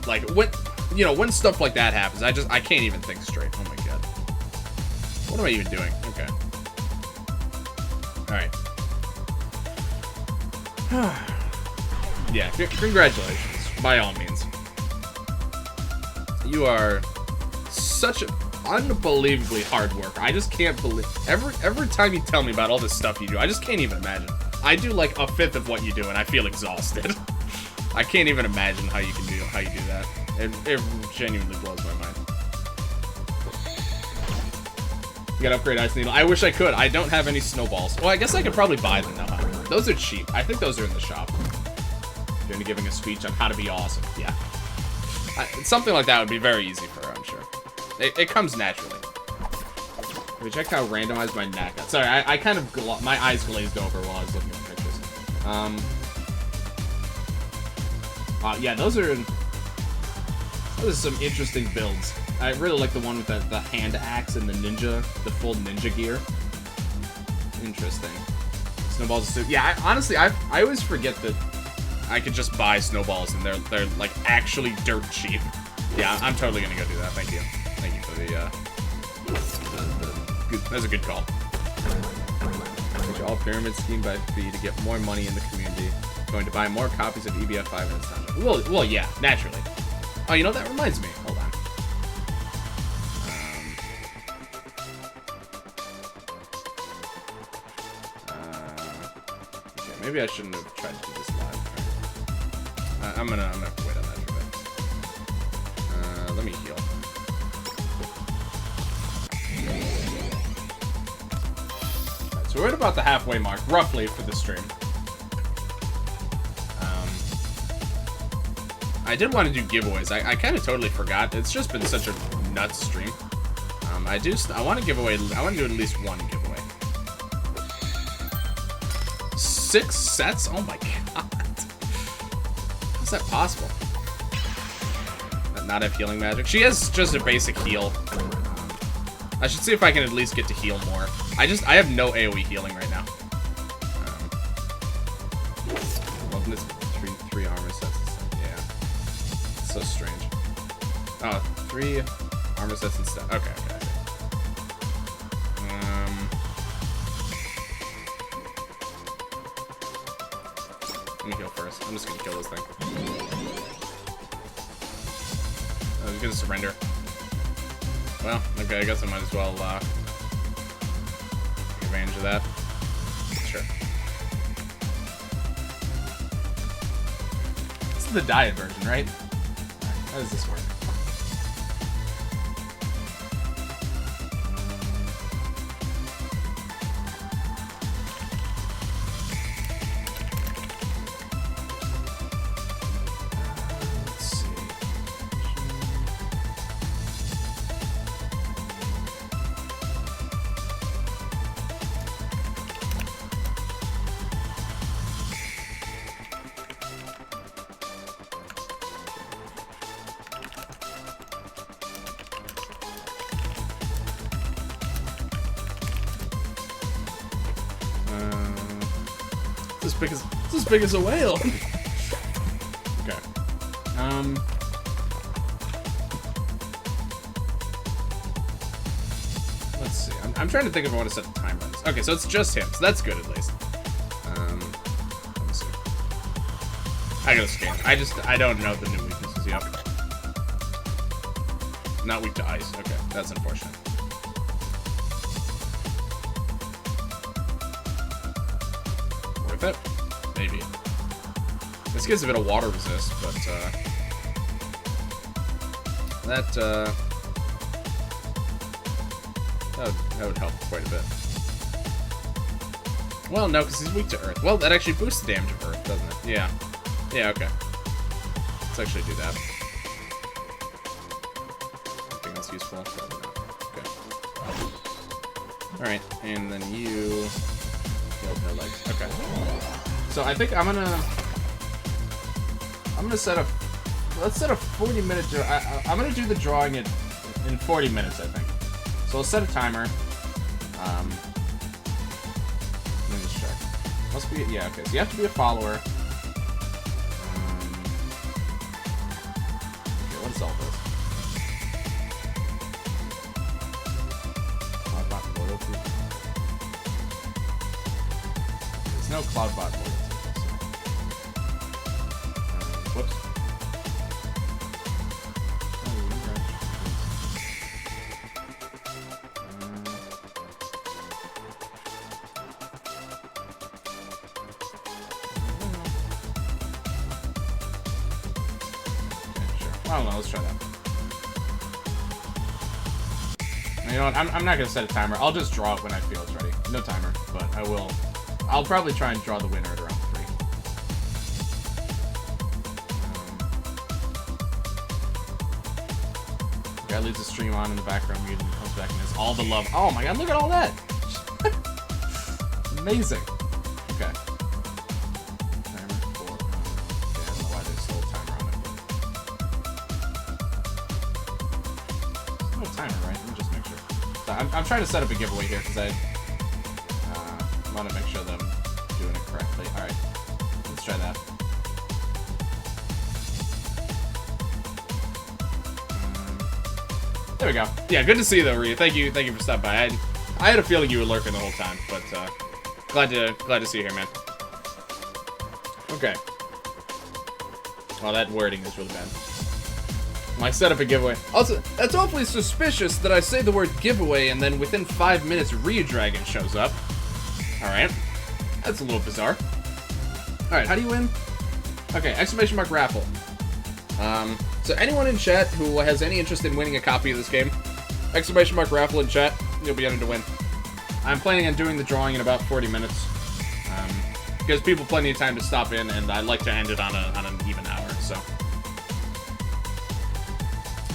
like when stuff like that happens. I can't even think straight. Oh my god. What am I even doing? Okay. All right. Yeah, congratulations by all means. You are such an unbelievably hard worker. I just can't believe every time you tell me about all this stuff you do, I just can't even imagine. I do like a fifth of what you do and I feel exhausted. I can't even imagine how you do that. It genuinely blows my mind. You gotta upgrade Ice Needle. I wish I could. I don't have any snowballs. Well, I guess I could probably buy them now. Those are cheap. I think those are in the shop. You're gonna be giving a speech on how to be awesome. Yeah. Something like that would be very easy for her, I'm sure. It comes naturally. Have you checked how randomized my neck got? Sorry, I kind of my eyes glazed over while I was looking at pictures. Yeah, those are some interesting builds. I really like the one with the hand axe and the full ninja gear. Interesting. Snowballs. Yeah, honestly, I always forget that I could just buy snowballs and they're like actually dirt cheap. Yeah, I'm totally gonna go do that. Thank you. Thank you for the good. That's a good call. All pyramid scheme by fee to get more money in the community. Going to buy more copies of EBF5 in its time. Well, yeah, naturally. Oh, you know, that reminds me. Hold on. maybe I shouldn't have tried to do this live. Right. I'm gonna have to wait on that for a bit. Let me heal. Alright, so we're at about the halfway mark, roughly, for the stream. I did want to do giveaways. I kind of totally forgot. It's just been such a nuts stream. I want to give away. I want to do at least one giveaway. 6 sets? Oh my god! How's that possible? Not have healing magic. She has just a basic heal. I should see if I can at least get to heal more. I have no AOE healing right now. Well, this three armor sets. Yeah. So strange. Oh, 3 armor sets instead. Okay. Let me heal first. I'm just gonna kill this thing. Oh, he's gonna surrender. Well, okay, I guess I might as well take advantage of that. Sure. This is the diet version, right? Alright, how does this work? It's as big as a whale. Okay. Let's see. I'm trying to think if I want to set the timer on this. Okay, so it's just him, so that's good at least. Let me see. I gotta scan. I don't know the new weaknesses yet. Not weak to ice. Okay, that's unfortunate. Worth it? Maybe. This gives a bit of water resist, but that would help quite a bit. Well, no, because he's weak to earth. Well, that actually boosts the damage of earth, doesn't it? Yeah. Yeah, okay. Let's actually do that. I think that's useful. Probably not. Okay. Alright, and then you... heal their legs. Okay. So I think I'm gonna set a... let's set a 40-minute... I'm gonna do the drawing in 40 minutes, I think. So I'll set a timer. Let me just check. Must be... yeah, okay. So you have to be a follower. Okay, what is all this? Cloudbot loyalty. There's no Cloudbot loyalty. Whoops. I don't know, let's try that. You know what, I'm not gonna set a timer. I'll just draw it when I feel it's ready. No timer, but I'll probably try and draw the winner at around 3. Guy leaves the stream on in the background, muted, and comes back and has all the love. Oh my god, look at all that! Amazing. Okay. Timer for... okay, I don't know why there's still a timer on it. No timer, right? Let me just make sure. So I'm trying to set up a giveaway here because I want to make sure that I'm doing it correctly. Alright, let's try that. There we go. Yeah, good to see you though, Rhea. Thank you for stopping by. I had a feeling you were lurking the whole time, but glad to see you here, man. Okay. Well, that wording is really bad. My setup a giveaway. Also, that's awfully suspicious that I say the word giveaway and then within 5 minutes Rhea Dragon shows up. Alright. That's a little bizarre. Alright, how do you win? Okay, exclamation mark raffle. So anyone in chat who has any interest in winning a copy of this game, exclamation mark raffle in chat, you'll be entered to win. I'm planning on doing the drawing in about 40 minutes. Gives people plenty of time to stop in, and I like to end it on an even hour, so.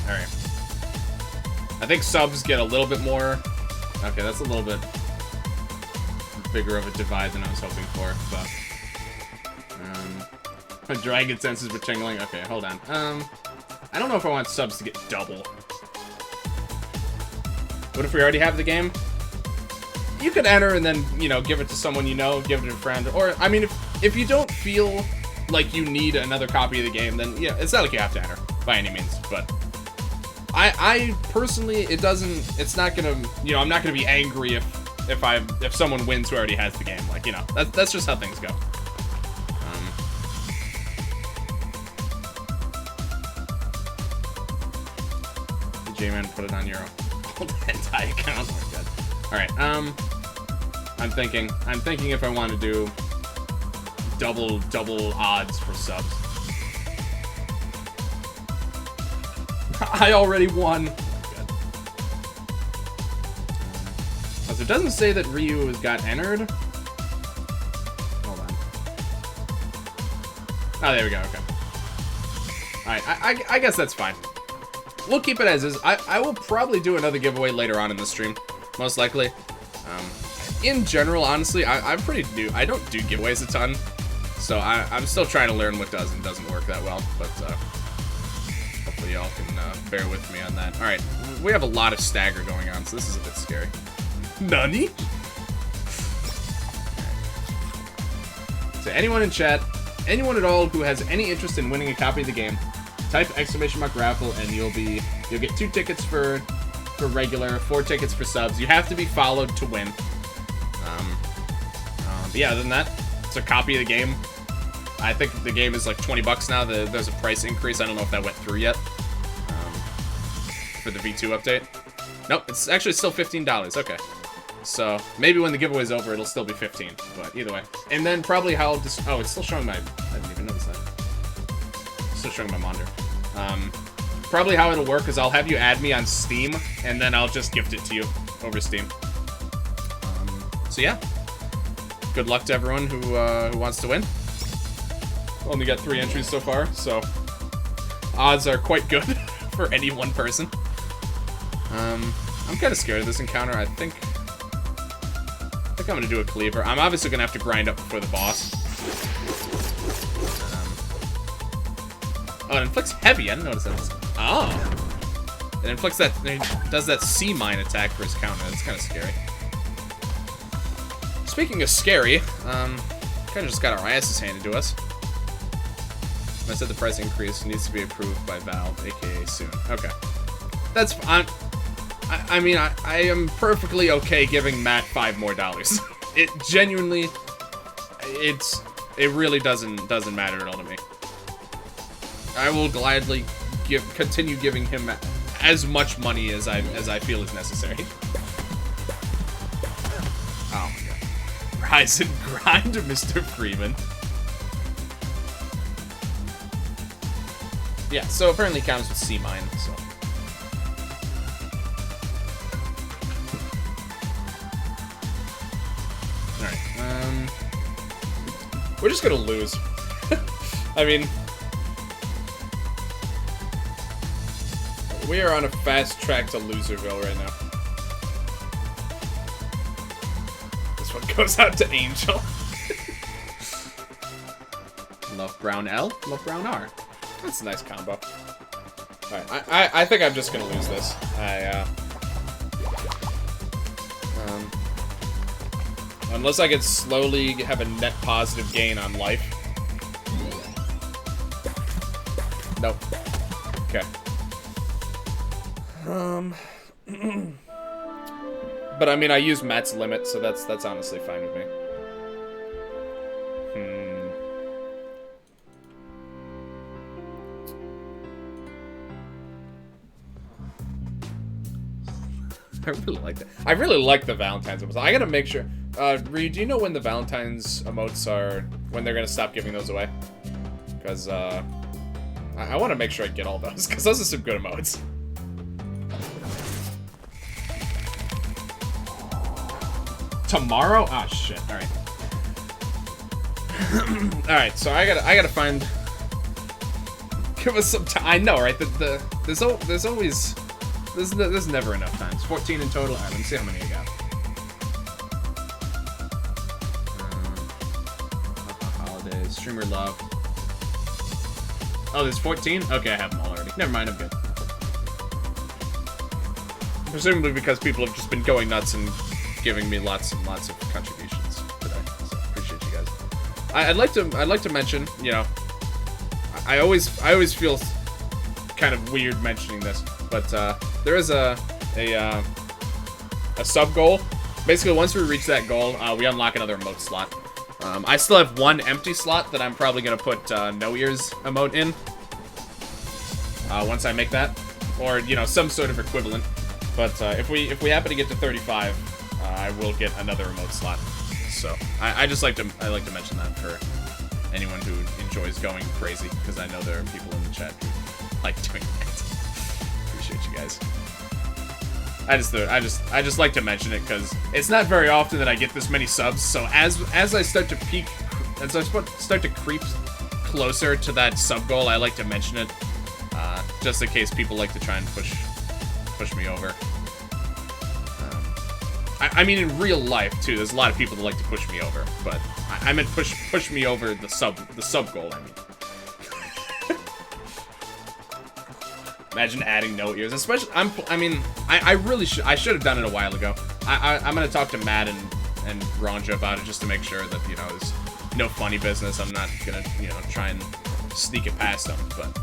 Alright. I think subs get a little bit more. Okay, that's a little bit bigger of a divide than I was hoping for, but. My dragon senses were tingling. Okay, hold on. I don't know if I want subs to get double. What if we already have the game? You could enter and then, you know, give it to someone you know, give it to a friend. Or, I mean, if you don't feel like you need another copy of the game, then, yeah, it's not like you have to enter, by any means. But, I personally, it's not gonna, you know, I'm not gonna be angry if someone wins who already has the game. Like, you know, that's just how things go. J-Man put it on your old hentai account. Oh my god. Alright, I'm thinking if I want to do double odds for subs. I already won. Oh, so it doesn't say that Ryu has got entered. Hold on. Oh, there we go, okay. Alright, I guess that's fine. We'll keep it as is. I will probably do another giveaway later on in the stream, most likely. In general, honestly, I'm pretty new. I don't do giveaways a ton, so I'm still trying to learn what does and doesn't work that well, but hopefully y'all can bear with me on that. Alright, we have a lot of stagger going on, so this is a bit scary. Nani? So anyone in chat, anyone at all who has any interest in winning a copy of the game, type exclamation mark raffle and you'll get 2 tickets for regular, 4 tickets for subs. You have to be followed to win. But yeah, other than that, it's a copy of the game. I think the game is like 20 bucks now. There's a price increase. I don't know if that went through yet. For the V2 update. Nope, it's actually still $15. Okay. So maybe when the giveaway's over, it'll still be 15. But either way. And then probably how I'll just... Oh, it's still showing my... I didn't even notice that. Still showing my monitor. Probably how it'll work is I'll have you add me on Steam, and then I'll just gift it to you over Steam. So yeah, good luck to everyone who wants to win. Only got 3 entries so far, so odds are quite good for any one person. I'm kind of scared of this encounter. I think I'm gonna do a cleaver. I'm obviously gonna have to grind up before the boss. Oh, it inflicts heavy. I didn't notice that. Oh. It inflicts that... It does that sea mine attack for his counter. That's kind of scary. Speaking of scary, kind of just got our asses handed to us. I said the price increase needs to be approved by Valve, aka soon. Okay. That's... I mean, I am perfectly okay giving Matt $5 more. It genuinely... It really doesn't matter at all to me. I will gladly continue giving him as much money as I feel is necessary. Oh my god. Rise and grind, Mr. Freeman. Yeah, so apparently it counts with sea mine, so. Alright, we're just gonna lose. I mean, we are on a fast track to Loserville right now. This one goes out to Angel. Love brown L, love brown R. That's a nice combo. Alright, I think I'm just gonna lose this. Unless I could slowly have a net positive gain on life. Nope. Okay. But I mean, I use Matt's limit, so that's honestly fine with me. I really like that. I really like the Valentine's emotes. I gotta make sure. Reed, do you know when the Valentine's emotes are when they're gonna stop giving those away. Because, I want to make sure I get all those, because those are some good emotes. Tomorrow? Ah, shit. Alright. Alright, so I gotta find... Give us some time. I know, right? There's always... There's never enough times. 14 in total. Alright, let me see how many I got. Holidays. Streamer love. Oh, there's 14? Okay, I have them all already. Never mind, I'm good. Presumably because people have just been going nuts and giving me lots and lots of contributions today. So appreciate you guys. I'd like to mention, you know, I always feel kind of weird mentioning this, but there is a sub goal. Basically, once we reach that goal, we unlock another emote slot. I still have one empty slot that I'm probably gonna put no ears emote in. Once I make that, or you know, some sort of equivalent. But if we happen to get to 35, I will get another remote slot. So I like to mention that for anyone who enjoys going crazy, because I know there are people in the chat who like doing that. Appreciate you guys. I just like to mention it because it's not very often that I get this many subs. So as I start to peak, as I start to creep closer to that sub goal, I like to mention it, just in case people like to try and push me over. I mean, in real life too, there's a lot of people that like to push me over, but I meant push me over the sub goal. I mean, imagine adding no ears, especially. I really should have done it a while ago. I'm gonna talk to Matt and Ronja about it just to make sure that, you know, there's no funny business. I'm not gonna, you know, try and sneak it past them, but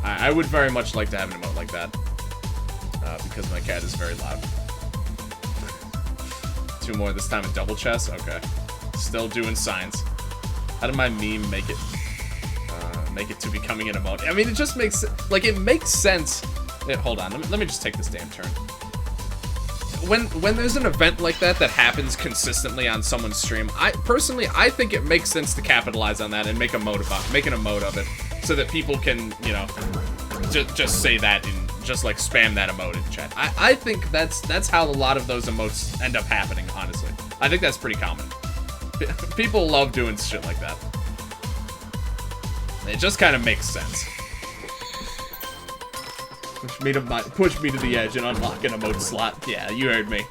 I would very much like to have an emote like that because my cat is very loud. 2 more, this time a double chest? Okay. Still doing science. How did my meme make it to becoming an emote? I mean, it just makes... Like, it makes sense... hold on, let me just take this damn turn. When there's an event like that happens consistently on someone's stream, I think it makes sense to capitalize on that and make an emote of it, so that people can, you know, just say that and just like spam that emote in chat. I think that's how a lot of those emotes end up happening, honestly. I think that's pretty common. People love doing shit like that. It just kind of makes sense. Push me to the edge and unlock an emote slot. Yeah, you heard me.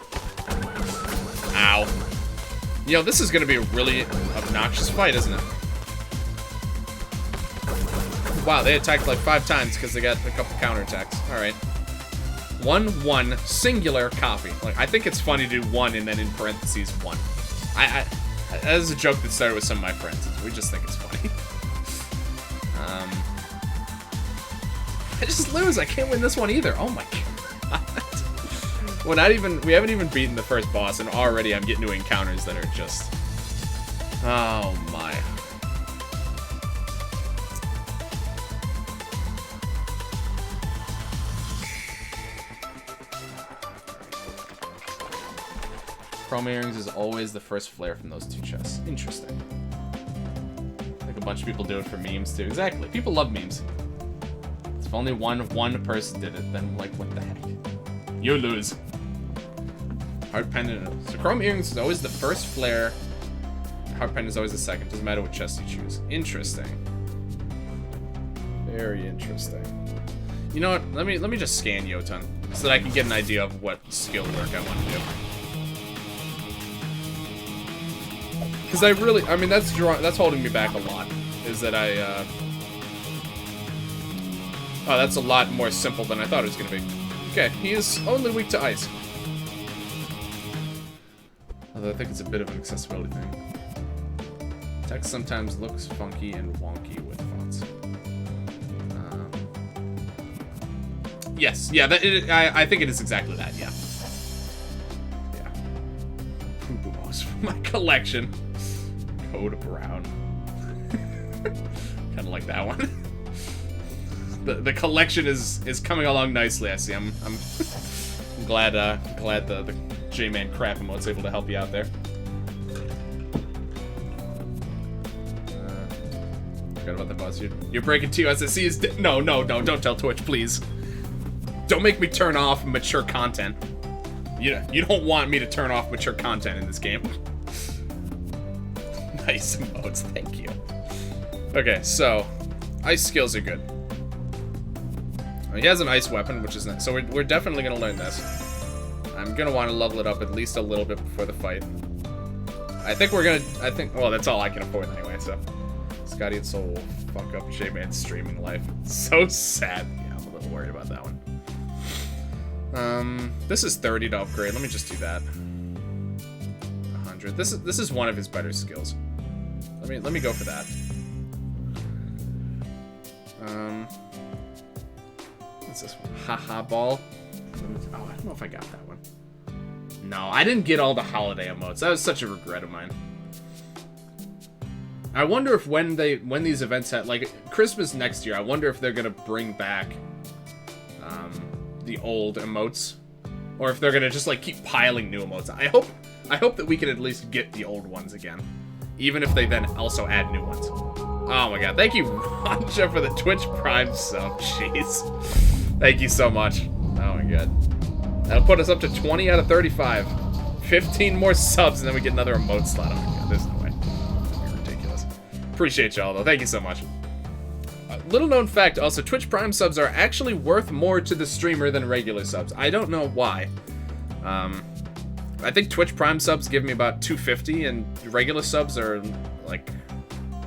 Ow. You know, this is gonna be a really obnoxious fight, isn't it? Wow, they attacked like 5 times because they got a couple counterattacks. Alright. 1-1 singular copy. Like, I think it's funny to do 1 and then in parentheses 1. That is a joke that started with some of my friends. We just think it's funny. I just lose. I can't win this one either. Oh my god. We haven't even beaten the first boss, and already I'm getting to encounters that are just... Oh my. Chrome earrings is always the first flare from those 2 chests. Interesting. I think a bunch of people do it for memes too. Exactly. People love memes. If only one person did it, then like, what the heck? You lose. Heart pendant. So chrome earrings is always the first flare. Heart pendant is always the second. Doesn't matter what chest you choose. Interesting. Very interesting. You know what? Let me just scan Jotun so that I can get an idea of what skill work I want to do. Because I mean, that's holding me back a lot. Is that oh, that's a lot more simple than I thought it was going to be. Okay, he is only weak to ice. Although I think it's a bit of an accessibility thing. Text sometimes looks funky and wonky with fonts. Yes, yeah, I think it is exactly that, yeah. Yeah. Poo-poo-mos from my collection. Code Brown. Kind of like that one. The collection is coming along nicely. I see. I'm glad the J-Man crap emote's able to help you out there. forgot about the boss. You're breaking two SSCs. No, don't tell Twitch, please. Don't make me turn off mature content. You don't want me to turn off mature content in this game. Nice emotes, thank you. Okay, so ice skills are good. He has an ice weapon, which is nice. So we're definitely gonna learn this. I'm gonna want to level it up at least a little bit before the fight. Well, that's all I can afford anyway, so. Scotty and Soul will fuck up J-Man's streaming life. So sad. Yeah, I'm a little worried about that one. This is 30 to upgrade. Let me just do that. 100. This is one of his better skills. Let me go for that. What's this one? Haha ball. Oh, I don't know if I got that one. No, I didn't get all the holiday emotes. That was such a regret of mine. I wonder if when these events have, like Christmas next year, I wonder if they're gonna bring back the old emotes, or if they're gonna just like keep piling new emotes. I hope that we can at least get the old ones again, even if they then also add new ones. Oh my god, thank you, Ranja, for the Twitch Prime sub. Jeez, thank you so much. Oh my god, that'll put us up to 20 out of 35. 15 more subs, and then we get another emote slot. Oh my god, there's no way. That'd be ridiculous. Appreciate y'all though. Thank you so much. Little known fact, also, Twitch Prime subs are actually worth more to the streamer than regular subs. I don't know why. I think Twitch Prime subs give me about $250, and regular subs are like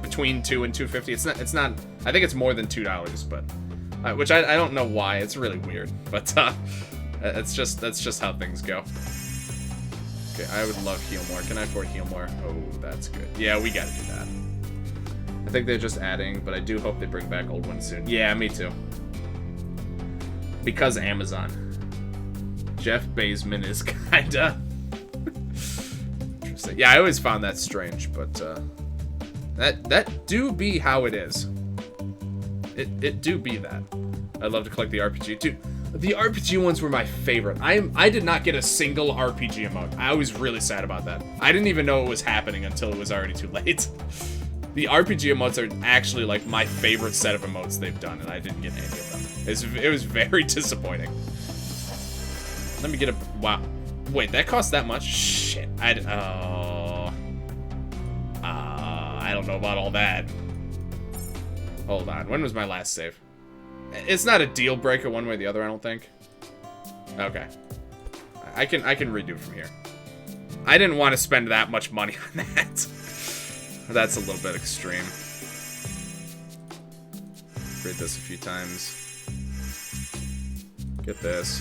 between $2 and $250. It's not. I think it's more than $2, but which I don't know why. It's really weird, but that's just how things go. Okay, I would love heal more. Can I afford heal more? Oh, that's good. Yeah, we gotta do that. I think they're just adding, but I do hope they bring back old ones soon. Yeah, me too. Because Amazon. Jeff Bezos is kinda... Interesting. Yeah, I always found that strange, but that do be how it is. It do be that. I'd love to collect the RPG. Dude, the RPG ones were my favorite. I did not get a single RPG emote. I was really sad about that. I didn't even know it was happening until it was already too late. The RPG emotes are actually like my favorite set of emotes they've done, and I didn't get any of them. It was very disappointing. Let me get a... Wow. Wait, that cost that much? Shit. I don't know about all that. Hold on. When was my last save? It's not a deal breaker one way or the other, I don't think. Okay. I can redo from here. I didn't want to spend that much money on that. That's a little bit extreme. Read this a few times. Get this.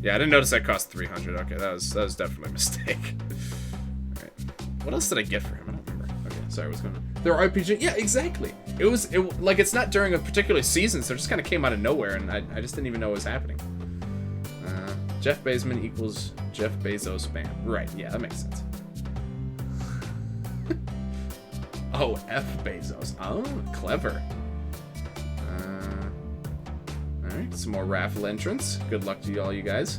Yeah, I didn't notice that cost 300. Okay, that was definitely a mistake. Alright. What else did I get for him? I don't remember. Okay, sorry, what's going on? They're RPG. Yeah, exactly. Like, it's not during a particular season, so it just kind of came out of nowhere, and I just didn't even know what was happening. Jeff Bezos equals Jeff Bezos spam. Right, yeah, that makes sense. Oh, F Bezos. Oh, clever. Alright, some more raffle entrants. Good luck to all you guys.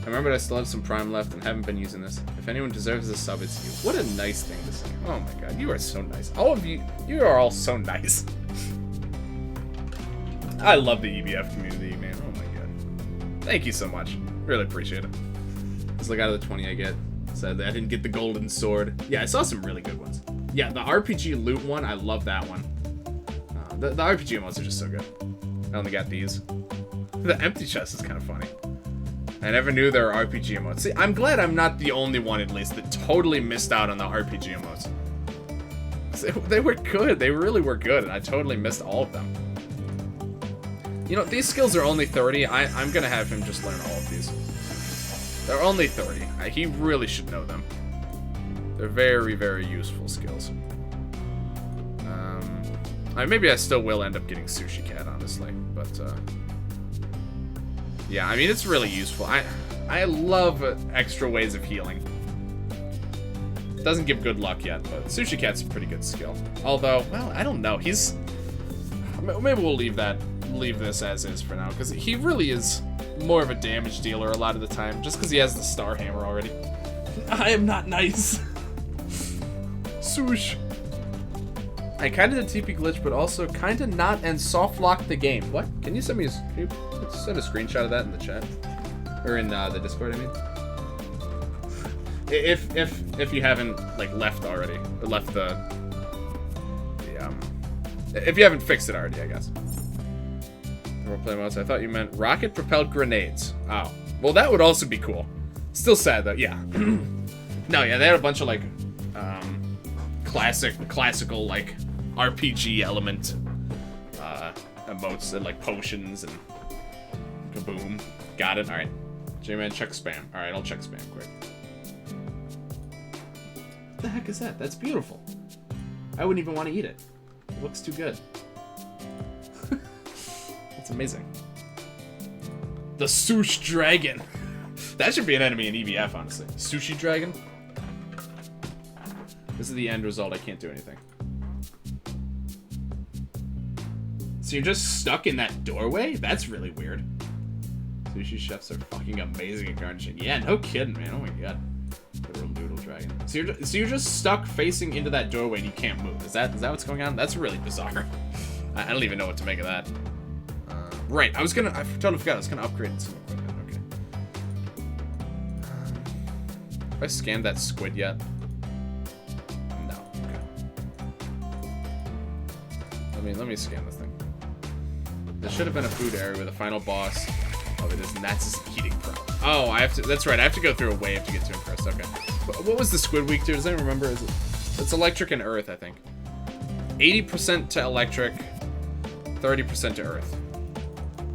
I remember I still have some Prime left and haven't been using this. If anyone deserves a sub, it's you. What a nice thing to say. Oh my god, you are so nice. All of you are all so nice. I love the EBF community, man. Oh my god. Thank you so much. Really appreciate it. Just look out of the 20 I get. Sadly, I didn't get the golden sword. Yeah, I saw some really good ones. Yeah, the RPG loot one, I love that one. The RPG emotes are just so good. I only got these. The empty chest is kind of funny. I never knew there were RPG emotes. See, I'm glad I'm not the only one, at least, that totally missed out on the RPG emotes. They were good. They really were good, and I totally missed all of them. You know, these skills are only 30. I'm gonna have him just learn all of these. They're only 30. He really should know them. They're very, very useful skills. Maybe I still will end up getting Sushi Cat, honestly, but yeah, I mean, it's really useful. I love extra ways of healing. Doesn't give good luck yet, but Sushi Cat's a pretty good skill. Although, well, I don't know. Maybe we'll leave this as is for now, because he really is more of a damage dealer a lot of the time, just because he has the Star Hammer already. I am not nice. Swoosh. I kinda did TP glitch, but also kinda not, and soft locked the game. What? Can you send me can you send a screenshot of that in the chat? Or in the Discord, I mean? If you haven't, like, left already. Or left the if you haven't fixed it already, I guess. Roleplay modes, I thought you meant rocket-propelled grenades. Oh. Well, that would also be cool. Still sad, though. Yeah. No, yeah, they had a bunch of, like, classical, like, RPG element emotes and, like, potions and kaboom. Got it. Alright. J-Man, check spam. Alright, I'll check spam quick. What the heck is that? That's beautiful. I wouldn't even want to eat it. It looks too good. That's amazing. The Sush Dragon. That should be an enemy in EBF, honestly. Sushi Dragon. This is the end result. I can't do anything. So you're just stuck in that doorway? That's really weird. Sushi chefs are fucking amazing at garnishing. Yeah, no kidding, man. Oh my god. The real noodle dragon. So you're just stuck facing into that doorway and you can't move. Is that what's going on? That's really bizarre. I don't even know what to make of that. Right, I totally forgot I was gonna upgrade some equipment. Okay. Have I scanned that squid yet? No. Okay. Let me scan this thing. There should have been a food area with a final boss. Oh, it is, and that's his eating problem. Oh, that's right, I have to go through a wave to get to him first, okay. What was the squid weak to? Does anyone remember? It's electric and earth, I think. 80% to electric, 30% to earth.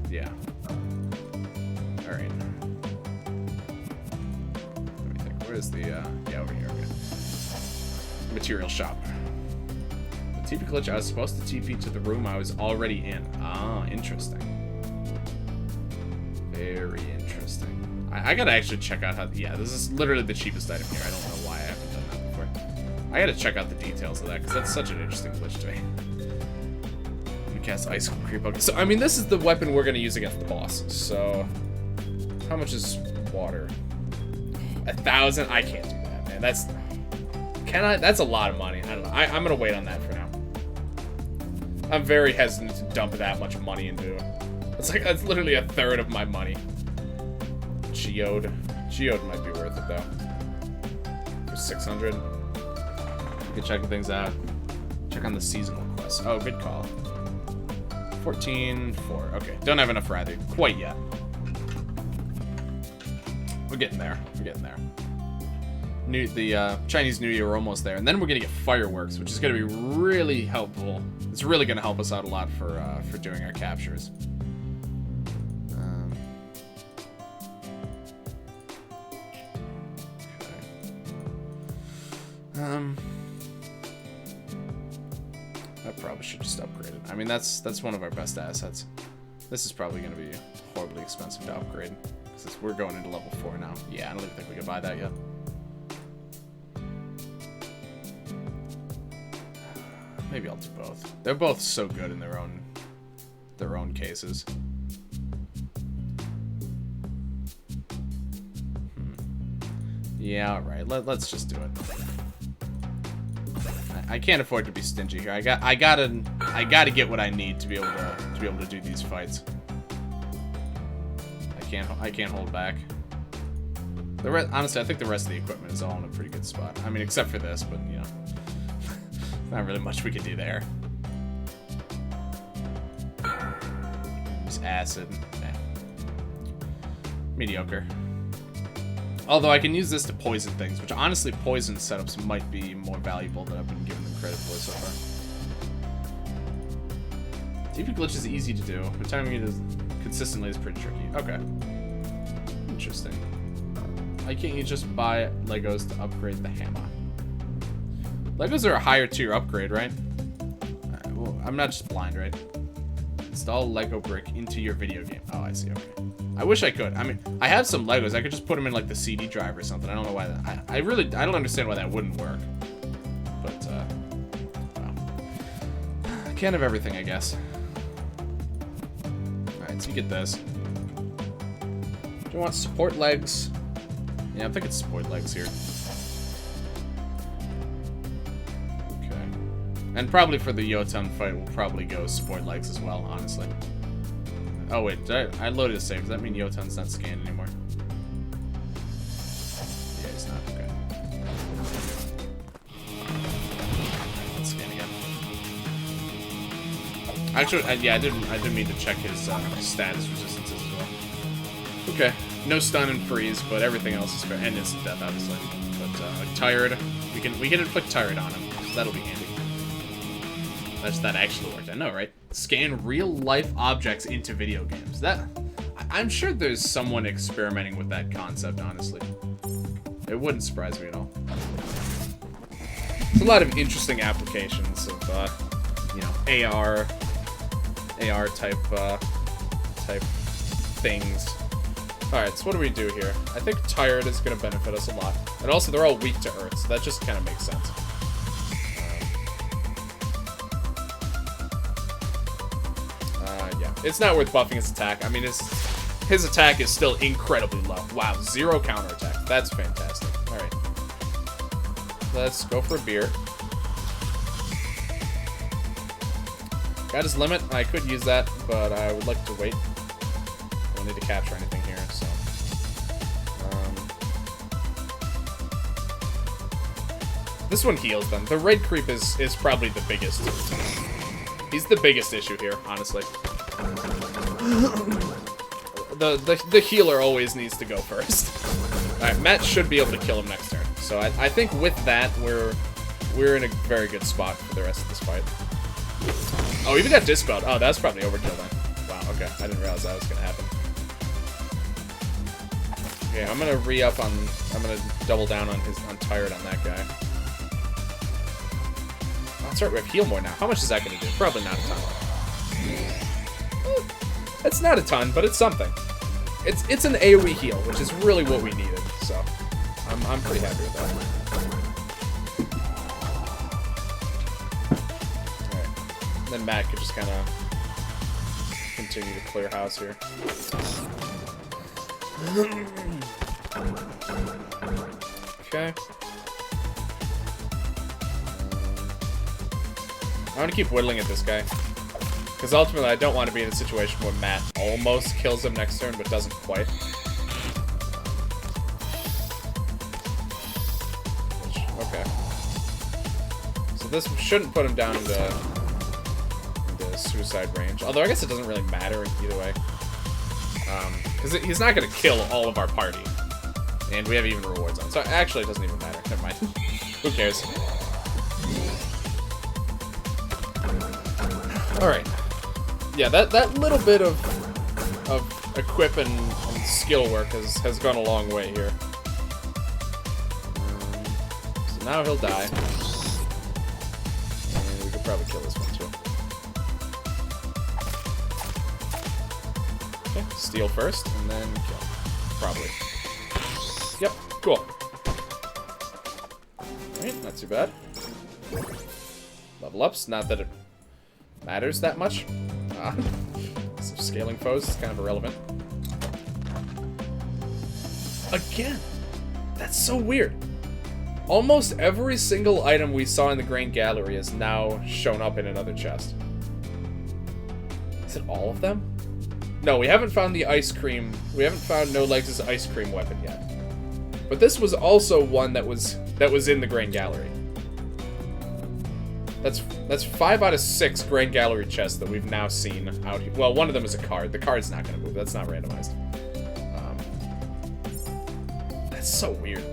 Yeah. Alright. Let me think, where's the, yeah, over here, okay. Material shop. The TP glitch, I was supposed to TP to the room I was already in. Ah, interesting. Very interesting. I gotta actually check out how... Yeah, this is literally the cheapest item here. I don't know why I haven't done that before. I gotta check out the details of that, because that's such an interesting glitch to me. Let me cast Ice Creep. Okay, so, I mean, this is the weapon we're gonna use against the boss. So, how much is water? 1,000? I can't do that, man. That's... Can I? That's a lot of money. I don't know. I'm gonna wait on that for now. I'm very hesitant to dump that much money into it. That's literally a third of my money. Geode might be worth it though. For 600. Good checking things out. Check on the seasonal quests. Oh, good call. 14.4. Okay, don't have enough for either quite yet. We're getting there. We're getting there. The Chinese New Year, we're almost there, and then we're gonna get fireworks, which is gonna be really helpful. It's really gonna help us out a lot for doing our captures. I probably should just upgrade it. I mean, that's one of our best assets. This is probably going to be horribly expensive to upgrade, because we're going into level 4 now. Yeah, I don't even think we can buy that yet. Maybe I'll do both. They're both so good in their own cases. Yeah, alright. Let's just do it. I can't afford to be stingy here. I gotta get what I need to be able to do these fights. I can't hold back. Honestly, I think the rest of the equipment is all in a pretty good spot. I mean, except for this, but you know, not really much we could do there. Use acid. Nah. Mediocre. Although I can use this to poison things, which honestly poison setups might be more valuable than I've been giving them credit for so far. TP glitch is easy to do, but timing it consistently is pretty tricky. Okay. Interesting. Why can't you just buy Legos to upgrade the hammer? Legos are a higher tier upgrade, right? Well, I'm not just blind, right? Install Lego brick into your video game. Oh, I see, okay. I wish I could. I mean, I have some Legos. I could just put them in, like, the CD drive or something. I don't know why that... I don't understand why that wouldn't work. But, well. I can't have everything, I guess. Alright, so you get this. Do you want support legs? Yeah, I'm thinking support legs here. And probably for the Jotun fight, we'll probably go support legs as well, honestly. Oh wait, I loaded a save. Does that mean Jotun's not scanned anymore? Yeah, he's not. Okay. Let's scan again. Actually, yeah, I didn't mean to check his status resistances as well. Okay, no stun and freeze, but everything else is fair, and instant death, obviously. But tired, we can inflict tired on him, so that'll be handy. That actually worked. I know, right? Scan real-life objects into video games. I'm sure there's someone experimenting with that concept, honestly. It wouldn't surprise me at all. There's a lot of interesting applications of, you know, AR type things. Alright, so what do we do here? I think tired is going to benefit us a lot. And also, they're all weak to earth, so that just kind of makes sense. Yeah, it's not worth buffing his attack. I mean, his attack is still incredibly low. Wow, 0 counterattack. That's fantastic. Alright. Let's go for a beer. Got his limit. I could use that, but I would like to wait. I don't need to capture anything here, so. This one heals them. The red creep is probably the biggest. He's the biggest issue here, honestly. The healer always needs to go first. Alright, Matt should be able to kill him next turn. So I think with that, we're in a very good spot for the rest of this fight. Oh, even got dispelled. Oh, that's probably overkill then. Wow, okay. I didn't realize that was gonna happen. Okay, I'm gonna re-up on... I'm gonna double down on tired on that guy. Oh, that's right, we have heal more now. How much is that gonna do? Probably not a ton. It's not a ton, but it's something. It's an AoE heal, which is really what we needed, so... I'm pretty happy with that. Then Matt could just kind of continue to clear house here. Okay. I want to keep whittling at this guy. Because ultimately I don't want to be in a situation where Matt almost kills him next turn, but doesn't quite. Okay. So this shouldn't put him down into suicide range. Although I guess it doesn't really matter either way. Because he's not going to kill all of our party. And we have even rewards on. So actually it doesn't even matter. Never mind. Who cares? Alright. Yeah, that little bit of equip and skill work has gone a long way here. So now he'll die. And we could probably kill this one too. Okay, steal first, and then kill. Probably. Yep, cool. Alright, not too bad. Level ups, not that it matters that much. So scaling foes is kind of irrelevant. Again! That's so weird. Almost every single item we saw in the Grand Gallery is now shown up in another chest. Is it all of them? No, we haven't found the ice cream. We haven't found No Legs' ice cream weapon yet. But this was also one that was in the Grand Gallery. That's 5 out of 6 Grand Gallery chests that we've now seen out here. Well, one of them is a card. The card's not going to move. That's not randomized. That's so weird.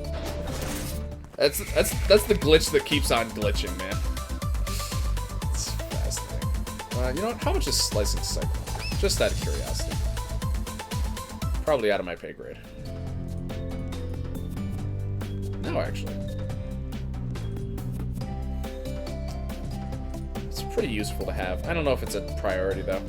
That's the glitch that keeps on glitching, man. It's fascinating. You know what? How much is Slicing Cycle? Just out of curiosity. Probably out of my pay grade. No, actually. It's pretty useful to have. I don't know if it's a priority, though.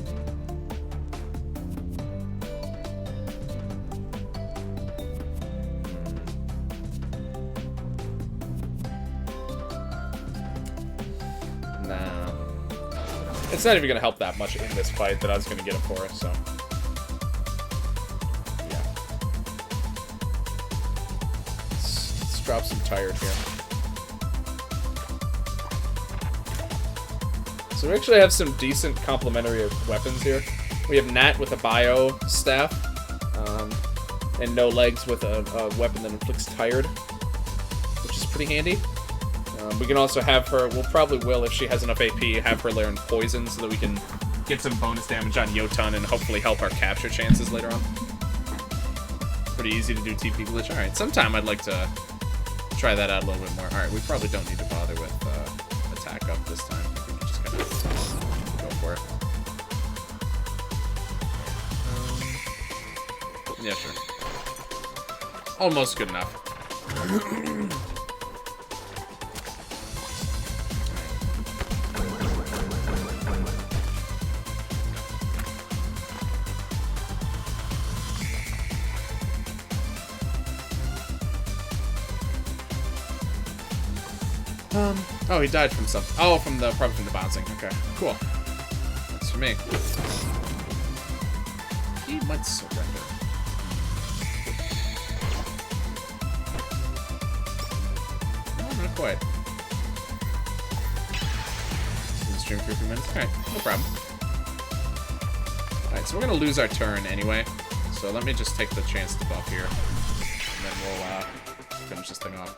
Nah. It's not even going to help that much in this fight that I was going to get it for, so... yeah. Let's drop some tired here. So we actually have some decent complementary weapons here. We have Nat with a bio staff, and No Legs with a weapon that inflicts tired, which is pretty handy. We can also have her, we'll probably will, if she has enough AP, have her learn Poison so that we can get some bonus damage on Jotun and hopefully help our capture chances later on. Pretty easy to do TP glitch. Alright, sometime I'd like to try that out a little bit more. Alright, we probably don't need to bother with attack up this time. I think we can just kind of go for it. Yeah, sure. Almost good enough. Oh, he died from something. Oh, probably from the bouncing. Okay, cool. That's for me. He might surrender. No, not quite. Stream for a few minutes. Alright, no problem. Alright, so we're gonna lose our turn anyway. So let me just take the chance to buff here. And then we'll finish this thing off.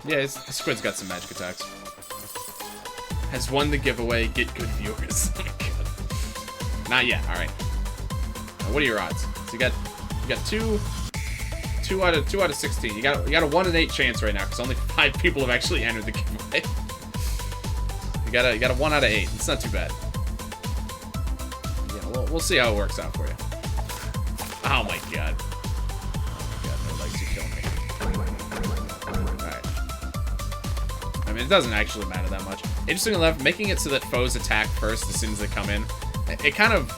Yeah, his squid's got some magic attacks. Has won the giveaway. Get good viewers. Oh my god. Not yet. All right. Now, what are your odds? So you got two out of 16. You got a 1 in 8 chance right now because only 5 people have actually entered the giveaway. You got a 1 out of 8. It's not too bad. Yeah, we'll see how it works out for you. Oh my god. No legs, you killing me. I mean, it doesn't actually matter that much. Interestingly enough, making it so that foes attack first as soon as they come in, it kind of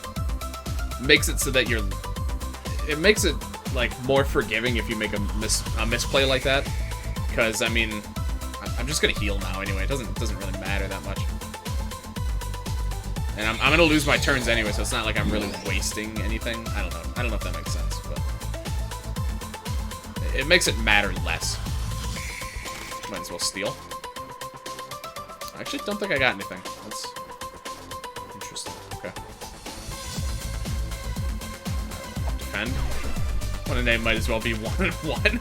makes it so that it makes it, like, more forgiving if you make a misplay like that. Because, I mean, I'm just gonna heal now anyway. It doesn't really matter that much. And I'm gonna lose my turns anyway, so it's not like I'm really wasting anything. I don't know if that makes sense, but it makes it matter less. Might as well steal. I actually don't think I got anything. That's interesting. Okay. Defend. What a name might as well be 1 and 1.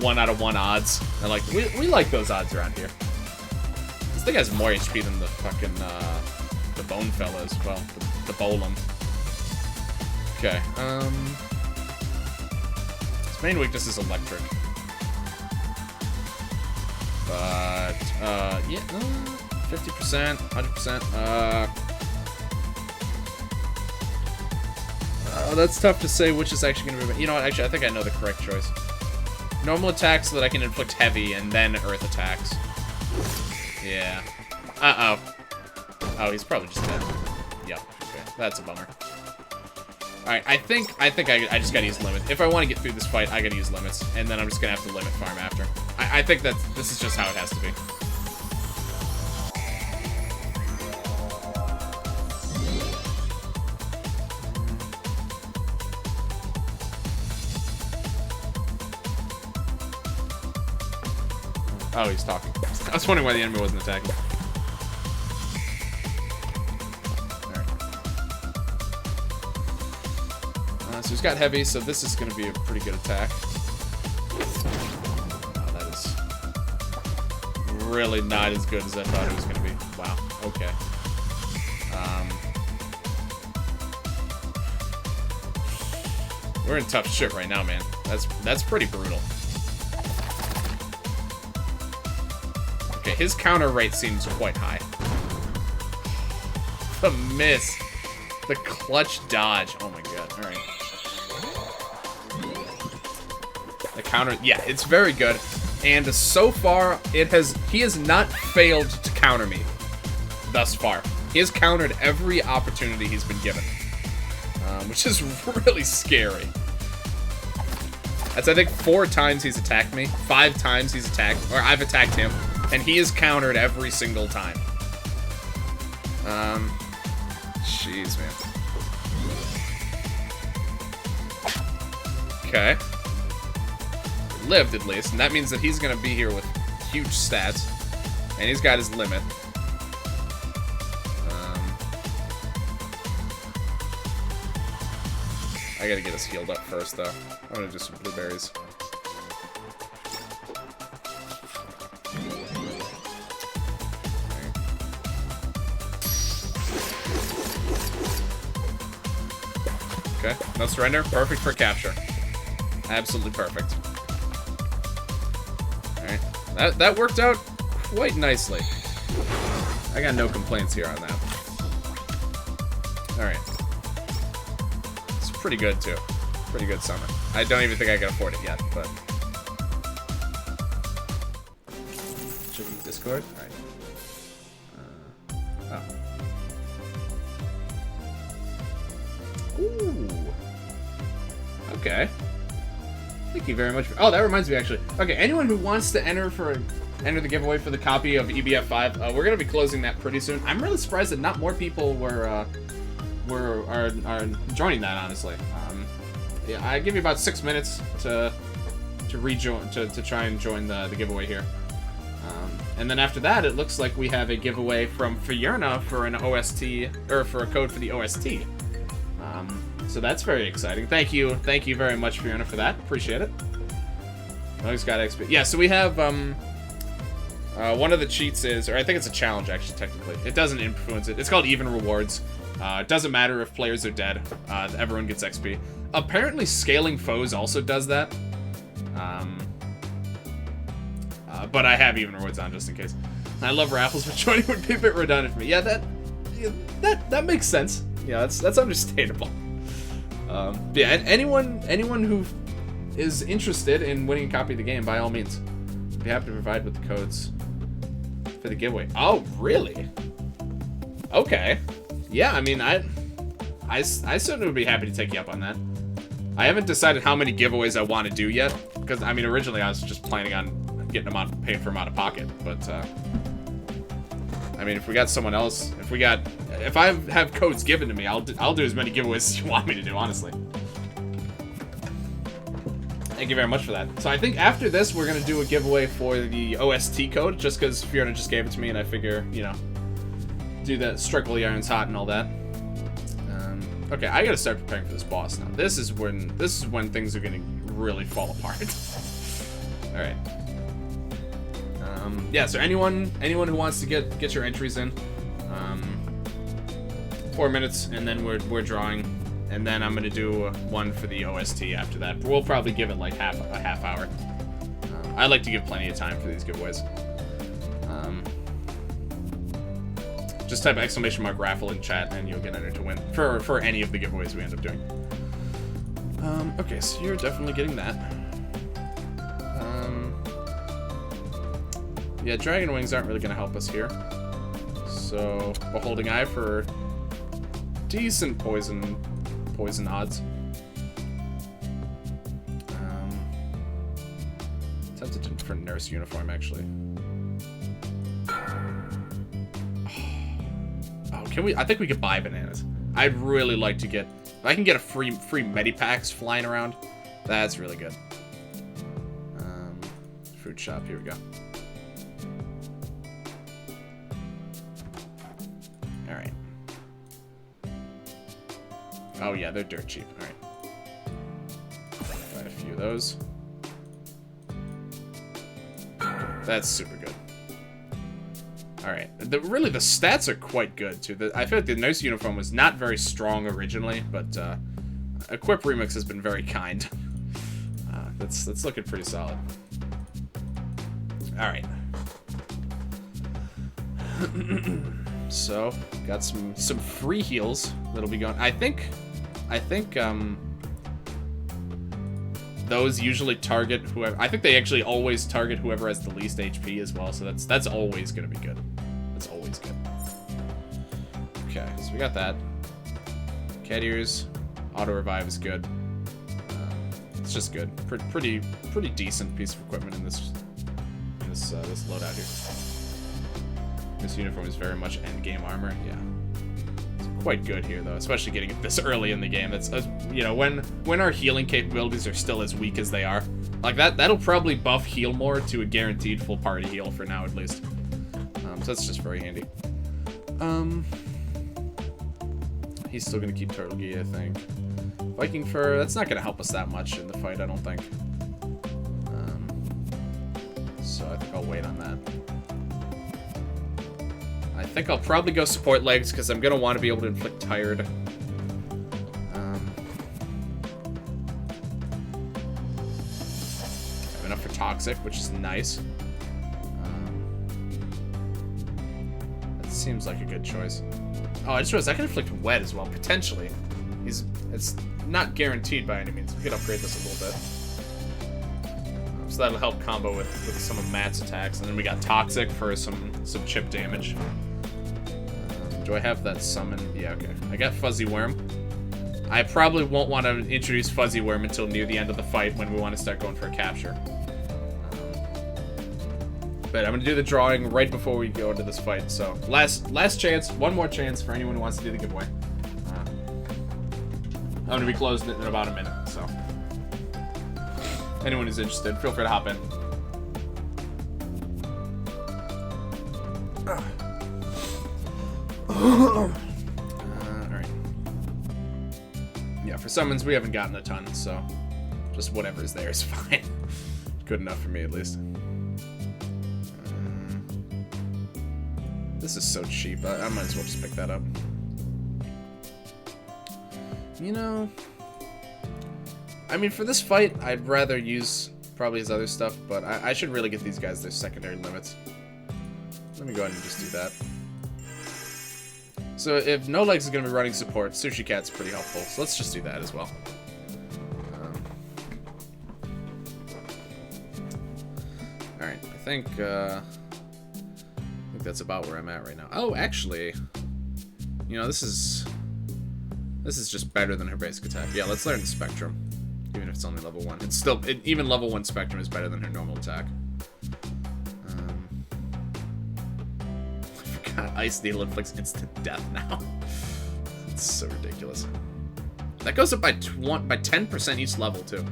1 out of 1 odds. I like we like those odds around here. This thing has more HP than the fucking the bone fella as well. The Bolum. Okay. His main weakness is electric. But, yeah, 50%, 100%, that's tough to say which is actually going to be, you know what, actually, I think I know the correct choice. Normal attacks so that I can inflict heavy, and then earth attacks. Yeah. Uh-oh. Oh, he's probably just dead. Yep, okay, that's a bummer. Alright, I think I just gotta use limits. If I want to get through this fight, I gotta use limits, and then I'm just gonna have to limit farm after. I think that this is just how it has to be. Oh, he's talking. I was wondering why the enemy wasn't attacking. So he's got heavy, so this is going to be a pretty good attack. Wow, that is really not as good as I thought it was going to be. Wow, okay. We're in tough shit right now, man. That's pretty brutal. Okay, his counter rate seems quite high. The miss. The clutch dodge. Oh my god, alright. The counter, yeah, it's very good. And so far, he has not failed to counter me thus far. He has countered every opportunity he's been given. Which is really scary. That's, I think, 4 times he's attacked me. 5 times he's attacked, or I've attacked him. And he has countered every single time. Jeez, man. Okay. Lived, at least, and that means that he's gonna be here with huge stats. And he's got his limit. I gotta get us healed up first, though. I'm gonna do some blueberries. Okay, no surrender. Perfect for capture. Absolutely perfect. Alright, that worked out quite nicely. I got no complaints here on that. Alright. It's pretty good, too. Pretty good summon. I don't even think I can afford it yet, but... Checking Discord? Alright. Oh. Ooh. Okay. Thank you very much. Oh, that reminds me, actually. Okay, anyone who wants to enter the giveaway for the copy of EBF5, we're gonna be closing that pretty soon. I'm really surprised that not more people are joining that. Honestly, yeah, I give you about 6 minutes to rejoin to try and join the giveaway here, and then after that, it looks like we have a giveaway from Fiona for an OST or for a code for the OST. So that's very exciting. Thank you very much, Fiona, for that. Appreciate it. Always got XP. Yeah, so we have one of the cheats is, or I think it's a challenge actually. Technically, it doesn't influence it. It's called even rewards. It doesn't matter if players are dead. Everyone gets XP. Apparently, scaling foes also does that. But I have even rewards on just in case. I love raffles, but joining would be a bit redundant for me. Yeah, that makes sense. Yeah, that's understandable. Yeah, anyone who is interested in winning a copy of the game, by all means, I'd be happy to provide with the codes for the giveaway. Oh, really? Okay. Yeah, I mean, I certainly would be happy to take you up on that. I haven't decided how many giveaways I want to do yet, because I mean, originally I was just planning on getting them out, paying for them out of pocket, but I mean, if we got someone else, if I have codes given to me, I'll do as many giveaways as you want me to do, honestly. Thank you very much for that. So I think after this, we're gonna do a giveaway for the OST code, just because Fiona just gave it to me, and I figure, you know, do that, strike while the iron's hot and all that. Okay, I gotta start preparing for this boss now. This is when things are gonna really fall apart. All right. Yeah, so anyone who wants to get your entries in, 4 minutes, and then we're drawing, and then I'm gonna do one for the OST after that. But we'll probably give it like a half hour. I like to give plenty of time for these giveaways. Just type !raffle in chat, and you'll get entered to win for any of the giveaways we end up doing. Okay, so you're definitely getting that. Yeah, Dragon Wings aren't really going to help us here. So, Beholding Eye for decent poison odds. Tempted for Nurse Uniform, actually. Oh, can we? I think we could buy bananas. I'd really like to get... If I can get a free Medipacks flying around, that's really good. Food shop, here we go. Alright. Oh yeah, they're dirt cheap. Alright. Buy a few of those. That's super good. Alright. Really, the stats are quite good, too. I feel like the Nurse Uniform was not very strong originally, but Equip Remix has been very kind. That's looking pretty solid. Alright. So, got some free heals that'll be going. I think those usually target whoever. I think they actually always target whoever has the least HP as well. So that's always gonna be good. That's always good. Okay, so we got that. Cat ears, auto revive is good. It's just good. Pretty decent piece of equipment in this loadout here. This uniform is very much endgame armor. Yeah, it's quite good here though, especially getting it this early in the game. That's you know, when our healing capabilities are still as weak as they are, like that'll probably buff heal more to a guaranteed full party heal for now at least. So that's just very handy. He's still gonna keep Turtle Gi, I think. Viking Fur, that's not gonna help us that much in the fight, I don't think. So I think I'll wait on that. I think I'll probably go support legs because I'm gonna want to be able to inflict tired. I have enough for toxic, which is nice. That seems like a good choice. Oh, I just realized I can inflict wet as well, potentially. It's not guaranteed by any means. We could upgrade this a little bit. So that'll help combo with some of Matt's attacks. And then we got Toxic for some chip damage. Do I have that summon? Yeah, okay. I got Fuzzy Worm. I probably won't want to introduce Fuzzy Worm until near the end of the fight when we want to start going for a capture. But I'm going to do the drawing right before we go into this fight. So last chance, one more chance for anyone who wants to do the giveaway. I'm going to be closing it in about a minute, so anyone who's interested, feel free to hop in. Alright. Yeah, for summons, we haven't gotten a ton, so just whatever's there is fine. Good enough for me, at least. This is so cheap. I might as well just pick that up. You know, I mean, for this fight, I'd rather use probably his other stuff, but I should really get these guys their secondary limits. Let me go ahead and just do that. So if No Legs is going to be running support, Sushi Cat's pretty helpful, so let's just do that as well. Alright, I think that's about where I'm at right now. Oh, actually, you know, this is just better than her basic attack. Yeah, let's learn the Spectrum. Even if it's only level 1. It's still... even level 1 Spectrum is better than her normal attack. I forgot Ice Needle inflicts instant death now. It's so ridiculous. That goes up by 10% each level, too.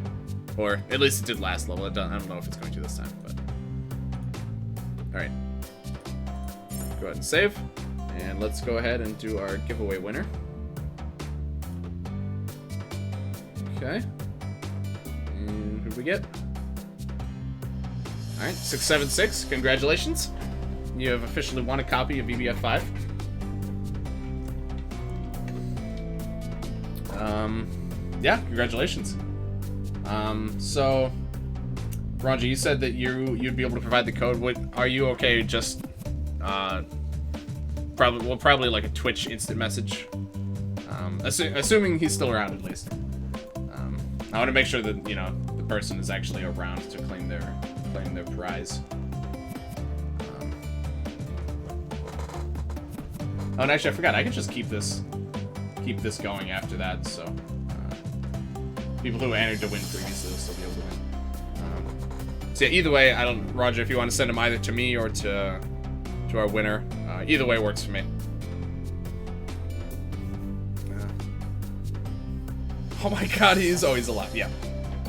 Or, at least it did last level. I don't know if it's going to this time, but... Alright. Go ahead and save. And let's go ahead and do our giveaway winner. Okay. And who do we get? Alright, 676. Congratulations. You have officially won a copy of EBF5. Yeah, congratulations. So, Raja, you said that you'd be able to provide the code. Are you okay just, probably like a Twitch instant message? Assuming he's still around, at least. I want to make sure that, you know, the person is actually around to claim their prize. Oh, and actually, I forgot. I could just keep this going after that. So people who entered to win previously will still be able to win. So yeah, either way, Roger, if you want to send them either to me or to our winner, either way works for me. Oh my god, he's alive. Yeah,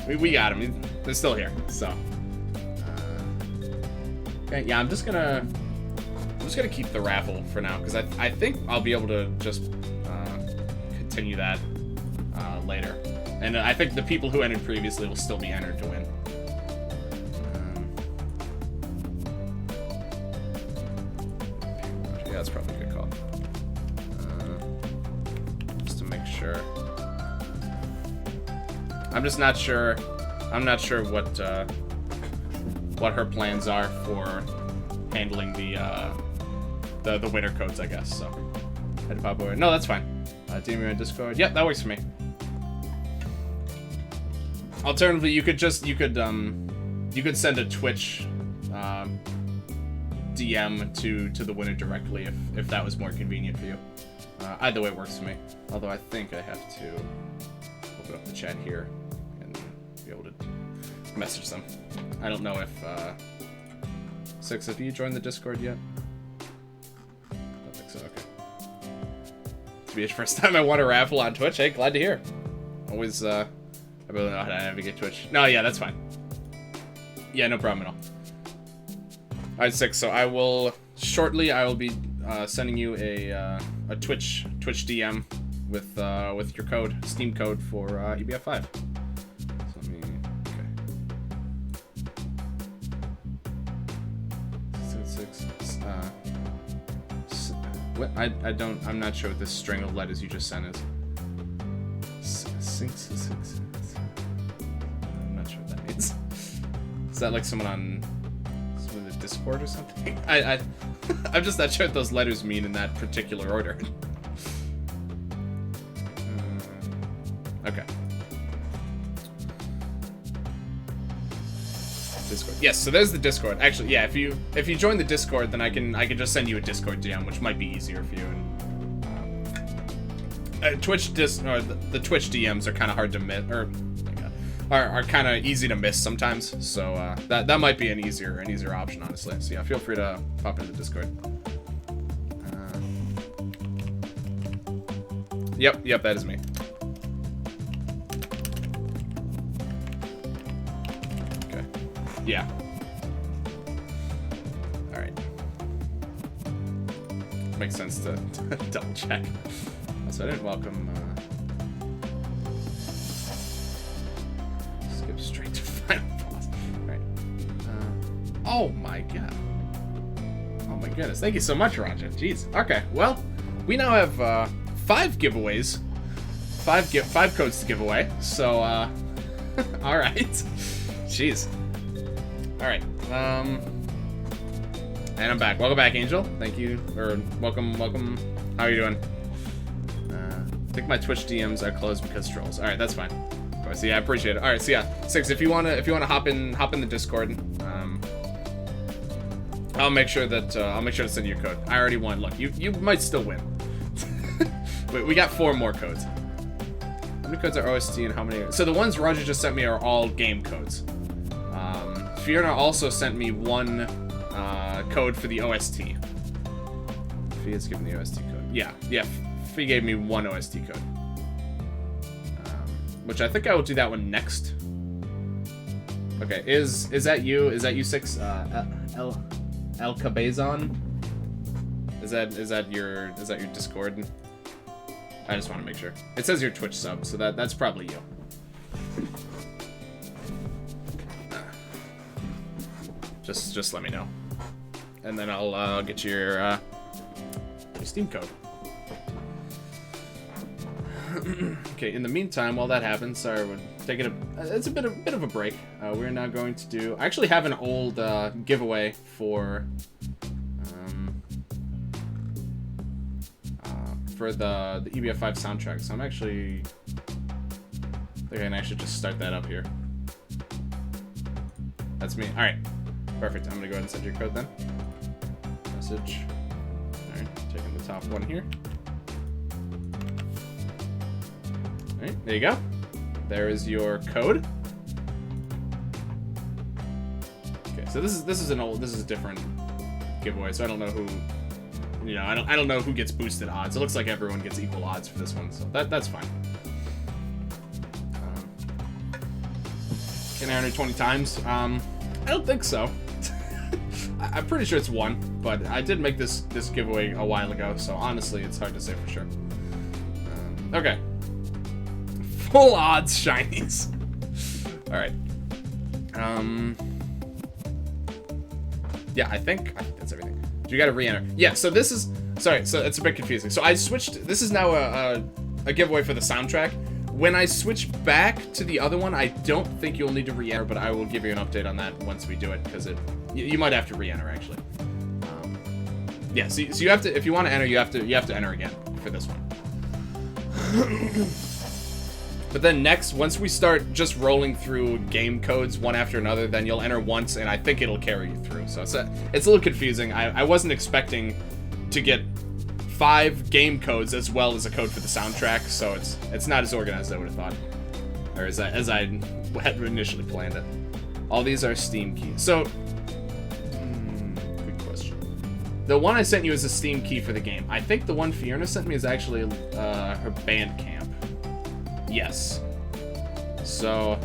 we got him. They're still here. So, okay, yeah, I'm just gonna keep the raffle for now because I think I'll be able to just continue that later, and I think the people who entered previously will still be entered to win. Yeah, that's probably a good call. Just to make sure. I'm just not sure. I'm not sure what her plans are for handling the winner codes, I guess. So, head pop over. No, that's fine. DM me on Discord. Yep, that works for me. Alternatively, you could send a Twitch DM to the winner directly if that was more convenient for you. Either way works for me. Although I think I have to open up the chat here and be able to message them. I don't know if Six, have you joined the Discord yet? I don't think so. Okay. To be the first time I won a raffle on Twitch. Hey, glad to hear. Always I really know how to navigate Twitch. No, yeah, that's fine. Yeah, no problem at all. Alright, Six, so I will shortly I will be sending you a Twitch DM with your code, Steam code for EBF5. So let me. Okay. 6. What? I'm not sure what this string of letters you just sent is. 6. I'm not sure what that means. Is that like someone on the Discord or something? I'm just not sure what those letters mean in that particular order. Okay. Discord. Yes, so there's the Discord. Actually, yeah, if you join the Discord, then I can just send you a Discord DM, which might be easier for you. And the Twitch DMs are kind of hard to miss, or are kind of easy to miss sometimes. So that might be an easier option, honestly. So yeah, feel free to pop into the Discord. Yep, that is me. Okay. Yeah. All right. Makes sense to double check. So I didn't welcome. Skip straight to final boss. All right. Oh my god. Oh my goodness. Thank you so much, Raja. Jeez. Okay. Well, we now have 5 giveaways. 5 codes to give away. So all right. Jeez. All right. And I'm back. Welcome back, Angel. Thank you. Or welcome. How are you doing? I think my Twitch DMs are closed because trolls. All right, that's fine. Of course, yeah, I appreciate it. All right, so yeah, 6. If you wanna hop in the Discord, I'll make sure to send you a code. I already won. Look, you might still win. Wait, we got 4 more codes. How many codes are OST and how many? So the ones Roger just sent me are all game codes. Fiona also sent me 1 code for the OST. Fee has given the OST code. Yeah. Fee gave me 1 OST code. Which I think I will do that one next. Okay, is that you? Is that you, 6? El Cabezon? Is that your Discord? I just want to make sure. It says your Twitch sub, so that's probably you. Just let me know, and then I'll get you your Steam code. Okay. In the meantime, while that happens, sorry, we're taking it's a bit of a break. We're now going to do. I actually have an old giveaway for the EBF5 soundtrack. So I think I can actually just start that up here. That's me. All right. Perfect. I'm gonna go ahead and send your code then. Message. All right, taking the top one here. All right, there you go. There is your code. Okay, so this is a different giveaway. So I don't know who, I don't know who gets boosted odds. It looks like everyone gets equal odds for this one, so that's fine. Can I earn it 20 times? I don't think so. I'm pretty sure it's 1, but I did make this giveaway a while ago, so honestly, it's hard to say for sure. Okay. Full odds shinies. All right. Yeah, I think that's everything. You got to re-enter. Yeah. So this is sorry. So it's a bit confusing. So I switched. This is now a giveaway for the soundtrack. When I switch back to the other one, I don't think you'll need to re-enter, but I will give you an update on that once we do it, because you might have to re-enter actually. Yeah, so you have to, if you want to enter, you have to enter again for this one. But then next, once we start just rolling through game codes one after another, then you'll enter once, and I think it'll carry you through. So it's a little confusing. I wasn't expecting to get 5 game codes as well as a code for the soundtrack, so it's not as organized as I would have thought, or as I had initially planned it. All these are Steam keys. So, good question. The one I sent you is a Steam key for the game. I think the one Fiona sent me is actually her Bandcamp. Yes. So,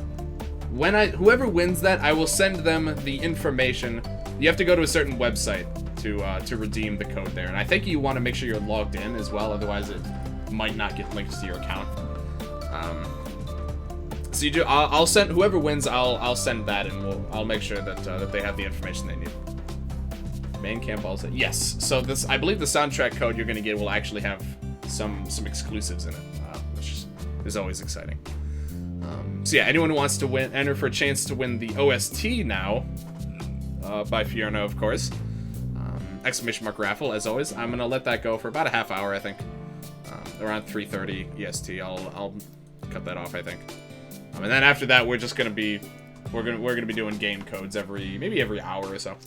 whoever wins that, I will send them the information. You have to go to a certain website to redeem the code there. And I think you want to make sure you're logged in as well, otherwise it might not get linked to your account. So you do. I'll send whoever wins. I'll send that, and I'll make sure that that they have the information they need. Main camp also. Yes. So this, I believe, the soundtrack code you're gonna get will actually have some exclusives in it, which is always exciting. So yeah, anyone who wants to enter for a chance to win the OST now, by Fiona, of course. Exclamation mark raffle, as always. I'm gonna let that go for about a half hour, I think. Around 3:30 EST. I'll cut that off, I think. And then after that, we're just gonna be we're gonna be doing game codes maybe every hour or so.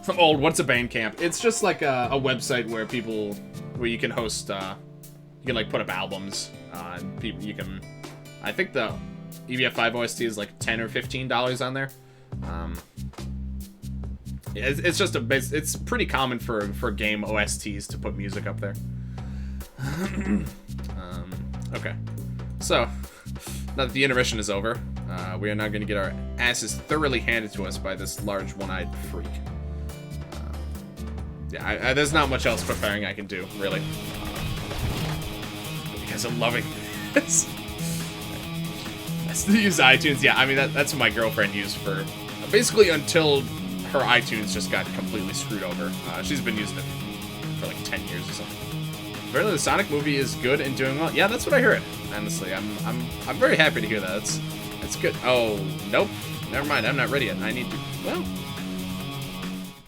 From old, what's a Bandcamp? It's just like a website where you can host, you can like put up albums, and people you can. I think the EBF5 OST is like $10 or $15 on there. It's just it's pretty common for game OSTs to put music up there. Okay, so now that the intermission is over, we are now going to get our asses thoroughly handed to us by this large one-eyed freak. Yeah, there's not much else preparing I can do, really. You guys are loving this. I still use iTunes. Yeah, I mean, that's what my girlfriend used for basically until her iTunes just got completely screwed over. She's been using it for like 10 years or something. Apparently the Sonic movie is good and doing well. Yeah, that's what I heard. Honestly, I'm very happy to hear that. That's good. Oh, nope. Never mind. I'm not ready yet. I need to. Well.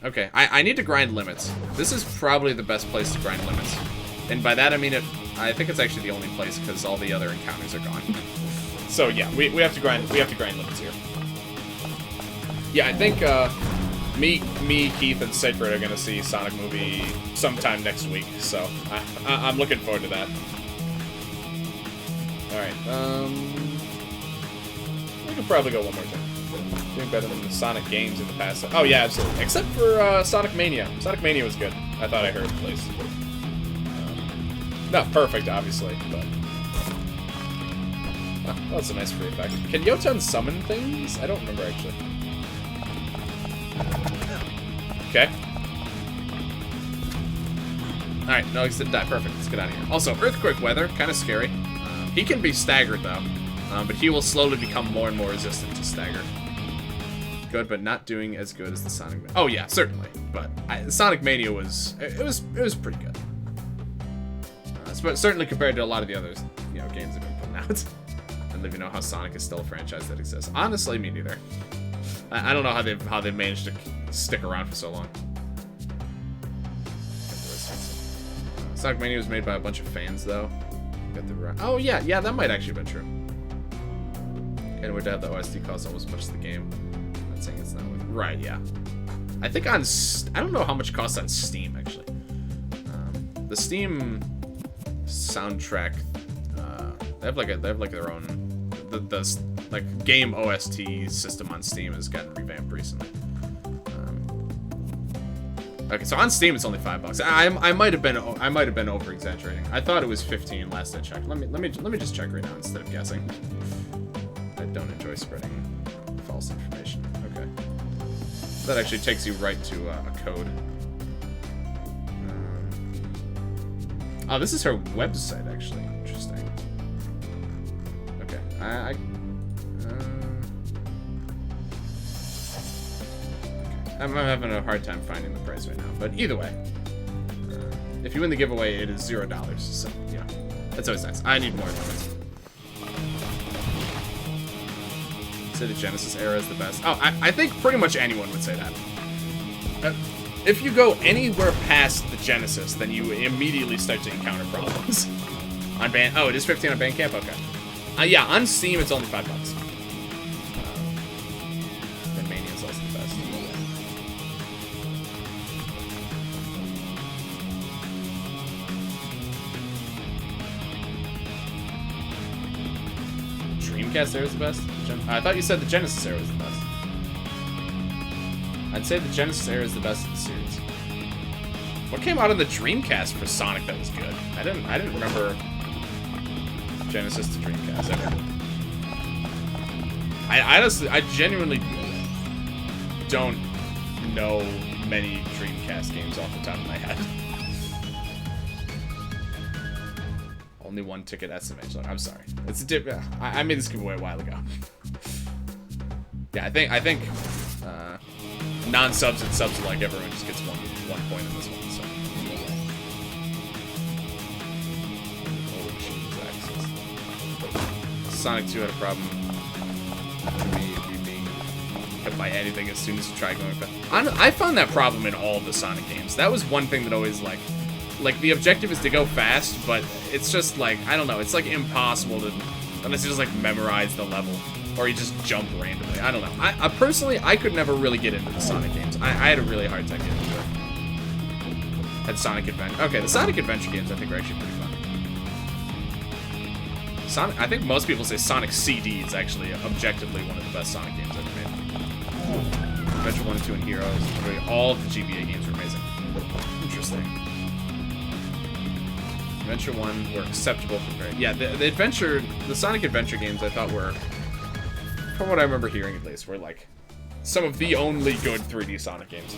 Okay. I need to grind limits. This is probably the best place to grind limits, and by that I mean it. I think it's actually the only place because all the other encounters are gone. So yeah, we have to grind. We have to grind limits here. Yeah, I think me, Keith, and Sigfrid are gonna see Sonic movie sometime next week. So I'm looking forward to that. All right. We could probably go one more time. Doing better than the Sonic games in the past. Oh yeah, absolutely. Except for Sonic Mania. Sonic Mania was good. I thought I heard it, at least. Not perfect, obviously, but. Oh, that's a nice free effect. Can Jotun summon things? I don't remember, actually. Okay. Alright, no, he didn't die. Perfect. Let's get out of here. Also, earthquake weather, kind of scary. He can be staggered, though. But he will slowly become more and more resistant to stagger. Good, but not doing as good as the Sonic. Oh yeah, certainly. But Sonic Mania was pretty good. But certainly compared to a lot of the others, games that have been putting out. I don't even know how Sonic is still a franchise that exists. Honestly, me neither. I don't know how they've managed to stick around for so long. Sonic Mania was made by a bunch of fans, though. Oh yeah, that might actually have been true. And would have the OST cost almost as much as the game. I'm not saying it's not with. Right, yeah. I think I don't know how much it costs on Steam actually. The Steam soundtrack, they have like their own the game OST system on Steam has gotten revamped recently. Okay, so on Steam it's only $5. I might have been over exaggerating. I thought it was 15 last I checked. Let me just check right now instead of guessing. I don't enjoy spreading false information. Okay, that actually takes you right to a code. Oh, this is her website actually. Interesting. Okay, I'm having a hard time finding the price right now, but either way, if you win the giveaway, it is $0. So yeah, that's always nice. I need more limits. Say the Genesis era is the best. Oh, I think pretty much anyone would say that. If you go anywhere past the Genesis, then you immediately start to encounter problems. On Band, oh, it is 15 on Bandcamp. Okay. Yeah, on Steam it's only $5. And Mania is also the best. Dreamcast era is the best? I thought you said the Genesis era was the best. I'd say the Genesis era is the best of the series. What came out on the Dreamcast for Sonic that was good? I didn't remember Genesis to Dreamcast ever. I genuinely don't know many Dreamcast games off the top of my head. Only one ticket estimation. I'm sorry. It's a dip. I made this giveaway a while ago. Yeah, I think non-subs and subs alike, everyone just gets one point in this one. So. Sonic 2 had a problem with me being hit by anything as soon as you try going fast. I found that problem in all the Sonic games. That was one thing that always like the objective is to go fast, but it's just like, I don't know, it's like impossible to, unless you just like memorize the level, or you just jump randomly. I don't know. I personally, I could never really get into the Sonic games. I had a really hard time getting into it. Had Sonic Adventure. Okay, the Sonic Adventure games I think are actually pretty fun. Sonic, I think most people say Sonic CD is actually objectively one of the best Sonic games ever made. Adventure 1 and 2 and Heroes, literally all of the GBA games are amazing. Interesting. Adventure 1 were acceptable for very... Yeah, the Sonic Adventure games I thought were, from what I remember hearing at least, were like some of the only good 3D Sonic games.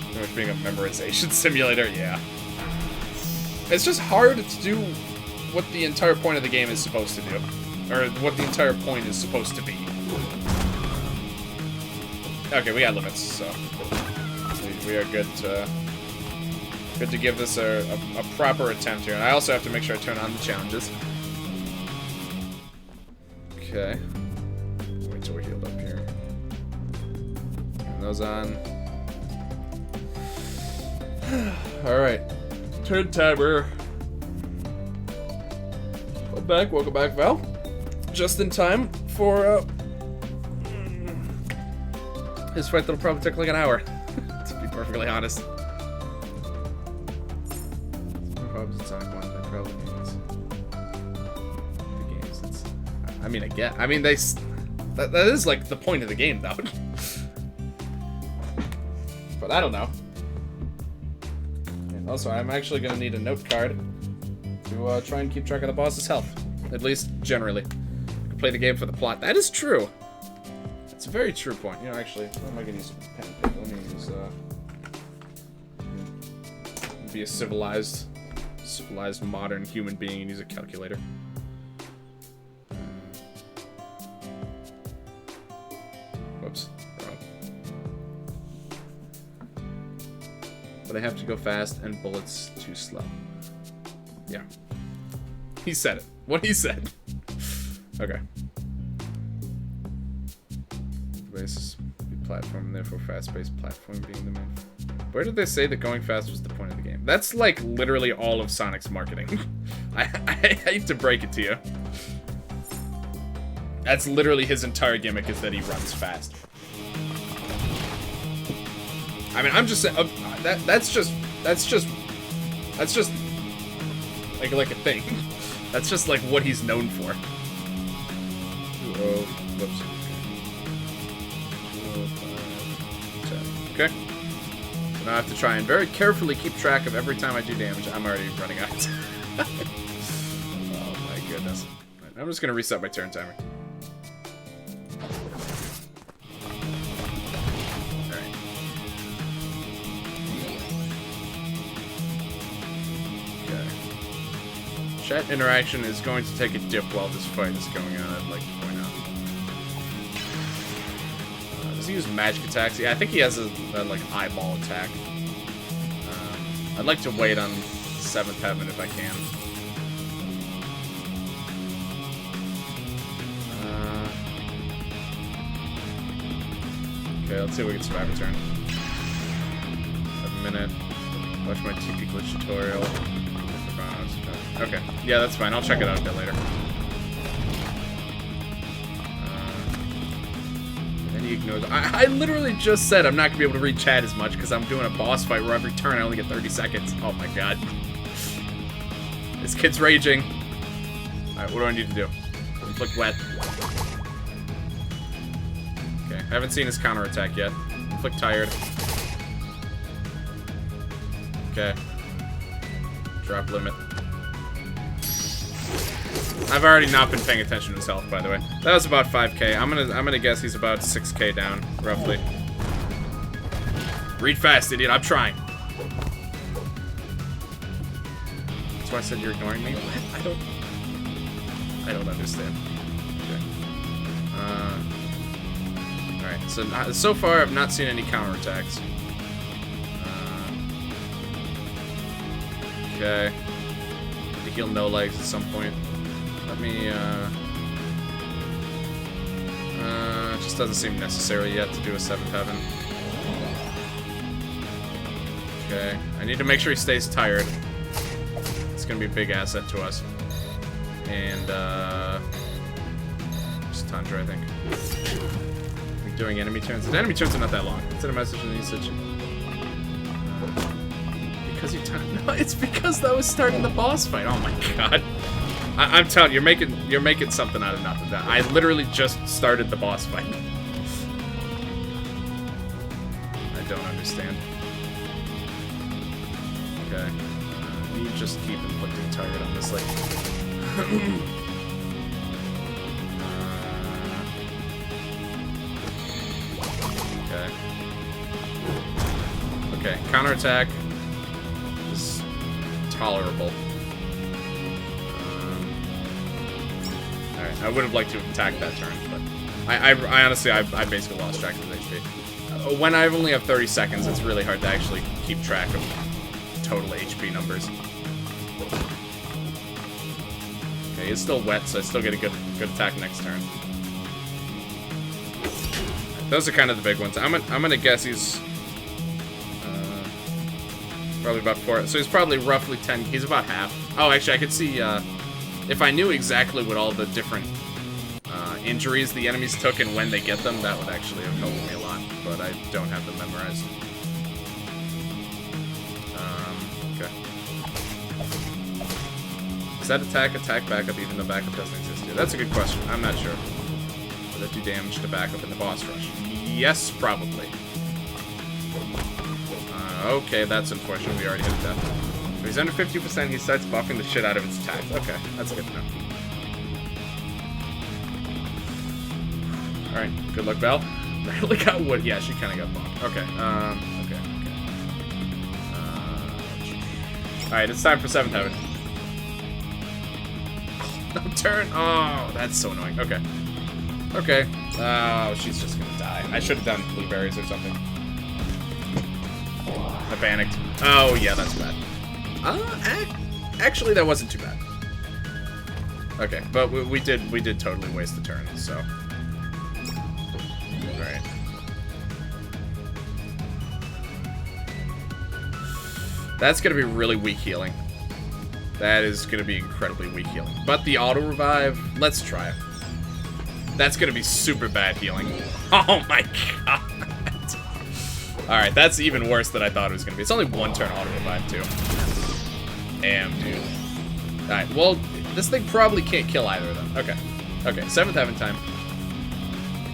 Pretty much being a memorization simulator, yeah. It's just hard to do what the entire point of the game is supposed to do. Or what the entire point is supposed to be. Okay, we got limits, so we are good to give this a proper attempt here. And I also have to make sure I turn on the challenges. Okay. Wait till we're healed up here. Turn those on. Alright. Turn timer. Welcome back, Val. Just in time for his fight that'll probably take like an hour, to be perfectly honest. Problems in Sonic 1, they probably means the games. That is like the point of the game, though. But I don't know. And also, I'm actually gonna need a note card to try and keep track of the boss's health, at least generally. You can play the game for the plot. That is true. It's a very true point. You know, actually, what am I gonna use? Pen and paper. Let me use be a civilized modern human being and use a calculator. Whoops. Wrong. But I have to go fast and bullets too slow. Yeah. He said it. What he said. Okay. The basis be platform, therefore fast-paced platform being the main. Where did they say that going fast was the point of the game? That's like literally all of Sonic's marketing. I hate to break it to you. That's literally his entire gimmick, is that he runs fast. I mean, I'm just saying, that's just like a thing. That's just like what he's known for. Oh, whoops. Okay. So now I have to try and very carefully keep track of every time I do damage. I'm already running out. Oh my goodness. Right, I'm just gonna reset my turn timer. Alright. Okay. Chat interaction is going to take a dip while this fight is going on, I'd like to point out. Does he use magic attacks? Yeah, I think he has a like eyeball attack. I'd like to wait on 7th Heaven if I can. Okay, let's see if we can survive a turn. Have a minute. Watch my TP glitch tutorial. Okay, yeah, that's fine. I'll check it out a bit later. And he ignores. I literally just said I'm not gonna be able to read chat as much because I'm doing a boss fight where every turn I only get 30 seconds. Oh my god. This kid's raging. Alright, what do I need to do? Inflict wet. Okay, I haven't seen his counterattack yet. Inflict tired. Okay. Drop limit. I've already not been paying attention to his health, by the way. That was about 5k. I'm gonna guess he's about 6k down, roughly. Read fast, idiot. I'm trying. That's why I said you're ignoring me. What? I don't understand. Okay. Alright, so far I've not seen any counterattacks. Okay. Need to heal no legs at some point. Let me, it just doesn't seem necessary yet to do a 7th heaven. Okay. I need to make sure he stays tired. It's gonna be a big asset to us. And, just Tundra, I think. Are we doing enemy turns? The enemy turns are not that long. Send a message in the usage. Because you turned. No, it's because that was starting the boss fight. Oh my god. I'm telling you, you're making something out of nothing. I literally just started the boss fight. I don't understand. Okay. You just keep inflicting target on this, like. Okay. Okay. Counterattack is tolerable. Alright, I would have liked to have attacked that turn, but I honestly, I basically lost track of his HP. When I only have 30 seconds, it's really hard to actually keep track of total HP numbers. Okay, it's still wet, so I still get a good attack next turn. Those are kind of the big ones. I'm gonna guess he's probably about 4. So he's probably roughly 10. He's about half. Oh, actually, I could see if I knew exactly what all the different injuries the enemies took and when they get them, that would actually have helped me a lot. But I don't have them memorized. Okay. Is that attack backup even though backup doesn't exist here? That's a good question. I'm not sure. Will that do damage to backup in the boss rush? Yes, probably. Okay, that's unfortunate. We already hit death. If he's under 50%, he starts buffing the shit out of its attacks. Okay, that's good to know. Alright, good luck, Belle. Barely got wood. Yeah, she kind of got bumped. Okay, okay. Alright, it's time for 7th heaven. No turn. Oh, that's so annoying. Okay. Okay. Oh, she's just gonna die. I should have done blueberries or something. I panicked. Oh, yeah, that's bad. Actually, that wasn't too bad. Okay, but we did totally waste the turn, so. Alright. That's gonna be really weak healing. That is gonna be incredibly weak healing. But the auto revive, let's try it. That's gonna be super bad healing. Oh my god. Alright, that's even worse than I thought it was gonna be. It's only 1 turn auto revive too. Damn, dude. Alright, well, this thing probably can't kill either of them. Okay. Okay, 7th heaven time.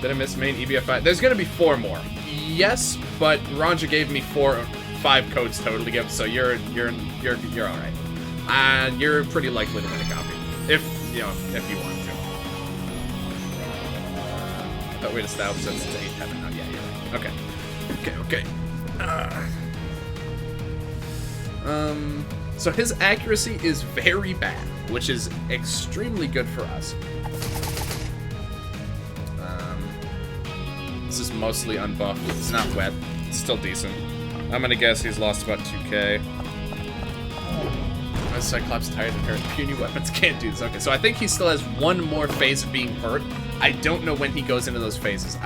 Did I miss main EBF5? There's gonna be 4 more. Yes, but Ranja gave me 5 codes total to give, so you're alright. You're pretty likely to win a copy. If you want to. I thought we'd established that it's 8th heaven now. Yeah, you're right. Okay. Okay. So his accuracy is very bad, which is extremely good for us. This is mostly unbuffed. It's not wet. It's still decent. I'm gonna guess he's lost about 2k. My Cyclops tired and hurt. Puny weapons can't do this. Okay, so I think he still has 1 more phase of being hurt. I don't know when he goes into those phases.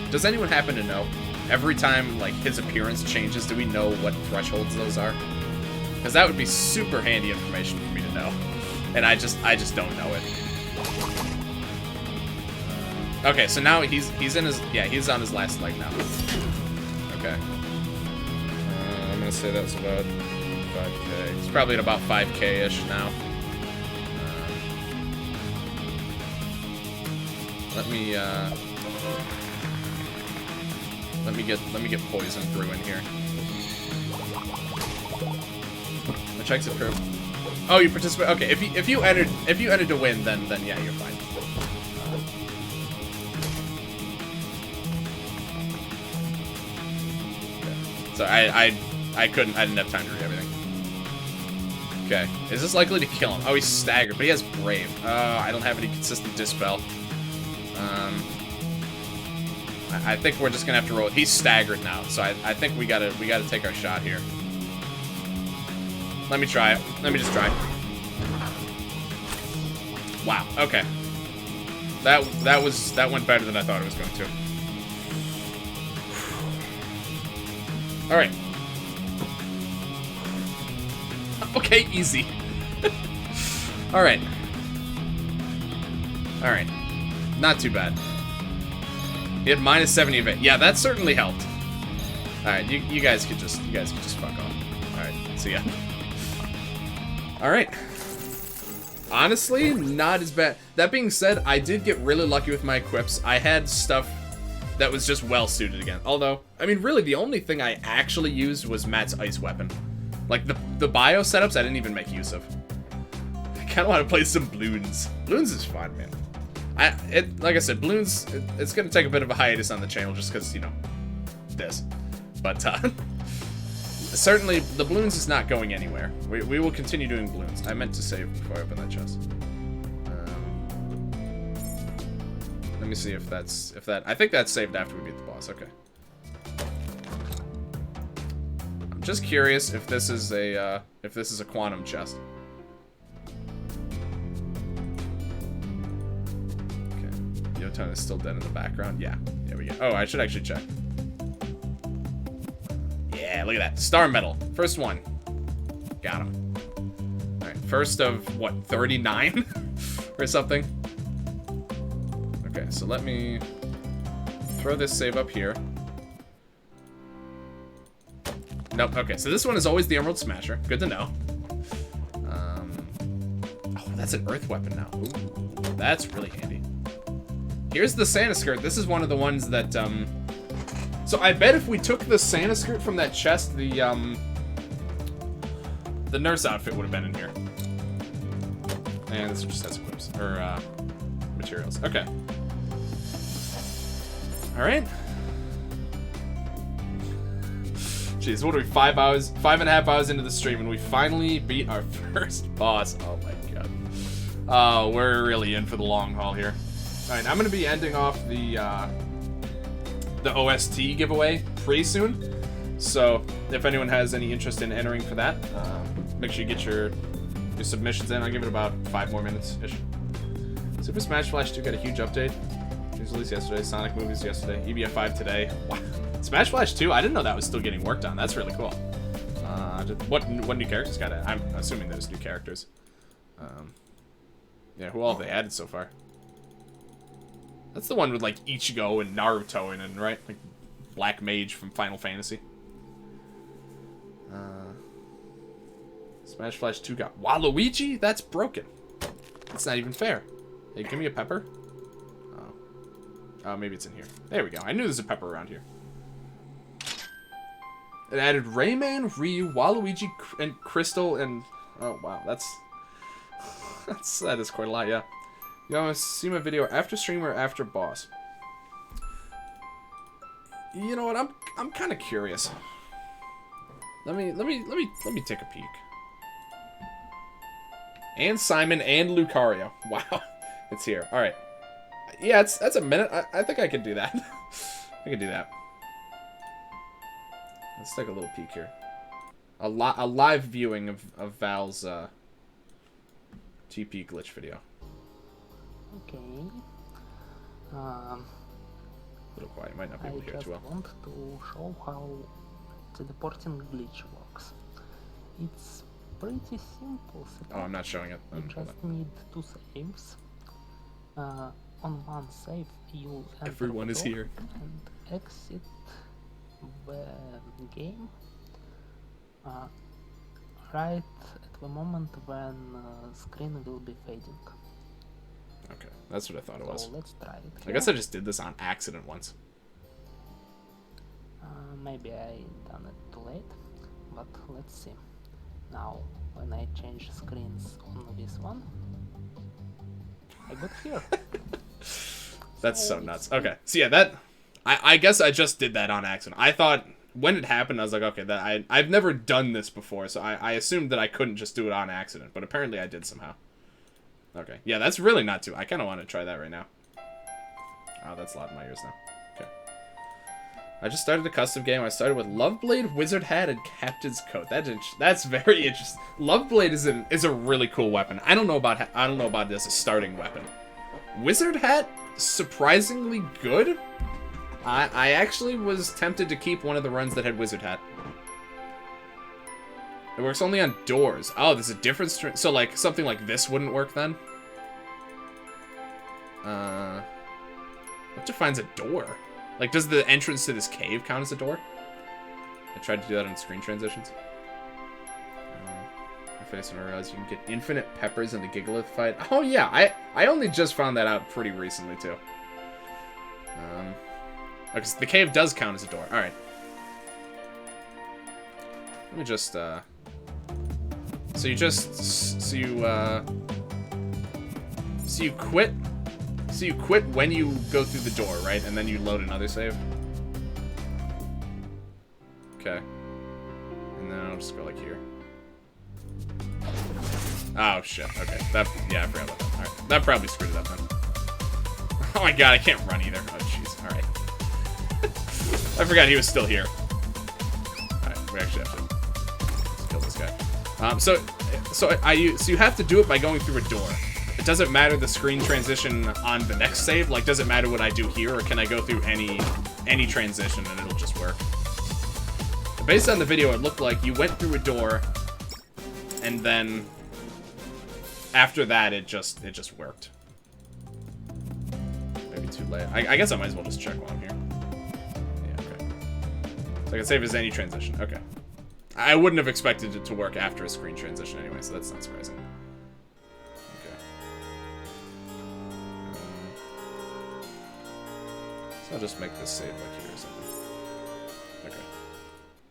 Does anyone happen to know? Every time, like, his appearance changes, do we know what thresholds those are? Because that would be super handy information for me to know. And I just don't know it. Okay, so now he's on his last leg now. Okay. I'm gonna say that's about 5k. He's probably at about 5k-ish now. Let me get poison through in here. The checks approved. Oh, you participate. Okay, if you entered to win, then yeah, you're fine. Okay. So I didn't have time to read everything. Okay, is this likely to kill him? Oh, he's staggered, but he has Brave. I don't have any consistent Dispel. I think we're just gonna have to roll. He's staggered now, so I think we gotta take our shot here. Let me try it. Let me just try. Wow. Okay. That went better than I thought it was going to. All right. Okay, easy. All right. All right. Not too bad. He had minus 70 evade. Yeah, that certainly helped. All right, you guys could just fuck off. All right, see ya. All right. Honestly, not as bad. That being said, I did get really lucky with my equips. I had stuff that was just well suited again. Although, I mean, really, the only thing I actually used was Matt's ice weapon. Like the bio setups, I didn't even make use of. I kind of want to play some Bloons. Bloons is fun, man. Like I said, Bloons, it's gonna take a bit of a hiatus on the channel just because, you know, this. But certainly, the Bloons is not going anywhere. We will continue doing Bloons. I meant to save before I open that chest. Let me see if that. I think that's saved after we beat the boss. Okay. I'm just curious if this is a quantum chest. Jotun is still dead in the background. Yeah, there we go. Oh, I should actually check. Yeah, look at that. Star medal. First one. Got him. Alright, first of, what, 39? Or something? Okay, so let me throw this save up here. Nope, okay, so this one is always the Emerald Smasher. Good to know. Oh, that's an earth weapon now. Ooh, that's really handy. Here's the Santa skirt. This is one of the ones that, so I bet if we took the Santa skirt from that chest, the nurse outfit would have been in here. And this just has equips, or, materials. Okay. Alright. Jeez, what are we, 5.5 hours into the stream, and we finally beat our first boss. Oh my god. Oh, we're really in for the long haul here. Alright, I'm going to be ending off the OST giveaway pretty soon. So, if anyone has any interest in entering for that, make sure you get your submissions in. I'll give it about 5 more minutes-ish. Super Smash Flash 2 got a huge update. It was released yesterday. Sonic movies yesterday. EBF5 today. Wow. Smash Flash 2? I didn't know that was still getting worked on. That's really cool. What new characters got it? I'm assuming there's new characters. Yeah, who all have they added so far? That's the one with, like, Ichigo and Naruto in it, right? Like, Black Mage from Final Fantasy. Smash Flash 2 got Waluigi? That's broken. That's not even fair. Hey, give me a pepper. Oh. Oh, maybe it's in here. There we go. I knew there's a pepper around here. It added Rayman, Ryu, Waluigi, and Crystal, and... Oh, wow. That is quite a lot, yeah. You want to see my video after stream or after boss? You know what? I'm kind of curious. Let me take a peek. And Simon and Lucario. Wow, it's here. All right. Yeah, that's a minute. I think I could do that. I could do that. Let's take a little peek here. A live viewing of Val's TP glitch video. Okay. A little quiet, might not be able to hear too well. I just want to show how teleporting glitch works. It's pretty simple setup. Oh, I'm not showing it. You just need 2 saves. On one save, you enter Everyone the is door here. and exit the game right at the moment when screen will be fading. Okay, that's what I thought it was. So let's try it I here. guess I just did this on accident once. Maybe I done it too late, but let's see. Now, when I change screens on this one, I got here. That's so nuts. Okay, so yeah, that... I guess I just did that on accident. I thought when it happened, I was like, okay, I've never done this before, so I assumed that I couldn't just do it on accident, but apparently I did somehow. Okay, yeah, that's really not too... I kind of want to try that right now. Oh, that's loud in my ears now. Okay. I just started a custom game. I started with Loveblade, Wizard Hat, and Captain's Coat. That's very interesting. Loveblade is a really cool weapon. I don't know about it as a starting weapon. Wizard Hat, surprisingly good. I actually was tempted to keep one of the runs that had Wizard Hat. It works only on doors. Oh, there's a difference. So, like, something like this wouldn't work then? What defines a door? Like, does the entrance to this cave count as a door? I tried to do that on screen transitions. I faced when I realized you can get infinite peppers in the Gigalith fight. Oh, yeah. I only just found that out pretty recently, too. Because the cave does count as a door. Alright. Let me just, So you quit... So you quit when you go through the door, right? And then you load another save? Okay. And then I'll just go like here. Oh, shit. Okay. Yeah, I forgot about that. Alright. That probably screwed it up then. Oh my god, I can't run either. Oh, jeez. Alright. I forgot he was still here. Alright, we actually have to kill this guy. So you have to do it by going through a door. It doesn't matter the screen transition on the next save. Like, does it matter what I do here, or can I go through any transition and it'll just work? Based on the video, it looked like you went through a door, and then after that, it just worked. Maybe too late. I guess I might as well just check while I'm here. Yeah, okay. So I can save as any transition. Okay. I wouldn't have expected it to work after a screen transition anyway, so that's not surprising. So I'll just make this save like here or something. Okay.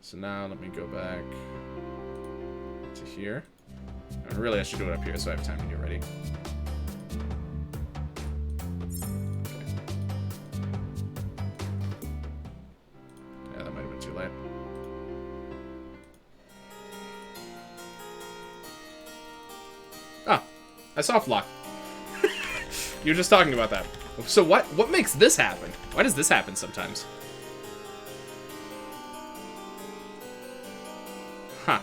So now let me go back to here. And really, I should do it up here so I have time to get ready. Okay. Yeah, that might have been too late. Ah, I soft lock. You were just talking about that. So what makes this happen? Why does this happen sometimes? Huh.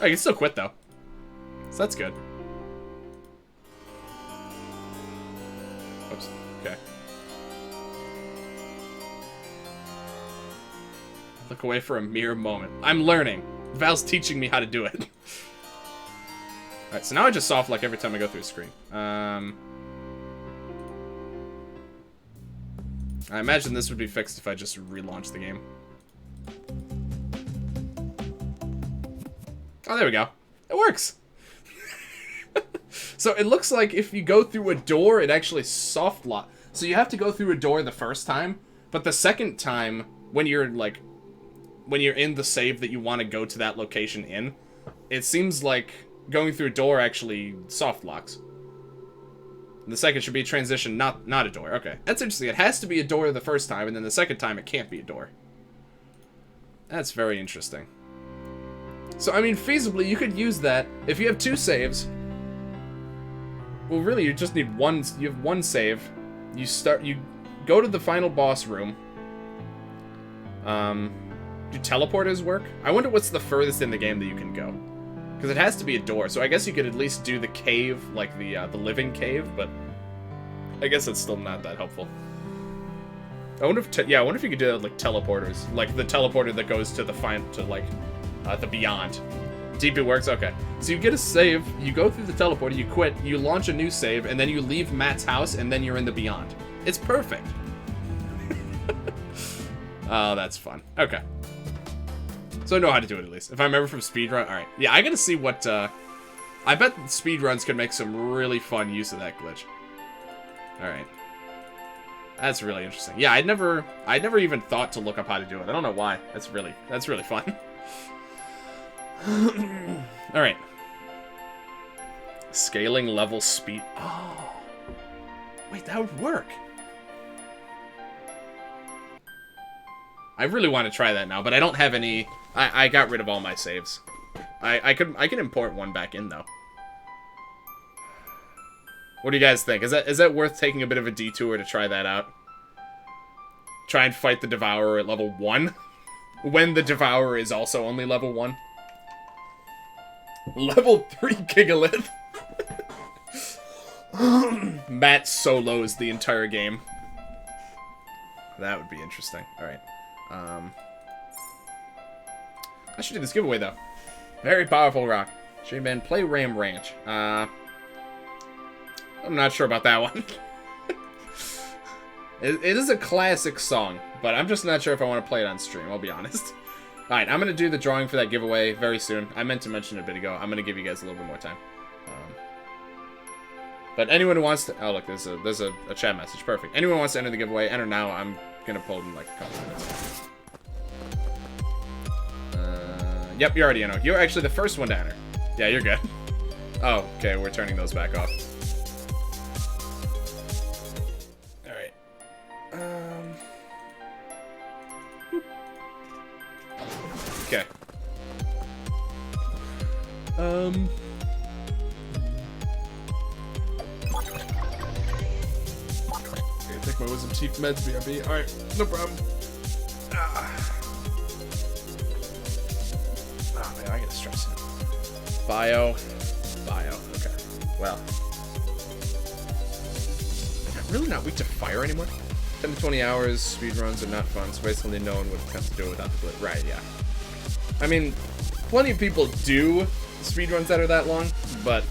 I can still quit though. So that's good. Oops. Okay. Look away for a mere moment. I'm learning. Val's teaching me how to do it. Alright, so now I just soft lock every time I go through a screen. I imagine this would be fixed if I just relaunched the game. Oh, there we go. It works! So it looks like if you go through a door, it actually soft lock. So you have to go through a door the first time, but the second time, when you're in the save that you want to go to that location in, it seems like going through a door actually soft locks. The second should be a transition, not a door. Okay, that's interesting. It has to be a door the first time, and then the second time it can't be a door. That's very interesting. So, I mean, feasibly, you could use that if you have two saves. Well, really, you just need one. You have one save. You go to the final boss room. Do teleporters work? I wonder what's the furthest in the game that you can go. Because it has to be a door, so I guess you could at least do the cave, like the living cave, but I guess it's still not that helpful. I wonder if I wonder if you could do that with, like, teleporters, like the teleporter that goes to the the Beyond. DP works? Okay. So you get a save, you go through the teleporter, you quit, you launch a new save, and then you leave Matt's house, and then you're in the Beyond. It's perfect. Oh, that's fun. Okay. So I know how to do it at least. If I remember from speedrun, alright. Yeah, I gotta see what, I bet speedruns could make some really fun use of that glitch. Alright. That's really interesting. Yeah, I'd never even thought to look up how to do it. I don't know why. That's really fun. Alright. Scaling level speed. Oh. Wait, that would work. I really want to try that now, but I don't have any... I got rid of all my saves. I can import one back in, though. What do you guys think? Is that worth taking a bit of a detour to try that out? Try and fight the Devourer at level 1? When the Devourer is also only level 1? Level 3 Gigalith. Matt solos the entire game. That would be interesting. Alright. I should do this giveaway, though. Very powerful rock. Stream band, play Ram Ranch. I'm not sure about that one. It is a classic song, but I'm just not sure if I want to play it on stream, I'll be honest. Alright, I'm going to do the drawing for that giveaway very soon. I meant to mention it a bit ago. I'm going to give you guys a little bit more time. But anyone who wants to... Oh, look, there's a chat message. Perfect. Anyone who wants to enter the giveaway, enter now. I'm going to pull it in like a couple minutes. Yep, you're already in. You're actually the first one to enter. Yeah, you're good. Oh, okay, we're turning those back off. Alright. Okay. Take my wisdom teeth meds, BRB. Alright, no problem. Oh man, I get stressed out. Bio. Okay. Well. I'm really not weak to fire anymore. 10 to 20 hours, speedruns are not fun, so basically no one would attempt to do it without the blip. Right, yeah. I mean, plenty of people do speedruns that are that long, but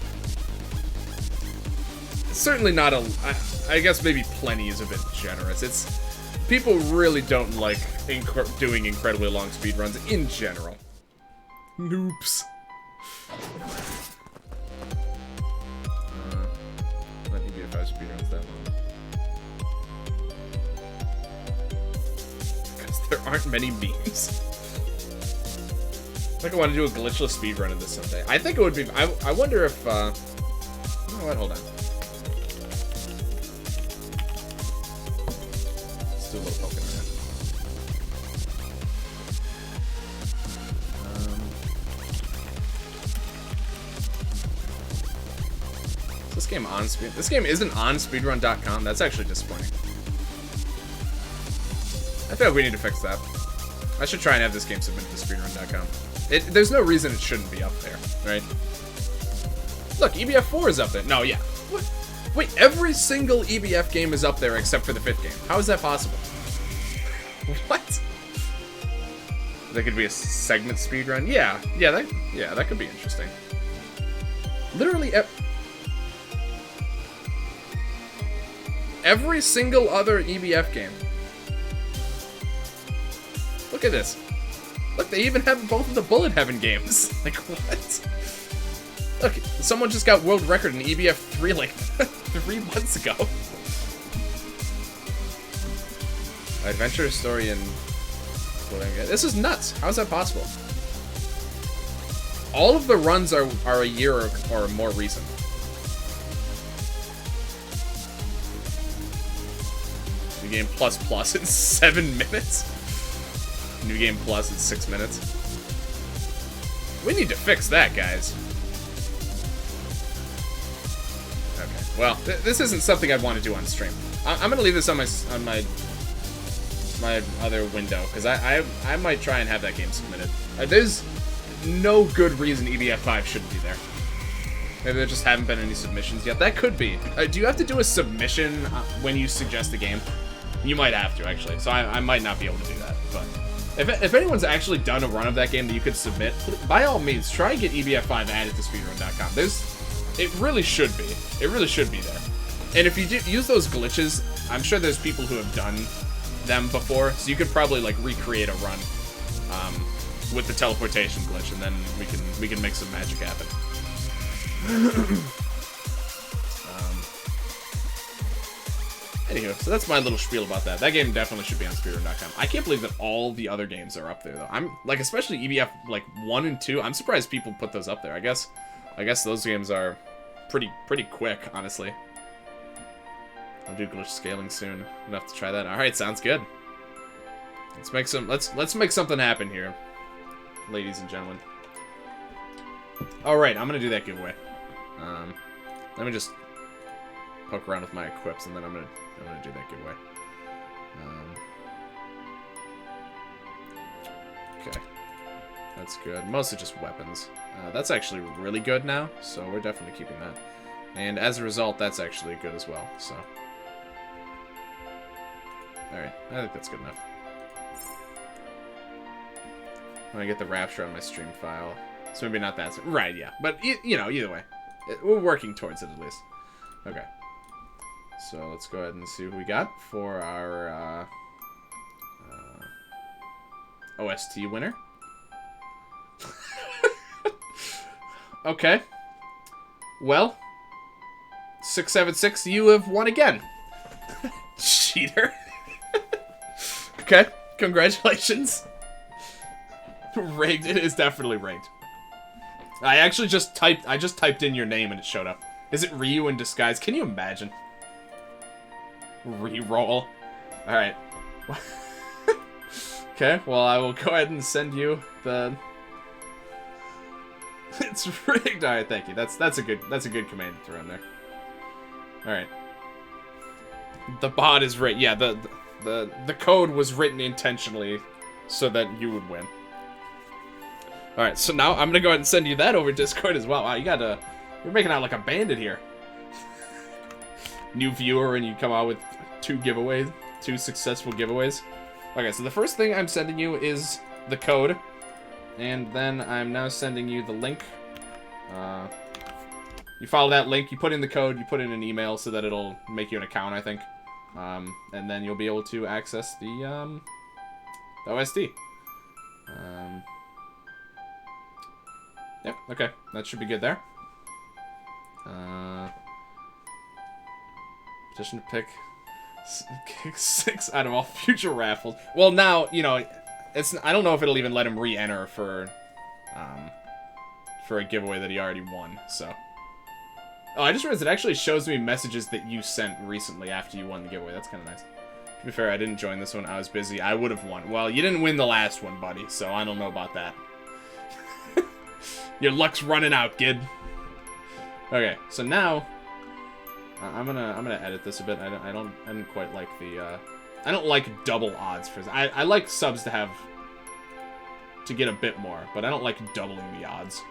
it's certainly not a... I guess maybe plenty is a bit generous. It's... People really don't like doing incredibly long speedruns in general. Noobs. Not EBF5 speedruns that long. Because there aren't many memes. I think I want to do a glitchless speedrun of this someday. I think it would be... I wonder if... You know what? Hold on. Let's do a little poking around. Is this game on speed? This game isn't on speedrun.com. That's actually disappointing. I feel like we need to fix that. I should try and have this game submitted to speedrun.com. There's no reason it shouldn't be up there, right? Look, EBF4 is up there. No, yeah. What? Wait, every single EBF game is up there except for the 5th game. How is that possible? What? There could be a segment speedrun? Yeah, that could be interesting. Literally every single other EBF game. Look at this. Look, they even have both of the Bullet Heaven games. Like, what? Look, someone just got world record in EBF3 like 3 months ago. Adventure story and... This is nuts. How is that possible? All of the runs are a year or more recent. New game plus in 7 minutes? New game plus in 6 minutes. We need to fix that, guys. Okay. Well, this isn't something I'd want to do on stream. I'm gonna leave this on my other window because I might try and have that game submitted. There's no good reason EBF5 shouldn't be there. Maybe there just haven't been any submissions yet. That could be. Do you have to do a submission when you suggest a game? You might have to, actually. So I might not be able to do that, but. If anyone's actually done a run of that game that you could submit, by all means, try and get EBF5 added to speedrun.com. It really should be. It really should be there. And if you use those glitches, I'm sure there's people who have done them before, so you could probably like recreate a run with the teleportation glitch, and then we can make some magic happen. Anywho, so that's my little spiel about that. That game definitely should be on speedrun.com. I can't believe that all the other games are up there, though. I'm, like, especially EBF, like, 1 and 2. I'm surprised people put those up there. I guess those games are pretty quick, honestly. I'll do glitch scaling soon. Enough to try that. All right, sounds good. Let's make some. Let's make something happen here, ladies and gentlemen. All right, I'm gonna do that giveaway. Let me just poke around with my equips, and then I'm gonna do that giveaway. Okay, that's good. Mostly just weapons. That's actually really good now, so we're definitely keeping that. And as a result, that's actually good as well. So, all right, I think that's good enough. When I get the rapture on my stream file, so maybe not that. Right, yeah, but you know, either way, we're working towards it at least. Okay. So let's go ahead and see who we got for our OST winner. Okay. Well, 676, you have won again. Cheater. Okay, congratulations. Rigged. It is definitely rigged. I actually just typed in your name and it showed up. Is it Ryu in disguise? Can you imagine? Reroll. Alright. Okay, well I will go ahead and send you the... It's rigged. Alright, thank you. That's a good command to throw in there. Alright. The bot is rigged. Yeah, the code was written intentionally so that you would win. Alright, so now I'm gonna go ahead and send you that over Discord as well. Wow, you're making out like a bandit here. New viewer and you come out with 2 giveaways, 2 successful giveaways. Okay, so the first thing I'm sending you is the code, and then I'm now sending you the link. You follow that link, you put in the code, you put in an email so that it'll make you an account, I think. And then you'll be able to access the OSD. Yep, okay, that should be good there. Petition to pick 6 out of all future raffles. Well, now, you know, I don't know if it'll even let him re-enter for a giveaway that he already won, so. Oh, I just realized it actually shows me messages that you sent recently after you won the giveaway. That's kind of nice. To be fair, I didn't join this one. I was busy. I would have won. Well, you didn't win the last one, buddy, so I don't know about that. Your luck's running out, kid. Okay, so now I'm gonna edit this a bit. I didn't quite like the I don't like double odds for this. I like subs to get a bit more, but I don't like doubling the odds.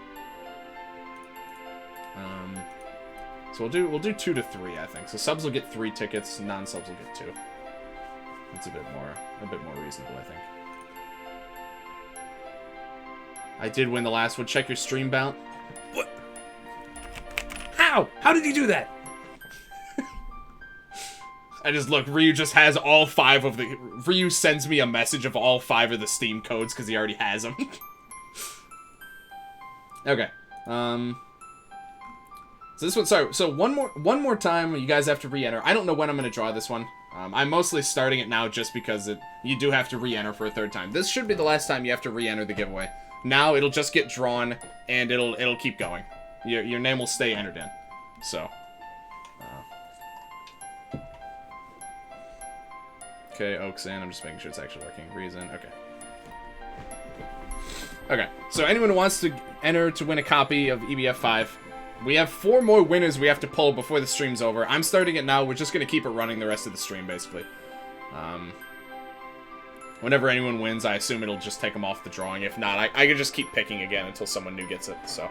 So we'll do 2 to 3, I think. So subs will get 3 tickets, non-subs will get 2. That's a bit more reasonable, I think. I did win the last one. Check your stream bounce. What? How? How did you do that? I just look. Ryu just has all 5 of the. Ryu sends me a message of all 5 of the Steam codes because he already has them. Okay. So this one. Sorry. So one more time. You guys have to re-enter. I don't know when I'm gonna draw this one. I'm mostly starting it now just because you do have to re-enter for a 3rd time. This should be the last time you have to re-enter the giveaway. Now it'll just get drawn, and it'll keep going. Your name will stay entered in. So. Okay, Oak's in. I'm just making sure it's actually working. Reason. Okay. Okay. So anyone who wants to enter to win a copy of EBF5, we have 4 more winners we have to pull before the stream's over. I'm starting it now. We're just gonna keep it running the rest of the stream, basically. Whenever anyone wins, I assume it'll just take them off the drawing. If not, I could just keep picking again until someone new gets it, so.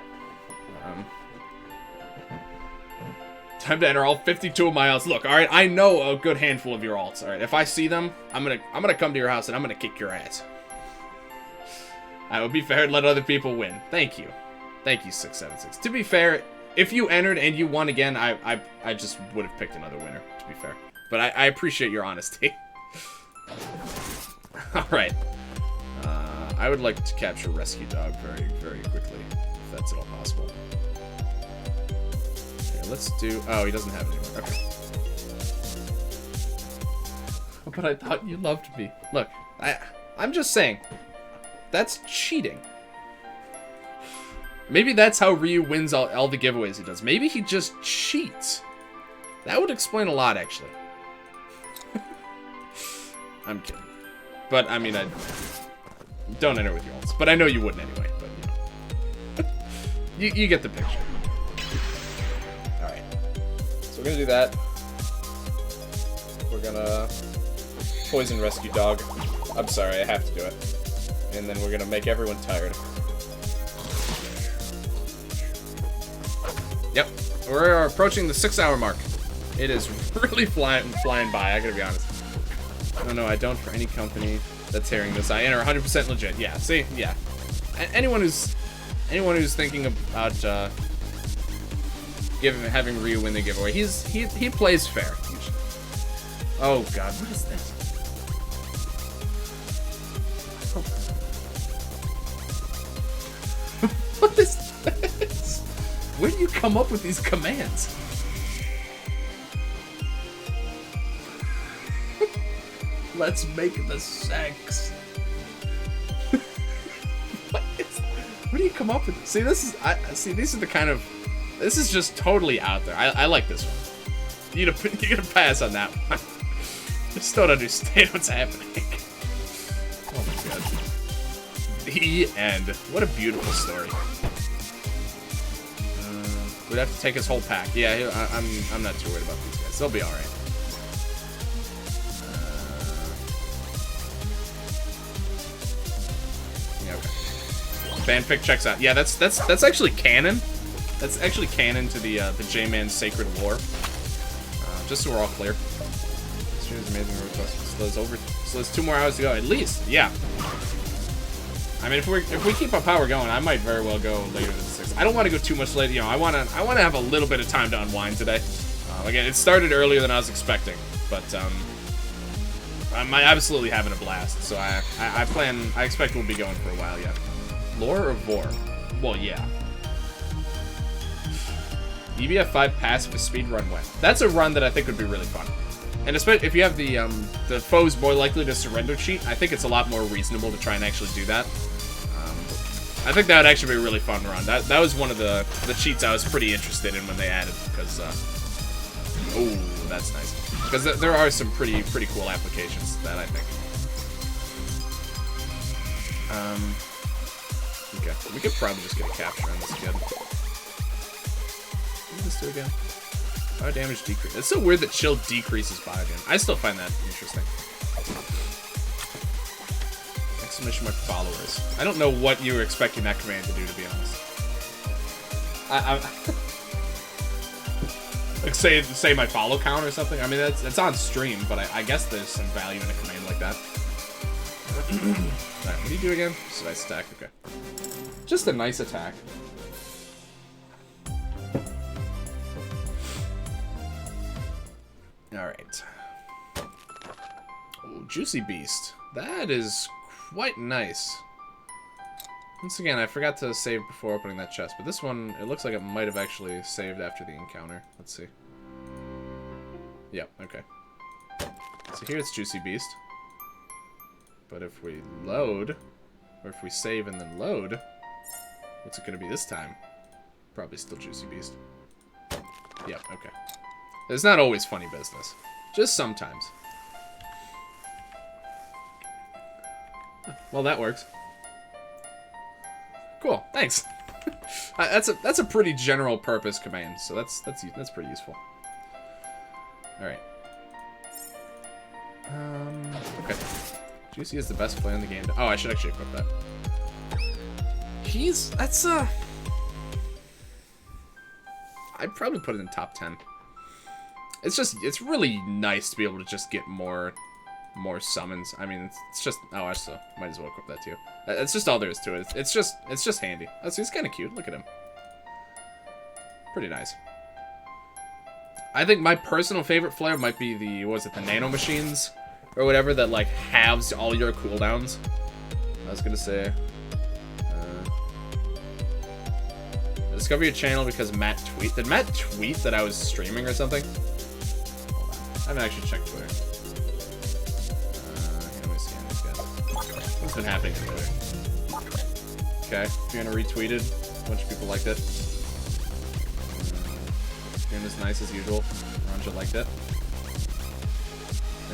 Time to enter all 52 of my alts. Look, alright, I know a good handful of your alts, alright? If I see them, I'm gonna come to your house and I'm gonna kick your ass. I will be fair and let other people win. Thank you. Thank you, 676. To be fair, if you entered and you won again, I just would have picked another winner, to be fair. But I appreciate your honesty. Alright. I would like to capture Rescue Dog very, very quickly, if that's at all possible. Here, let's do... Oh, he doesn't have it anymore. Okay. But I thought you loved me. Look, I'm just saying. That's cheating. Maybe that's how Ryu wins all the giveaways he does. Maybe he just cheats. That would explain a lot, actually. I'm kidding. But, I mean, I don't enter with your ults. But I know you wouldn't anyway, but, you know. you get the picture. Alright. So we're gonna do that. We're gonna poison rescue dog. I'm sorry, I have to do it. And then we're gonna make everyone tired. Yep. We're approaching the 6-hour mark. It is really flying by, I gotta be honest. No, I don't for any company that's hearing this. I enter 100% legit. Yeah, see? Yeah. Anyone who's thinking about having Ryu win the giveaway, he plays fair usually. Oh god, what is this? What is this? Where do you come up with these commands? Let's make the sex. Where do you come up with this? See, these are the kind of... This is just totally out there. I like this one. You're gonna pass on that one. I just don't understand what's happening. Oh my god. The end. What a beautiful story. We'd have to take his whole pack. Yeah, I'm not too worried about these guys. They'll be all right. Yeah, okay. Fanfic checks out. Yeah, that's actually canon. That's actually canon to the J-Man's sacred lore. Just so we're all clear. Stream is amazing. So there's 2 more hours to go at least. Yeah. I mean, if we keep up how we're going, I might very well go later than 6. I don't want to go too much later. You know, I want to have a little bit of time to unwind today. Again, it started earlier than I was expecting, but I'm absolutely having a blast. So I expect we'll be going for a while yet. Lore or Vor? Well, yeah. EBF5 passive speedrun win. That's a run that I think would be really fun. And especially if you have the foes more likely to surrender cheat, I think it's a lot more reasonable to try and actually do that. I think that would actually be a really fun run. That was one of the cheats I was pretty interested in when they added, because oh, that's nice. Because there are some pretty cool applications to that, I think. Okay, we could probably just get a capture on this kid. What did this do again? Bio damage decrease. It's so weird that chill decreases bio damage. I still find that interesting. Exclamation mark followers. I don't know what you were expecting that command to do, to be honest. Like say my follow count or something. I mean that's on stream, but I guess there's some value in a command like that. Alright, what do you do again? Should I stack? Okay. Just a nice attack. Alright. Oh, Juicy Beast. That is quite nice. Once again, I forgot to save before opening that chest, but this one, it looks like it might have actually saved after the encounter. Let's see. Yep, okay. So here it's Juicy Beast. But if we load, or if we save and then load, what's it going to be this time? Probably still Juicy Beast. Yep, okay. It's not always funny business. Just sometimes. Well, that works. Cool, thanks. That's a pretty general purpose command, so that's pretty useful. All right. Okay. Juicy is the best play in the game. Oh, I should actually equip that. I'd probably put it in top 10. It's really nice to be able to just get more summons. I mean, it's just, oh, I still might as well equip that too. That's just all there is to it. It's just handy. Oh, so he's kind of cute. Look at him. Pretty nice. I think my personal favorite flare might be the, what was it, the nano machines or whatever that like halves all your cooldowns. I was gonna say. Discover your channel because Matt tweet. Did Matt tweet that I was streaming or something? Hold on. I haven't actually checked Twitter. Let me see on these guys. What's been happening on Twitter? Okay, Fiona retweeted. A bunch of people liked it. Fiona's nice as usual. Ranja liked it.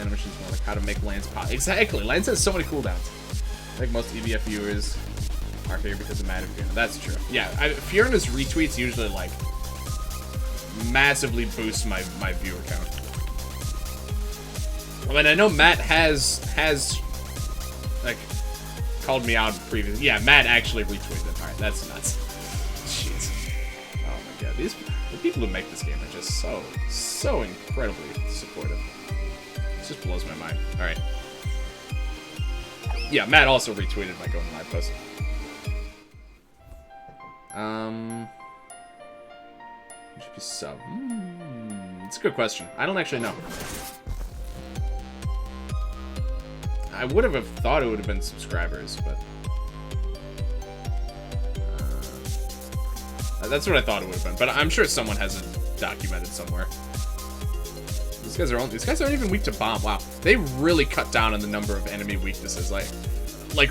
Animation's more like how to make lands pop. Exactly, lands has so many cooldowns. I think most EBF viewers are here because of Matt and Fiona. That's true. Yeah, Fiona's retweets usually like massively boost my viewer count. I mean, I know Matt has like called me out previously. Yeah, Matt actually retweeted it. All right, that's nuts. Jeez. Oh my god, the people who make this game are just so incredibly supportive. It just blows my mind. All right. Yeah, Matt also retweeted my going live post. Should be sub. It's a good question. I don't actually know. I would have thought it would have been subscribers, but that's what I thought it would have been. But I'm sure someone has it documented somewhere. These guys aren't even weak to bomb. Wow, they really cut down on the number of enemy weaknesses, like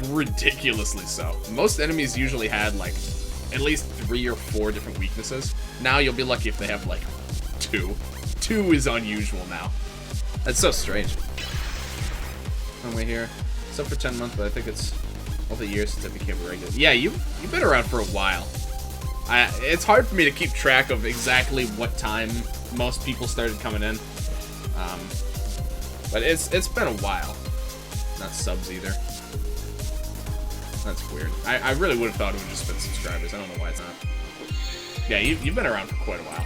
ridiculously so. Most enemies usually had like at least 3 or 4 different weaknesses. Now you'll be lucky if they have like 2. 2 is unusual now. That's so strange. One way here. It's up for 10 months, but I think it's all the years since I became a regular. Yeah, you've been around for a while. It's hard for me to keep track of exactly what time most people started coming in. But it's been a while. Not subs either. That's weird. I really would have thought it would have just been subscribers. I don't know why it's not. Yeah, you've been around for quite a while.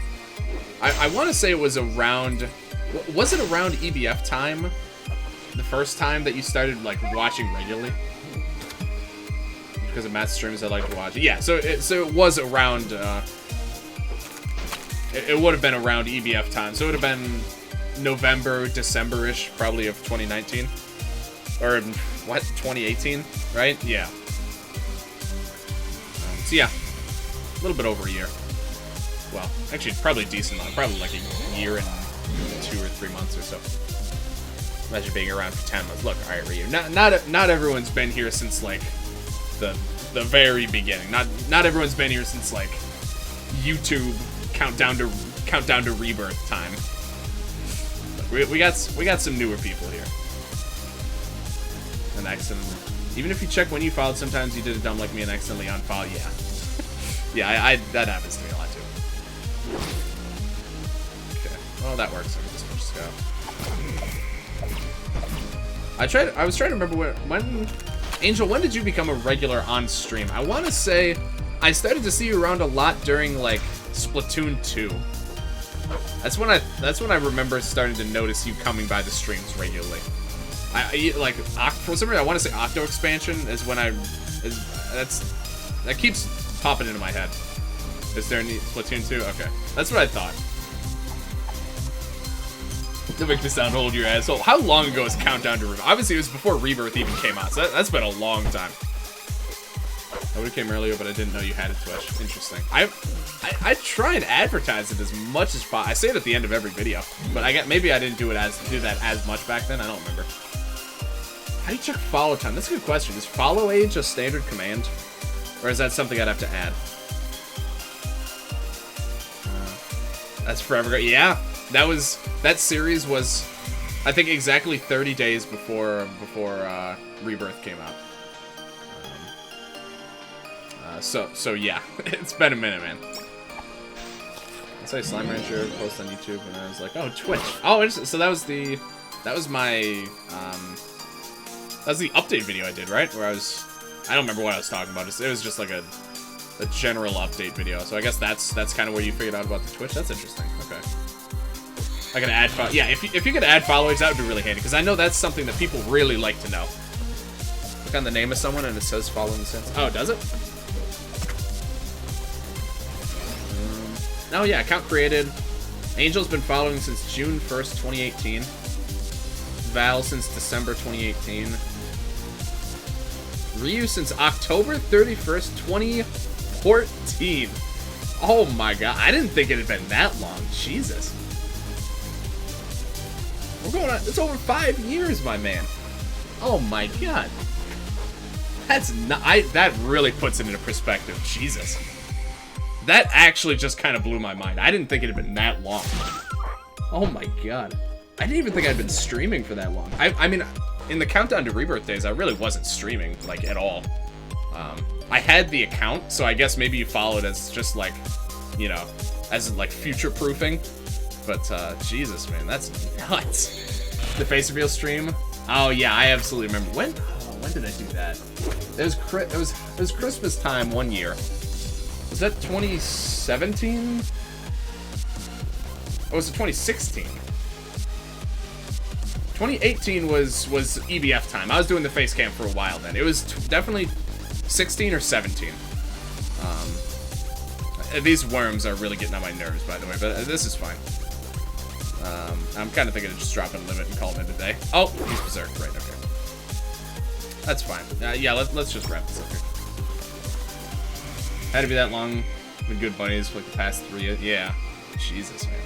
I want to say it was around... Was it around EBF time? The first time that you started, like, watching regularly? Because of Matt's streams, I like to watch. Yeah, so it was around... It would have been around EBF time. So it would have been November, December-ish, probably, of 2019. Or, what, 2018? Right? Yeah. So yeah, a little bit over a year. Well, actually, probably a decent amount. Probably like a year and 2 or 3 months or so. Imagine being around for 10 months. Look, alright, Ryu. Not everyone's been here since like the very beginning. Not everyone's been here since like YouTube countdown to rebirth time. Look, we got some newer people here. And accidentally, even if you check when you followed, sometimes you did a dumb like me and accidentally unfollowed. Yeah, yeah, that happens to me a lot too. Okay, well that works. I can just push Scout. I was trying to remember when Angel, when did you become a regular on stream? I want to say I started to see you around a lot during like Splatoon 2. That's when I remember starting to notice you coming by the streams regularly. I like for some reason I want to say Octo expansion is when that keeps popping into my head. Is there any Splatoon 2? Okay, that's what I thought. Don't make me sound old, you asshole. How long ago is Countdown to Rebirth? Obviously, it was before Rebirth even came out, so that's been a long time. I would have came earlier, but I didn't know you had a Twitch. Interesting. I try and advertise it as much as possible. I say it at the end of every video, but maybe I didn't do that as much back then. I don't remember. How do you check follow time? That's a good question. Is follow age a standard command, or is that something I'd have to add? That's forever ago. Yeah, that series was, I think, exactly 30 days before Rebirth came out. So yeah, it's been a minute, man. I saw Slime Rancher post on YouTube, and I was like, oh, Twitch. Oh, so that was my that was the update video I did, right? Where I don't remember what I was talking about. It was just like a general update video. So I guess that's kind of where you figured out about the Twitch. That's interesting. Okay. I can add follow. Yeah, if you could add followers, that would be really handy, because I know that's something that people really like to know. Look on the name of someone and it says following the sense. Oh, does it? Oh yeah, account created. Angel's been following since June 1st, 2018. Val since December 2018. Ryu since October 31st, 2014. Oh my god, I didn't think it had been that long. Jesus. We're going on, it's over 5 years, my man. Oh my god. That's not, that really puts it into perspective. Jesus. That actually just kind of blew my mind. I didn't think it had been that long. Oh my god. I didn't even think I'd been streaming for that long. I mean, in the Countdown to Rebirth days, I really wasn't streaming, like, at all. I had the account, so I guess maybe you follow it as just, like, you know, as, like, future-proofing. But, Jesus, man, that's nuts. The face reveal stream? Oh, yeah, I absolutely remember. When did I do that? It was Christmas time one year. Was that 2017? Or was it 2016? 2018 was EBF time. I was doing the face cam for a while then. It was definitely 16 or 17. These worms are really getting on my nerves, by the way, but this is fine. I'm kind of thinking of just dropping a limit and calling it a day. Oh, he's berserk. Right, okay. That's fine. Yeah, let's just wrap this up here. Had to be that long. Been good buddies for like the past 3 years. Yeah. Jesus, man.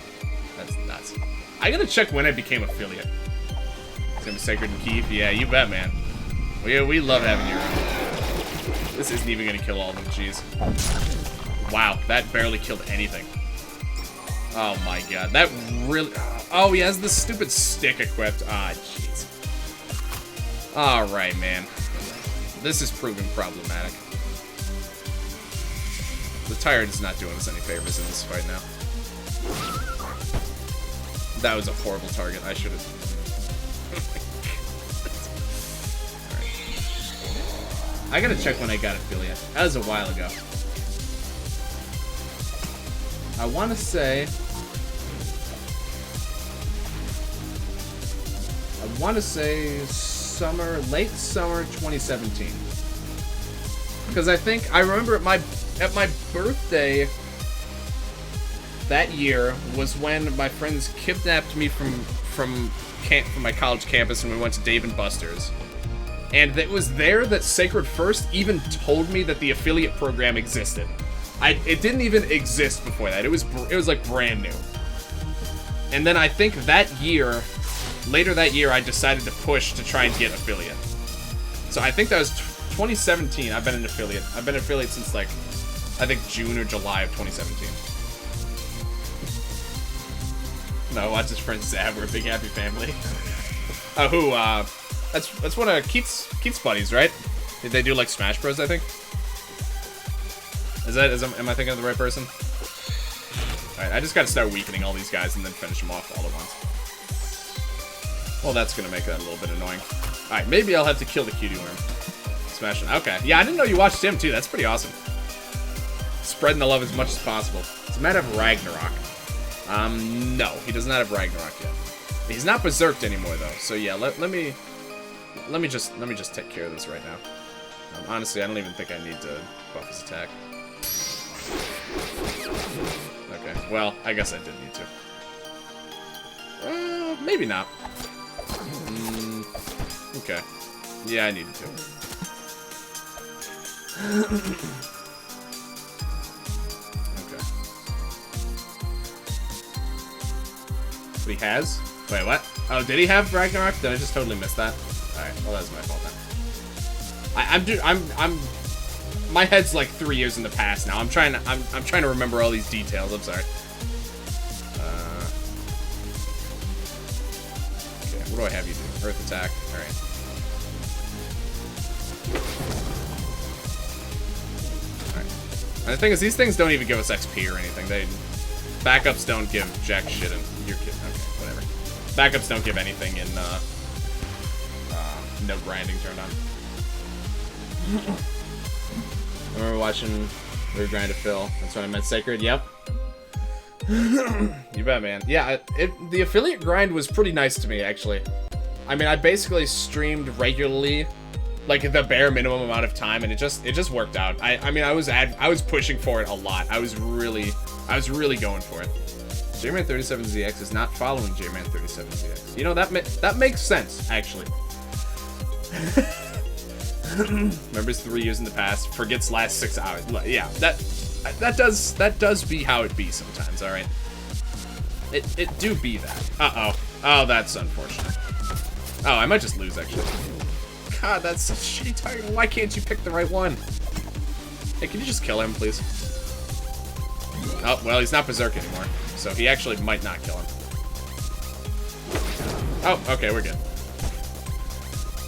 That's nuts. I gotta check when I became affiliate. It's gonna be Sacred and Keith. Yeah, you bet, man. We love having you around. This isn't even gonna kill all of them. Jeez. Wow, that barely killed anything. Oh my god, that really... Oh, he has this stupid stick equipped. Ah, jeez. Alright, man. This is proving problematic. The tire is not doing us any favors in this fight now. That was a horrible target. I should have... Alright. I gotta check when I got affiliate. That was a while ago. I want to say... late summer 2017. Because I remember at my birthday that year was when my friends kidnapped me from my college campus and we went to Dave & Buster's. And it was there that Sacred First even told me that the affiliate program existed. It didn't even exist before that. It was like brand new. And then I think later that year, I decided to push to try and get affiliate. So I think that was 2017. I've been an affiliate. I've been an affiliate since like, I think June or July of 2017. No, watch his friend Zab. We're a big happy family. Oh, who? That's one of Keith's buddies, right? Did they do like Smash Bros? I think. Am I thinking of the right person? Alright, I just gotta start weakening all these guys and then finish them off all at once. Well, that's gonna make that a little bit annoying. Alright, maybe I'll have to kill the cutie worm. Smash him. Okay. Yeah, I didn't know you watched him too. That's pretty awesome. Spreading the love as much as possible. It's a matter of Ragnarok. No, he does not have Ragnarok yet. He's not berserked anymore though. So yeah, let me just take care of this right now. Honestly, I don't even think I need to buff his attack. Okay, well, I guess I did need to. Maybe not. Okay. Yeah, I needed to. Okay. But he has? Wait, what? Oh, did he have Ragnarok? Did I just totally miss that? Alright, well, that's my fault then. My head's like 3 years in the past now. I'm trying to remember all these details. I'm sorry. Okay, what do I have you do? Earth attack. All right. All right. And the thing is, these things don't even give us XP or anything. Backups don't give jack shit. And you're kidding. Okay, whatever. Backups don't give anything in no grinding turned on. I remember watching Regrind to Phil. That's when I met Sacred. Yep. You bet, man. Yeah, the affiliate grind was pretty nice to me, actually. I mean, I basically streamed regularly, like the bare minimum amount of time, and it just worked out. I mean, I was pushing for it a lot. I was really going for it. J-Man 37ZX is not following J-Man 37ZX. You know, that makes sense, actually. Remembers 3 years in the past, forgets last 6 hours. Yeah, that does be how it be sometimes, alright? It do be that. Uh-oh. Oh, that's unfortunate. Oh, I might just lose, actually. God, that's such a shitty target. Why can't you pick the right one? Hey, can you just kill him, please? Oh, well, he's not Berserk anymore, so he actually might not kill him. Oh, okay, we're good.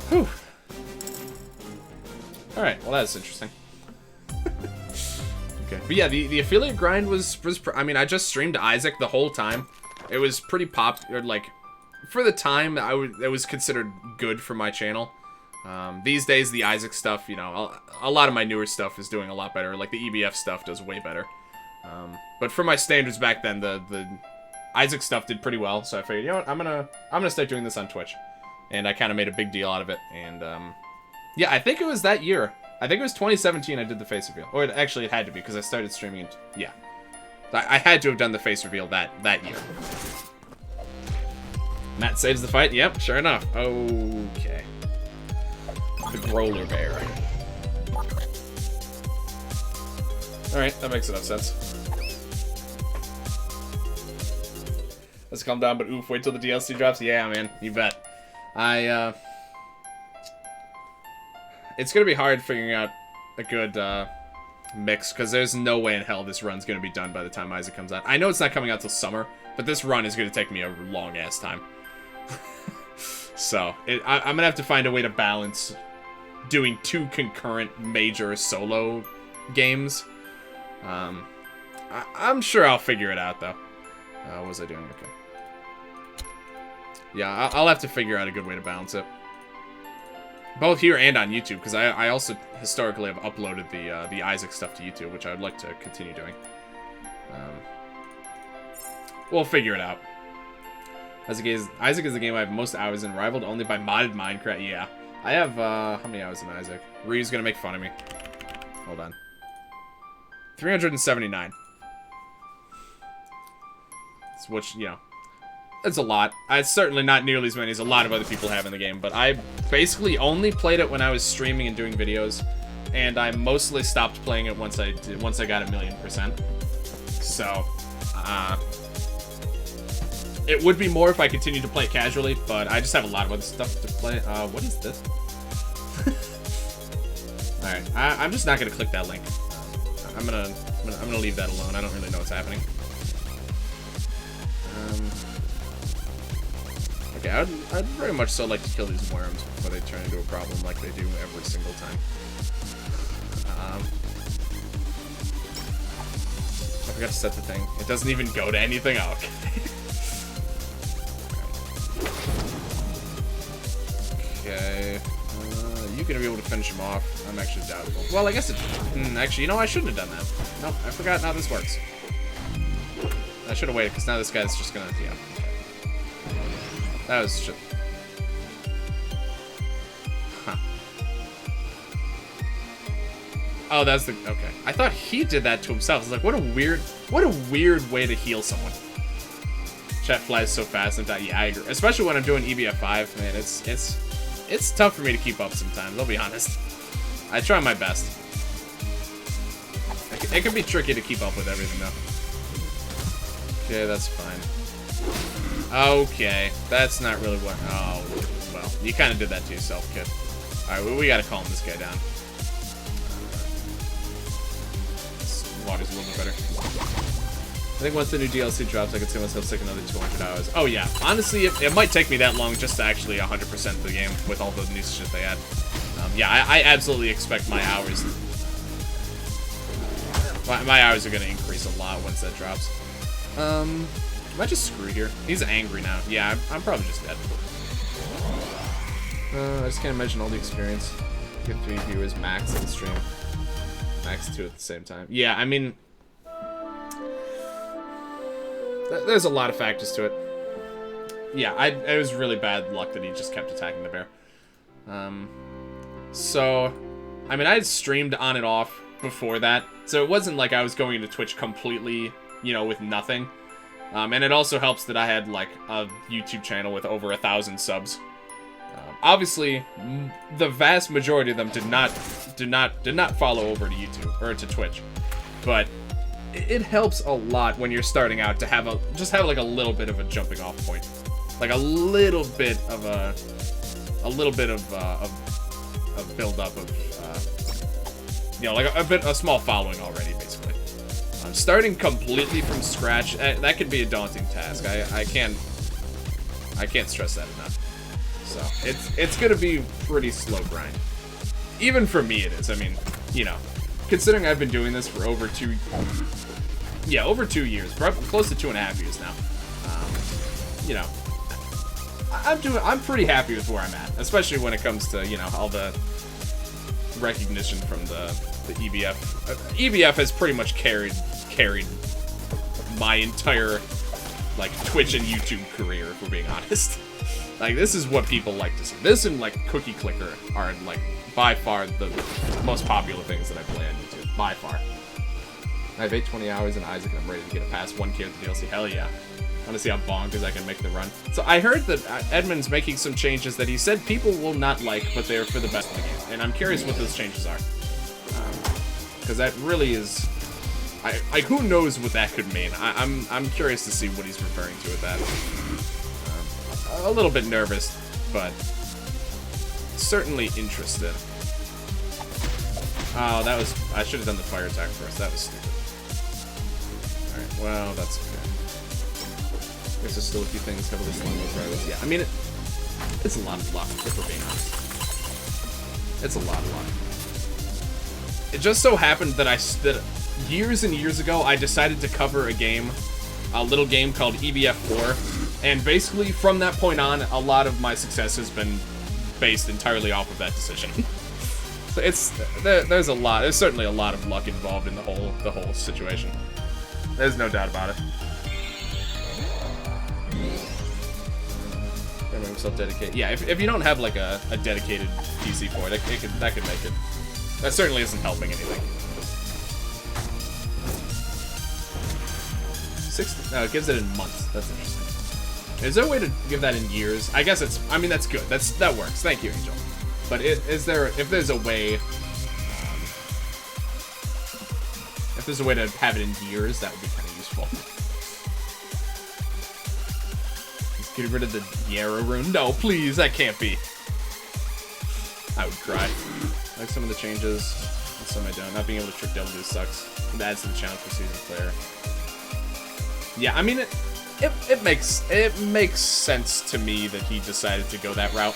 Whew. Alright, well that's interesting. Okay. But yeah, the affiliate grind was I mean, I just streamed Isaac the whole time. It was pretty like, for the time, it was considered good for my channel. These days, the Isaac stuff, you know, a lot of my newer stuff is doing a lot better. Like, the EBF stuff does way better. But for my standards back then, the Isaac stuff did pretty well, so I figured, you know what, I'm gonna start doing this on Twitch. And I kind of made a big deal out of it, and, yeah, I think it was that year. I think it was 2017 I did the face reveal. Or actually, it had to be, because I started streaming in... Yeah. I had to have done the face reveal that year. Matt saves the fight? Yep, sure enough. Okay. The Growler Bear. Alright, that makes enough sense. Let's calm down, but oof, wait till the DLC drops? Yeah, man, you bet. It's gonna be hard figuring out a good, mix, because there's no way in hell this run's gonna be done by the time Isaac comes out. I know it's not coming out till summer, but this run is gonna take me a long-ass time. So, I'm gonna have to find a way to balance doing 2 concurrent major solo games. I'm sure I'll figure it out, though. What was I doing? Okay. Yeah, I'll have to figure out a good way to balance it. Both here and on YouTube, because I also historically have uploaded the Isaac stuff to YouTube, which I would like to continue doing. We'll figure it out. Isaac is the game I have most hours in, rivaled only by modded Minecraft. Yeah. I have, how many hours in Isaac? Ryu's gonna make fun of me. Hold on. 379. Which, you know, it's a lot. It's certainly not nearly as many as a lot of other people have in the game, but I basically only played it when I was streaming and doing videos, and I mostly stopped playing it once I got 1,000,000%. So, it would be more if I continued to play it casually, but I just have a lot of other stuff to play. What is this? Alright, I'm just not gonna click that link. I'm gonna leave that alone. I don't really know what's happening. Okay, I'd very much so like to kill these worms before they turn into a problem like they do every single time. I forgot to set the thing. It doesn't even go to anything. Oh, okay. Okay. You gonna be able to finish him off? I'm actually doubtful. Well, I guess it... actually, you know, I shouldn't have done that. Nope, I forgot how this works. I should have waited, because now this guy's just gonna... Yeah. That was just... Huh. Oh, that's the... Okay. I thought he did that to himself. I was like, what a weird way to heal someone. Chat flies so fast and yeah, I agree. Especially when I'm doing EBF5, man, it's tough for me to keep up sometimes, I'll be honest. I try my best. It can be tricky to keep up with everything, though. Okay, that's fine. Okay, that's not really what... Oh, well, you kind of did that to yourself, kid. Alright, we gotta calm this guy down. This water's a little bit better. I think once the new DLC drops, I could see myself take another 200 hours. Oh, yeah. Honestly, it might take me that long just to actually 100% the game with all the new shit they add. Yeah, I absolutely expect my hours... My hours are gonna increase a lot once that drops. Am I just screwed here? He's angry now. Yeah, I'm probably just dead. I just can't imagine all the experience. Get 3 viewers max on the stream. Max 2 at the same time. Yeah, I mean... There's a lot of factors to it. Yeah, it was really bad luck that he just kept attacking the bear. So, I mean, I had streamed on and off before that, so it wasn't like I was going into Twitch completely, you know, with nothing. And it also helps that I had, like, a YouTube channel with over 1,000 subs. Obviously, the vast majority of them did not follow over to YouTube, or to Twitch. But it helps a lot when you're starting out to have like a little bit of a jumping off point. Like a little bit of build up of, you know, like a small following already, basically. Starting completely from scratch, that could be a daunting task. I can't I can't stress that enough. So it's gonna be pretty slow grind. Even for me, it is. I mean, you know, considering I've been doing this for over 2 years, probably close to 2.5 years now. You know, I'm pretty happy with where I'm at, especially when it comes to, you know, all the recognition from the EBF. EBF has pretty much carried my entire, like, Twitch and YouTube career, if we're being honest. Like, this is what people like to see. This and, like, Cookie Clicker are, like, by far the most popular things that I play on YouTube. By far. I have 820 hours in Isaac and I'm ready to get a past 1K with the DLC. Hell yeah. I want to see how bonkers I can make the run. So I heard that Edmund's making some changes that he said people will not like, but they're for the best of the game. And I'm curious what those changes are. Because that really is... Like, who knows what that could mean? I'm curious to see what he's referring to with that. A little bit nervous, but certainly interested. Oh, that was... I should have done the fire attack first. That was stupid. Alright, well, that's okay. There's just still a few things heavily slung with rivals. Yeah, I mean, it's a lot of luck, if we're being honest. It's a lot of luck. It just so happened that years and years ago, I decided to cover a little game called EBF5, and basically from that point on, a lot of my success has been based entirely off of that decision. So there's certainly a lot of luck involved in the whole situation. There's no doubt about it. Self-dedicate. Yeah, if you don't have like a dedicated PC for it, that could make it. That certainly isn't helping anything. 60. No, it gives it in months. That's interesting. Is there a way to give that in years? I guess it's. I mean, that's good. That works. Thank you, Angel. But if there's a way, if there's a way to have it in years, that would be kind of useful. Get rid of the Yarrow rune. No, please, that can't be. I would cry. I like some of the changes, and some I don't. Not being able to trick Devil Dude sucks. It adds to the challenge for season player. Yeah, I mean, it makes sense to me that he decided to go that route.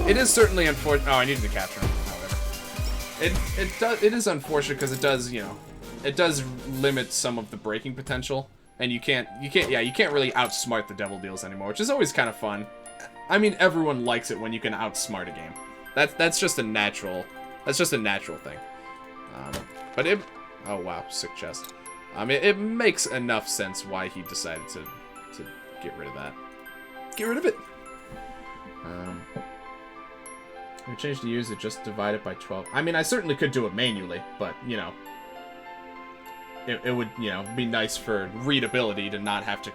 It is certainly unfortunate. Oh, I needed to capture him. However, it is unfortunate because it does, you know, it does limit some of the breaking potential. And you can't really outsmart the Devil Deals anymore, which is always kind of fun. I mean, everyone likes it when you can outsmart a game. That's just a natural thing. But oh wow, sick chest. It makes enough sense why he decided to get rid of that. Get rid of it. We changed the use it, just divide it by 12. I mean, I certainly could do it manually, but you know. It would, you know, be nice for readability to not have to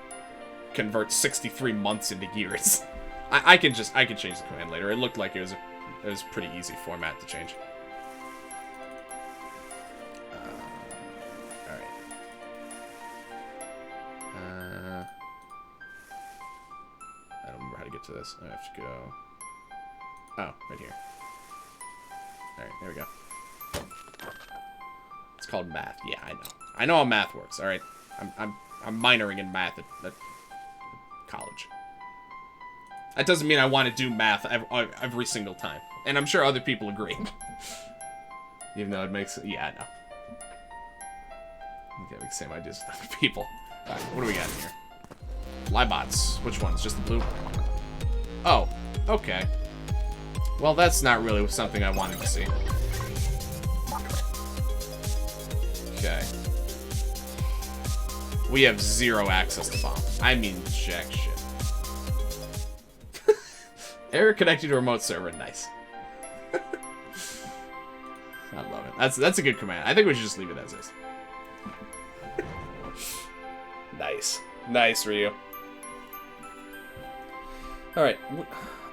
convert 63 months into years. I can change the command later. It looked like it was a pretty easy format to change. All right. I don't remember how to get to this. I have to go. Oh, right here. All right, there we go. It's called math. Yeah, I know. I know how math works. All right, I'm minoring in math at college. That doesn't mean I want to do math every single time, and I'm sure other people agree. Even though it makes yeah, I know. You get the same ideas with other people. All right, what do we got here? Liebots. Which ones? Just the blue? Oh, okay. Well, that's not really something I wanted to see. Okay. We have zero access to bomb. I mean, jack shit. Error connecting to remote server. Nice. I love it. That's a good command. I think we should just leave it as is. Nice. Nice, Ryu. Alright.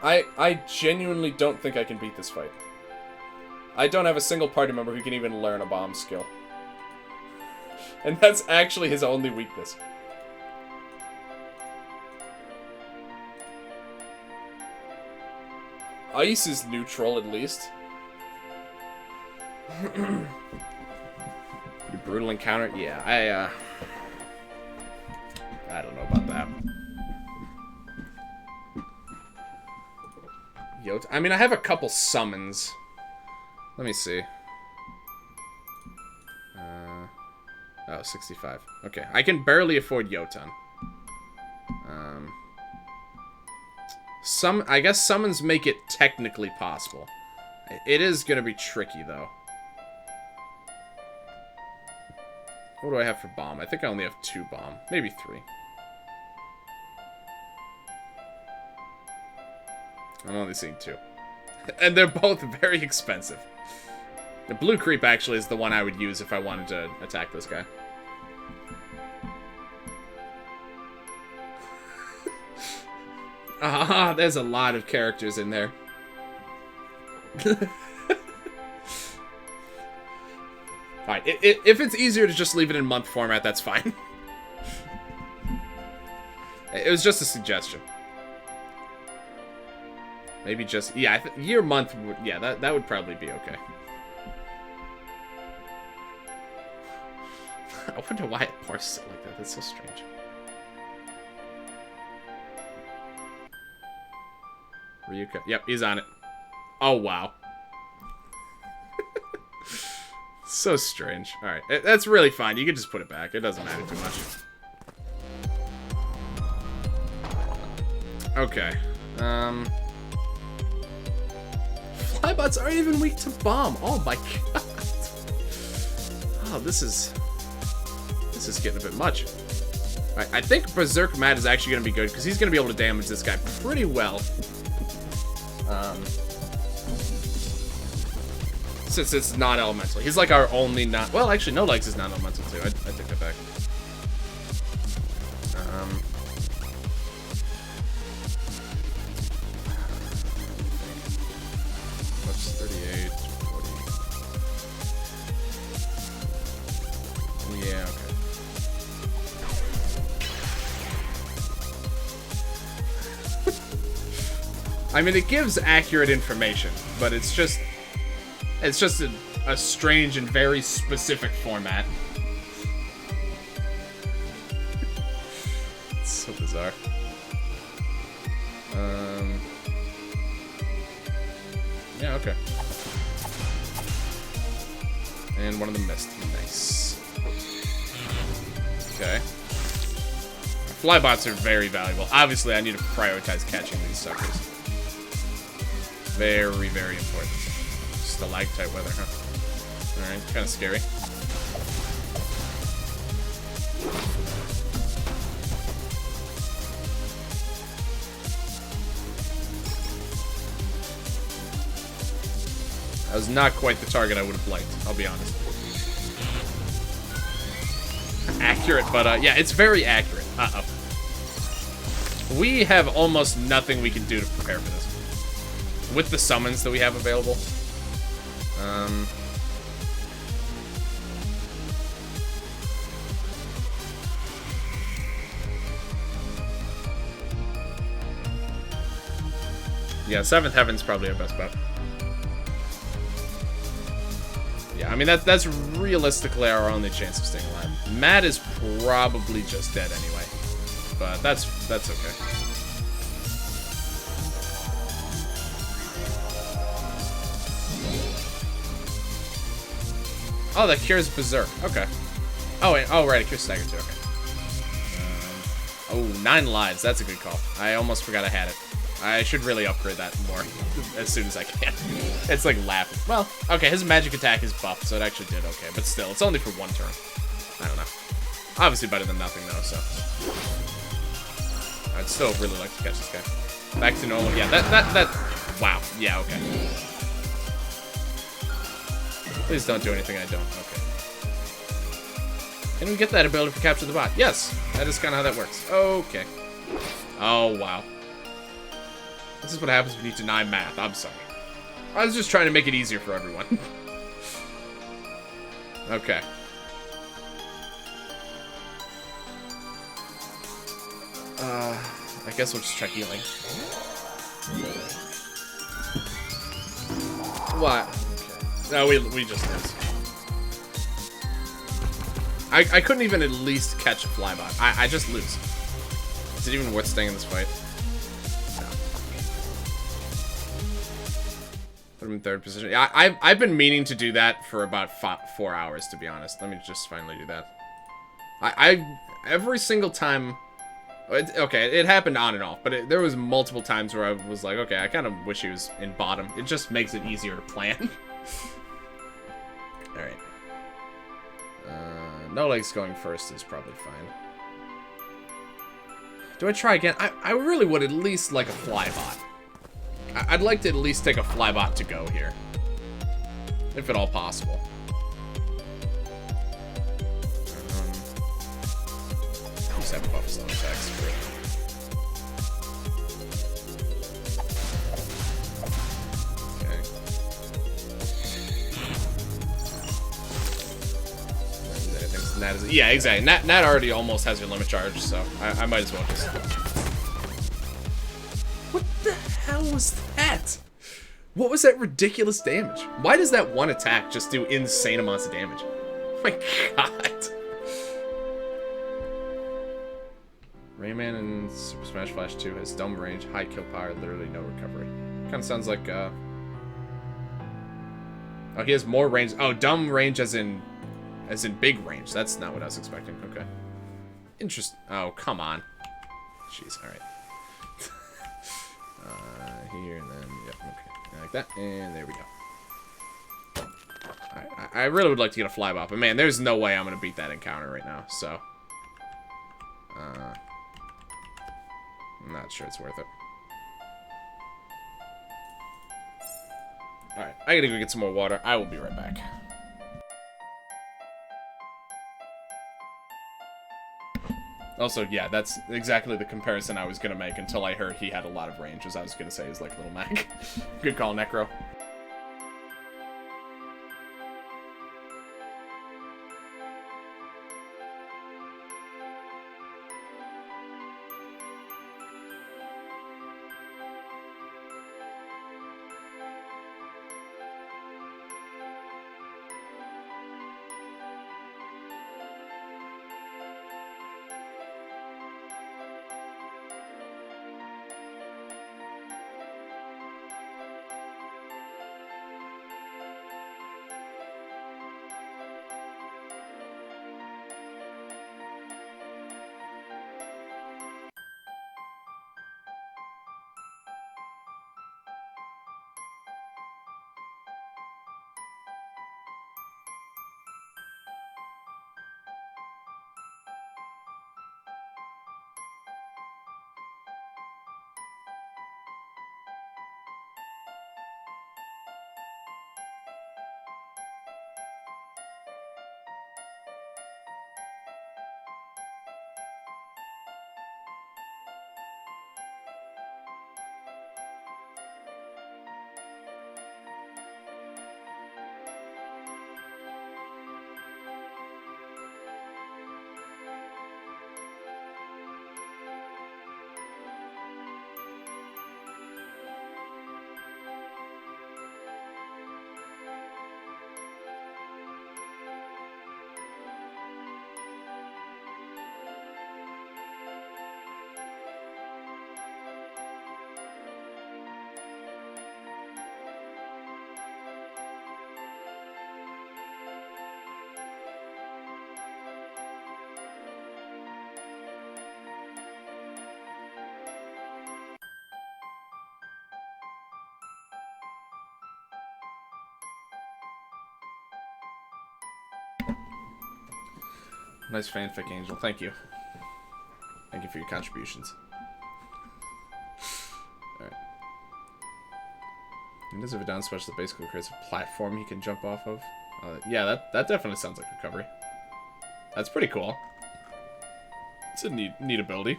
I genuinely don't think I can beat this fight. I don't have a single party member who can even learn a bomb skill. And that's actually his only weakness. Ice is neutral, at least. Pretty brutal encounter? Yeah, I don't know about that. Jotun. I mean, I have a couple summons. Let me see. Oh, 65. Okay, I can barely afford Jotun. I guess summons make it technically possible. It is gonna be tricky, though. What do I have for bomb? I think I only have 2 bomb. Maybe 3. I'm only seeing 2. And they're both very expensive. The blue creep actually is the one I would use if I wanted to attack this guy. Ah, there's a lot of characters in there. Alright, if it's easier to just leave it in month format, that's fine. It was just a suggestion. Maybe just... Yeah, year, month... Yeah, that would probably be okay. I wonder why it parses it like that. That's so strange. Ryuka. Yep, he's on it. Oh, wow. So strange. Alright, that's really fine. You can just put it back. It doesn't matter too much. Okay. Flybots aren't even weak to bomb. Oh my god. Oh, this is getting a bit much. Alright, I think Berserk Matt is actually going to be good, because he's going to be able to damage this guy pretty well. Since it's non-elemental. He's like our only not... Well, actually, No Legs is non-elemental too. I take that back. What's 38, 40? Yeah, okay. I mean, it gives accurate information, but it's just a strange and very specific format. It's so bizarre. Yeah, okay. And one of them missed. Nice. Okay. Flybots are very valuable. Obviously, I need to prioritize catching these suckers. Very, very important. Stalactite weather, huh? Alright, kind of scary. That was not quite the target I would have liked, I'll be honest. Accurate, but yeah, it's very accurate. Uh-oh. We have almost nothing we can do to prepare for this. With the summons that we have available. Yeah, 7th Heaven's probably our best bet. Yeah, I mean, that's realistically our only chance of staying alive. Matt is probably just dead anyway. But that's okay. Oh, that cures Berserk. Okay. Oh, wait. Oh, right. It cures Stagger too. Okay. Oh, 9 lives. That's a good call. I almost forgot I had it. I should really upgrade that more as soon as I can. It's like laughing. Well, okay. His magic attack is buffed, so it actually did okay. But still, it's only for 1 turn. I don't know. Obviously better than nothing, though, so. I'd still really like to catch this guy. Back to normal. Yeah, that. Wow. Yeah, okay. Please don't do anything I don't. Okay. Can we get that ability for capture the bot? Yes. That is kind of how that works. Okay. Oh, wow. This is what happens when you deny math. I'm sorry. I was just trying to make it easier for everyone. Okay. I guess we'll just check healing. What? No, we just lose. I couldn't even at least catch a flybot. I just lose. Is it even worth staying in this fight? Put him in third position. Yeah, I've been meaning to do that for about 4 hours, to be honest. Let me just finally do that. Every single time... Okay, it happened on and off, but there was multiple times where I was like, okay, I kind of wish he was in bottom. It just makes it easier to plan. Alright. No legs going first is probably fine. Do I try again? I really would at least like a flybot. I'd like to at least take a flybot to go here. If at all possible. 7 buff stone attacks. Great. Okay. Yeah, exactly. Nat already almost has your limit charge, so I might as well just... What the hell was that? What was that ridiculous damage? Why does that one attack just do insane amounts of damage? Oh my god. Rayman in Super Smash Flash 2 has dumb range, high kill power, literally no recovery. Kind of sounds like, Oh, he has more range. Oh, dumb range as in big range. That's not what I was expecting. Okay. Interesting. Oh, come on. Jeez, alright. Here and then, yep, okay. Like that, and there we go. I really would like to get a flybot, but man, there's no way I'm going to beat that encounter right now, so... I'm not sure it's worth it. Alright, I gotta go get some more water. I will be right back. Also, yeah, that's exactly the comparison I was gonna make until I heard he had a lot of range, as I was gonna say is like Little Mac. Good call, Necro. Nice fanfic, Angel. Thank you. Thank you for your contributions. Alright. He does have a down special that basically creates a platform he can jump off of. Yeah, that definitely sounds like recovery. That's pretty cool. It's a neat ability.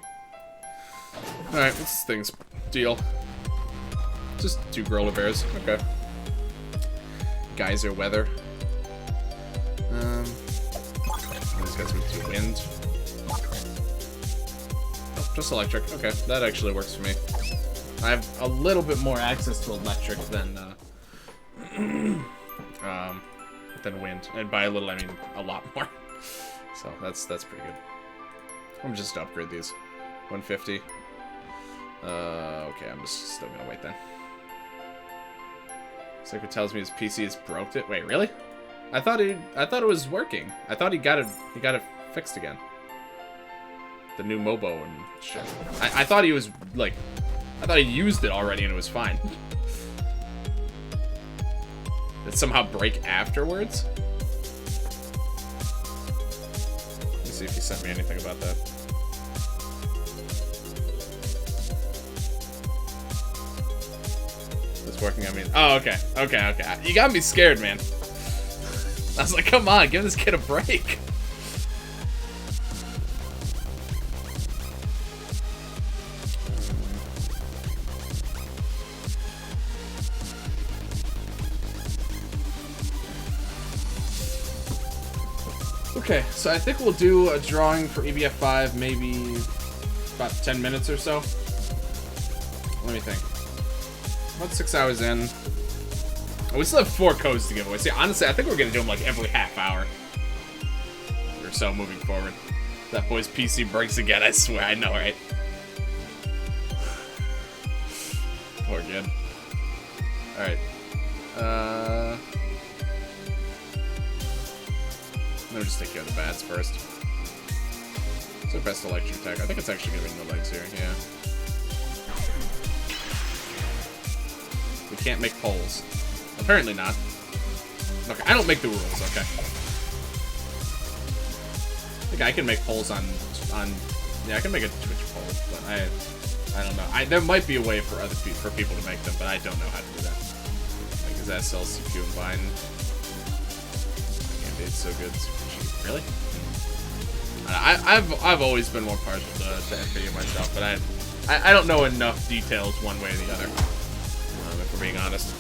Alright, what's this thing's deal? Just 2 growler bears. Okay. Geyser weather. These guys move to wind. Oh, just electric. Okay, that actually works for me. I have a little bit more access to electric than wind, and by a little I mean a lot more. So that's pretty good. I'm just gonna upgrade these. 150. Okay, I'm just still gonna wait then. Sacred tells me his PC has broke it. Wait, really? I thought it was working. I thought he got it fixed again. The new Mobo and shit. I thought he was like, I thought he used it already and it was fine. Did it somehow break afterwards? Let me see if he sent me anything about that. It's working, I mean. Oh, okay. Okay. You got me scared, man. I was like, come on, give this kid a break. Okay, so I think we'll do a drawing for EBF5 maybe about 10 minutes or so. Let me think. About 6 hours in. Oh, we still have 4 codes to give away. See, honestly, I think we're going to do them like every half hour or so moving forward. That boy's PC breaks again, I swear. I know, right? Poor kid. Alright. Let me just take care of the bats first. It's our best electric attack. I think it's actually going to be no legs here, yeah. We can't make poles. Apparently not. Okay, I don't make the rules, okay. I think I can make polls on yeah, I can make a Twitch poll, but I don't know. There might be a way for people to make them, but I don't know how to do that. Like, is that CPU and bind? It's so good. It's super cheap. Really? I've always been more partial to NVIDIA myself, but I don't know enough details one way or the other. If we're being honest.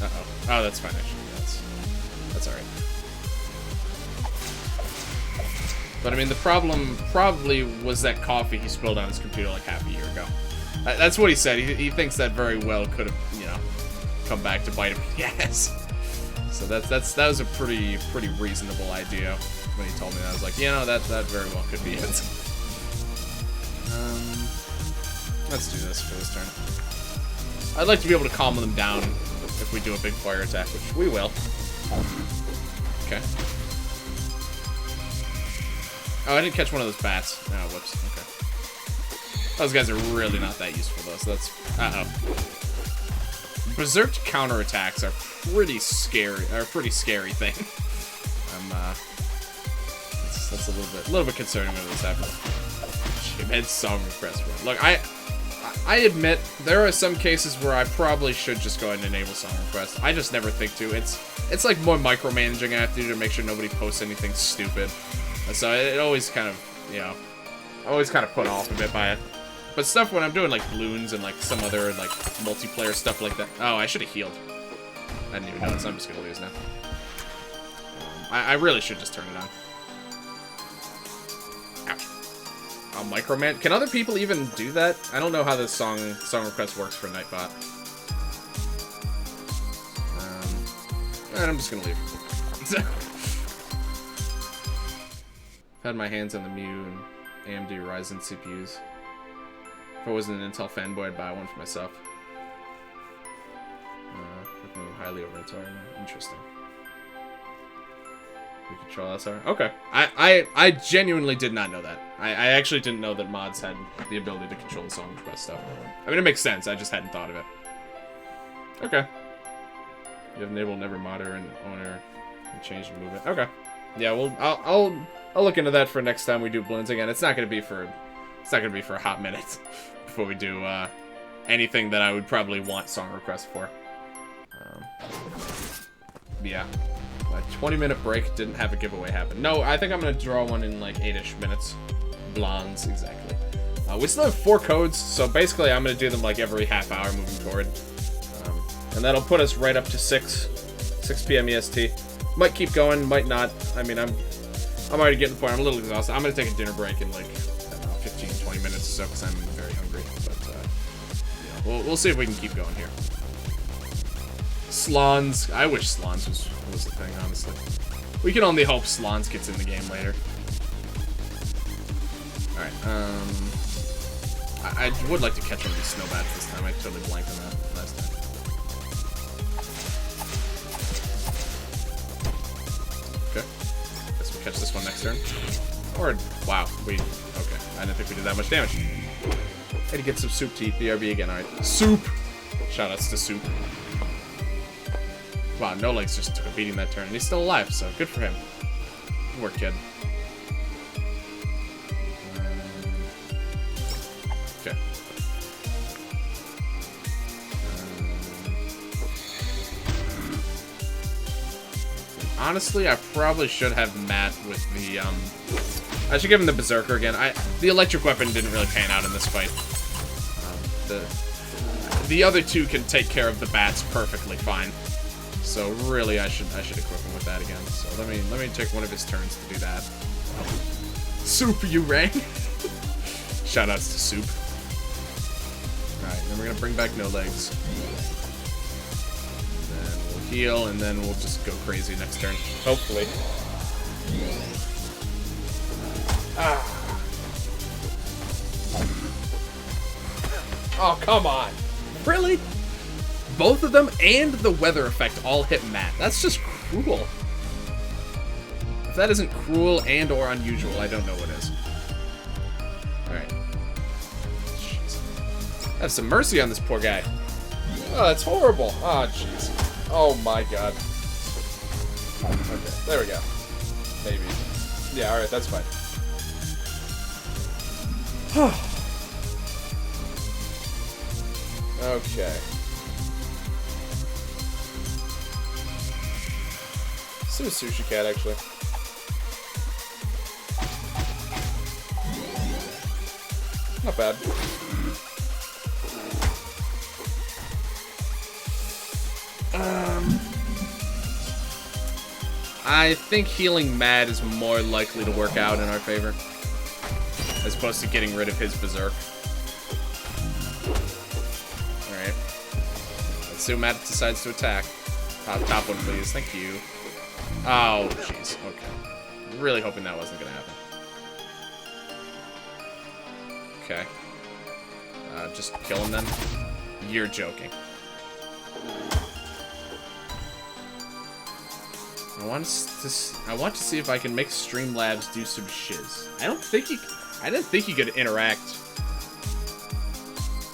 Uh-oh. Oh, that's fine, actually. That's alright. But, I mean, the problem probably was that coffee he spilled on his computer like half a year ago. That's what he said. He thinks that very well could have, you know, come back to bite him in the ass. So that was a pretty reasonable idea when he told me that. I was like, you know, that very well could be it. Let's do this for this turn. I'd like to be able to calm them down if we do a big fire attack, which we will. Okay. Oh, I didn't catch one of those bats. Oh, whoops. Okay. Those guys are really not that useful, though, so that's... Uh-oh. Berserk counterattacks are pretty scary thing. That's a little bit concerning when this happens. It's song request. Look, I admit there are some cases where I probably should just go ahead and enable song request. I just never think to. It's like more micromanaging I have to do to make sure nobody posts anything stupid. So it always kind of, you know, always kind of put off a bit by it. But stuff when I'm doing like balloons and like some other like multiplayer stuff like that. Oh, I should have healed. I didn't even notice. I'm just gonna lose now. I really should just turn it on. Ouch. Oh, microman. Can other people even do that? I don't know how this song request works for Nightbot. I'm just gonna leave. I've had my hands on the Mu and AMD Ryzen CPUs. If I wasn't an Intel fanboy, I'd buy one for myself. Highly over Atari. Interesting. We control SR. Okay. I genuinely did not know that. I actually didn't know that mods had the ability to control the song request stuff. I mean, it makes sense. I just hadn't thought of it. Okay. You have enabled never modder and owner and change the movement. Okay. Yeah. Well, I'll look into that for next time we do balloons again. It's not gonna be for a hot minute before we do anything that I would probably want song requests for. Yeah. My 20-minute break didn't have a giveaway happen. No, I think I'm going to draw one in like 8-ish minutes. Blondes, exactly. We still have 4 codes, so basically I'm going to do them like every half hour moving forward. And that'll put us right up to 6 p.m. EST. Might keep going, might not. I mean, I'm already getting to the point. I'm a little exhausted. I'm going to take a dinner break in like, I don't know, 15, 20 minutes or so because I'm very hungry. But, yeah, we'll see if we can keep going here. Slons. I wish Slons was the thing, honestly. We can only hope Slons gets in the game later. Alright, I would like to catch one of these snow bats this time. I totally blanked on that last time. Okay. Guess we'll catch this one next turn. Or, wow, okay. I didn't think we did that much damage. Had to get some soup to eat. BRB again, alright. Soup! Shoutouts to Soup. Wow, No Legs just took a beating that turn, and he's still alive, so good for him. Good work, kid. Okay. Honestly, I probably should have Matt with the, I should give him the Berserker again. The electric weapon didn't really pan out in this fight. The other two can take care of the bats perfectly fine. So really, I should equip him with that again. So let me take one of his turns to do that. Soup, you rang. Shoutouts to Soup. All right, then we're gonna bring back No Legs. Then we'll heal, and then we'll just go crazy next turn. Hopefully. Ah. Oh, come on. Really? Both of them and the weather effect all hit Matt. That's just cruel. If that isn't cruel and or unusual, I don't know what is. Alright. Have some mercy on this poor guy. Oh, that's horrible. Oh, jeez. Oh, my God. Okay, there we go. Maybe. Yeah, alright, that's fine. Okay. Let's do a Sushi Cat, actually. Not bad. I think healing Mad is more likely to work out in our favor, as opposed to getting rid of his Berserk. Alright. Let's see what Matt decides to attack. Top one, please. Thank you. Oh, jeez. Okay. Really hoping that wasn't going to happen. Okay. Just kill him then? You're joking. I want to see if I can make Streamlabs do some shiz. I didn't think he could interact.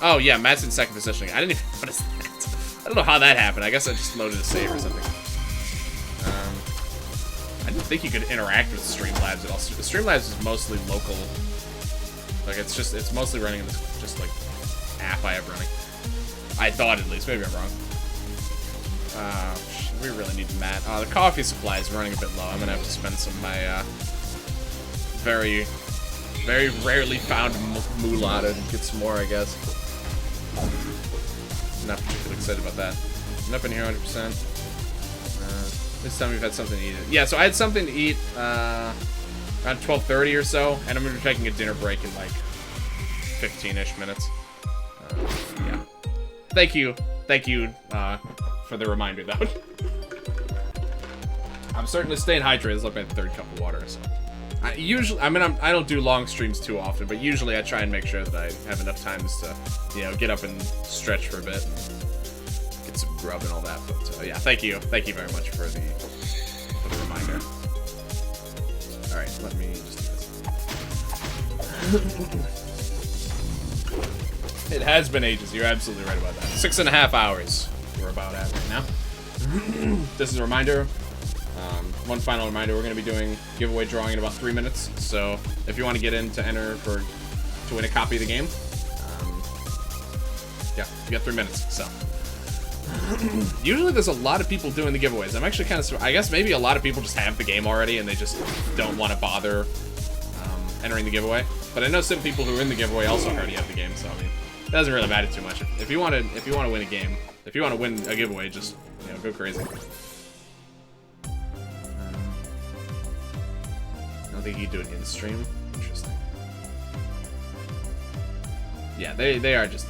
Oh yeah, Matt's in second positioning. I didn't even notice that. I don't know how that happened. I guess I just loaded a save or something. I didn't think you could interact with Streamlabs at all. Streamlabs is mostly local. Like it's mostly running in this just like app I have running. I thought at least. Maybe I'm wrong. We really need Matt. The coffee supply is running a bit low. I'm gonna have to spend some of my very, very rarely found moolah to get some more, I guess. Not particularly excited about that. Up in here 100%. This time we've had something to eat. Yeah, so I had something to eat around 12:30 or so, and I'm gonna be taking a dinner break in like 15-ish minutes. Yeah. Thank you for the reminder, though. I'm certainly staying hydrated. It's like my third cup of water. So I don't do long streams too often, but usually I try and make sure that I have enough times to, get up and stretch for a bit, and get some grub and all that. But yeah, thank you very much for the reminder. All right, let me just do this. It has been ages. You're absolutely right about that. 6.5 hours we're about at right now. This is a reminder. One final reminder, we're going to be doing giveaway drawing in about 3 minutes. So if you want to get in to enter to win a copy of the game, yeah, you got 3 minutes. So usually there's a lot of people doing the giveaways. I'm actually kind of, I guess maybe a lot of people just have the game already and they just don't want to bother entering the giveaway. But I know some people who are in the giveaway also already have the game, so I mean, it doesn't really matter too much. If you want to win a game, if you want to win a giveaway, just go crazy. I don't think you can do it in stream. Interesting. Yeah, they are just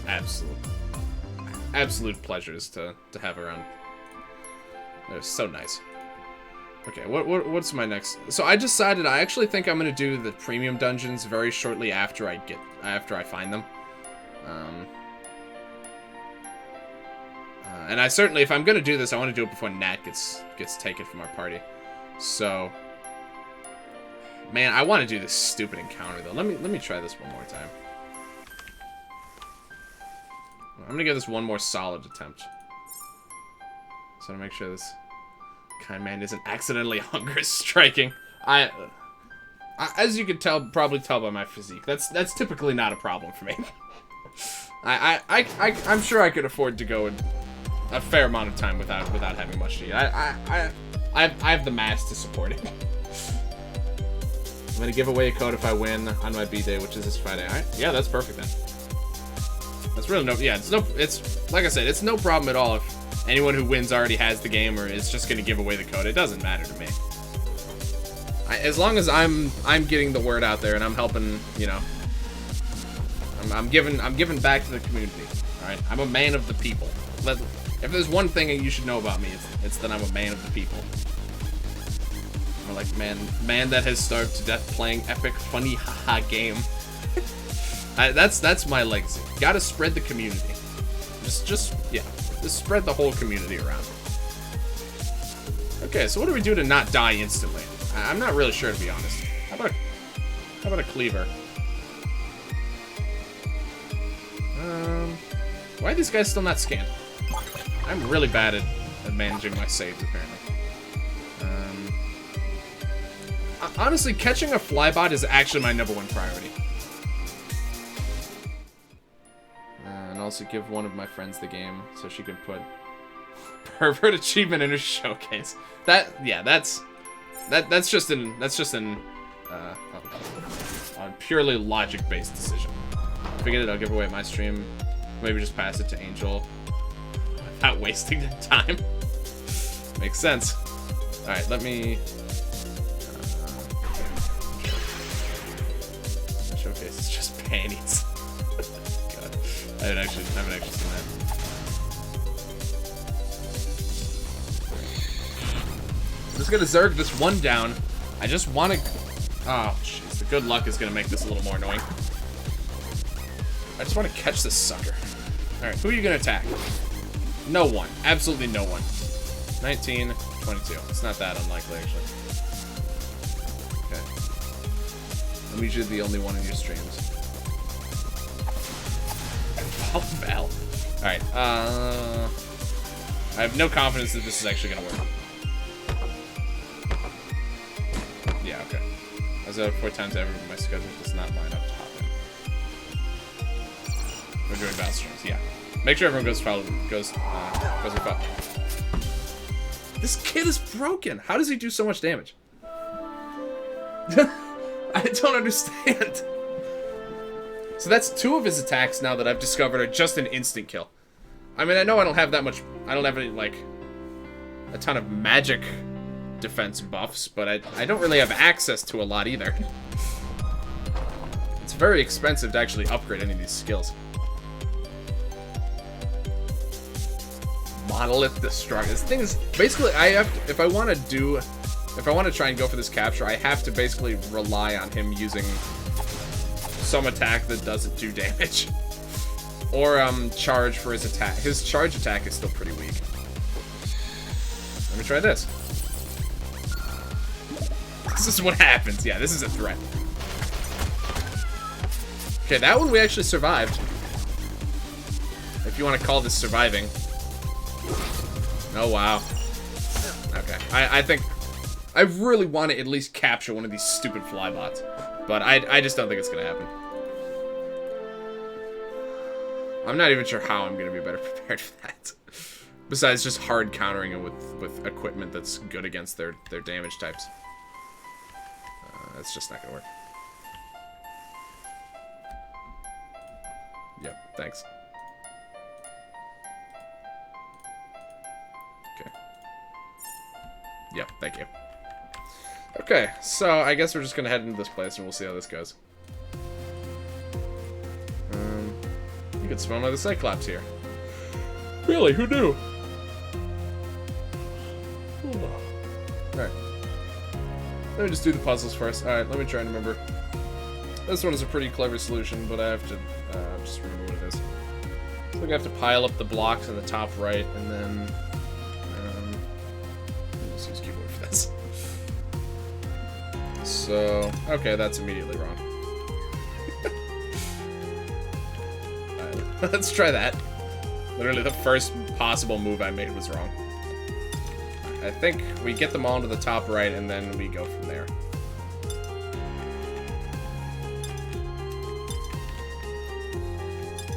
absolute pleasures to have around. They're so nice. Okay, what's my next? So I decided I actually think I'm gonna do the premium dungeons very shortly after I find them. And I certainly, if I'm gonna do this, I want to do it before Nat gets taken from our party. So, man, I want to do this stupid encounter though. Let me try this one more time. I'm gonna give this one more solid attempt. So to make sure this kind man isn't accidentally hunger striking. As you can probably tell by my physique, that's typically not a problem for me. I'm sure I could afford to go a fair amount of time without having much to eat. I have the mass to support it. I'm gonna give away a code if I win on my B-Day, which is this Friday. All right, yeah, that's perfect then. That's really it's like I said, it's no problem at all if anyone who wins already has the game or is just gonna give away the code. It doesn't matter to me. As long as I'm getting the word out there and I'm helping, you know, I'm giving back to the community. All right, I'm a man of the people. If there's one thing you should know about me, it's that I'm a man of the people. Or like man that has starved to death playing epic funny haha game. That's my legacy. Gotta spread the community. Just spread the whole community around. Okay, so what do we do to not die instantly? I'm not really sure, to be honest. How about a cleaver? Why are these guys still not scanned? I'm really bad at managing my saves, apparently. Honestly, catching a flybot is actually my #1 priority. And also give one of my friends the game so she can put pervert achievement in her showcase. That's just an a purely logic-based decision. Figured it, I'll give away my stream. Maybe just pass it to Angel without wasting the time. Makes sense. Alright, let me... my showcase is just panties. God, I haven't actually seen that. I'm just gonna Zerg this one down. I just want to... Oh, jeez. The good luck is gonna make this a little more annoying. I just want to catch this sucker. Alright, who are you gonna attack? No one. Absolutely no one. 19, 22. It's not that unlikely, actually. Okay. I'm usually the only one in your streams. Oh, Val. Alright, I have no confidence that this is actually gonna work. Yeah, okay. As of 4 times ever, my schedule does not line up to hop in. We're doing battle streams, yeah. Make sure everyone goes with follow. This kid is broken. How does he do so much damage? I don't understand. So that's 2 of his attacks now that I've discovered are just an instant kill. I mean, I know I don't have any, like, a ton of magic defense buffs, but I don't really have access to a lot either. It's very expensive to actually upgrade any of these skills. Monolith the strongest. This thing is basically if I want to try and go for this capture, I have to basically rely on him using some attack that doesn't do damage. Or charge for his attack. His charge attack is still pretty weak. Let me try this. This is what happens. Yeah, this is a threat. Okay, that one we actually survived. If you want to call this surviving. Oh, wow. Okay. I think... I really want to at least capture one of these stupid flybots. But I just don't think it's going to happen. I'm not even sure how I'm going to be better prepared for that. Besides just hard countering it with equipment that's good against their damage types. That's just not going to work. Yep, thanks. Okay. Yep, thank you. Okay, so I guess we're just gonna head into this place and we'll see how this goes. You could spawn by the Cyclops here. Really? Who knew? Alright. Let me just do the puzzles first. Alright, let me try and remember This one is a pretty clever solution, but I have to just remember what it is. So I have to pile up the blocks in the top right, and then let's use keyboard for this. So okay, that's immediately wrong. Alright, let's try that. Literally, the first possible move I made was wrong. I think we get them all into the top right, and then we go from there.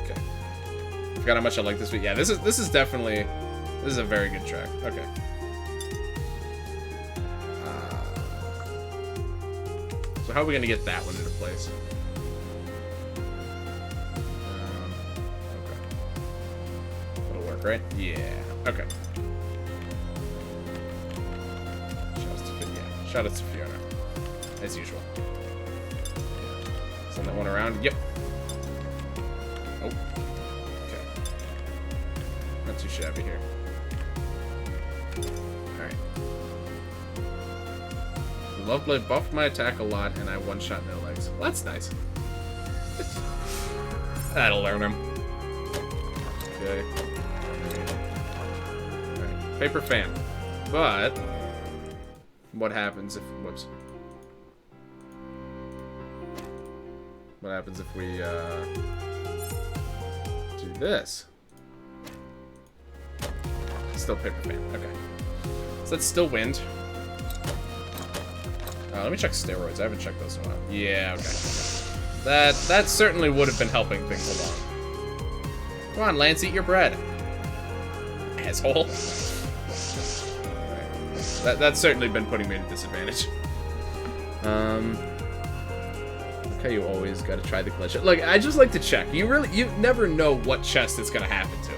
Okay. I forgot how much I like this, but yeah, this is definitely a very good track. Okay. So how are we gonna get that one into place? Okay. That'll work, right? Yeah. Okay. Shout out to Fiona, as usual. Send that one around. Yep. Oh. Okay. Not too shabby here. Alright. The Love Blade buffed my attack a lot, and I one-shot no legs. Well, that's nice. That'll learn him. Okay. Alright. Paper fan. But what happens if... Whoops. What happens if we, do this? Still paper fan. Okay. So that's still wind. Let me check steroids. I haven't checked those in a while. Yeah, okay. That certainly would have been helping things along. Come on, Lance, eat your bread. Asshole. That's certainly been putting me at a disadvantage. Okay, you always gotta try the glitch. Look, I just like to check. You never know what chest it's gonna happen to.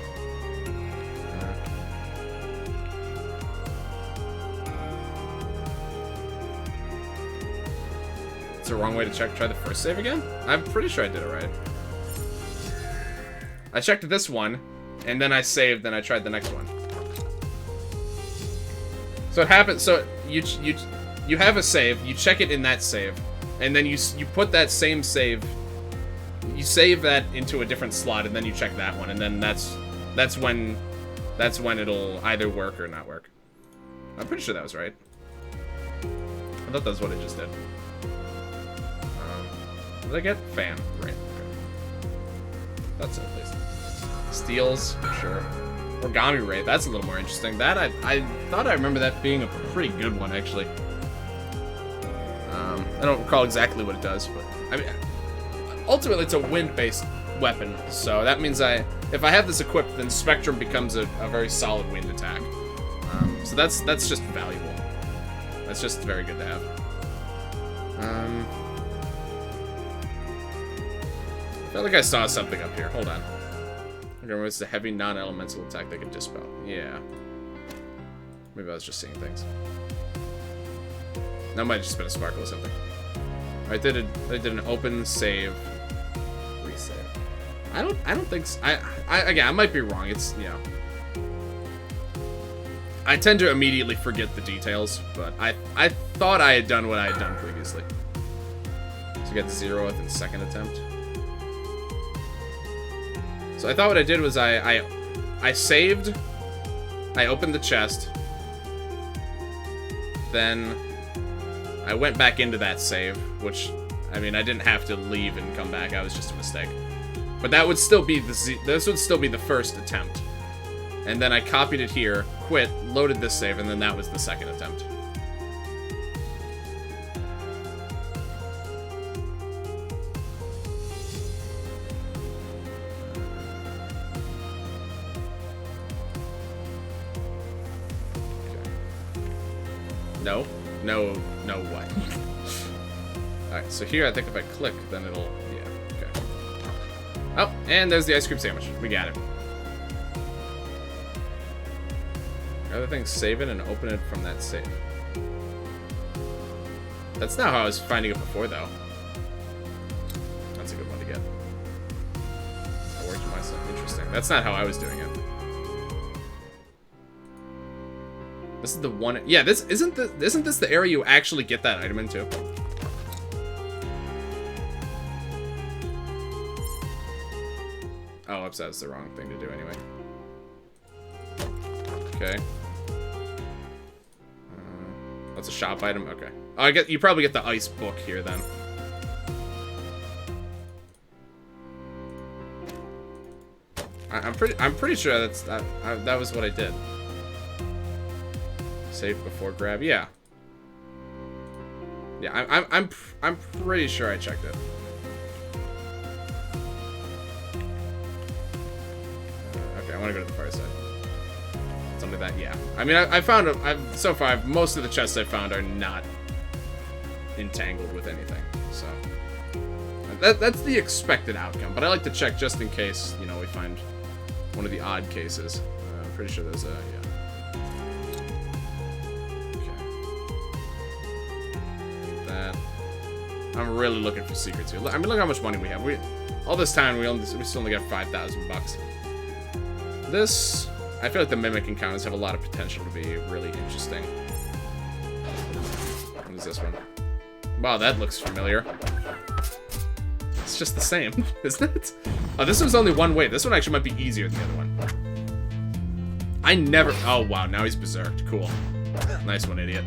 It's the wrong way to check. Try the first save again? I'm pretty sure I did it right. I checked this one, and then I saved, then I tried the next one. So it happens. So you have a save. You check it in that save, and then you put that same save. You save that into a different slot, and then you check that one, and then that's when it'll either work or not work. I'm pretty sure that was right. I thought that's what it just did. What did I get? Fan. Right. Okay. That's it, please. Steals, sure. Origami Ray, that's a little more interesting. That, I thought I remember that being a pretty good one, actually. I don't recall exactly what it does, but, I mean, ultimately it's a wind-based weapon, so that means if I have this equipped, then Spectrum becomes a very solid wind attack. So that's just valuable. That's just very good to have. I felt like I saw something up here. Hold on. Okay, it's a heavy non-elemental attack that can dispel. Yeah. Maybe I was just seeing things. That might have just been a sparkle or something. I did an open save. Reset. I don't think so. Again, I might be wrong. It's, you know. I tend to immediately forget the details, but I thought I had done what I had done previously. So I got the 0th and second attempt. So I thought what I did was I saved, I opened the chest, then I went back into that save, which, I mean, I didn't have to leave and come back, that was just a mistake. But that would still be this would still be the first attempt. And then I copied it here, quit, loaded this save, and then that was the second attempt. No, what? Alright, so here I think if I click, then it'll, yeah, okay. Oh, and there's the ice cream sandwich. We got it. The other thing, save it and open it from that save. That's not how I was finding it before, though. That's a good one to get. That worked for myself. Interesting. That's not how I was doing it. This is the one. Yeah, this isn't this the area you actually get that item into? drops, that's the wrong thing to do anyway. Okay. That's a shop item. Okay. Oh, you probably get the ice book here then. I'm pretty sure that was what I did. Save before grab. Yeah. Yeah, I'm pretty sure I checked it. Okay, I want to go to the far side. Something like that, yeah. I mean, I found so far most of the chests I found are not entangled with anything, so that's the expected outcome. But I like to check just in case, you know, we find one of the odd cases. I'm pretty sure there's a yeah. Okay. That. I'm really looking for secrets here. I mean, look how much money we have. All this time we still only got 5,000 bucks. This. I feel like the mimic encounters have a lot of potential to be really interesting. What is this one? Wow, that looks familiar. It's just the same, isn't it? Oh, this one's only one way. This one actually might be easier than the other one. I never... Oh, wow, now he's berserked. Cool. Nice one, idiot.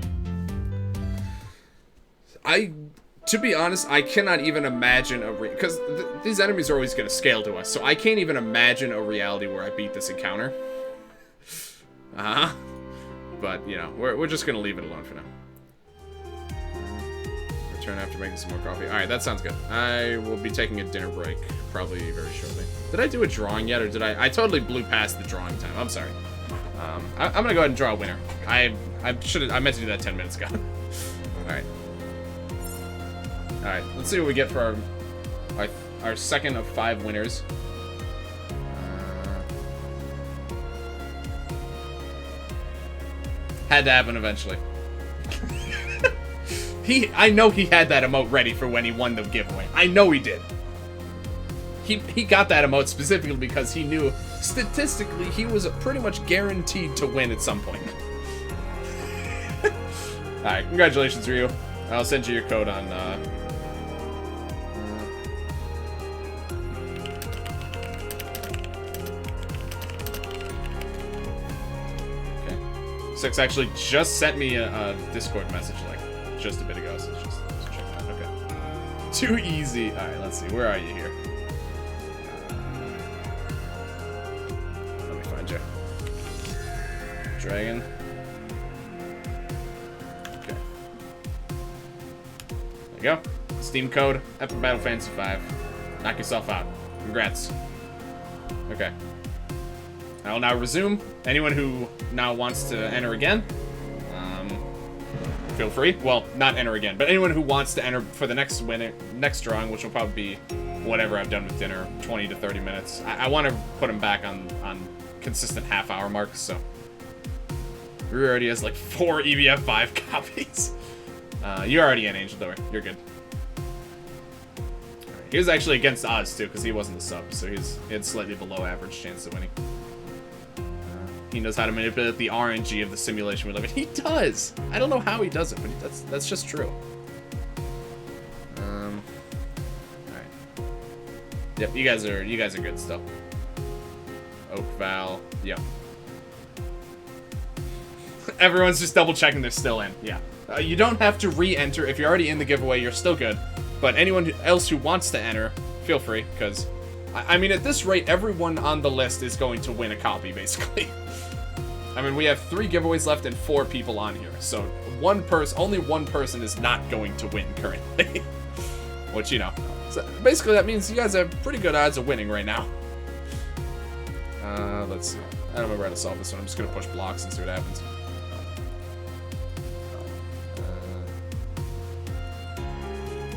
To be honest, I cannot even imagine because these enemies are always going to scale to us, so I can't even imagine a reality where I beat this encounter. But, you know, we're just gonna leave it alone for now. Return after making some more coffee. Alright, that sounds good. I will be taking a dinner break probably very shortly. Did I do a drawing yet, or did I totally blew past the drawing time. I'm sorry. I'm gonna go ahead and draw a winner. I meant to do that 10 minutes ago. Alright. Alright, let's see what we get for our second of 5 winners. Had to happen eventually. I know he had that emote ready for when he won the giveaway. I know he did. He got that emote specifically because he knew statistically he was pretty much guaranteed to win at some point. Alright, congratulations, Ryu. I'll send you your code on Six actually just sent me a Discord message like just a bit ago, so let's check that. Okay. Too easy. Alright, let's see. Where are you here? Let me find you. Dragon. Okay. There you go. Steam code, Epic Battle Fantasy 5. Knock yourself out. Congrats. Okay. I will now resume. Anyone who now wants to enter again, feel free. Well, not enter again, but anyone who wants to enter for the next drawing, which will probably be whatever I've done with dinner, 20 to 30 minutes. I want to put them back on consistent half-hour marks, so. Ryu already has like 4 EBF5 copies. You're already in, Angel, don't worry. You're good. He was actually against odds, too, because he wasn't the sub, so he had slightly below average chance of winning. He knows how to manipulate the RNG of the simulation we live in. He does! I don't know how he does it, but that's just true. Alright. Yep, you guys are good still. Oak Val, yep. Everyone's just double checking they're still in, yeah. You don't have to re-enter. If you're already in the giveaway, you're still good. But anyone else who wants to enter, feel free, because I mean, at this rate, everyone on the list is going to win a copy, basically. I mean, we have 3 giveaways left and 4 people on here, so only one person is not going to win currently. Which, you know, so basically that means you guys have pretty good odds of winning right now. Let's see. I don't remember how to solve this one. I'm just gonna push blocks and see what happens.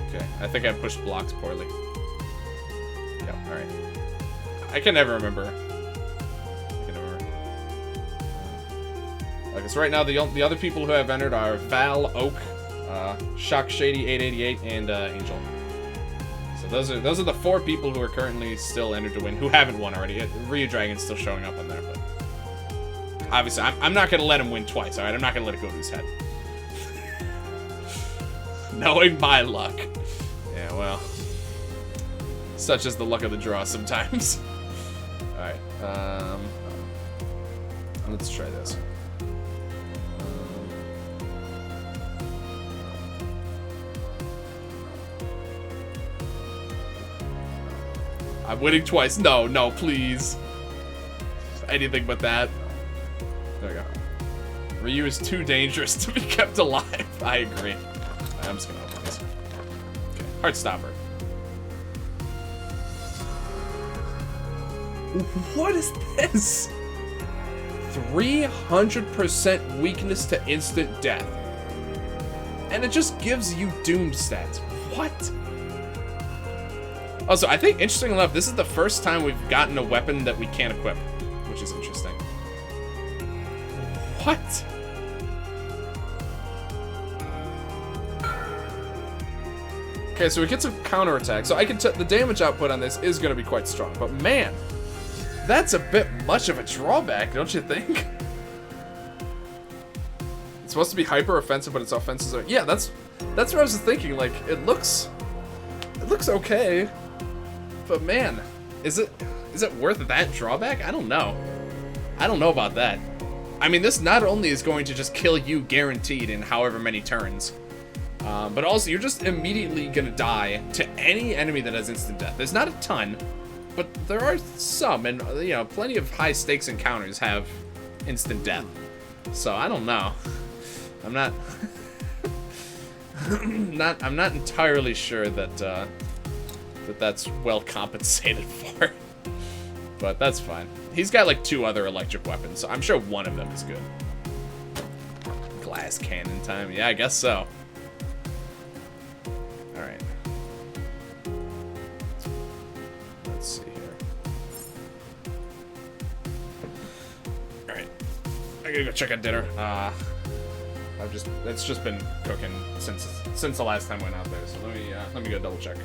Okay, I think I pushed blocks poorly. Yep, alright. I can never remember. Okay, so right now the other people who have entered are Val, Oak, Shock Shady 888, and Angel. So those are the 4 people who are currently still entered to win, who haven't won already. Ryu Dragon's still showing up on there, but obviously I'm not gonna let him win twice. All right, I'm not gonna let it go to his head. Knowing my luck. Yeah, well, such is the luck of the draw sometimes. Let's try this. I'm winning twice. No, no, please. Anything but that. There we go. Ryu is too dangerous to be kept alive. I agree. I'm just gonna open this. Okay, Heartstopper. What is this? 300% weakness to instant death. And it just gives you doom stats. What? Also, I think, interesting enough, this is the first time we've gotten a weapon that we can't equip, which is interesting. What? Okay, so we get some counterattack. So I can the damage output on this is going to be quite strong. But man, that's a bit much of a drawback, don't you think? It's supposed to be hyper offensive, but its offenses are... Yeah, that's what I was thinking. Like, it looks okay. But man, is it worth that drawback? I don't know. I don't know about that. I mean, this not only is going to just kill you guaranteed in however many turns, but also you're just immediately gonna die to any enemy that has instant death. There's not a ton, but there are some, and you know, plenty of high stakes encounters have instant death. So I don't know. I'm not I'm not entirely sure that that's well compensated for. But that's fine. He's got like 2 other electric weapons, so I'm sure one of them is good. Glass cannon time. Yeah, I guess so. Alright. Let's see here. Alright. I gotta go check on dinner. It's just been cooking since the last time I went out there, so let me go double check.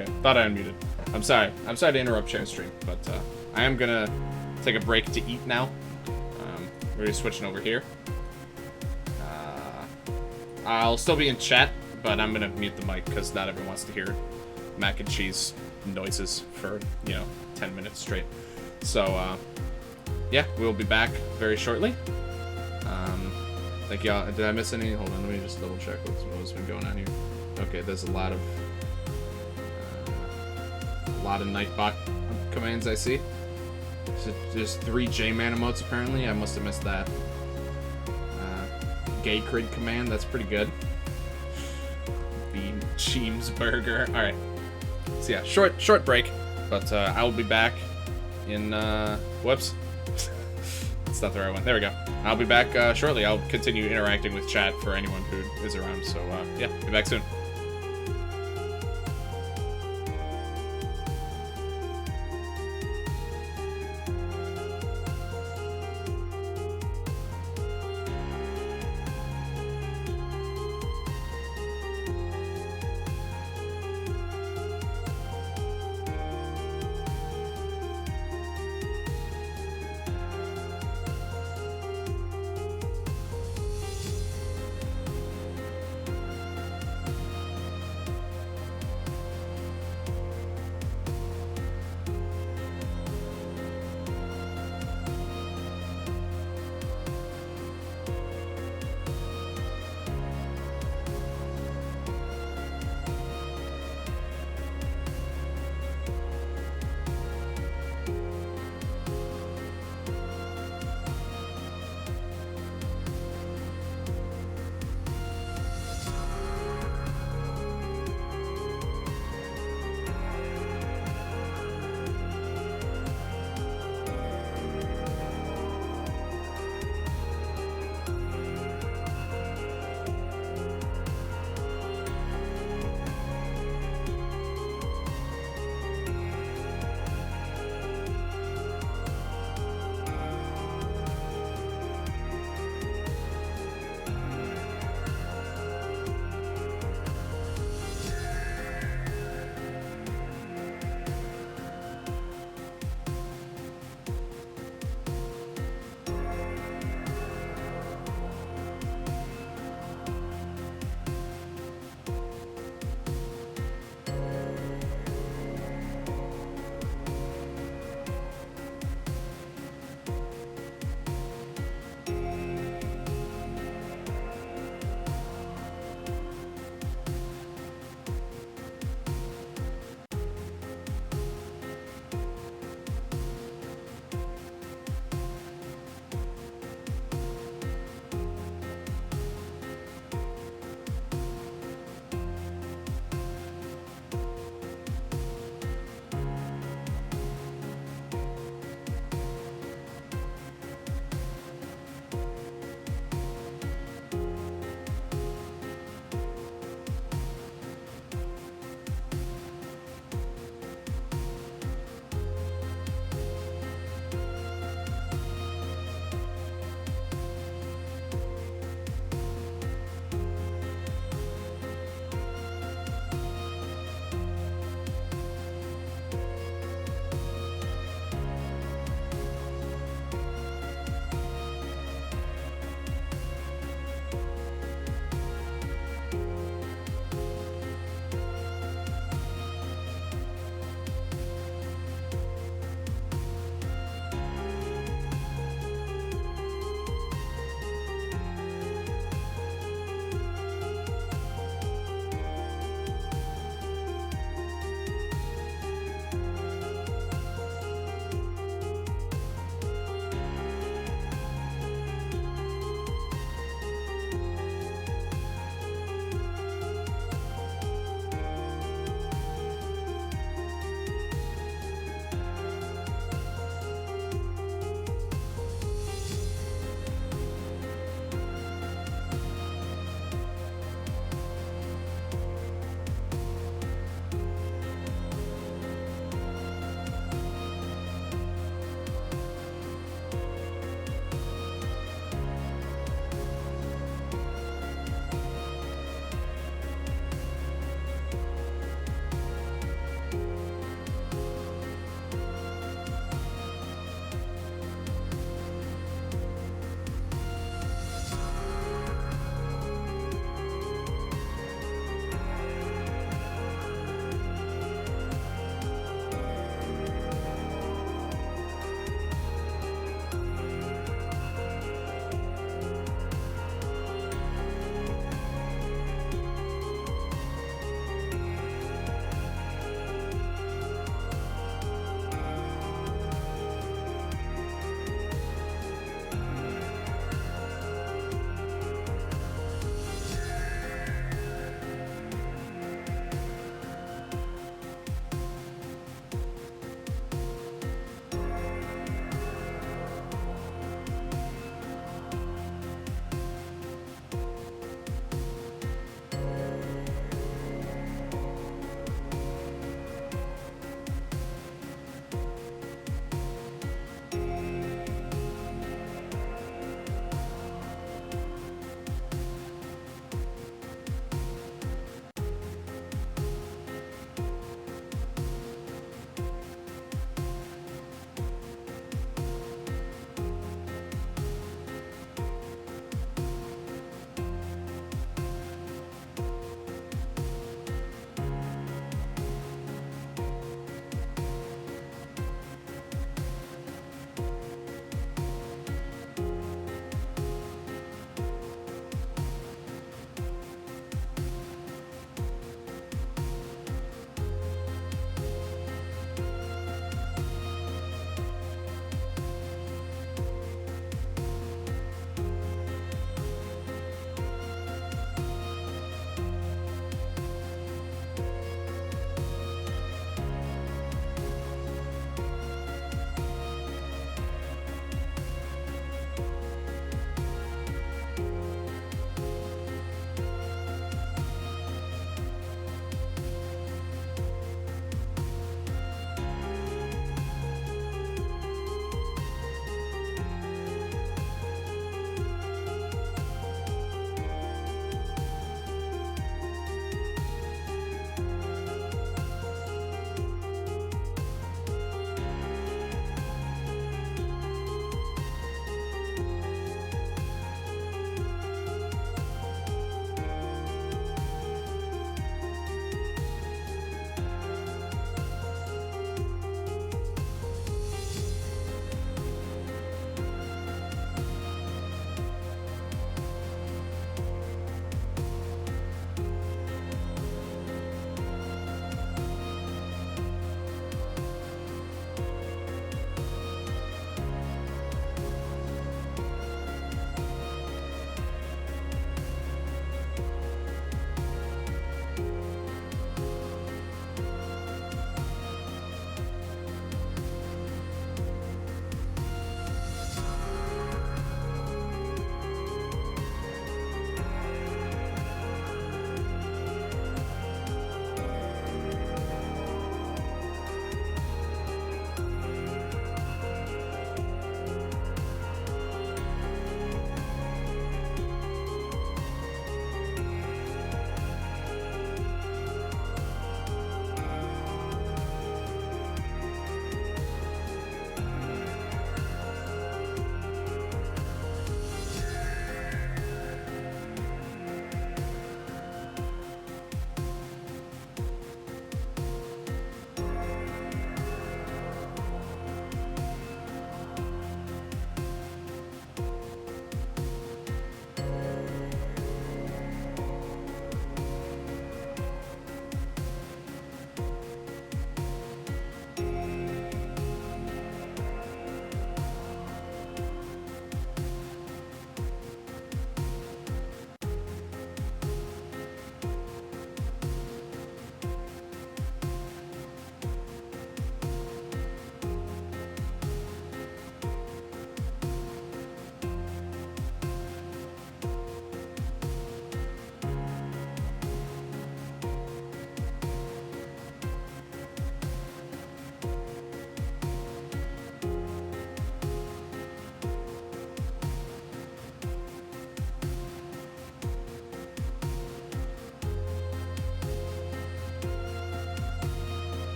Okay, thought I unmuted. I'm sorry. I'm sorry to interrupt share stream, but I am gonna take a break to eat now. We're just switching over here. I'll still be in chat, but I'm gonna mute the mic because not everyone wants to hear mac and cheese noises for 10 minutes straight. So yeah, we'll be back very shortly. Thank y'all. Did I miss any? Hold on, let me just double check what's been going on here. Okay, there's a lot of Nightbot commands I see. So there's 3 J-Man emotes apparently. I must have missed that. Gay Crid command, that's pretty good. Bean Cheemsburger. Alright. So yeah, short break. But I will be back in whoops. It's not the right one. There we go. I'll be back shortly. I'll continue interacting with chat for anyone who is around. So yeah, be back soon.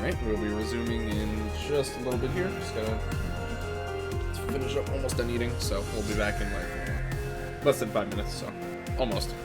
Alright, we'll be resuming in just a little bit here. Just gotta finish up, almost done eating, so we'll be back in like less than 5 minutes, so almost.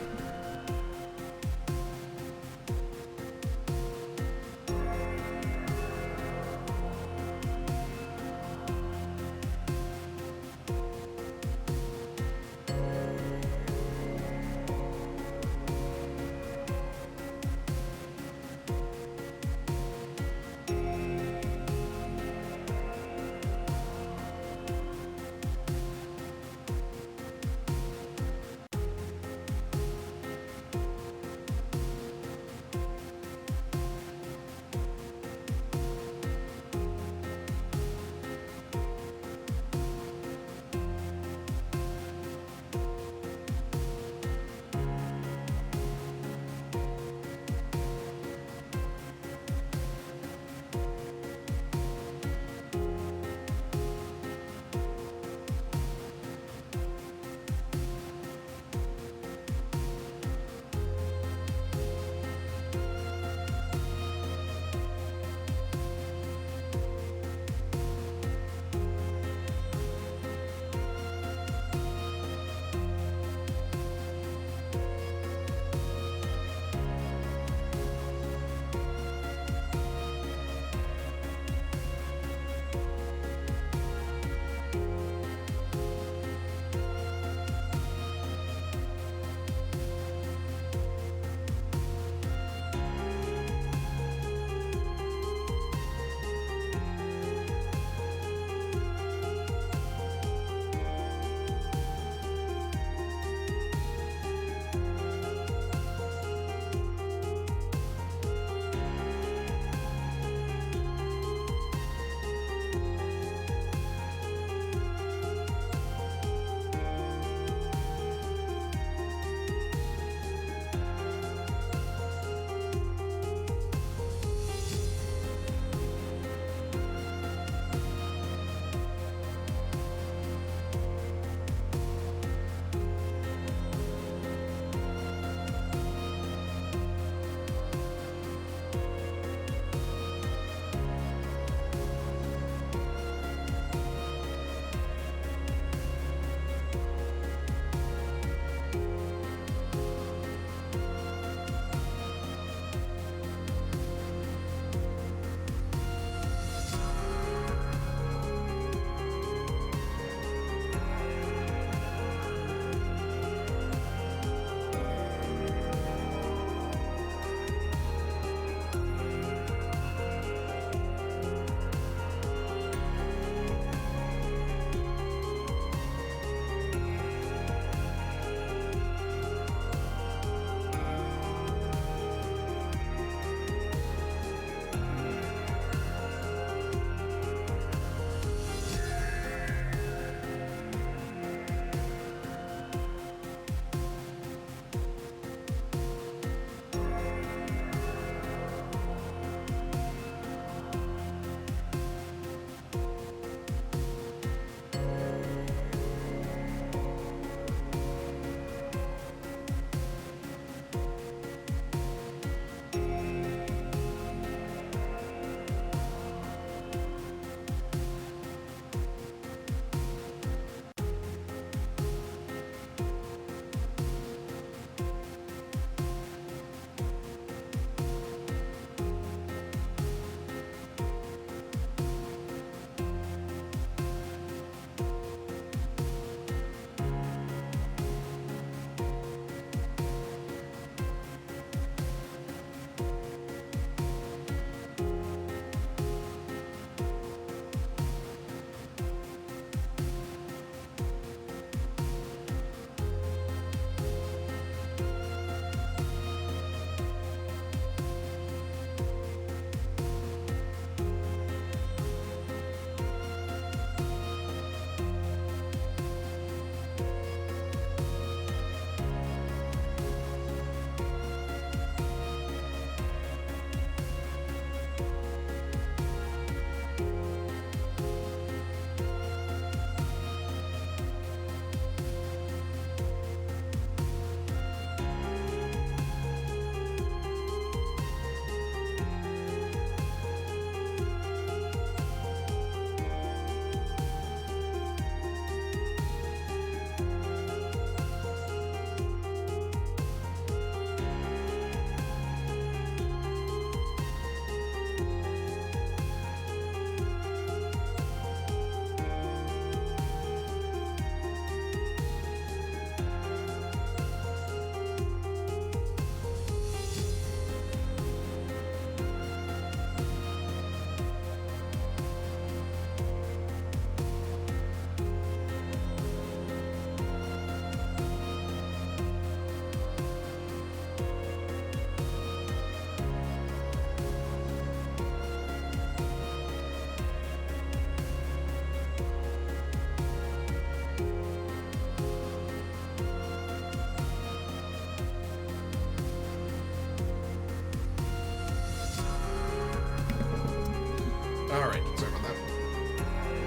All right, sorry about that.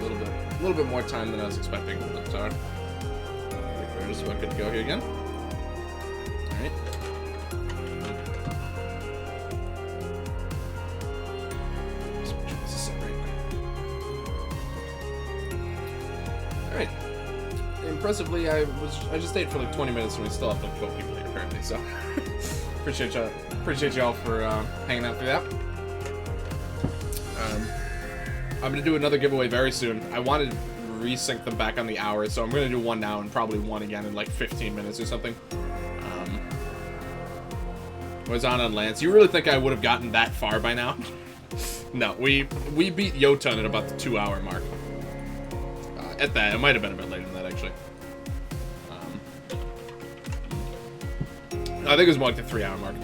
A little bit more time than I was expecting. But we're just about good to go here again. All right. All right. Impressively, I just stayed for like 20 minutes, and we still have like 12 people here apparently. So appreciate y'all for hanging out through that. I'm gonna do another giveaway very soon. I wanted to resync them back on the hour, so I'm gonna do one now and probably one again in like 15 minutes or something. Was on Lance. You really think I would have gotten that far by now? No, we beat Jotun at about the 2-hour mark. At that, it might have been a bit later than that actually. I think it was more like the 3-hour mark.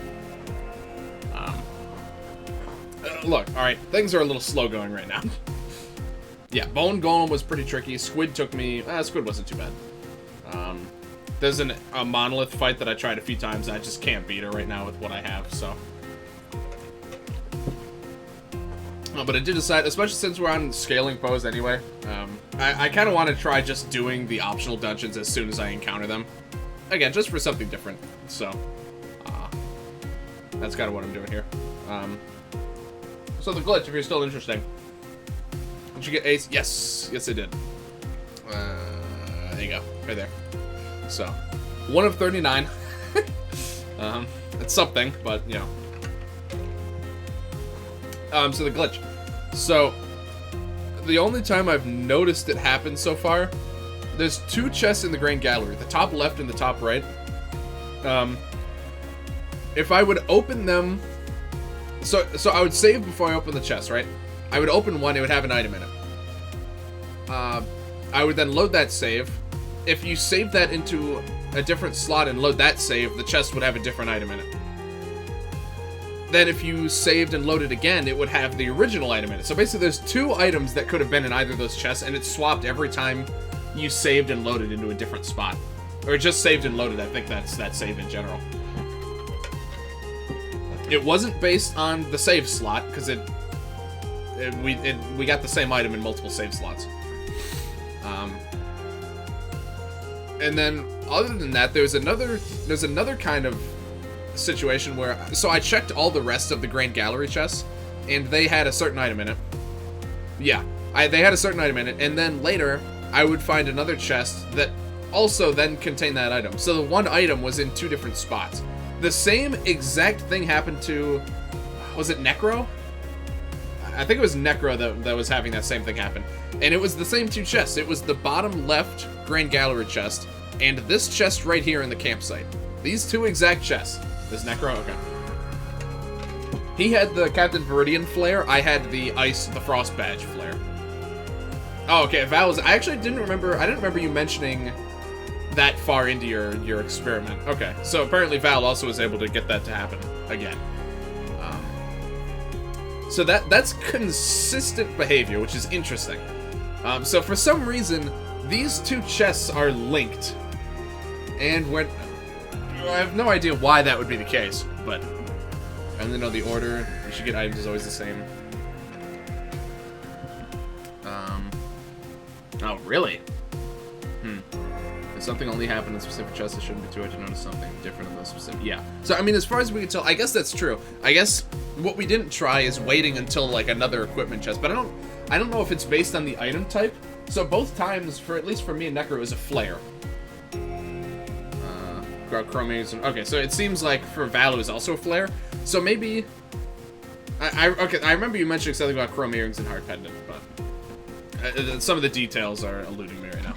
Look, alright, things are a little slow going right now. Yeah, Bone Golem was pretty tricky. Squid took me... Squid wasn't too bad. There's a Monolith fight that I tried a few times. I just can't beat her right now with what I have, so... but I did decide, especially since we're on scaling foes anyway, I kind of want to try just doing the optional dungeons as soon as I encounter them. Again, just for something different, so... that's kind of what I'm doing here. So the glitch, if you're still interested. Did you get ace? Yes. Yes, I did. There you go. Right there. So, 1 of 39. It's something, but, you know. So the glitch. So, the only time I've noticed it happen so far, there's 2 chests in the Grand Gallery, the top left and the top right. If I would open them... So I would save before I open the chest, right? I would open one, it would have an item in it. I would then load that save. If you save that into a different slot and load that save, the chest would have a different item in it. Then if you saved and loaded again, it would have the original item in it. So basically there's 2 items that could have been in either of those chests, and it's swapped every time you saved and loaded into a different spot. Or just saved and loaded, I think that's that save in general. It wasn't based on the save slot, because we got the same item in multiple save slots. And then, other than that, there's another kind of situation where... So I checked all the rest of the Grand Gallery chests, and they had a certain item in it. Yeah, they had a certain item in it, and then later, I would find another chest that also then contained that item. So the one item was in 2 different spots. The same exact thing happened to... Was it Necro? I think it was Necro that was having that same thing happen. And it was the same 2 chests. It was the bottom left Grand Gallery chest, and this chest right here in the campsite. These 2 exact chests. This Necro? Okay. He had the Captain Viridian flare. I had the Frost Badge flare. Oh, okay. Val was... I actually didn't remember... I didn't remember you mentioning that far into your experiment. Okay. So apparently Val also was able to get that to happen again. So that's consistent behavior, which is interesting. So for some reason, these 2 chests are linked. And I have no idea why that would be the case, but I only know the order. You should get items is always the same. Oh, really? If something only happened in specific chests, it shouldn't be too hard to notice something different in those specific... Yeah. So, I mean, as far as we can tell, I guess that's true. I guess what we didn't try is waiting until, like, another equipment chest. But I don't know if it's based on the item type. So both times, at least for me and Necro, it was a flare. Chromiums. Okay, so it seems like for Val it was also a flare. So maybe... Okay, I remember you mentioning something about chrome earrings and heart pendant, but... some of the details are eluding me right now.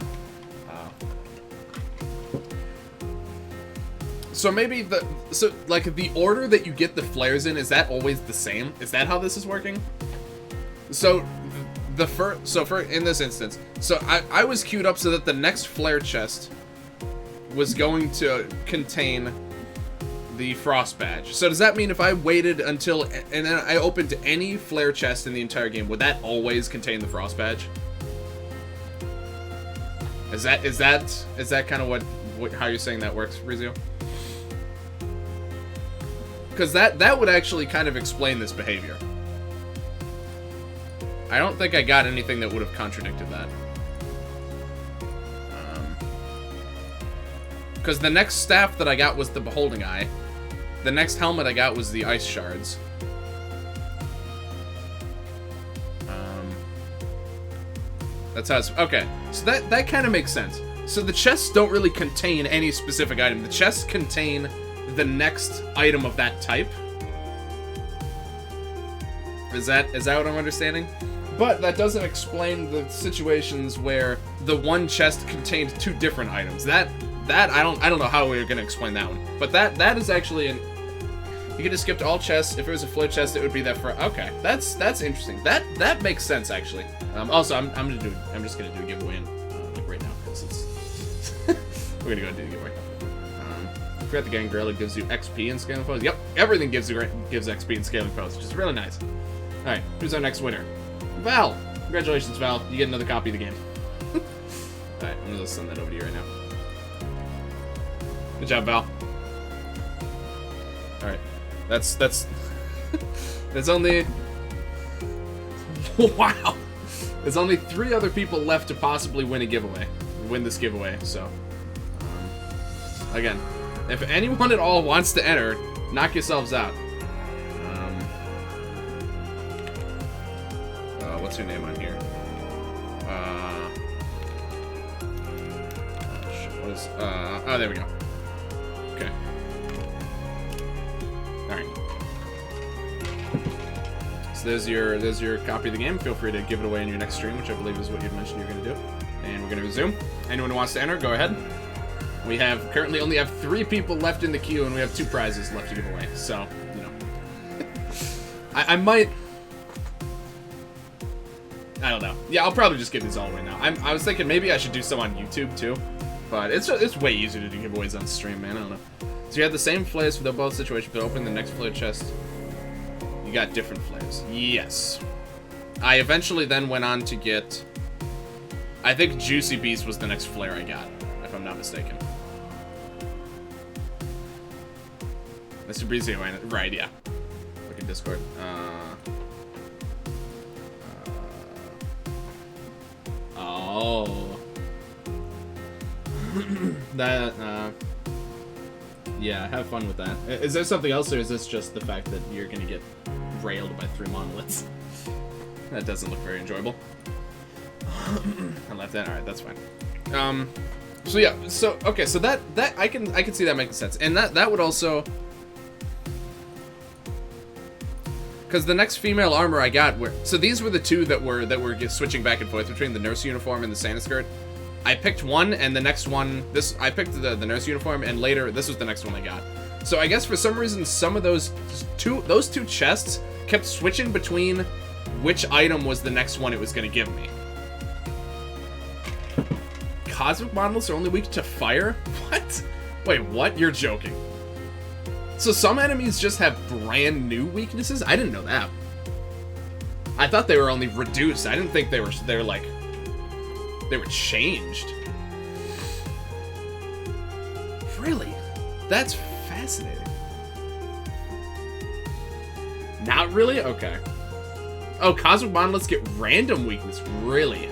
So maybe the order that you get the flares in, is that always the same? Is that how this is working? So in this instance, so I was queued up so that the next flare chest was going to contain the Frost Badge. So does that mean if I waited until and then I opened any flare chest in the entire game, would that always contain the Frost Badge? Is that kind of what how you're saying that works, Rizio? Because that would actually kind of explain this behavior. I don't think I got anything that would have contradicted that. Because the next staff that I got was the Beholding Eye. The next helmet I got was the Ice Shards. That's how it's... Okay, so that kind of makes sense. So the chests don't really contain any specific item. The chests contain the next item of that type. Is that what I'm understanding? But that doesn't explain the situations where the one chest contained 2 different items. That I don't know how we're gonna explain that one. But that is actually an... You could have skipped all chests. If it was a flare chest, it would be that for... Okay, that's interesting. That makes sense actually. Also, I'm just gonna do a giveaway like right now because it's we're gonna go and do the giveaway. I forgot the Gangrel gives you XP in scaling pose. Yep, everything gives XP in scaling pose, which is really nice. All right, who's our next winner? Val. Congratulations, Val. You get another copy of the game. All right, I'm gonna send that over to you right now. Good job, Val. All right, that's that's only... Wow. There's only 3 other people left to possibly win this giveaway, so... again, if anyone at all wants to enter, knock yourselves out. What's your name on here? Oh, there we go. Okay. Alright. So there's your copy of the game. Feel free to give it away in your next stream, which I believe is what you mentioned you're going to do. And we're going to resume. Anyone who wants to enter, go ahead. We currently only have 3 people left in the queue, and we have 2 prizes left to give away. So, you know. I might... I don't know. Yeah, I'll probably just give these all away now. I was thinking maybe I should do some on YouTube, too. But it's way easier to do giveaways on stream, man. I don't know. So you had the same flares for the both situations, but open the next flare chest. You got different flares. Yes. I eventually then went on to get... I think Juicy Beast was the next flare I got, if I'm not mistaken. Mr. Breezy, right, yeah. Look in Discord. Oh. Yeah, have fun with that. Is there something else, or is this just the fact that you're gonna get railed by 3 monoliths? That doesn't look very enjoyable. I left that. Alright, that's fine. So yeah, okay, so that I can see that making sense. And that would also... Because the next female armor I got so these were the 2 that were switching back and forth between the nurse uniform and the Santa skirt. I picked one, and the next one, I picked the nurse uniform, and later this was the next one I got. So I guess for some reason some of those two chests kept switching between which item was the next one it was gonna give me. Cosmic monoliths are only weak to fire? What? Wait, what? You're joking. So some enemies just have brand new weaknesses? I didn't know that. I thought they were only reduced. I didn't think they were changed. Really? That's fascinating. Not really? Okay. Oh, Cosmic Monoliths get random weakness. Really?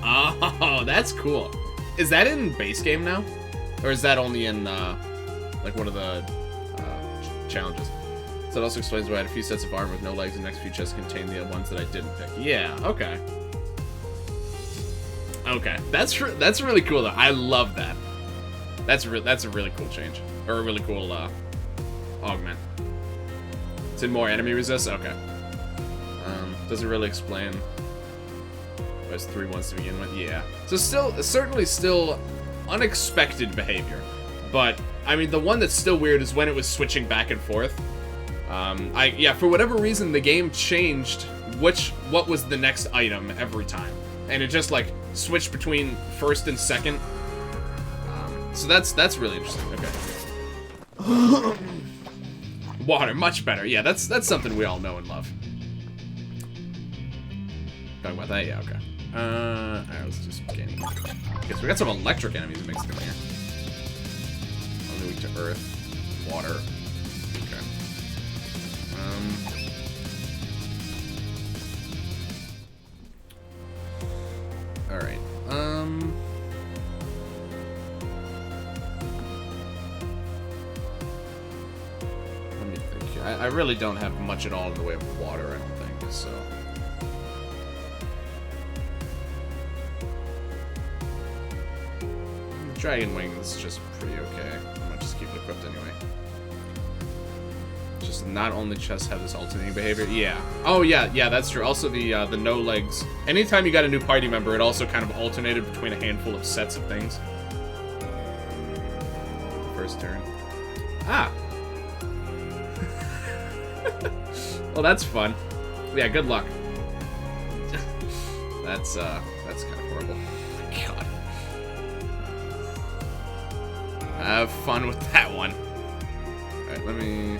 Oh, that's cool. Is that in base game now? Or is that only in, like, one of the challenges? So that also explains why I had a few sets of armor with no legs and the next few chests contain the ones that I didn't pick. Yeah, okay. Okay, that's really cool though. I love that. That's a really cool change, or a really cool augment. Did more enemy resist? Okay. Doesn't really explain. There's 3 ones to begin with. Yeah. So certainly still unexpected behavior, but I mean the one that's still weird is when it was switching back and forth. Yeah, for whatever reason the game changed what was the next item every time, and it just like switched between first and second. So that's really interesting. Okay. Water, much better. Yeah, that's something we all know and love. Talking about that, yeah, okay. Alright, let's just scanning. Okay, so we got some electric enemies mixed in here. Only weak to earth, water. Okay. I really don't have much at all in the way of water, I don't think, so... Dragon Wings just pretty okay. I might just keep it equipped anyway. Just not only chests have this alternating behavior. Yeah. Oh yeah, that's true. Also the no legs. Anytime you got a new party member, it also kind of alternated between a handful of sets of things. First turn. Ah. Well, that's fun. Yeah, good luck. That's kind of horrible. God. Have fun with that one. Alright, let me...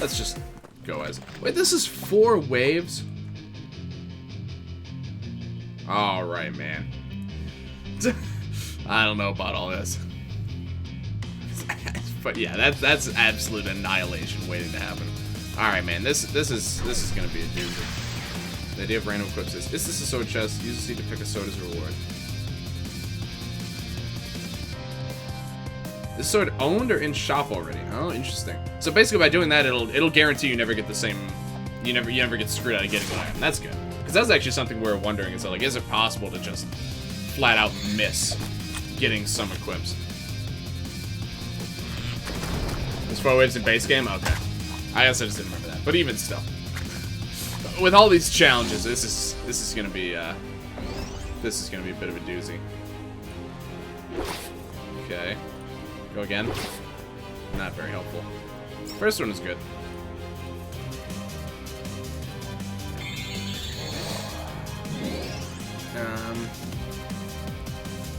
Let's just go as... Wait, this is 4 waves? Alright, man. I don't know about all this. But yeah, that's absolute annihilation waiting to happen. Alright, man, this is gonna be a doozy. The idea of random equips is this a sword chest? Use a seed to pick a sword as a reward. This sword owned or in shop already? Oh, interesting. So basically, by doing that, it'll guarantee you never get the same. You never get screwed out of getting an item. That's good. Because that's actually something we're wondering is like, is it possible to just flat out miss getting some equips? There's 4 waves in base game. Okay, I guess I just didn't remember that. But even still, with all these challenges, this is gonna be a bit of a doozy. Okay. Go again. Not very helpful. First one is good.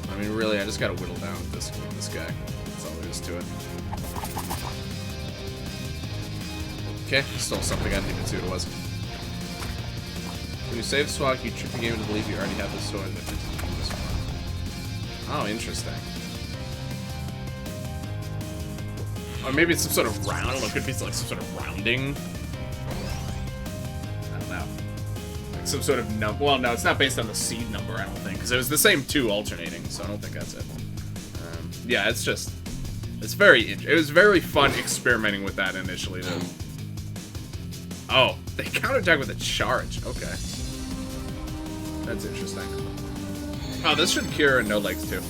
I mean, really, I just gotta whittle down this guy. That's all there is to it. Okay, stole something. I didn't even see what it was. When you save swag, you trick the game into believe you already have this sword. Oh, interesting. Or maybe it's some sort of round. I don't know. It could be like some sort of rounding. I don't know. Like some sort of number. Well, no, it's not based on the seed number, I don't think. Because it was the same 2 alternating, so I don't think that's it. Yeah, it's just... It was very fun experimenting with that initially. Oh, they counterattack with a charge. Okay. That's interesting. Oh, this should cure no legs, too.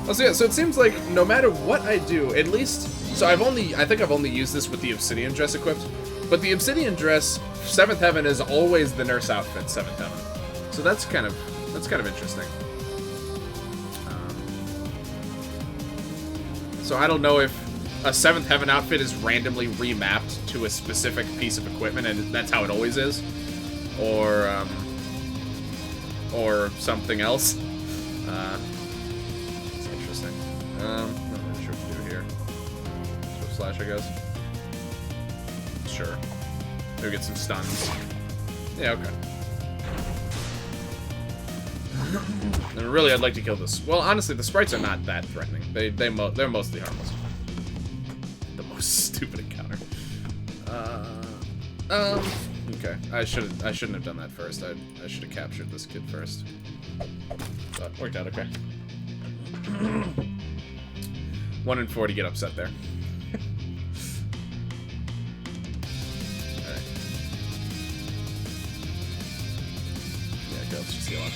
Oh, so yeah, so it seems like no matter what I do, at least... So I think I've only used this with the Obsidian Dress equipped, but the Obsidian Dress, 7th Heaven, is always the nurse outfit, 7th Heaven. So that's kind of interesting. So I don't know if a 7th Heaven outfit is randomly remapped to a specific piece of equipment, and that's how it always is, or something else. Not really sure what to do here. Swift slash, I guess. Sure. Maybe get some stuns. Yeah, okay. And really, I'd like to kill this. Well, honestly, the sprites are not that threatening. They're mostly harmless. The most stupid encounter. Okay. I shouldn't have done that first. I should have captured this kid first. But worked out okay. 1 in 4 to get upset there. Alright. Yeah, okay, let's just heal up.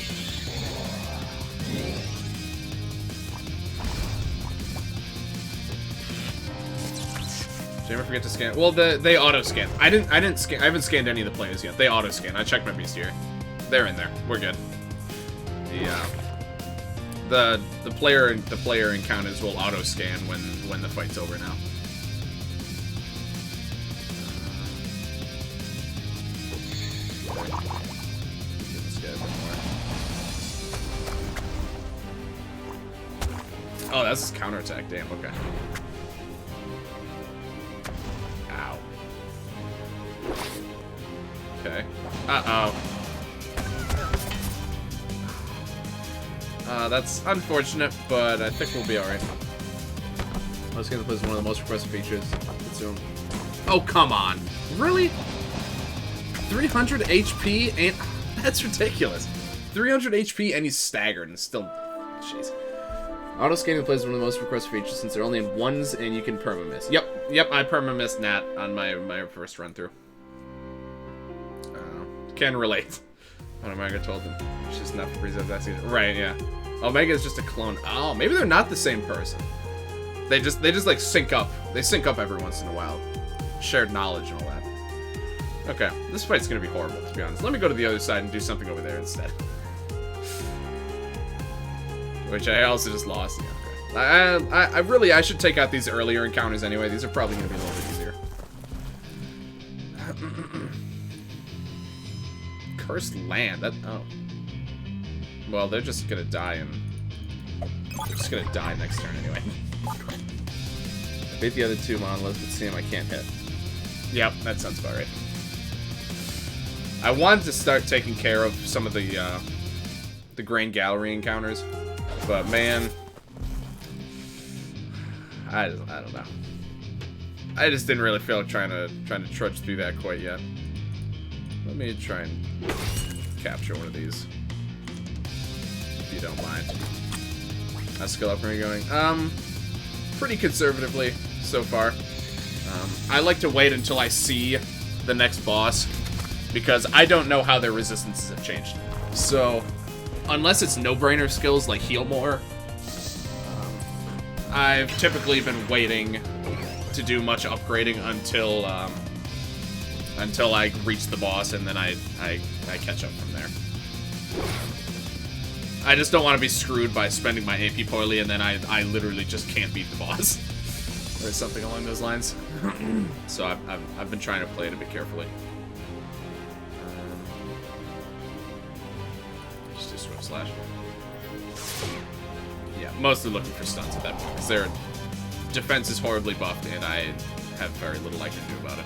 Did you ever forget to scan? Well, they auto scan. I didn't scan. I haven't scanned any of the players yet. They auto scan. I checked my beast here. They're in there. We're good. The player encounters will auto scan when the fight's over now. Give this guy a bit more. Oh, that's his counterattack. Damn. Okay. Ow. Okay. Uh-oh. That's unfortunate, but I think we'll be alright. Most gameplay is one of the most requested features. Consume. Oh, come on. Really? 300 HP and... That's ridiculous. 300 HP and he's staggered and still Jeez. Auto scanning plays one of the most requested features since they're only in ones and you can perma-miss. Yep, I perma-missed Nat on my first run through. Can relate. When Omega told them it's just not for preset that season. Right, yeah. Omega is just a clone. Oh, maybe they're not the same person. They just like sync up. They sync up every once in a while. Shared knowledge and all that. Okay, this fight's gonna be horrible, to be honest. Let me go to the other side and do something over there instead. Which I also just lost. Yeah, okay. I should take out these earlier encounters anyway. These are probably gonna be a little bit easier. Cursed land. Oh. Well, they're just gonna die they're just gonna die next turn anyway. I beat the other two monoliths, but see him I can't hit. Yep, that sounds about right. I wanted to start taking care of some of the Grand Gallery encounters, but man, I don't know. I just didn't really feel like trying to trudge through that quite yet. Let me try and capture one of these, if you don't mind. How's skill up are you going? Pretty conservatively so far. I like to wait until I see the next boss, because I don't know how their resistances have changed. So, unless it's no-brainer skills like heal more, I've typically been waiting to do much upgrading until I reach the boss, and then I catch up from there. I just don't want to be screwed by spending my AP poorly, and then I literally just can't beat the boss. Or something along those lines. So I've been trying to play it a bit carefully. Just do Swift Slash. Yeah, mostly looking for stunts at that point, because their defense is horribly buffed, and I have very little I can do about it.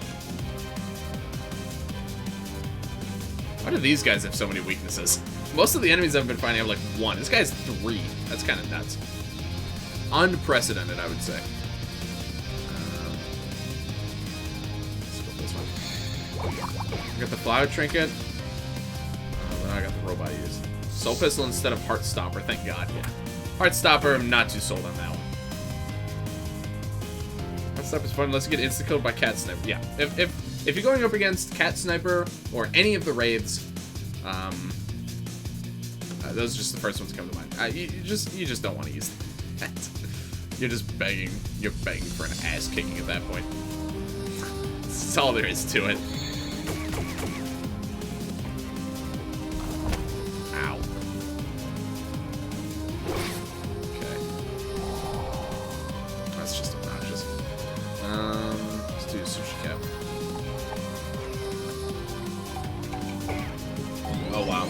Why do these guys have so many weaknesses? Most of the enemies I've been fighting have like 1. This guy has 3. That's kind of nuts. Unprecedented, I would say. Let's go this one. I got the flower trinket. Then I got the robot used. Soul pistol instead of heart stopper. Thank God. Yeah. Heart stopper. I'm not too sold on that one. Heart stopper's fun unless you get insta killed by cat sniper. Yeah. If you're going up against cat sniper or any of the wraiths, those are just the first ones that come to mind. You just don't want to use that. You're just begging. You're begging for an ass kicking at that point. That's all there is to it. Ow. Okay. That's just obnoxious. Let's do sushi cap. Oh wow.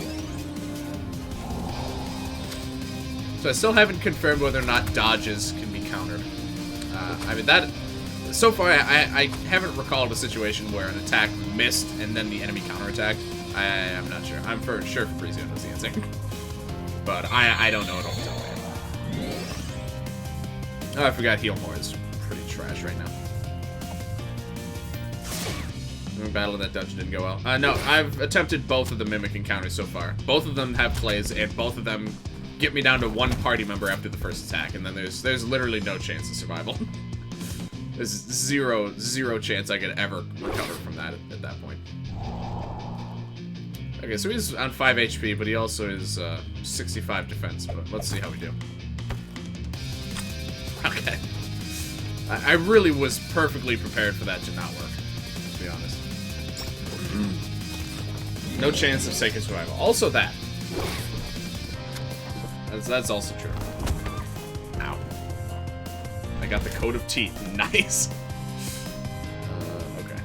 So I still haven't confirmed whether or not dodges can be countered. I mean, that... So far, I haven't recalled a situation where an attack missed and then the enemy counterattacked. I'm not sure. I'm for sure Fabrizio knows the answer. But I don't know it off the top of my head. Oh, I forgot heal more is pretty trash right now. Battle in that dungeon didn't go well. No, I've attempted both of the Mimic encounters so far. Both of them have plays, and both of them get me down to 1 party member after the first attack, and then there's literally no chance of survival. There's zero chance I could ever recover from that at that point. Okay, so he's on 5 HP, but he also is 65 defense, but let's see how we do. Okay. I really was perfectly prepared for that to not work, to be honest. No chance of sacred survival. Also that. That's also true. Ow. I got the coat of teeth. Nice. Okay.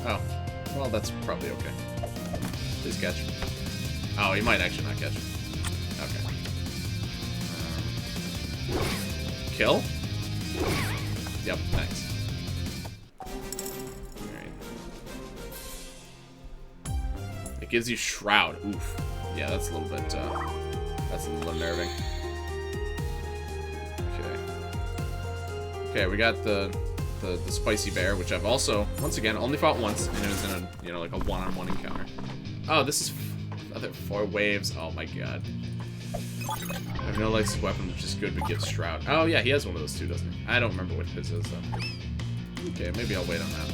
Oh. Well, that's probably okay. Please catch. Oh, he might actually not catch. Okay. Kill? Yep, thanks. It gives you Shroud. Oof. Yeah, that's a little bit, that's a little unnerving. Okay. Okay, we got the spicy bear, which I've also, once again, only fought once, and it was in a, you know, like a one-on-one encounter. Oh, this is other 4 waves. Oh my god. I have no legs weapon, which is good, but gives Shroud. Oh, yeah, he has one of those too, doesn't he? I don't remember what his is, though. Okay, maybe I'll wait on that.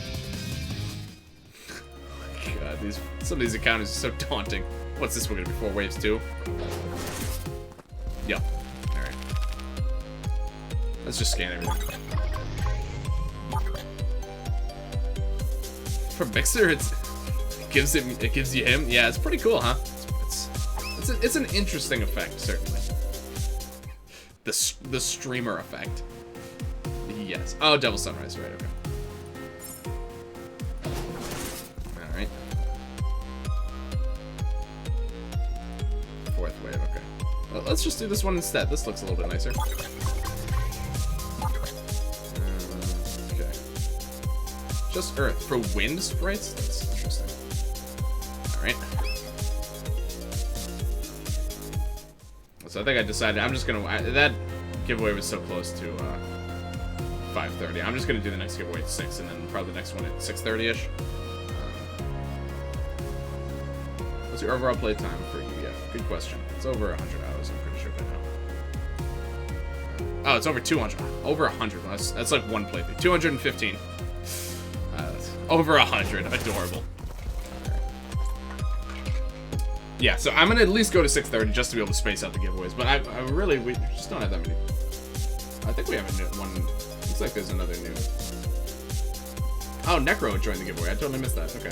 Oh my God, some of these encounters are so daunting. What's this? We're gonna be 4 waves too? Yep. Alright. Let's just scan everything. For Mixer, it gives you him. Yeah, it's pretty cool, huh? It's an interesting effect, certainly. The streamer effect. Yes. Oh, Devil Sunrise, right? Okay. All right. 4th wave. Okay. Well, let's just do this one instead. This looks a little bit nicer. Okay. Just Earth for wind sprites. That's interesting. All right. So I think I decided I'm just gonna. That giveaway was so close to 5:30. I'm just gonna do the next giveaway at 6, and then probably the next one at 6:30ish. What's your overall play time for EBF? Good question. It's over 100 hours. I'm pretty sure by now. Oh, it's over 200. Over 100. That's like one playthrough. 215. Over 100. Adorable. Yeah, so I'm gonna at least go to 6:30 just to be able to space out the giveaways. But we just don't have that many. I think we have a new one. Looks like there's another new. Oh, Necro joined the giveaway. I totally missed that. Okay.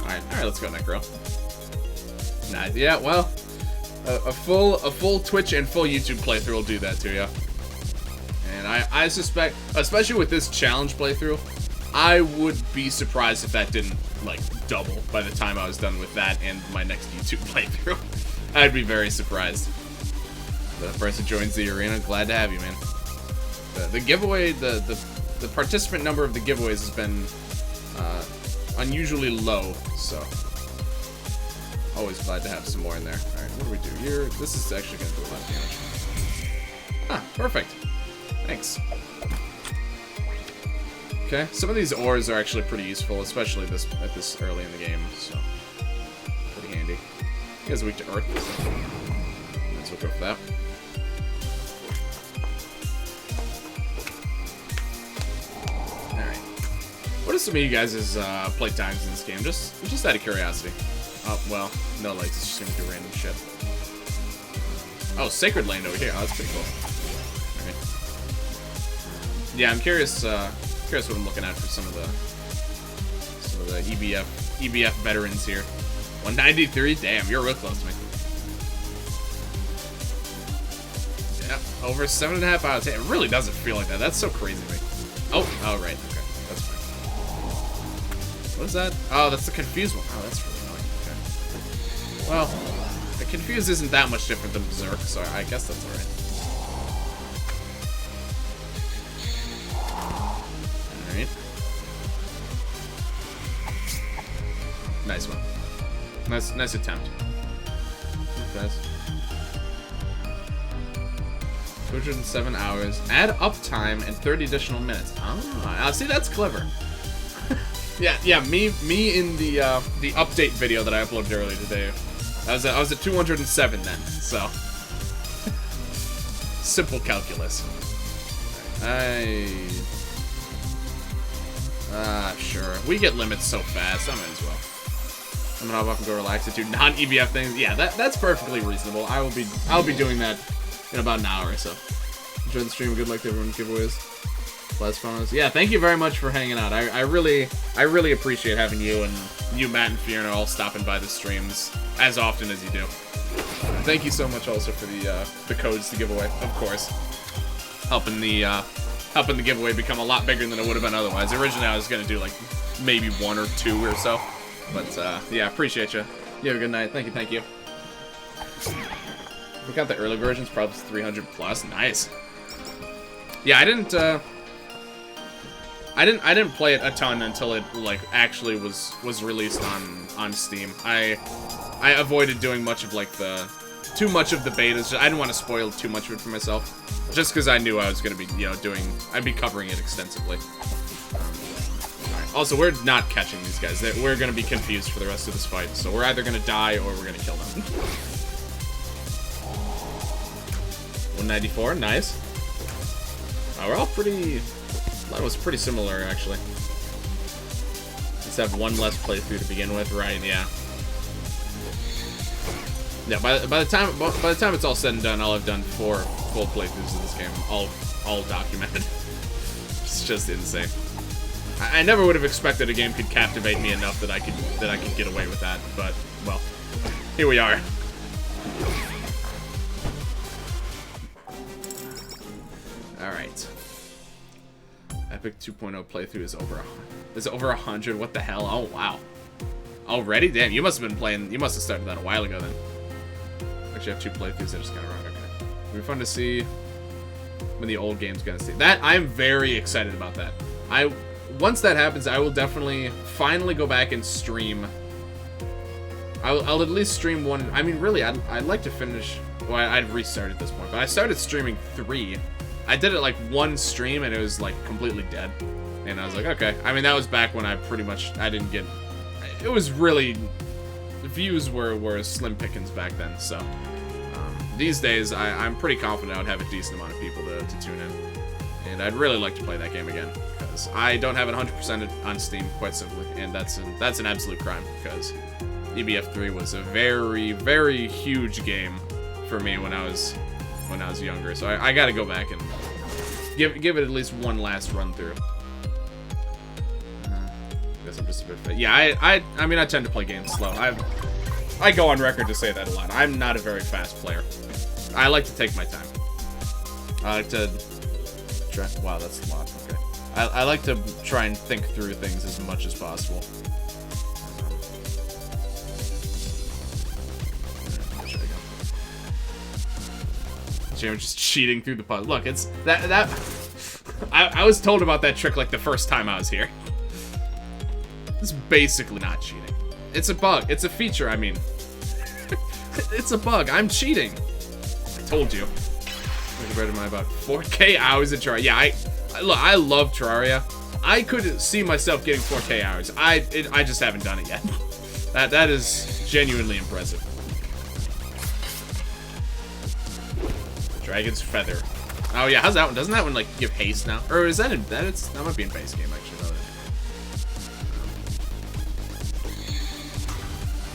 All right, let's go, Necro. Nice. Yeah, well, a full Twitch and full YouTube playthrough will do that to you. And I suspect, especially with this challenge playthrough, I would be surprised if that didn't like double by the time I was done with that and my next YouTube playthrough. I'd be very surprised. The person joins the arena. Glad to have you, man. The giveaway, the participant number of the giveaways has been unusually low, so always glad to have some more in there. All right, what do we do here? This is actually going to do a lot of damage. Ah, perfect. Thanks. Okay, some of these ores are actually pretty useful, especially at this early in the game, so pretty handy. You guys are weak to earth. Let's go for that. Alright. What are some of you guys' play times in this game? Just out of curiosity. Oh, well, no legs, it's just gonna do random shit. Oh, Sacred Land over here. Oh, that's pretty cool. Alright. Yeah, I'm curious what I'm looking at for some of the EBF veterans here. 193, damn, you're real close to me. Yeah, over 7.5 hours. Hey, it really doesn't feel like that. That's so crazy to me. Oh, right, okay, that's fine. What is that? Oh, that's the Confused one. Oh, that's really annoying. Okay. Well, the Confused isn't that much different than Berserk, so I guess that's alright. Nice one. Nice attempt. Nice. 207 hours. Add uptime and 30 additional minutes. Ah, see, that's clever. yeah. Me in the update video that I uploaded earlier today. I was at 207 then. So simple calculus. Sure. We get limits so fast. I might as well. I'm gonna hop off and go relax and do non-EBF things. Yeah, that's perfectly reasonable. I'll be doing that in about an hour or so. Enjoy the stream. Good luck to everyone. Giveaways. Blast bonus. Yeah, thank you very much for hanging out. I really appreciate having you, Matt, and Fiona all stopping by the streams as often as you do. Thank you so much also for the codes to give away, of course. Helping the giveaway become a lot bigger than it would have been otherwise. Originally, I was gonna do like maybe 1 or 2 or so. But, yeah, appreciate you. You have a good night. Thank you. We got the early versions, probably 300 plus. Nice. Yeah, I didn't play it a ton until it, like, actually was released on Steam. I avoided doing much of, like, too much of the betas. I didn't want to spoil too much of it for myself. Just because I knew I was going to be, I'd be covering it extensively. Also, we're not catching these guys. We're going to be confused for the rest of this fight. So we're either going to die or we're going to kill them. 194, nice. We're all pretty... That was pretty similar, actually. Let's have one less playthrough to begin with, right? Yeah. Yeah. By the time it's all said and done, I'll have done 4 full playthroughs of this game, all documented. It's just insane. I never would have expected a game could captivate me enough that I could get away with that, but well, here we are. All right. Epic 2.0 playthrough is over 100. What the hell? Oh wow. Already? Damn, you must have been playing. You must have started that a while ago then. Actually, I have 2 playthroughs that just kind of run. Okay. It'll be fun to see when the old game's gonna stay. That I'm very excited about that. Once that happens, I will definitely finally go back and stream. I'll at least stream one. I mean, really, I'd like to finish. Well, I'd restart at this point, but I started streaming 3. I did it like 1 stream and it was like completely dead, and I was like, okay. I mean, that was back when I didn't get. It was really, the views were slim pickings back then. So these days, I'm pretty confident I would have a decent amount of people to tune in, and I'd really like to play that game again. I don't have it 100% on Steam, quite simply, and that's an absolute crime, because EBF5 was a very, very huge game for me when I was younger. So I got to go back and give it at least one last run through. Guess I'm just a bit fit. Yeah, I mean, I tend to play games slow. I go on record to say that a lot. I'm not a very fast player. I like to take my time. I like to try. Wow, that's a lot. Okay. I like to try and think through things as much as possible. Jam just cheating through the puzzle. Look, it's that. I was told about that trick like the first time I was here. It's basically not cheating. It's a bug. It's a feature. I mean, it's a bug. I'm cheating. I told you. Compared to my about 4K hours of Terraria. Yeah, look, I love Terraria. I could see myself getting 4K hours. I just haven't done it yet. That is genuinely impressive. Dragon's Feather. Oh yeah, how's that one? Doesn't that one like give haste now? Or is that that might be in base game actually.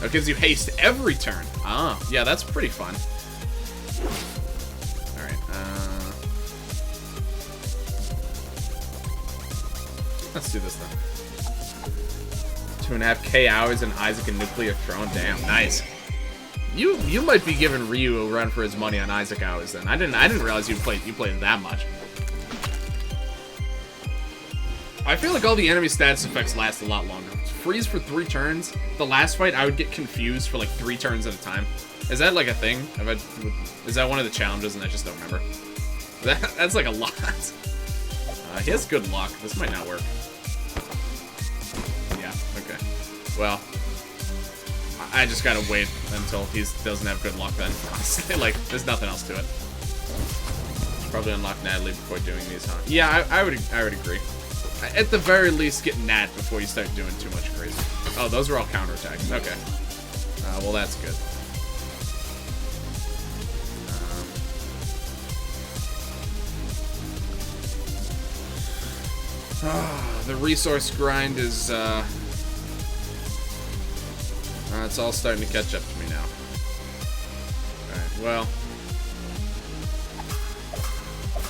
It gives you haste every turn. Ah, yeah, that's pretty fun. Alright, let's do this then. 2.5K hours in Isaac and Nuclear Throne. Damn, nice. You might be giving Ryu a run for his money on Isaac hours then. I didn't realize you played that much. I feel like all the enemy status effects last a lot longer. Freeze for 3 turns. The last fight, I would get confused for like 3 turns at a time. Is that like a thing? Is that one of the challenges and I just don't remember? That's like a lot. He has good luck. This might not work. Yeah, okay. Well, I just gotta wait until he doesn't have good luck then. Like, there's nothing else to it. Probably unlock Natalie before doing these, huh? Yeah, I would agree. At the very least, get Nat before you start doing too much crazy. Oh, those are all counterattacks. Okay. Well, that's good. The resource grind is, it's all starting to catch up to me now. Alright, well.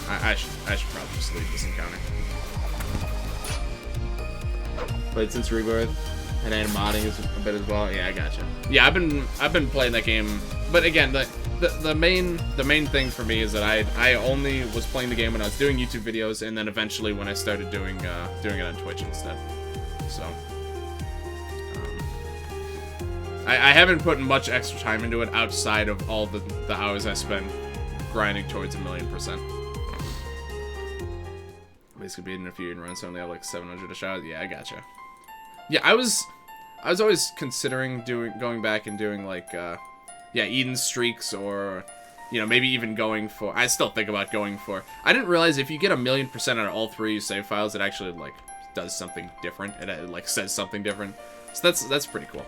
I should probably just leave this encounter. Played since Rebirth, and modding is a bit as well. Yeah, I gotcha. Yeah, I've been playing that game, but again, the main thing for me is that I only was playing the game when I was doing YouTube videos, and then eventually when I started doing it on Twitch instead. So I haven't put much extra time into it outside of all the hours I spent grinding towards 1,000,000%. Basically beating a few and runs, so I only have like 700 a shot. Yeah, I gotcha. Yeah, I was always considering going back and doing like Eden streaks, or maybe even going for. I still think about going for. I didn't realize if you get 1,000,000% out of all 3 save files, it actually like does something different. It like says something different. So that's pretty cool.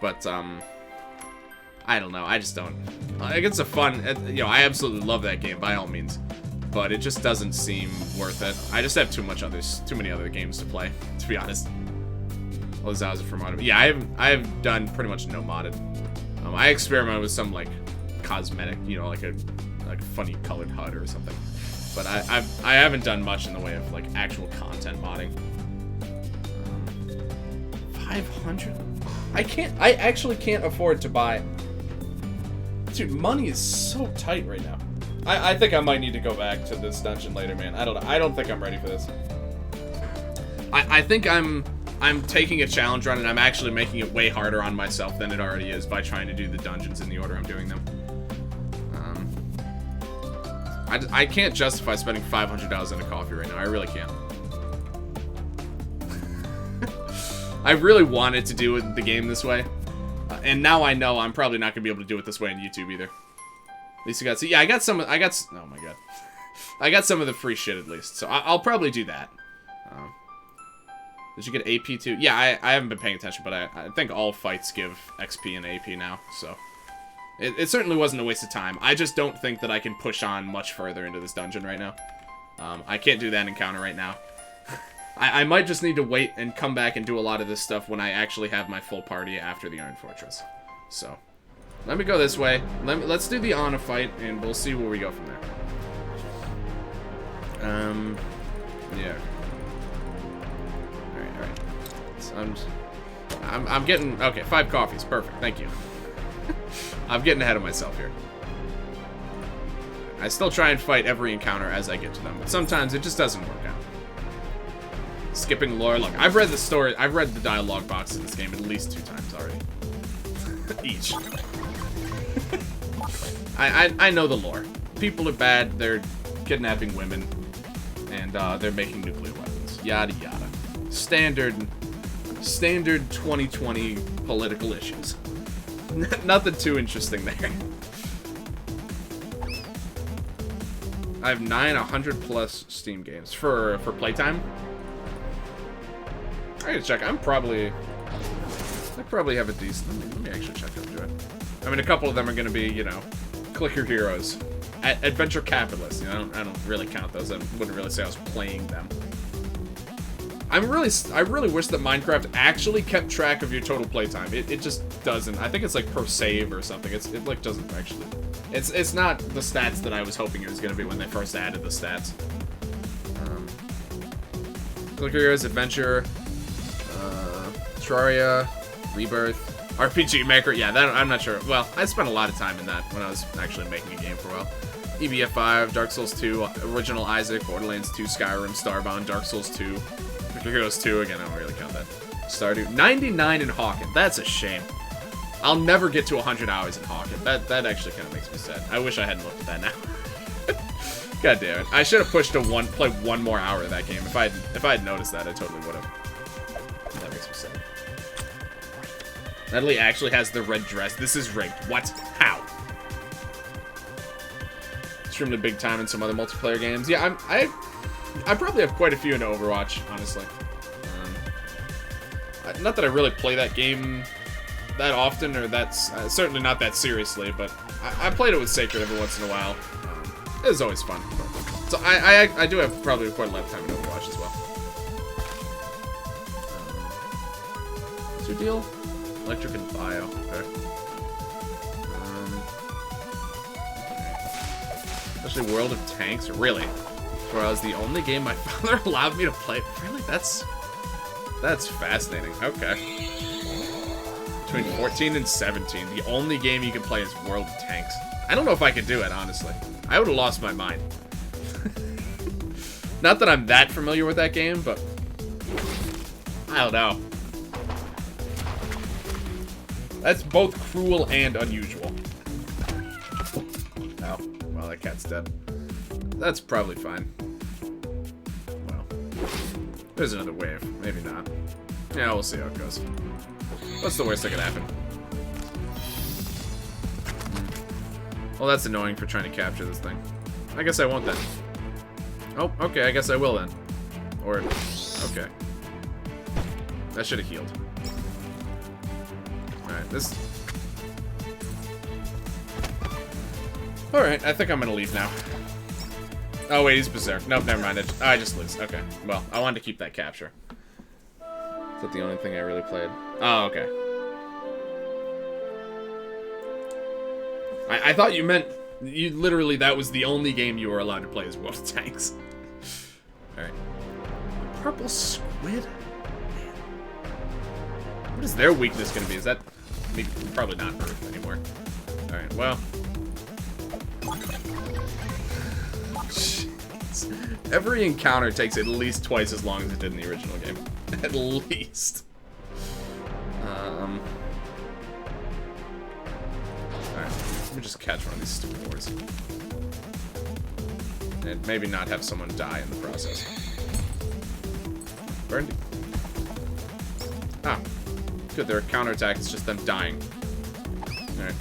But I don't know. I just don't. Like, it's a fun, you know, I absolutely love that game by all means, but it just doesn't seem worth it. I just have too many other games to play, to be honest. Oh, Zaza for modded. Yeah, I have done pretty much no modded. I experimented with some like cosmetic, you know, like a funny colored HUD or something, but I haven't done much in the way of like actual content modding. 500. I actually can't afford to buy. Dude, money is so tight right now. I think I might need to go back to this dungeon later, man. I don't know. I don't think I'm ready for this. I think I'm taking a challenge run and I'm actually making it way harder on myself than it already is by trying to do the dungeons in the order I'm doing them. I can't justify spending $500 on a coffee right now. I really can't. I really wanted to do the game this way. And now I know I'm probably not going to be able to do it this way on YouTube either. At least you got... So yeah, I got some... oh my god. I got some of the free shit at least. So I'll probably do that. Did you get AP too? Yeah, I haven't been paying attention, but I think all fights give XP and AP now, so... It certainly wasn't a waste of time. I just don't think that I can push on much further into this dungeon right now. I can't do that encounter right now. I might just need to wait and come back and do a lot of this stuff when I actually have my full party after the Iron Fortress. So, let me go this way. Let's do the Ana fight, and we'll see where we go from there. Yeah. Alright. So I'm getting... Okay, 5 coffees. Perfect. Thank you. I'm getting ahead of myself here. I still try and fight every encounter as I get to them, but sometimes it just doesn't work out. Skipping lore. Look, I've read the story. I've read the dialogue box in this game at least 2 times already. Each. I know the lore. People are bad. They're kidnapping women, and they're making nuclear weapons. Yada yada. Standard 2020 political issues. Nothing too interesting there. I have 100 plus Steam games for playtime. I gotta check. I probably have a decent. Let me actually check into it. I mean, a couple of them are gonna be, you know, clicker heroes, adventure capitalists. You know, I don't really count those. I wouldn't really say I was playing them. I really wish that Minecraft actually kept track of your total playtime. It just doesn't. I think it's like per save or something. It like doesn't actually. It's not the stats that I was hoping it was gonna be when they first added the stats. Clicker Heroes, Adventure, Terraria, Rebirth, RPG Maker. Yeah, that I'm not sure. Well, I spent a lot of time in that when I was actually making a game for a while. EBF5, Dark Souls 2, Original Isaac, Borderlands 2, Skyrim, Starbound, Dark Souls 2. Heroes 2, again, I don't really count that. Stardew. 99 in Hawken. That's a shame. I'll never get to 100 hours in Hawken. That actually kind of makes me sad. I wish I hadn't looked at that now. God damn it. I should have pushed to play 1 more hour of that game. If I had noticed that, I totally would have. That makes me sad. Natalie actually has the red dress. This is rigged. What? How? Extremely big time in some other multiplayer games. Yeah, I probably have quite a few into Overwatch, honestly. Not that I really play that game that often, or that's certainly not that seriously, but I played it with Sacred every once in a while. It was always fun. So I do have probably quite a lot of time in Overwatch as well. What's your deal? Electric and Bio. Okay. Especially World of Tanks. Really? Where I was the only game my father allowed me to play. Really? That's fascinating. Okay. Between 14 and 17, the only game you can play is World of Tanks. I don't know if I could do it, honestly. I would have lost my mind. Not that I'm that familiar with that game, but I don't know. That's both cruel and unusual. Oh, well, that cat's dead. That's probably fine. Well, there's another wave. Maybe not. Yeah, we'll see how it goes. What's the worst that could happen? Well, that's annoying for trying to capture this thing. I guess I won't then. Oh, okay, I guess I will then. Or, okay. That should have healed. Alright, this... Alright, I think I'm gonna leave now. Oh wait, he's berserk. Nope, never mind. I just lose. Okay. Well, I wanted to keep that capture. Is that the only thing I really played? Oh, okay. I thought you meant you literally that was the only game you were allowed to play as World of Tanks. Alright. Purple squid? Man. What is their weakness gonna be? Is that maybe probably not Earth anymore? Alright, well. Every encounter takes at least twice as long as it did in the original game. At least. Alright. Let me just catch one of these stupid wars. And maybe not have someone die in the process. Burned. Ah. Good, their counterattack is just them dying. Alright.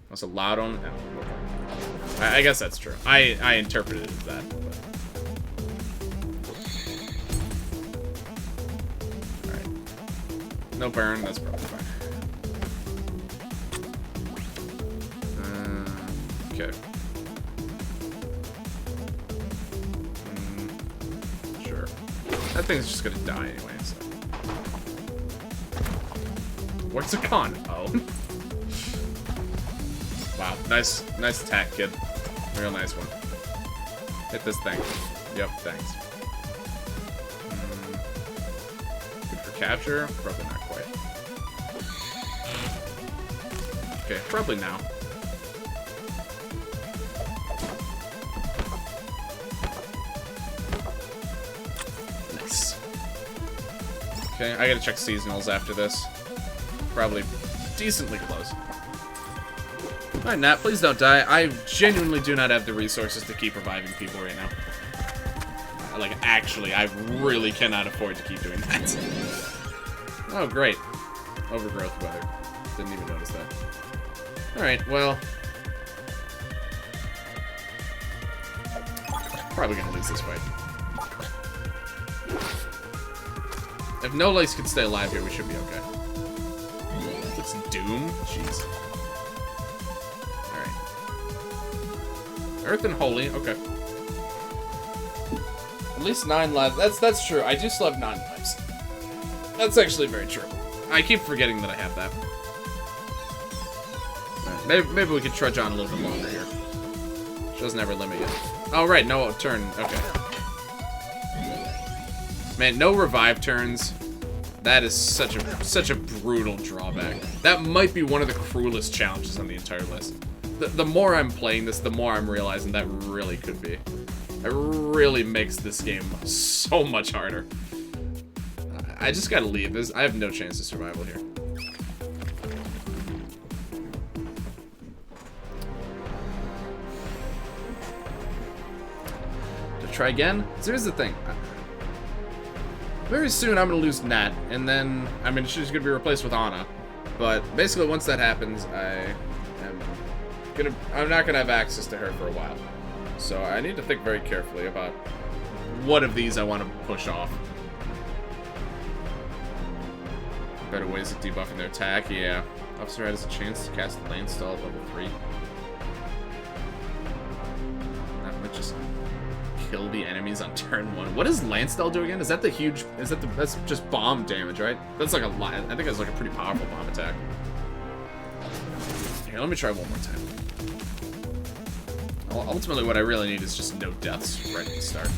That's a loud one? No, okay. I guess that's true. I interpreted it as that. But. Alright. No burn, that's probably fine. Okay. Sure. That thing's just gonna die anyway, so. What's a con? Oh. Wow, nice attack, kid. Real nice one. Hit this thing. Yep, thanks. Good for capture? Probably not quite. Okay, probably now. Nice. Okay, I gotta check seasonals after this. Probably decently close. Alright, Nat, please don't die. I genuinely do not have the resources to keep reviving people right now. Like, actually, I really cannot afford to keep doing that. Oh, great. Overgrowth weather. Didn't even notice that. Alright, well. Probably gonna lose this fight. If no lights can stay alive here, we should be okay. It's Doom? Jeez. Earth and Holy, okay. At least 9 lives. That's true. I do still have 9 lives. That's actually very true. I keep forgetting that I have that. Maybe we could trudge on a little bit longer here. She doesn't ever limit yet. Oh, right, no turn. Okay. Man, no revive turns. That is such a brutal drawback. That might be one of the cruelest challenges on the entire list. The more I'm playing this, the more I'm realizing that really could be. It really makes this game so much harder. I just gotta leave. I have no chance of survival here. To try again? So here's the thing. Very soon I'm gonna lose Nat, and then, I mean, she's gonna be replaced with Anna. But basically, once that happens, I'm not gonna have access to her for a while. So I need to think very carefully about what of these I want to push off. Better ways of debuffing their attack, yeah. Officer has a chance to cast Lane Stall at level 3. That might just kill the enemies on turn 1. What does Lane Stall do again? Is that the huge... That's just bomb damage, right? That's like a lot. I think it's like a pretty powerful bomb attack. Here, let me try one more time. Ultimately, what I really need is just no deaths right at the start.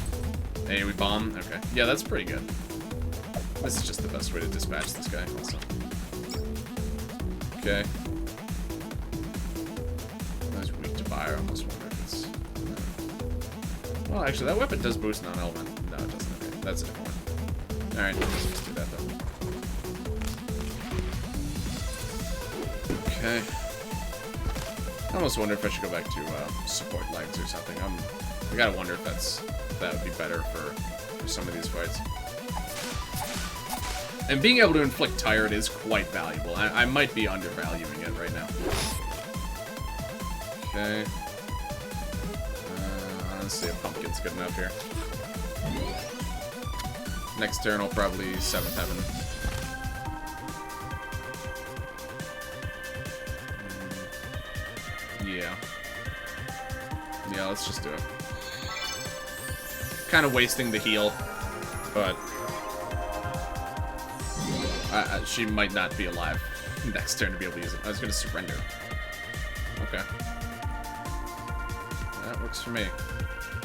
Hey, we bomb? Okay. Yeah, that's pretty good. This is just the best way to dispatch this guy, also. Okay. That's weak to fire. I almost wonder if it's... Well, actually, that weapon does boost non-element. No, it doesn't. Okay, that's a different one. Alright, let's just do that, though. Okay. I almost wonder if I should go back to support legs or something. I gotta wonder if that would be better for some of these fights. And being able to inflict tired is quite valuable. I might be undervaluing it right now. Okay. Let's see if Pumpkin's good enough here. Next turn I'll probably 7th Heaven. Yeah. Yeah, let's just do it. Kind of wasting the heal, but she might not be alive next turn to be able to use it. I was going to surrender. Okay. That works for me.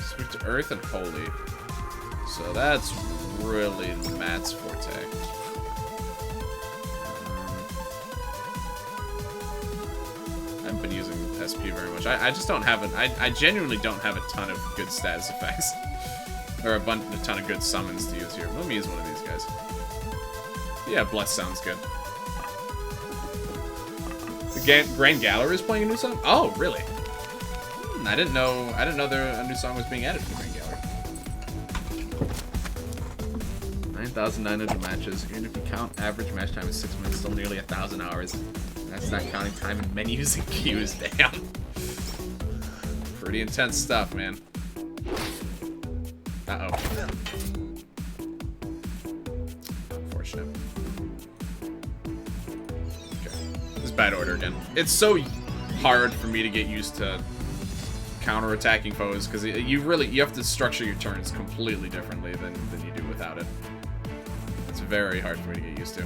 Speak to Earth and Holy. So that's really Matt's forte. I haven't been using SP very much. I just don't have I genuinely don't have a ton of good status effects. Or a ton of good summons to use here. Let me use one of these guys. Yeah, Bless sounds good. The Grand Gallery is playing a new song? Oh, really? I didn't know a new song was being added to the Grand Gallery. 9,900 matches. Even if you count average match time is 6 minutes, still nearly 1,000 hours. That's not counting time in menus and queues. Damn. Pretty intense stuff, man. Uh-oh. Unfortunate. Okay. This is bad order again. It's so hard for me to get used to counter-attacking foes, because you have to structure your turns completely differently than you do without it. It's very hard for me to get used to.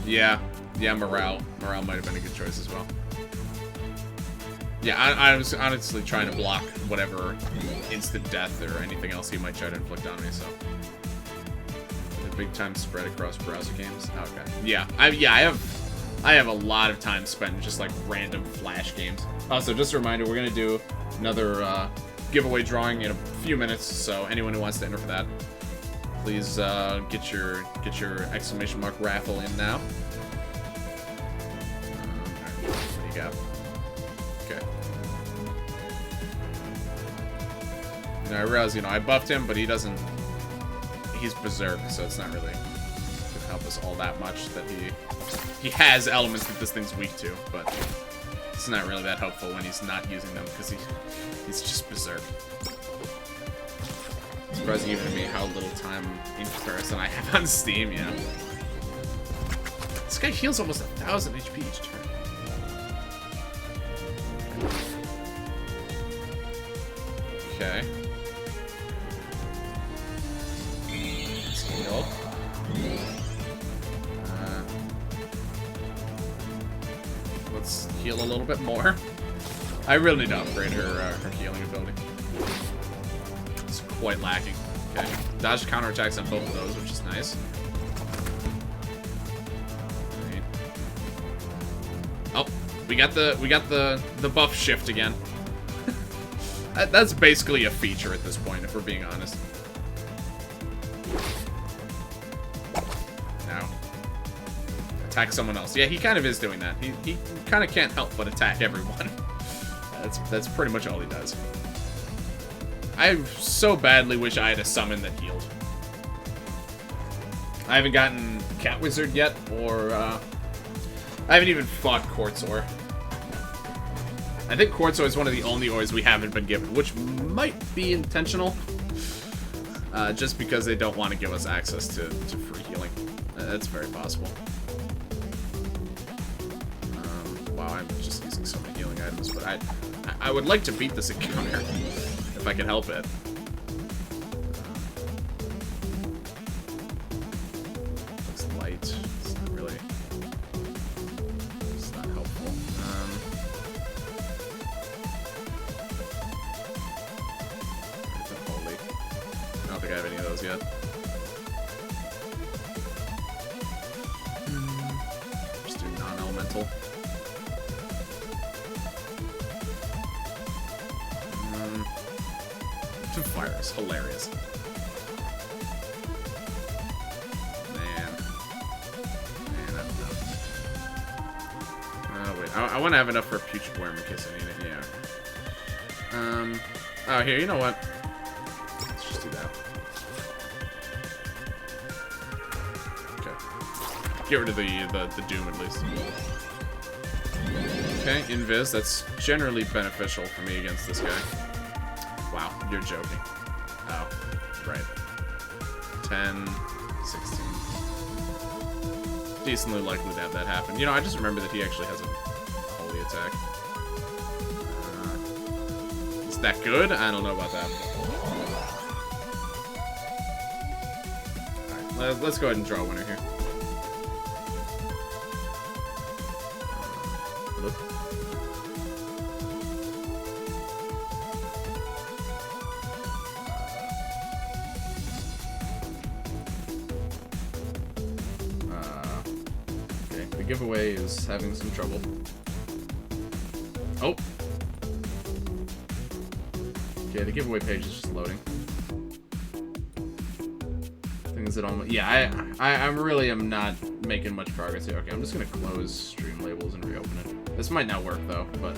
Yeah, morale might have been a good choice as well. Yeah, I was honestly trying to block whatever instant death or anything else he might try to inflict on me, so. The big time spread across browser games? Okay. Yeah, I have a lot of time spent in just like random Flash games. Also, just a reminder, we're gonna do another giveaway drawing in a few minutes, so anyone who wants to enter for that, please get your exclamation mark raffle in now. What do you got? Okay. Now I realize, I buffed him, but he's berserk, so it's not really gonna help us all that much that he has elements that this thing's weak to, but it's not really that helpful when he's not using them because he's just berserk. Surprising even to me how little time in comparison I have on Steam, yeah. This guy heals almost 1,000 HP each turn. Okay. Let's heal. Let's heal a little bit more. I really need to upgrade her healing ability. It's quite lacking. Okay. Dodge counterattacks on both of those, which is nice. Right. Oh, we got the buff shift again. That's basically a feature at this point, if we're being honest. Now. Attack someone else. Yeah, he kind of is doing that. He kind of can't help but attack everyone. That's pretty much all he does. I so badly wish I had a summon that healed. I haven't gotten Cat Wizard yet, or I haven't even fought Quartzor. I think Quartzor is one of the only ores we haven't been given, which might be intentional. Just because they don't want to give us access to free healing. That's very possible. Wow, I'm just using so many healing items, but I would like to beat this encounter if I can help it. Looks light. It's not really. It's not helpful. Holy. I don't think I have any of those yet. Just do non-elemental. Fire is hilarious. Man, I don't know. Oh wait, I want to have enough for a Putrid Worm in case I need it. Yeah. Oh, here, you know what? Let's just do that. Okay. Get rid of the Doom at least. Okay, Invis. That's generally beneficial for me against this guy. Wow, you're joking. Oh, right. 10, 16. decently likely to have that happen. You know, I just remember that he actually has a holy attack. Is that good? I don't know about that. Alright, let's go ahead and draw a winner here. Giveaway is having some trouble. Oh. Okay, the giveaway page is just loading. Things that almost... Yeah, I really am not making much progress here. Okay, I'm just gonna close stream labels and reopen it. This might not work though, but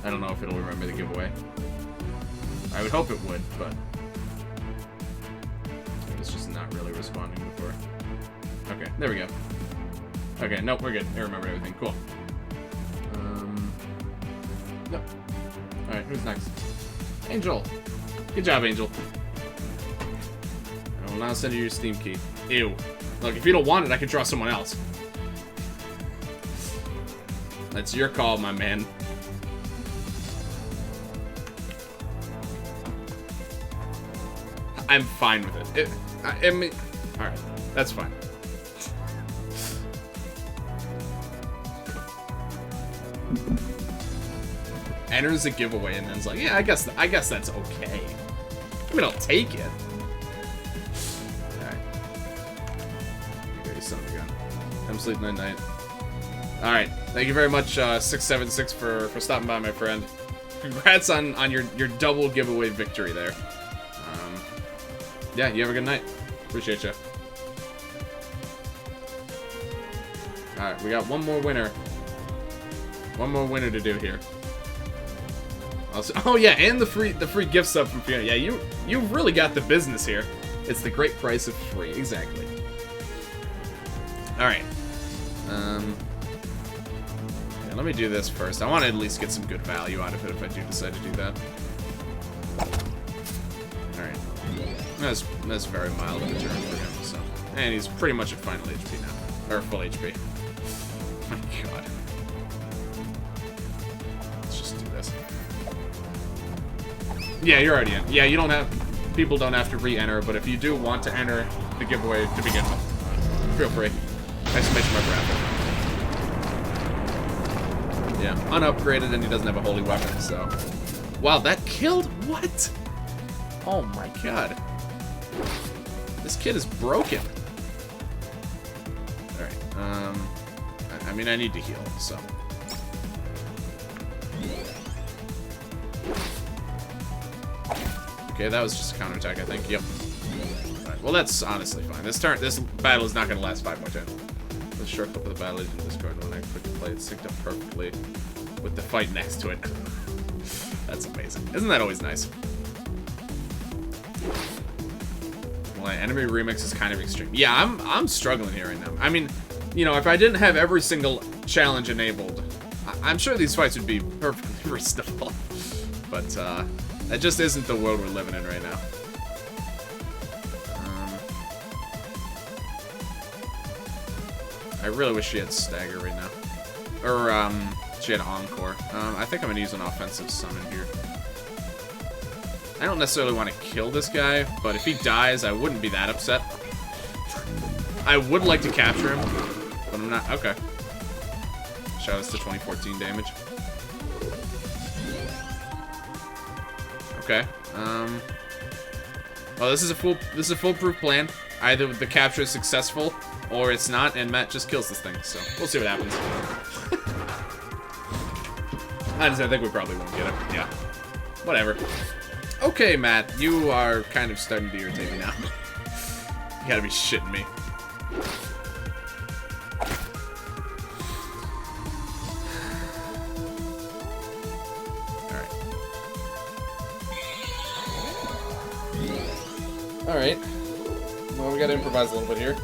I don't know if it'll remember the giveaway. I would hope it would, but it's just not really responding before. Okay, there we go. Okay, nope, we're good. I remember everything. Cool. No. Alright, who's next? Angel. Good job, Angel. I will now send you your Steam key. Ew. Look, if you don't want it, I can draw someone else. That's your call, my man. I'm fine with it. I mean, alright, that's fine. Enters a giveaway and then's like, yeah, I guess that's okay. I mean, I'll take it. Alright. Okay, son of a gun. I'm sleeping at night. Alright, thank you very much, 676 for stopping by, my friend. Congrats on your double giveaway victory there. Yeah, you have a good night. Appreciate you. Alright, we got one more winner. One more winner to do here. Also, oh yeah, and the free gift sub from Fiona. Yeah, you really got the business here. It's the great price of free, exactly. All right. Yeah, let me do this first. I want to at least get some good value out of it if I do decide to do that. All right. That's very mild of a turn for him. So, and he's pretty much at final HP now, or full HP. Oh my God. Yeah, you're already in. Yeah, you don't have... People don't have to re-enter, but if you do want to enter the giveaway to begin with, feel free. Exclamation mark raffle. Yeah, unupgraded and he doesn't have a holy weapon, so... Wow, that killed? What? Oh my God. This kid is broken. Alright, I mean, I need to heal, so... Okay, that was just a counterattack, I think. Yep. Alright, well, that's honestly fine. This battle is not going to last 5 more turns. Let's shortcut for the battle agent discard when I click to play. It's synced up perfectly with the fight next to it. That's amazing. Isn't that always nice? Well, enemy remix is kind of extreme. Yeah, I'm struggling here right now. I mean, you know, if I didn't have every single challenge enabled, I'm sure these fights would be perfectly reasonable. But, that just isn't the world we're living in right now. I really wish she had Stagger right now. Or, she had Encore. I think I'm gonna use an offensive summon here. I don't necessarily want to kill this guy, but if he dies, I wouldn't be that upset. I would like to capture him, but I'm not... Okay. Shout outs to 2014 damage. Okay. Well, this is a foolproof plan. Either the capture is successful or it's not, and Matt just kills this thing. So we'll see what happens. Honestly, I think we probably won't get it. Yeah. Whatever. Okay, Matt, you are kind of starting to irritate me now. You gotta be shitting me. Alright. Well, we gotta improvise a little bit here.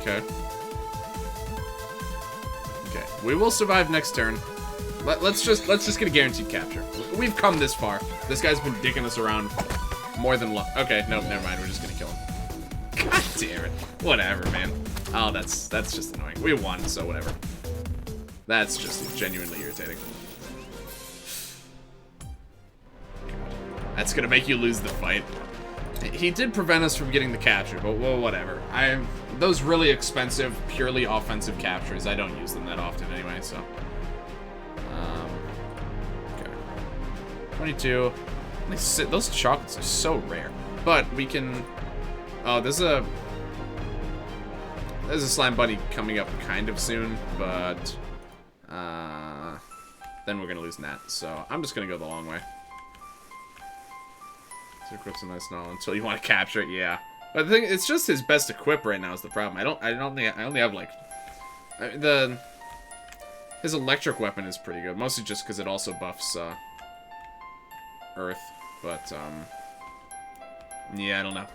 Okay. Okay. We will survive next turn. Let's just get a guaranteed capture. We've come this far. This guy's been dicking us around More than luck. Okay, nope, never mind. We're just gonna kill him. God damn it. Whatever, man. Oh, that's just annoying. We won, so whatever. That's just genuinely irritating. God. That's gonna make you lose the fight. He did prevent us from getting the capture, but well, whatever. Those really expensive, purely offensive captures, I don't use them that often anyway, so. Okay. 22. Those chocolates are so rare. But we can... Oh, there's a slime buddy coming up kind of soon, but... then we're gonna lose Nat, so I'm just gonna go the long way. So equips a nice null until you want to capture it, yeah. But the thing, it's just his best equip right now is the problem. I only have like, his electric weapon is pretty good, mostly just because it also buffs Earth. But yeah, I don't know.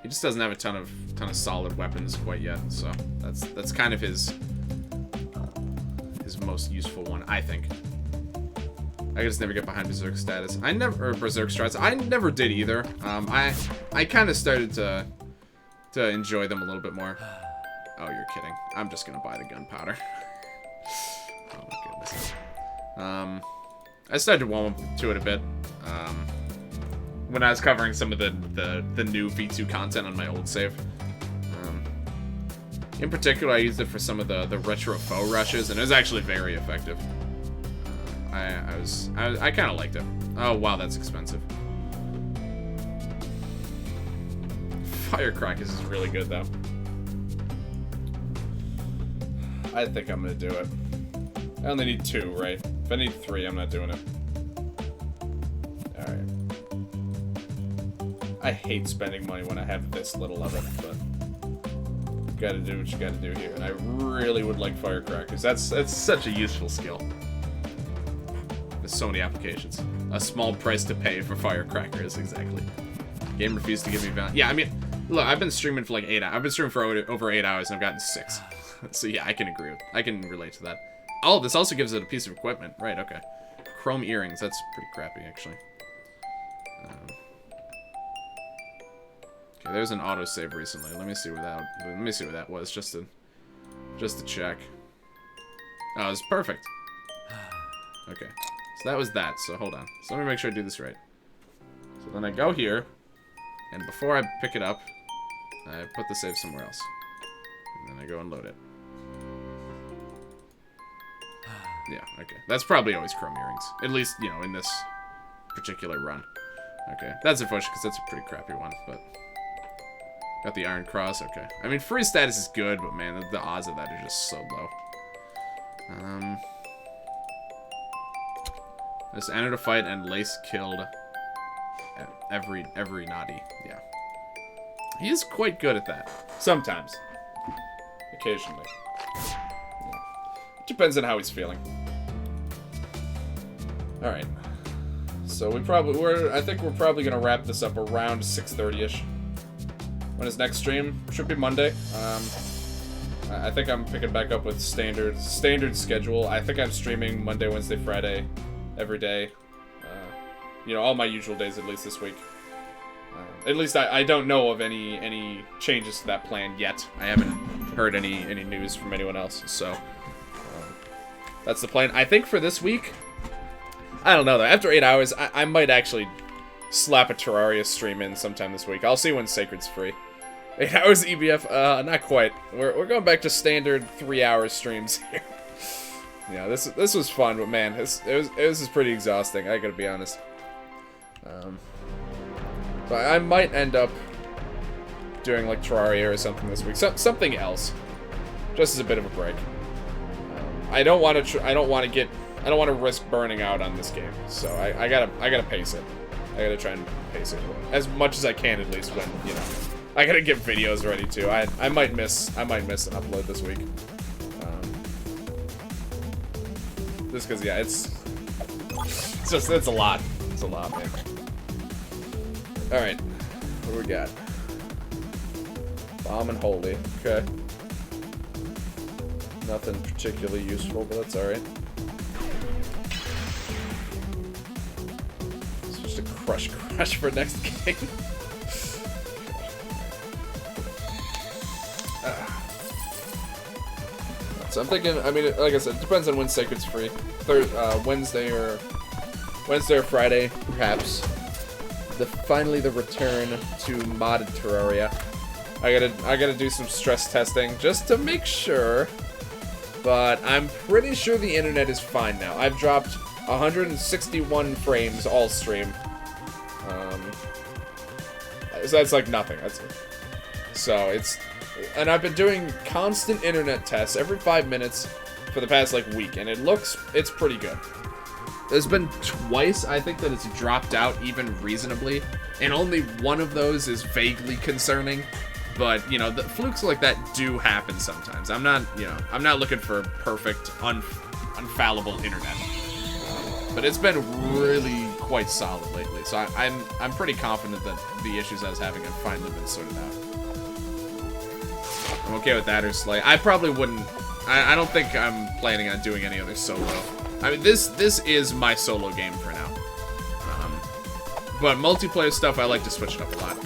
He just doesn't have a ton of solid weapons quite yet, so that's kind of his most useful one, I think. I just never get behind Berserk status. Berserk strats. I never did either. I kind of started to enjoy them a little bit more. Oh, you're kidding. I'm just gonna buy the gunpowder. Oh my goodness. I started to warm up to it a bit. When I was covering some of the new V2 content on my old save. In particular, I used it for some of the retro foe rushes, and it was actually very effective. I kind of liked it. Oh wow, that's expensive. Firecrackers is really good though. I think I'm gonna do it. I only need 2, right? If I need 3, I'm not doing it. Alright. I hate spending money when I have this little of it, but you gotta do what you gotta do here. And I really would like firecrackers. That's such a useful skill. There's so many applications. A small price to pay for firecrackers, exactly. Game refused to give me value. Yeah, I mean, look, I've been streaming for like 8 hours. I've been streaming for over 8 hours and I've gotten 6. So yeah, I can agree with. I can relate to that. Oh, this also gives it a piece of equipment. Right, okay. Chrome earrings. That's pretty crappy, actually. Okay, there's an autosave recently. Let me see what that was, just to check. Oh, it's perfect. Okay. So that was that, so hold on. So let me make sure I do this right. So then I go here, and before I pick it up, I put the save somewhere else. And then I go and load it. Yeah, okay. That's probably always chrome earrings. At least, you know, in this particular run. Okay, that's unfortunate because that's a pretty crappy one, but... Got the Iron Cross, okay. I mean, freeze status is good, but man, the odds of that are just so low. Just entered a fight and Lace killed every naughty. Yeah. He is quite good at that. Sometimes. Occasionally. Yeah. Depends on how he's feeling. Alright. So I think we're probably gonna wrap this up around 6:30ish. When his next stream should be Monday. I think I'm picking back up with standard schedule. I think I'm streaming Monday, Wednesday, Friday, every day. You know, all my usual days at least this week. At least I don't know of any changes to that plan yet. I haven't heard any news from anyone else, so that's the plan. I think for this week, I don't know though. After 8 hours, I might actually slap a Terraria stream in sometime this week. I'll see when Sacred's free. 8 hours EBF? Not quite. We're going back to standard 3-hour streams here. Yeah, this was fun, but man, this is pretty exhausting. I gotta be honest. So I might end up doing like Terraria or something this week. Something else, just as a bit of a break. I don't want to risk burning out on this game. So I gotta pace it. I gotta try and pace it as much as I can, at least when, you know, I gotta get videos ready too. I might miss an upload this week. Just because, yeah, it's a lot. It's a lot, man. All right, what do we got? Bomb and Holy. Okay. Nothing particularly useful, but that's all right. It's just a crush for next game. So I'm thinking, I mean, like I said, it depends on when Sacred's free. Wednesday or Friday, perhaps. Finally the return to modded Terraria. I gotta do some stress testing just to make sure. But I'm pretty sure the internet is fine now. I've dropped 161 frames all stream. So that's like nothing. And I've been doing constant internet tests every 5 minutes for the past like week, and it's pretty good. There's been twice, I think, that it's dropped out even reasonably, and only one of those is vaguely concerning. But, you know, the flukes like that do happen sometimes. I'm not looking for perfect, unfallible internet. But it's been really quite solid lately, so I'm pretty confident that the issues I was having have finally been sorted out. I'm okay with that or Slay. I probably wouldn't. I don't think I'm planning on doing any other solo. I mean, this is my solo game for now. But multiplayer stuff, I like to switch it up a lot.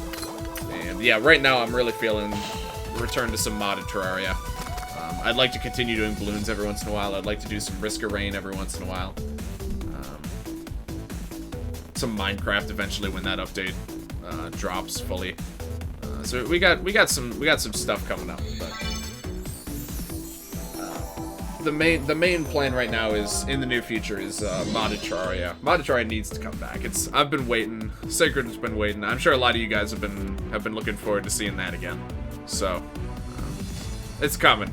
And yeah, right now I'm really feeling return to some modded Terraria. I'd like to continue doing balloons every once in a while. I'd like to do some Risk of Rain every once in a while. Some Minecraft eventually when that update drops fully. So we got some stuff coming up. But the main plan right now is in the near future is modded Terraria. Modded Terraria needs to come back. I've been waiting. Sacred's been waiting. I'm sure a lot of you guys have been looking forward to seeing that again. So it's coming.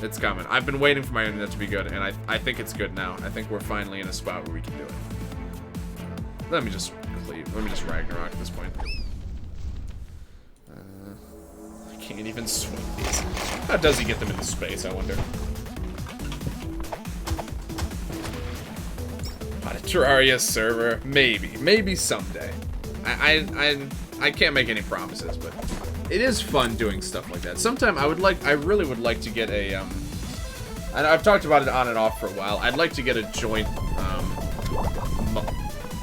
It's coming. I've been waiting for my internet to be good, and I think it's good now. I think we're finally in a spot where we can do it. Let me just Ragnarok at this point. I can't even swing these. How does he get them into space, I wonder? On a Terraria server? Maybe someday. I can't make any promises, but it is fun doing stuff like that. Sometime I really would like to get a and I've talked about it on and off for a while. I'd like to get a joint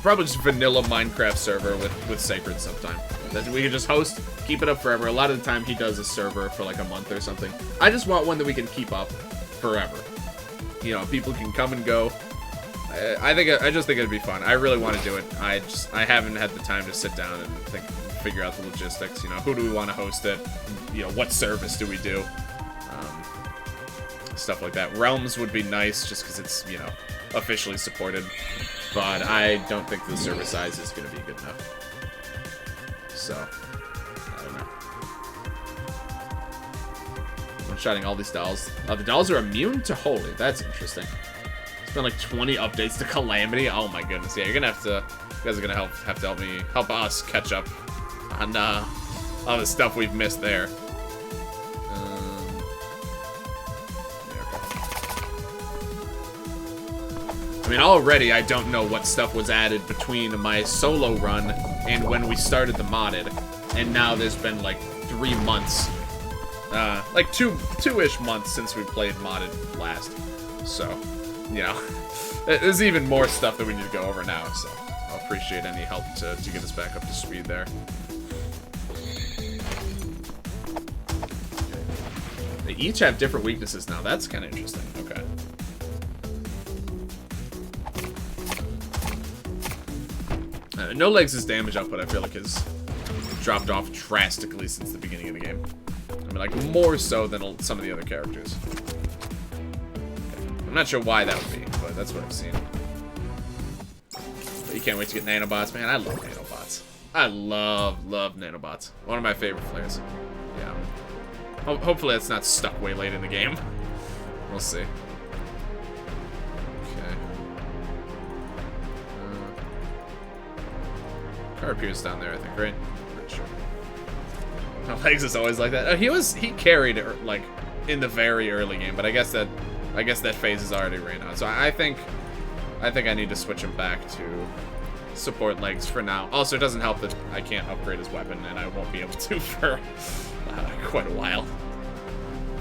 probably just vanilla Minecraft server with Sacred sometime. That we can just host, keep it up forever. A lot of the time he does a server for like a month or something. I just want one that we can keep up forever. You know, people can come and go. I just think it'd be fun. I really want to do it. I haven't had the time to sit down and figure out the logistics. You know, who do we want to host it? You know, what service do we do? Stuff like that. Realms would be nice just because it's, you know, officially supported. But I don't think the server size is going to be good enough. So, I don't know. One-shotting all these dolls. The dolls are immune to Holy. That's interesting. It's been like 20 updates to Calamity. Oh my goodness. Yeah, you guys are going to have to help us catch up on all the stuff we've missed there. I mean, already I don't know what stuff was added between my solo run and when we started the modded, and now there's been like 3 months, like two-ish months since we played modded last. So, you know, there's even more stuff that we need to go over now. So I'll appreciate any help to get us back up to speed there. They each have different weaknesses now. That's kind of interesting. Okay. No Legs' damage output, I feel like, has dropped off drastically since the beginning of the game. I mean, like, more so than some of the other characters. I'm not sure why that would be, but that's what I've seen. But you can't wait to get nanobots. Man, I love nanobots. I love nanobots. One of my favorite flares. Yeah. Hopefully that's not stuck way late in the game. We'll see. Car appears down there, I think, right? Pretty sure. No Legs is always like that. Oh, he carried like in the very early game, but I guess that phase is already ran out. So I think I need to switch him back to support Legs for now. Also, it doesn't help that I can't upgrade his weapon, and I won't be able to for quite a while.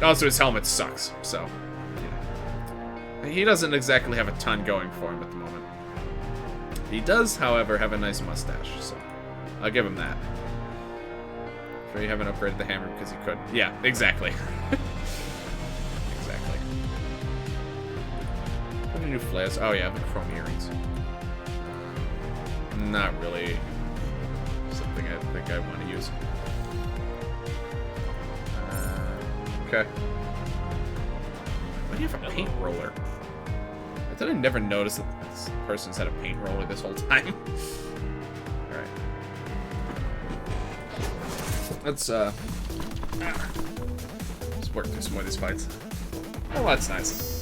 Also, his helmet sucks, so yeah. He doesn't exactly have a ton going for him at the moment. He does, however, have a nice mustache, so I'll give him that. So you haven't upgraded the hammer because you could. Yeah, exactly. Exactly. What are new flares? Oh yeah, the chrome earrings. Not really something I think I want to use. Okay. Why do you have a paint roller? I thought I never noticed that this person's had a paint roller this whole time. Alright. Let's work through some more of these fights. Oh, that's nice.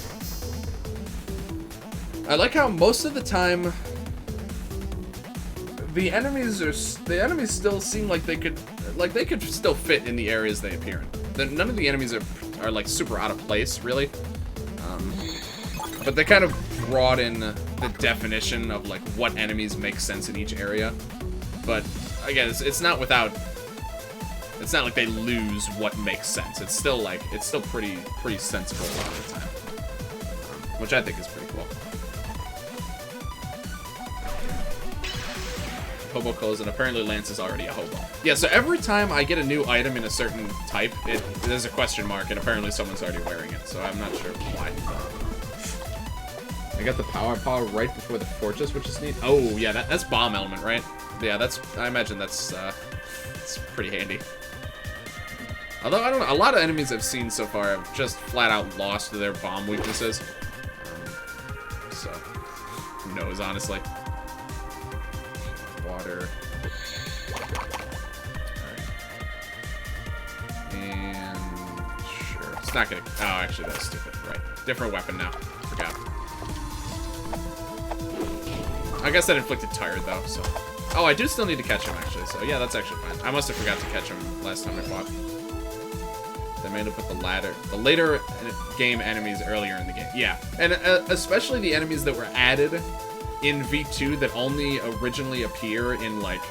I like how most of the time the enemies still seem like they could still fit in the areas they appear in. None of the enemies are like super out of place, really. But they kind of broaden the definition of like what enemies make sense in each area. But again, it's not without. It's not like they lose what makes sense. It's still pretty sensible a lot of the time, which I think is pretty cool. Hobo clothes, and apparently Lance is already a hobo. Yeah, so every time I get a new item in a certain type, there's a question mark, and apparently someone's already wearing it, so I'm not sure why. I got the power right before the fortress, which is neat. Oh, yeah, that's bomb element, right? Yeah, I imagine that's it's pretty handy. Although, I don't know, a lot of enemies I've seen so far have just flat out lost their bomb weaknesses. So, who knows, honestly. Water. Alright. And sure. It's not gonna. Oh, actually, that's stupid. Right. Different weapon now. Forgot. I guess that inflicted tired, though, so. Oh, I do still need to catch him, actually, so yeah, that's actually fine. I must have forgot to catch him last time I fought. They made up with the later game enemies earlier in the game. Yeah, and especially the enemies that were added in V2 that only originally appear in like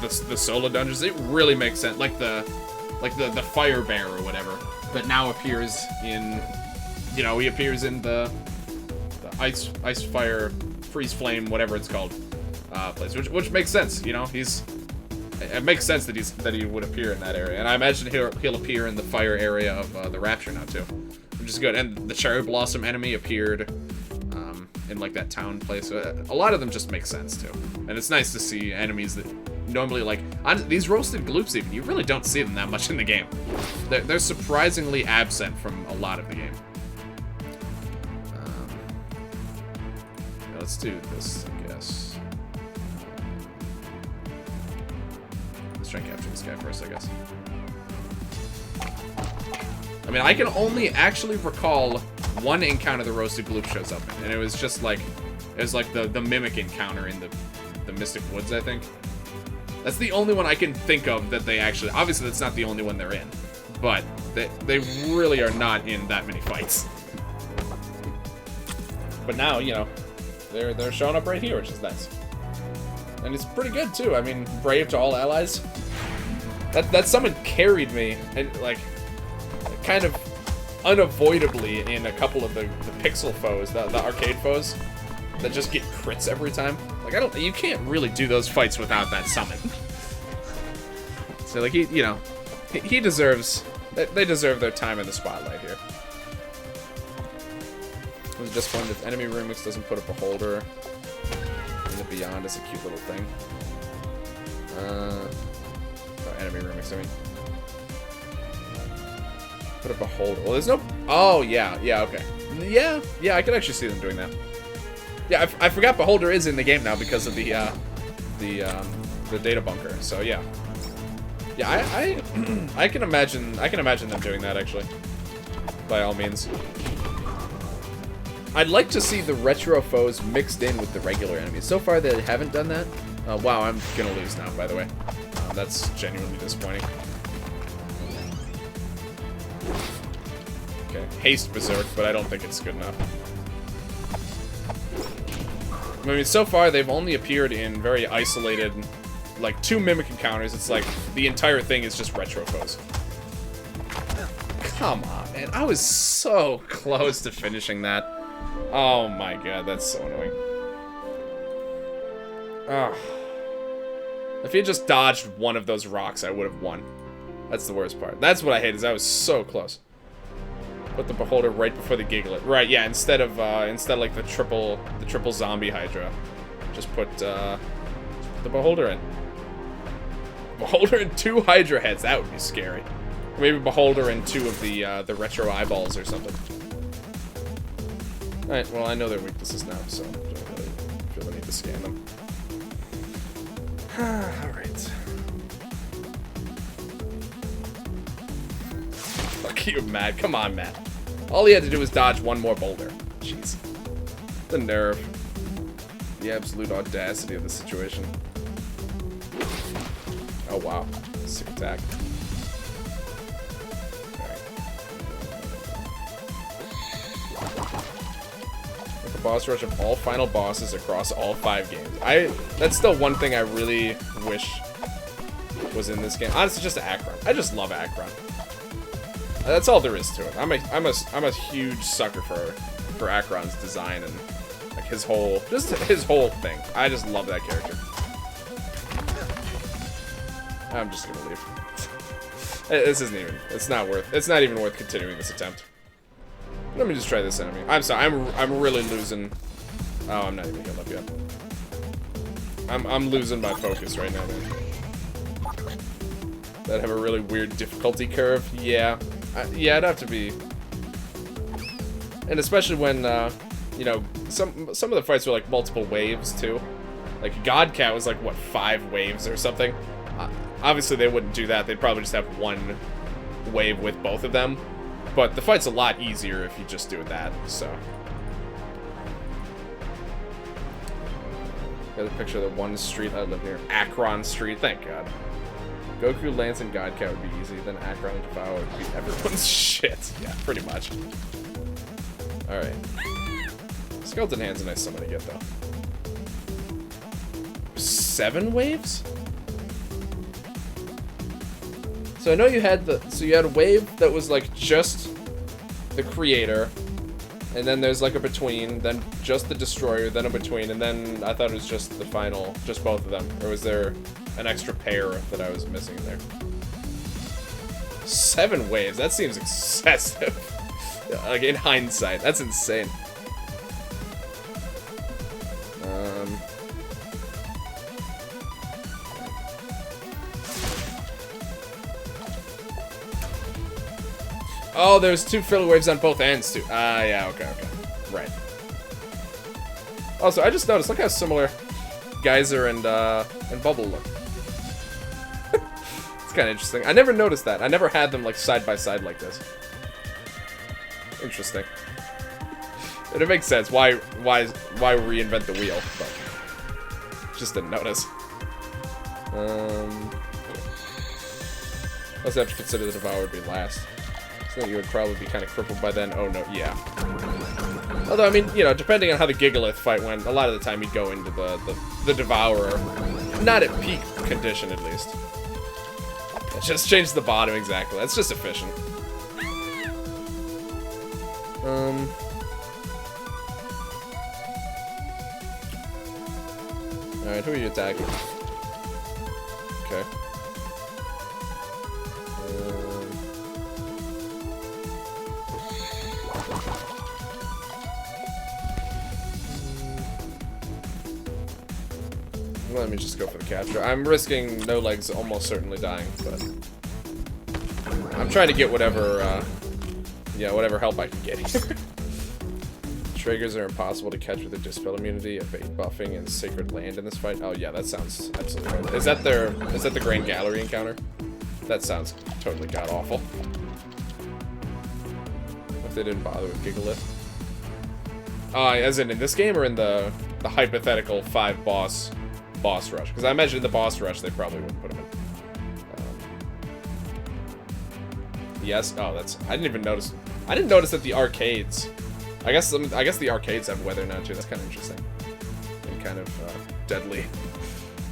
the solo dungeons. It really makes sense. Like the fire bear or whatever that now appears in, you know, he appears in the ice fire freeze flame, whatever it's called, place, which makes sense. You know, it makes sense that he would appear in that area, and I imagine he'll appear in the fire area of the Rapture now too, which is good. And the cherry blossom enemy appeared in like that town place. A lot of them just make sense too, and it's nice to see enemies that normally, like these roasted gloops, even you really don't see them that much in the game. They're surprisingly absent from a lot of the game. Let's do this, I guess. Let's try and capture this guy first, I guess. I mean, I can only actually recall one encounter the roasted gloop shows up in, and it was just like, the mimic encounter in the Mystic Woods, I think. That's the only one I can think of that they actually, obviously that's not the only one they're in, but they really are not in that many fights. But now, you know, they're showing up right here, which is nice. And it's pretty good too. I mean, brave to all allies. That summon carried me, and like kind of unavoidably in a couple of the pixel foes, the arcade foes that just get crits every time. Like you can't really do those fights without that summon. So like he deserves, they deserve their time in the spotlight here. It was just fun if enemy remix doesn't put up a holder. And the beyond is a cute little thing. Enemy remix, I mean. Put up a holder. Well, there's no. Oh yeah, okay. Yeah, I could actually see them doing that. Yeah, I forgot Beholder is in the game now because of the data bunker. So yeah, I can imagine them doing that actually. By all means. I'd like to see the retro foes mixed in with the regular enemies. So far, they haven't done that. Wow, I'm gonna lose now, by the way. That's genuinely disappointing. Okay, haste Berserk, but I don't think it's good enough. I mean, so far, they've only appeared in very isolated, like, 2 Mimic encounters. It's like, the entire thing is just retro foes. Come on, man. I was so close to finishing that. Oh my god, that's so annoying. Ugh. If he had just dodged one of those rocks, I would have won. That's the worst part. That's what I hate, is I was so close. Put the beholder right before the giglet. Right, yeah, instead of like the triple zombie Hydra. Just put the beholder in. Beholder and 2 Hydra heads, that would be scary. Maybe beholder and 2 of the retro eyeballs or something. Alright, well I know their weaknesses now, so I don't really feel the need to scan them. Alright. Fuck you, Matt. Come on, Matt. All he had to do was dodge 1 more boulder. Jeez. The nerve. The absolute audacity of the situation. Oh, wow. Sick attack. With the boss rush of all final bosses across all 5 games. That's still one thing I really wish was in this game. Honestly, just Akron. I just love Akron. That's all there is to it. I'm a huge sucker for Akron's design and like his whole thing. I just love that character. I'm just gonna leave. This isn't even. It's not even worth continuing this attempt. Let me just try this enemy. I'm sorry. I'm really losing. Oh, I'm not even healed up yet. I'm losing my focus right now, man. That have a really weird difficulty curve. Yeah. Yeah, it'd have to be. And especially when, you know, some of the fights were like multiple waves too. Like Godcat was like what, 5 waves or something. Obviously they wouldn't do that. They'd probably just have 1 wave with both of them. But the fight's a lot easier if you just do that. So. Got a picture of the one street I live near, Akron Street. Thank God. Goku, Lance, and Godcat would be easy. Then Akron and Devour would be everyone's shit. Yeah, pretty much. Alright. Skeleton Hand's a nice summon to get, though. 7 waves? So I know you had you had a wave that was like just the creator, and then there's like a between, then just the destroyer, then a between, and then I thought it was just the final, just both of them. Or was there an extra pair that I was missing there? 7 waves, that seems excessive. Like in hindsight, that's insane. Oh, there's 2 filler waves on both ends, too. Ah, yeah, okay. Right. Also, I just noticed, look how similar Geyser and Bubble look. It's kind of interesting. I never noticed that. I never had them, like, side by side like this. Interesting. And it makes sense. Why reinvent the wheel? But just didn't notice. I also have to consider the Devour would be last. So you would probably be kind of crippled by then. Oh, no, yeah. Although, I mean, you know, depending on how the Gigalith fight went, a lot of the time you'd go into the Devourer. Not at peak condition, at least. Just change the bottom, exactly. That's just efficient. Alright, who are you attacking? Okay. Let me just go for the capture. I'm risking no legs almost certainly dying, but I'm trying to get whatever, yeah, whatever help I can get here. Triggers are impossible to catch with the Dispel immunity, evade buffing, and Sacred Land in this fight. Oh yeah, that sounds absolutely right. Is that the Grand Gallery encounter? That sounds totally god-awful. If they didn't bother with Gigalith. As in this game or in the hypothetical 5 boss rush? Because I imagine in the boss rush they probably wouldn't put him in. Yes. Oh, I didn't even notice. I didn't notice that the arcades. I guess the arcades have weather now too. That's kind of interesting and kind of deadly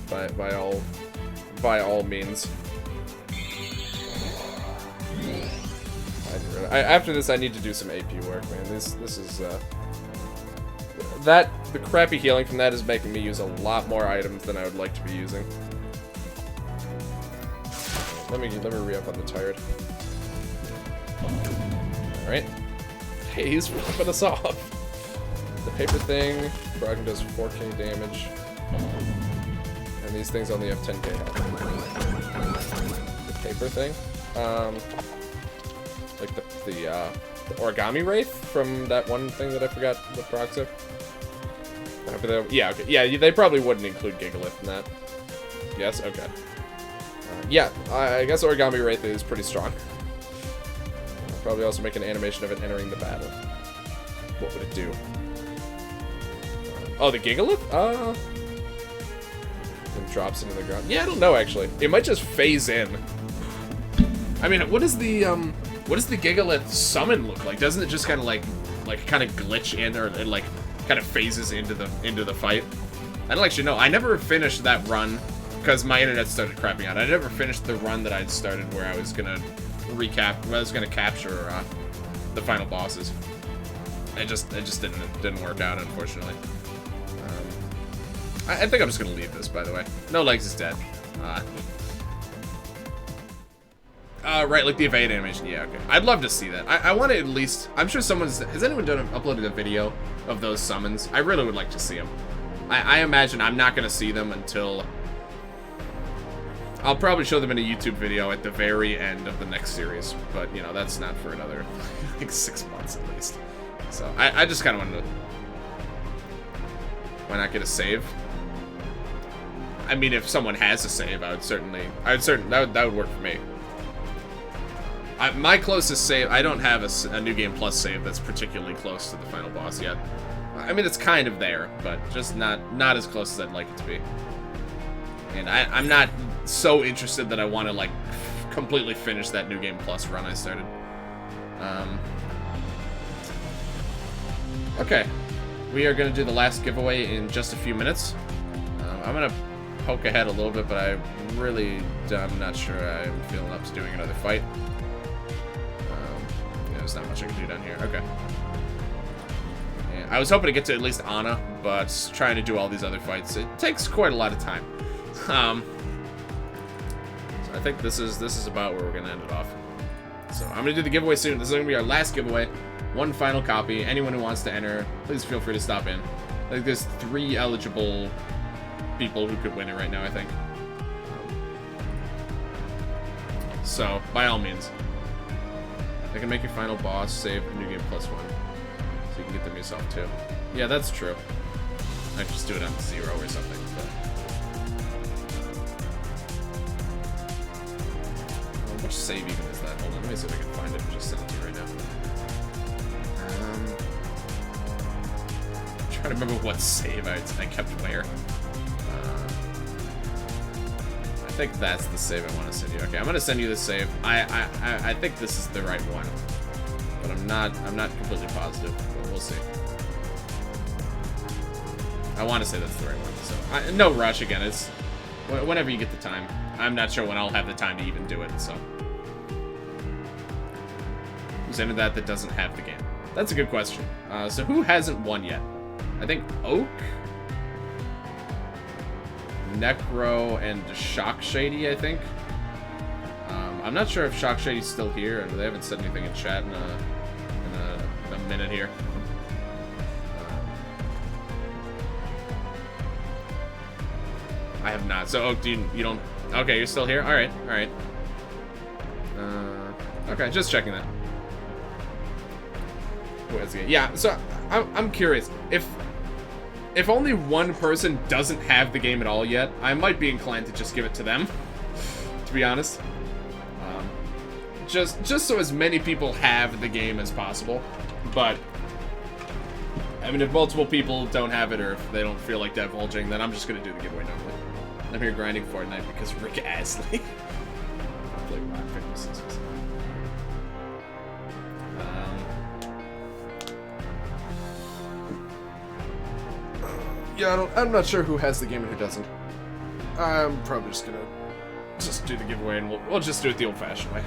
by all means. After this, I need to do some AP work, man. This is the crappy healing from that is making me use a lot more items than I would like to be using. Let me re-up on the tired. Alright. Hey, he's flipping us off. The paper thing, Brogan does 4k damage. And these things only have 10k health. The paper thing. Like the origami wraith from that one thing that I forgot what Brock took. Yeah, okay. Yeah, they probably wouldn't include Gigalith in that. Yes? Okay. Yeah, I guess origami wraith is pretty strong. I'll probably also make an animation of it entering the battle. What would it do? Oh, the Gigalith? It drops into the ground. Yeah, I don't know actually. It might just phase in. I mean, what does the Gigalith summon look like? Doesn't it just kind of like kind of glitch in, or it like kind of phases into the fight? I don't actually know. I never finished that run because my internet started crapping out. I never finished the run that I'd started where I was gonna capture the final bosses. It just didn't work out, unfortunately. I think I'm just gonna leave this, by the way. No Legs is dead. Right, like the evade animation. Yeah, okay. I'd love to see that. I want to at least... I'm sure has anyone uploaded a video of those summons? I really would like to see them. I imagine I'm not going to see them until... I'll probably show them in a YouTube video at the very end of the next series. But, you know, that's not for another, like, 6 months at least. So, I just kind of wanted to... Why not get a save? I mean, if someone has a save, that would work for me. My closest save, I don't have a New Game Plus save that's particularly close to the final boss yet. I mean, it's kind of there, but just not as close as I'd like it to be. And I'm not so interested that I want to, like, completely finish that New Game Plus run I started. Okay. We are going to do the last giveaway in just a few minutes. I'm going to poke ahead a little bit, but I'm not sure I'm feeling up to doing another fight. There's not much I can do down here. Okay. Yeah, I was hoping to get to at least Anna, but trying to do all these other fights, it takes quite a lot of time. So I think this is about where we're gonna end it off. So I'm gonna do the giveaway soon. This is gonna be our last giveaway. One final copy. Anyone who wants to enter, please feel free to stop in. I think there's 3 eligible people who could win it right now, I think. So, by all means. I can make your final boss, save a New Game Plus 1. So you can get them yourself, too. Yeah, that's true. I could just do it on 0 or something. But... which save even is that? Hold on, let me see if I can find it and just send it to you right now. I'm trying to remember what save I kept where. I think that's the save I want to send you. Okay, I'm gonna send you the save. I think this is the right one, but I'm not completely positive. But we'll see. I want to say that's the right one. So no rush. Again, it's whenever you get the time. I'm not sure when I'll have the time to even do it. So who's entered that doesn't have the game? That's a good question. So who hasn't won yet? I think Oak, Necro, and Shock Shady, I think. I'm not sure if Shock Shady's still here, and they haven't said anything in chat in a minute here. I have not. So, Oak, you don't... Okay, you're still here? Alright, alright. Okay, just checking that. Yeah, so, I'm curious. If only one person doesn't have the game at all yet, I might be inclined to just give it to them, to be honest. Just so as many people have the game as possible. But, I mean, if multiple people don't have it, or if they don't feel like divulging, then I'm just going to do the giveaway normally. I'm here grinding Fortnite because Rick Astley. Play Rock, Paper, Scissors. Yeah, I'm not sure who has the game and who doesn't. I'm probably just gonna do the giveaway, and we'll just do it the old-fashioned way.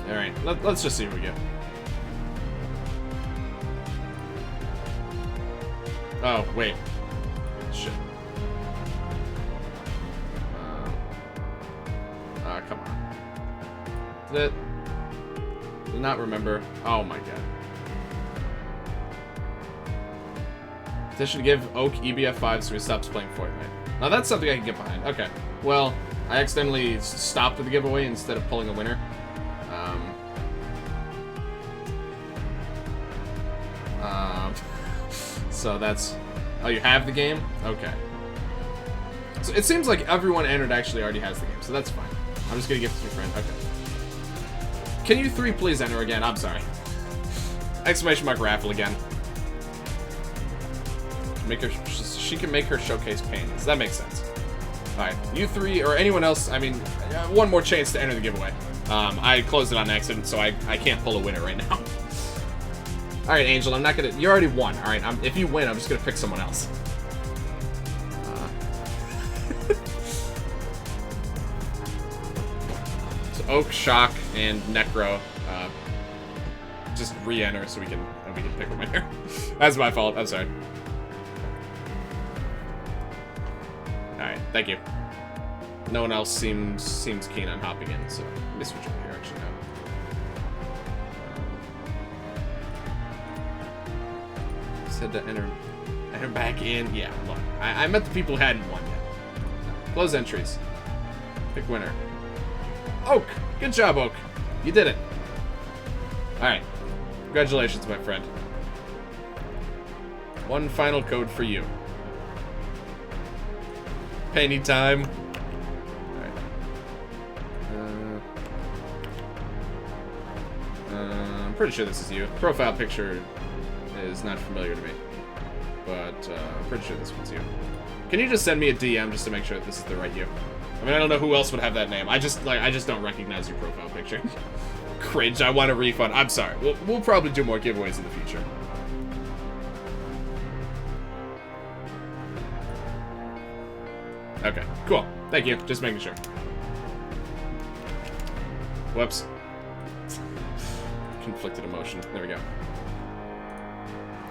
Alright, let's just see who we get. Oh, wait. Shit. Come on. Did not remember. Oh my god. Petition to give Oak EBF5 so he stops playing Fortnite. Now that's something I can get behind. Okay. Well, I accidentally stopped the giveaway instead of pulling a winner. So that's... Oh, you have the game? Okay. So it seems like everyone entered actually already has the game, so that's fine. I'm just gonna give it to your friend. Okay. Can you three please enter again? I'm sorry. Exclamation mark raffle again. Make her... She can make her showcase paintings. That makes sense. Alright. You three, or anyone else, I mean, one more chance to enter the giveaway. I closed it on accident, so I can't pull a winner right now. Alright, Angel, I'm not gonna... You already won. Alright, if you win, I'm just gonna pick someone else. So Oak, Shock, and Necro just re-enter so we can pick a winner. That's my fault. I'm sorry. Alright, thank you. No one else seems keen on hopping in, so let me switch over here actually now. Said to enter back in. Yeah, look. I meant the people who hadn't won yet. Close entries. Pick winner. Oak! Good job, Oak. You did it. Alright. Congratulations, my friend. One final code for you. Penny time. I'm pretty sure this is you. Profile picture is not familiar to me, but I'm pretty sure this one's you. Can you just send me a DM just to make sure that this is the right you? I mean, I don't know who else would have that name. I just don't recognize your profile picture. Cringe. I want a refund. I'm sorry. We'll probably do more giveaways in the future. Okay, cool. Thank you. Just making sure. Whoops. Conflicted emotion. There we go.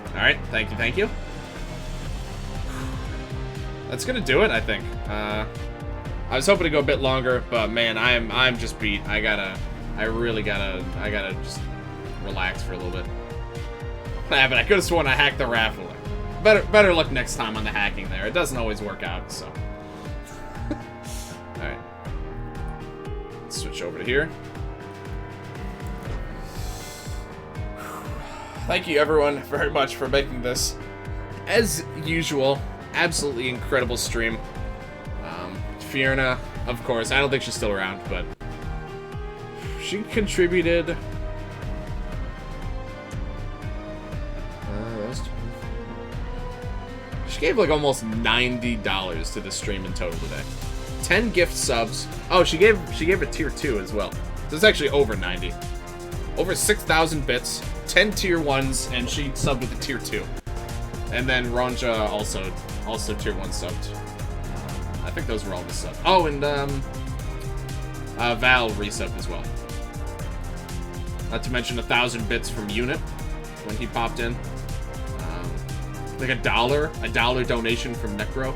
Alright, thank you, thank you. That's gonna do it, I think. I was hoping to go a bit longer, but man, I'm just beat. I really gotta just relax for a little bit. Yeah, but I could have sworn I hacked the raffle. Better luck next time on the hacking there. It doesn't always work out, so. Alright. Let's switch over to here. Thank you, everyone, very much for making this, as usual, absolutely incredible stream. Fiona, of course, I don't think she's still around, but she contributed... She gave like almost $90 to the stream in total today. 10 gift subs. Oh, she gave a tier 2 as well. So it's actually over 90. Over 6,000 bits. 10 tier 1s, and she subbed with a tier 2. And then Ronja also tier 1 subbed. I think those were all the subs. Oh, and Val resubbed as well. Not to mention 1,000 bits from Unit when he popped in. Like a dollar donation from Necro.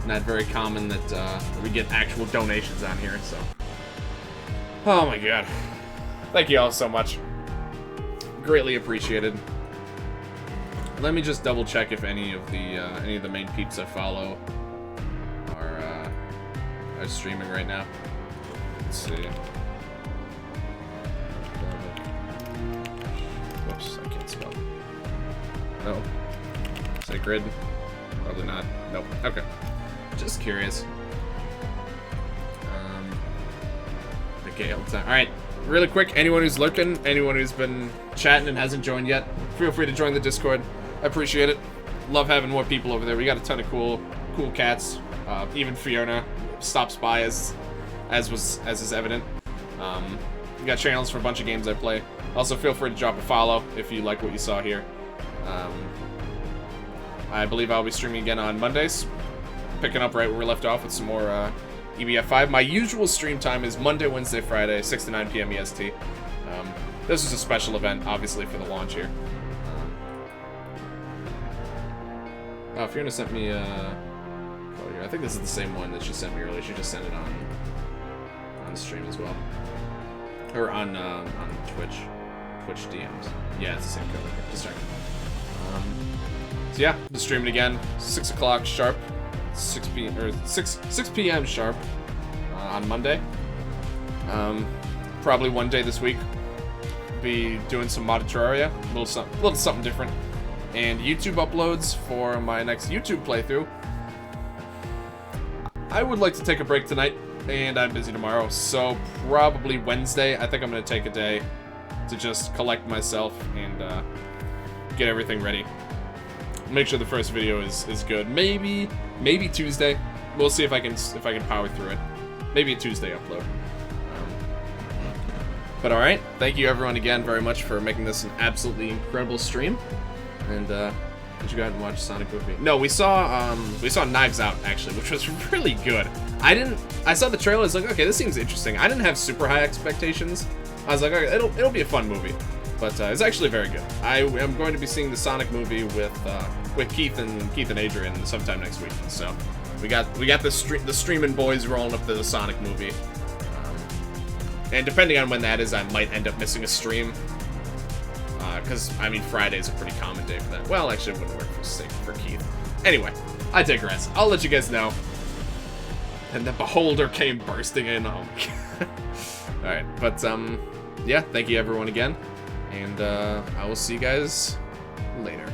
Not very common that we get actual donations on here, so. Oh my god. Thank you all so much. Greatly appreciated. Let me just double check if any of the main peeps I follow are streaming right now. Let's see. Whoops, I can't spell. No. Sacred? Probably not. Nope. Okay. Just curious. The Gale time. Alright. Really quick, anyone who's looking, anyone who's been chatting and hasn't joined yet, feel free to join the Discord. I appreciate it. Love having more people over there. We got a ton of cool cats. Even Fiona stops by as is evident. We got channels for a bunch of games I play. Also, feel free to drop a follow if you like what you saw here. I believe I'll be streaming again on Mondays, picking up right where we left off with some more EBF5. My usual stream time is Monday, Wednesday, Friday, 6 to 9 p.m. EST. This is a special event, obviously, for the launch here. Oh, Fiona sent me code here. I think this is the same one that she sent me earlier. She just sent it on stream as well, or on Twitch DMs. Yeah, it's the same code. Just checking. So yeah, just streaming again, 6 o'clock sharp, 6 p.m. sharp on Monday. Probably one day this week. Be doing some modded Terraria, a little something different, and YouTube uploads for my next YouTube playthrough. I would like to take a break tonight, and I'm busy tomorrow, so probably Wednesday. I think I'm gonna take a day to just collect myself and get everything ready. Make sure the first video is good. Maybe Tuesday. We'll see if I can power through it. Maybe a Tuesday upload. But all right, thank you everyone again very much for making this an absolutely incredible stream. And did you go ahead and watch Sonic movie? No, we saw Knives Out actually, which was really good. I saw the trailer. I was like, okay, this seems interesting. I didn't have super high expectations. I was like, okay, it'll be a fun movie. But it's actually very good. I am going to be seeing the Sonic movie with Keith and Adrian sometime next week. So we got the streaming boys rolling up to the Sonic movie. And depending on when that is, I might end up missing a stream. Because, I mean, Friday's a pretty common day for that. Well, actually, it wouldn't work for Keith. Anyway, I digress. I'll let you guys know. And the Beholder came bursting in. Oh, alright, but, yeah, thank you everyone again. And, I will see you guys later.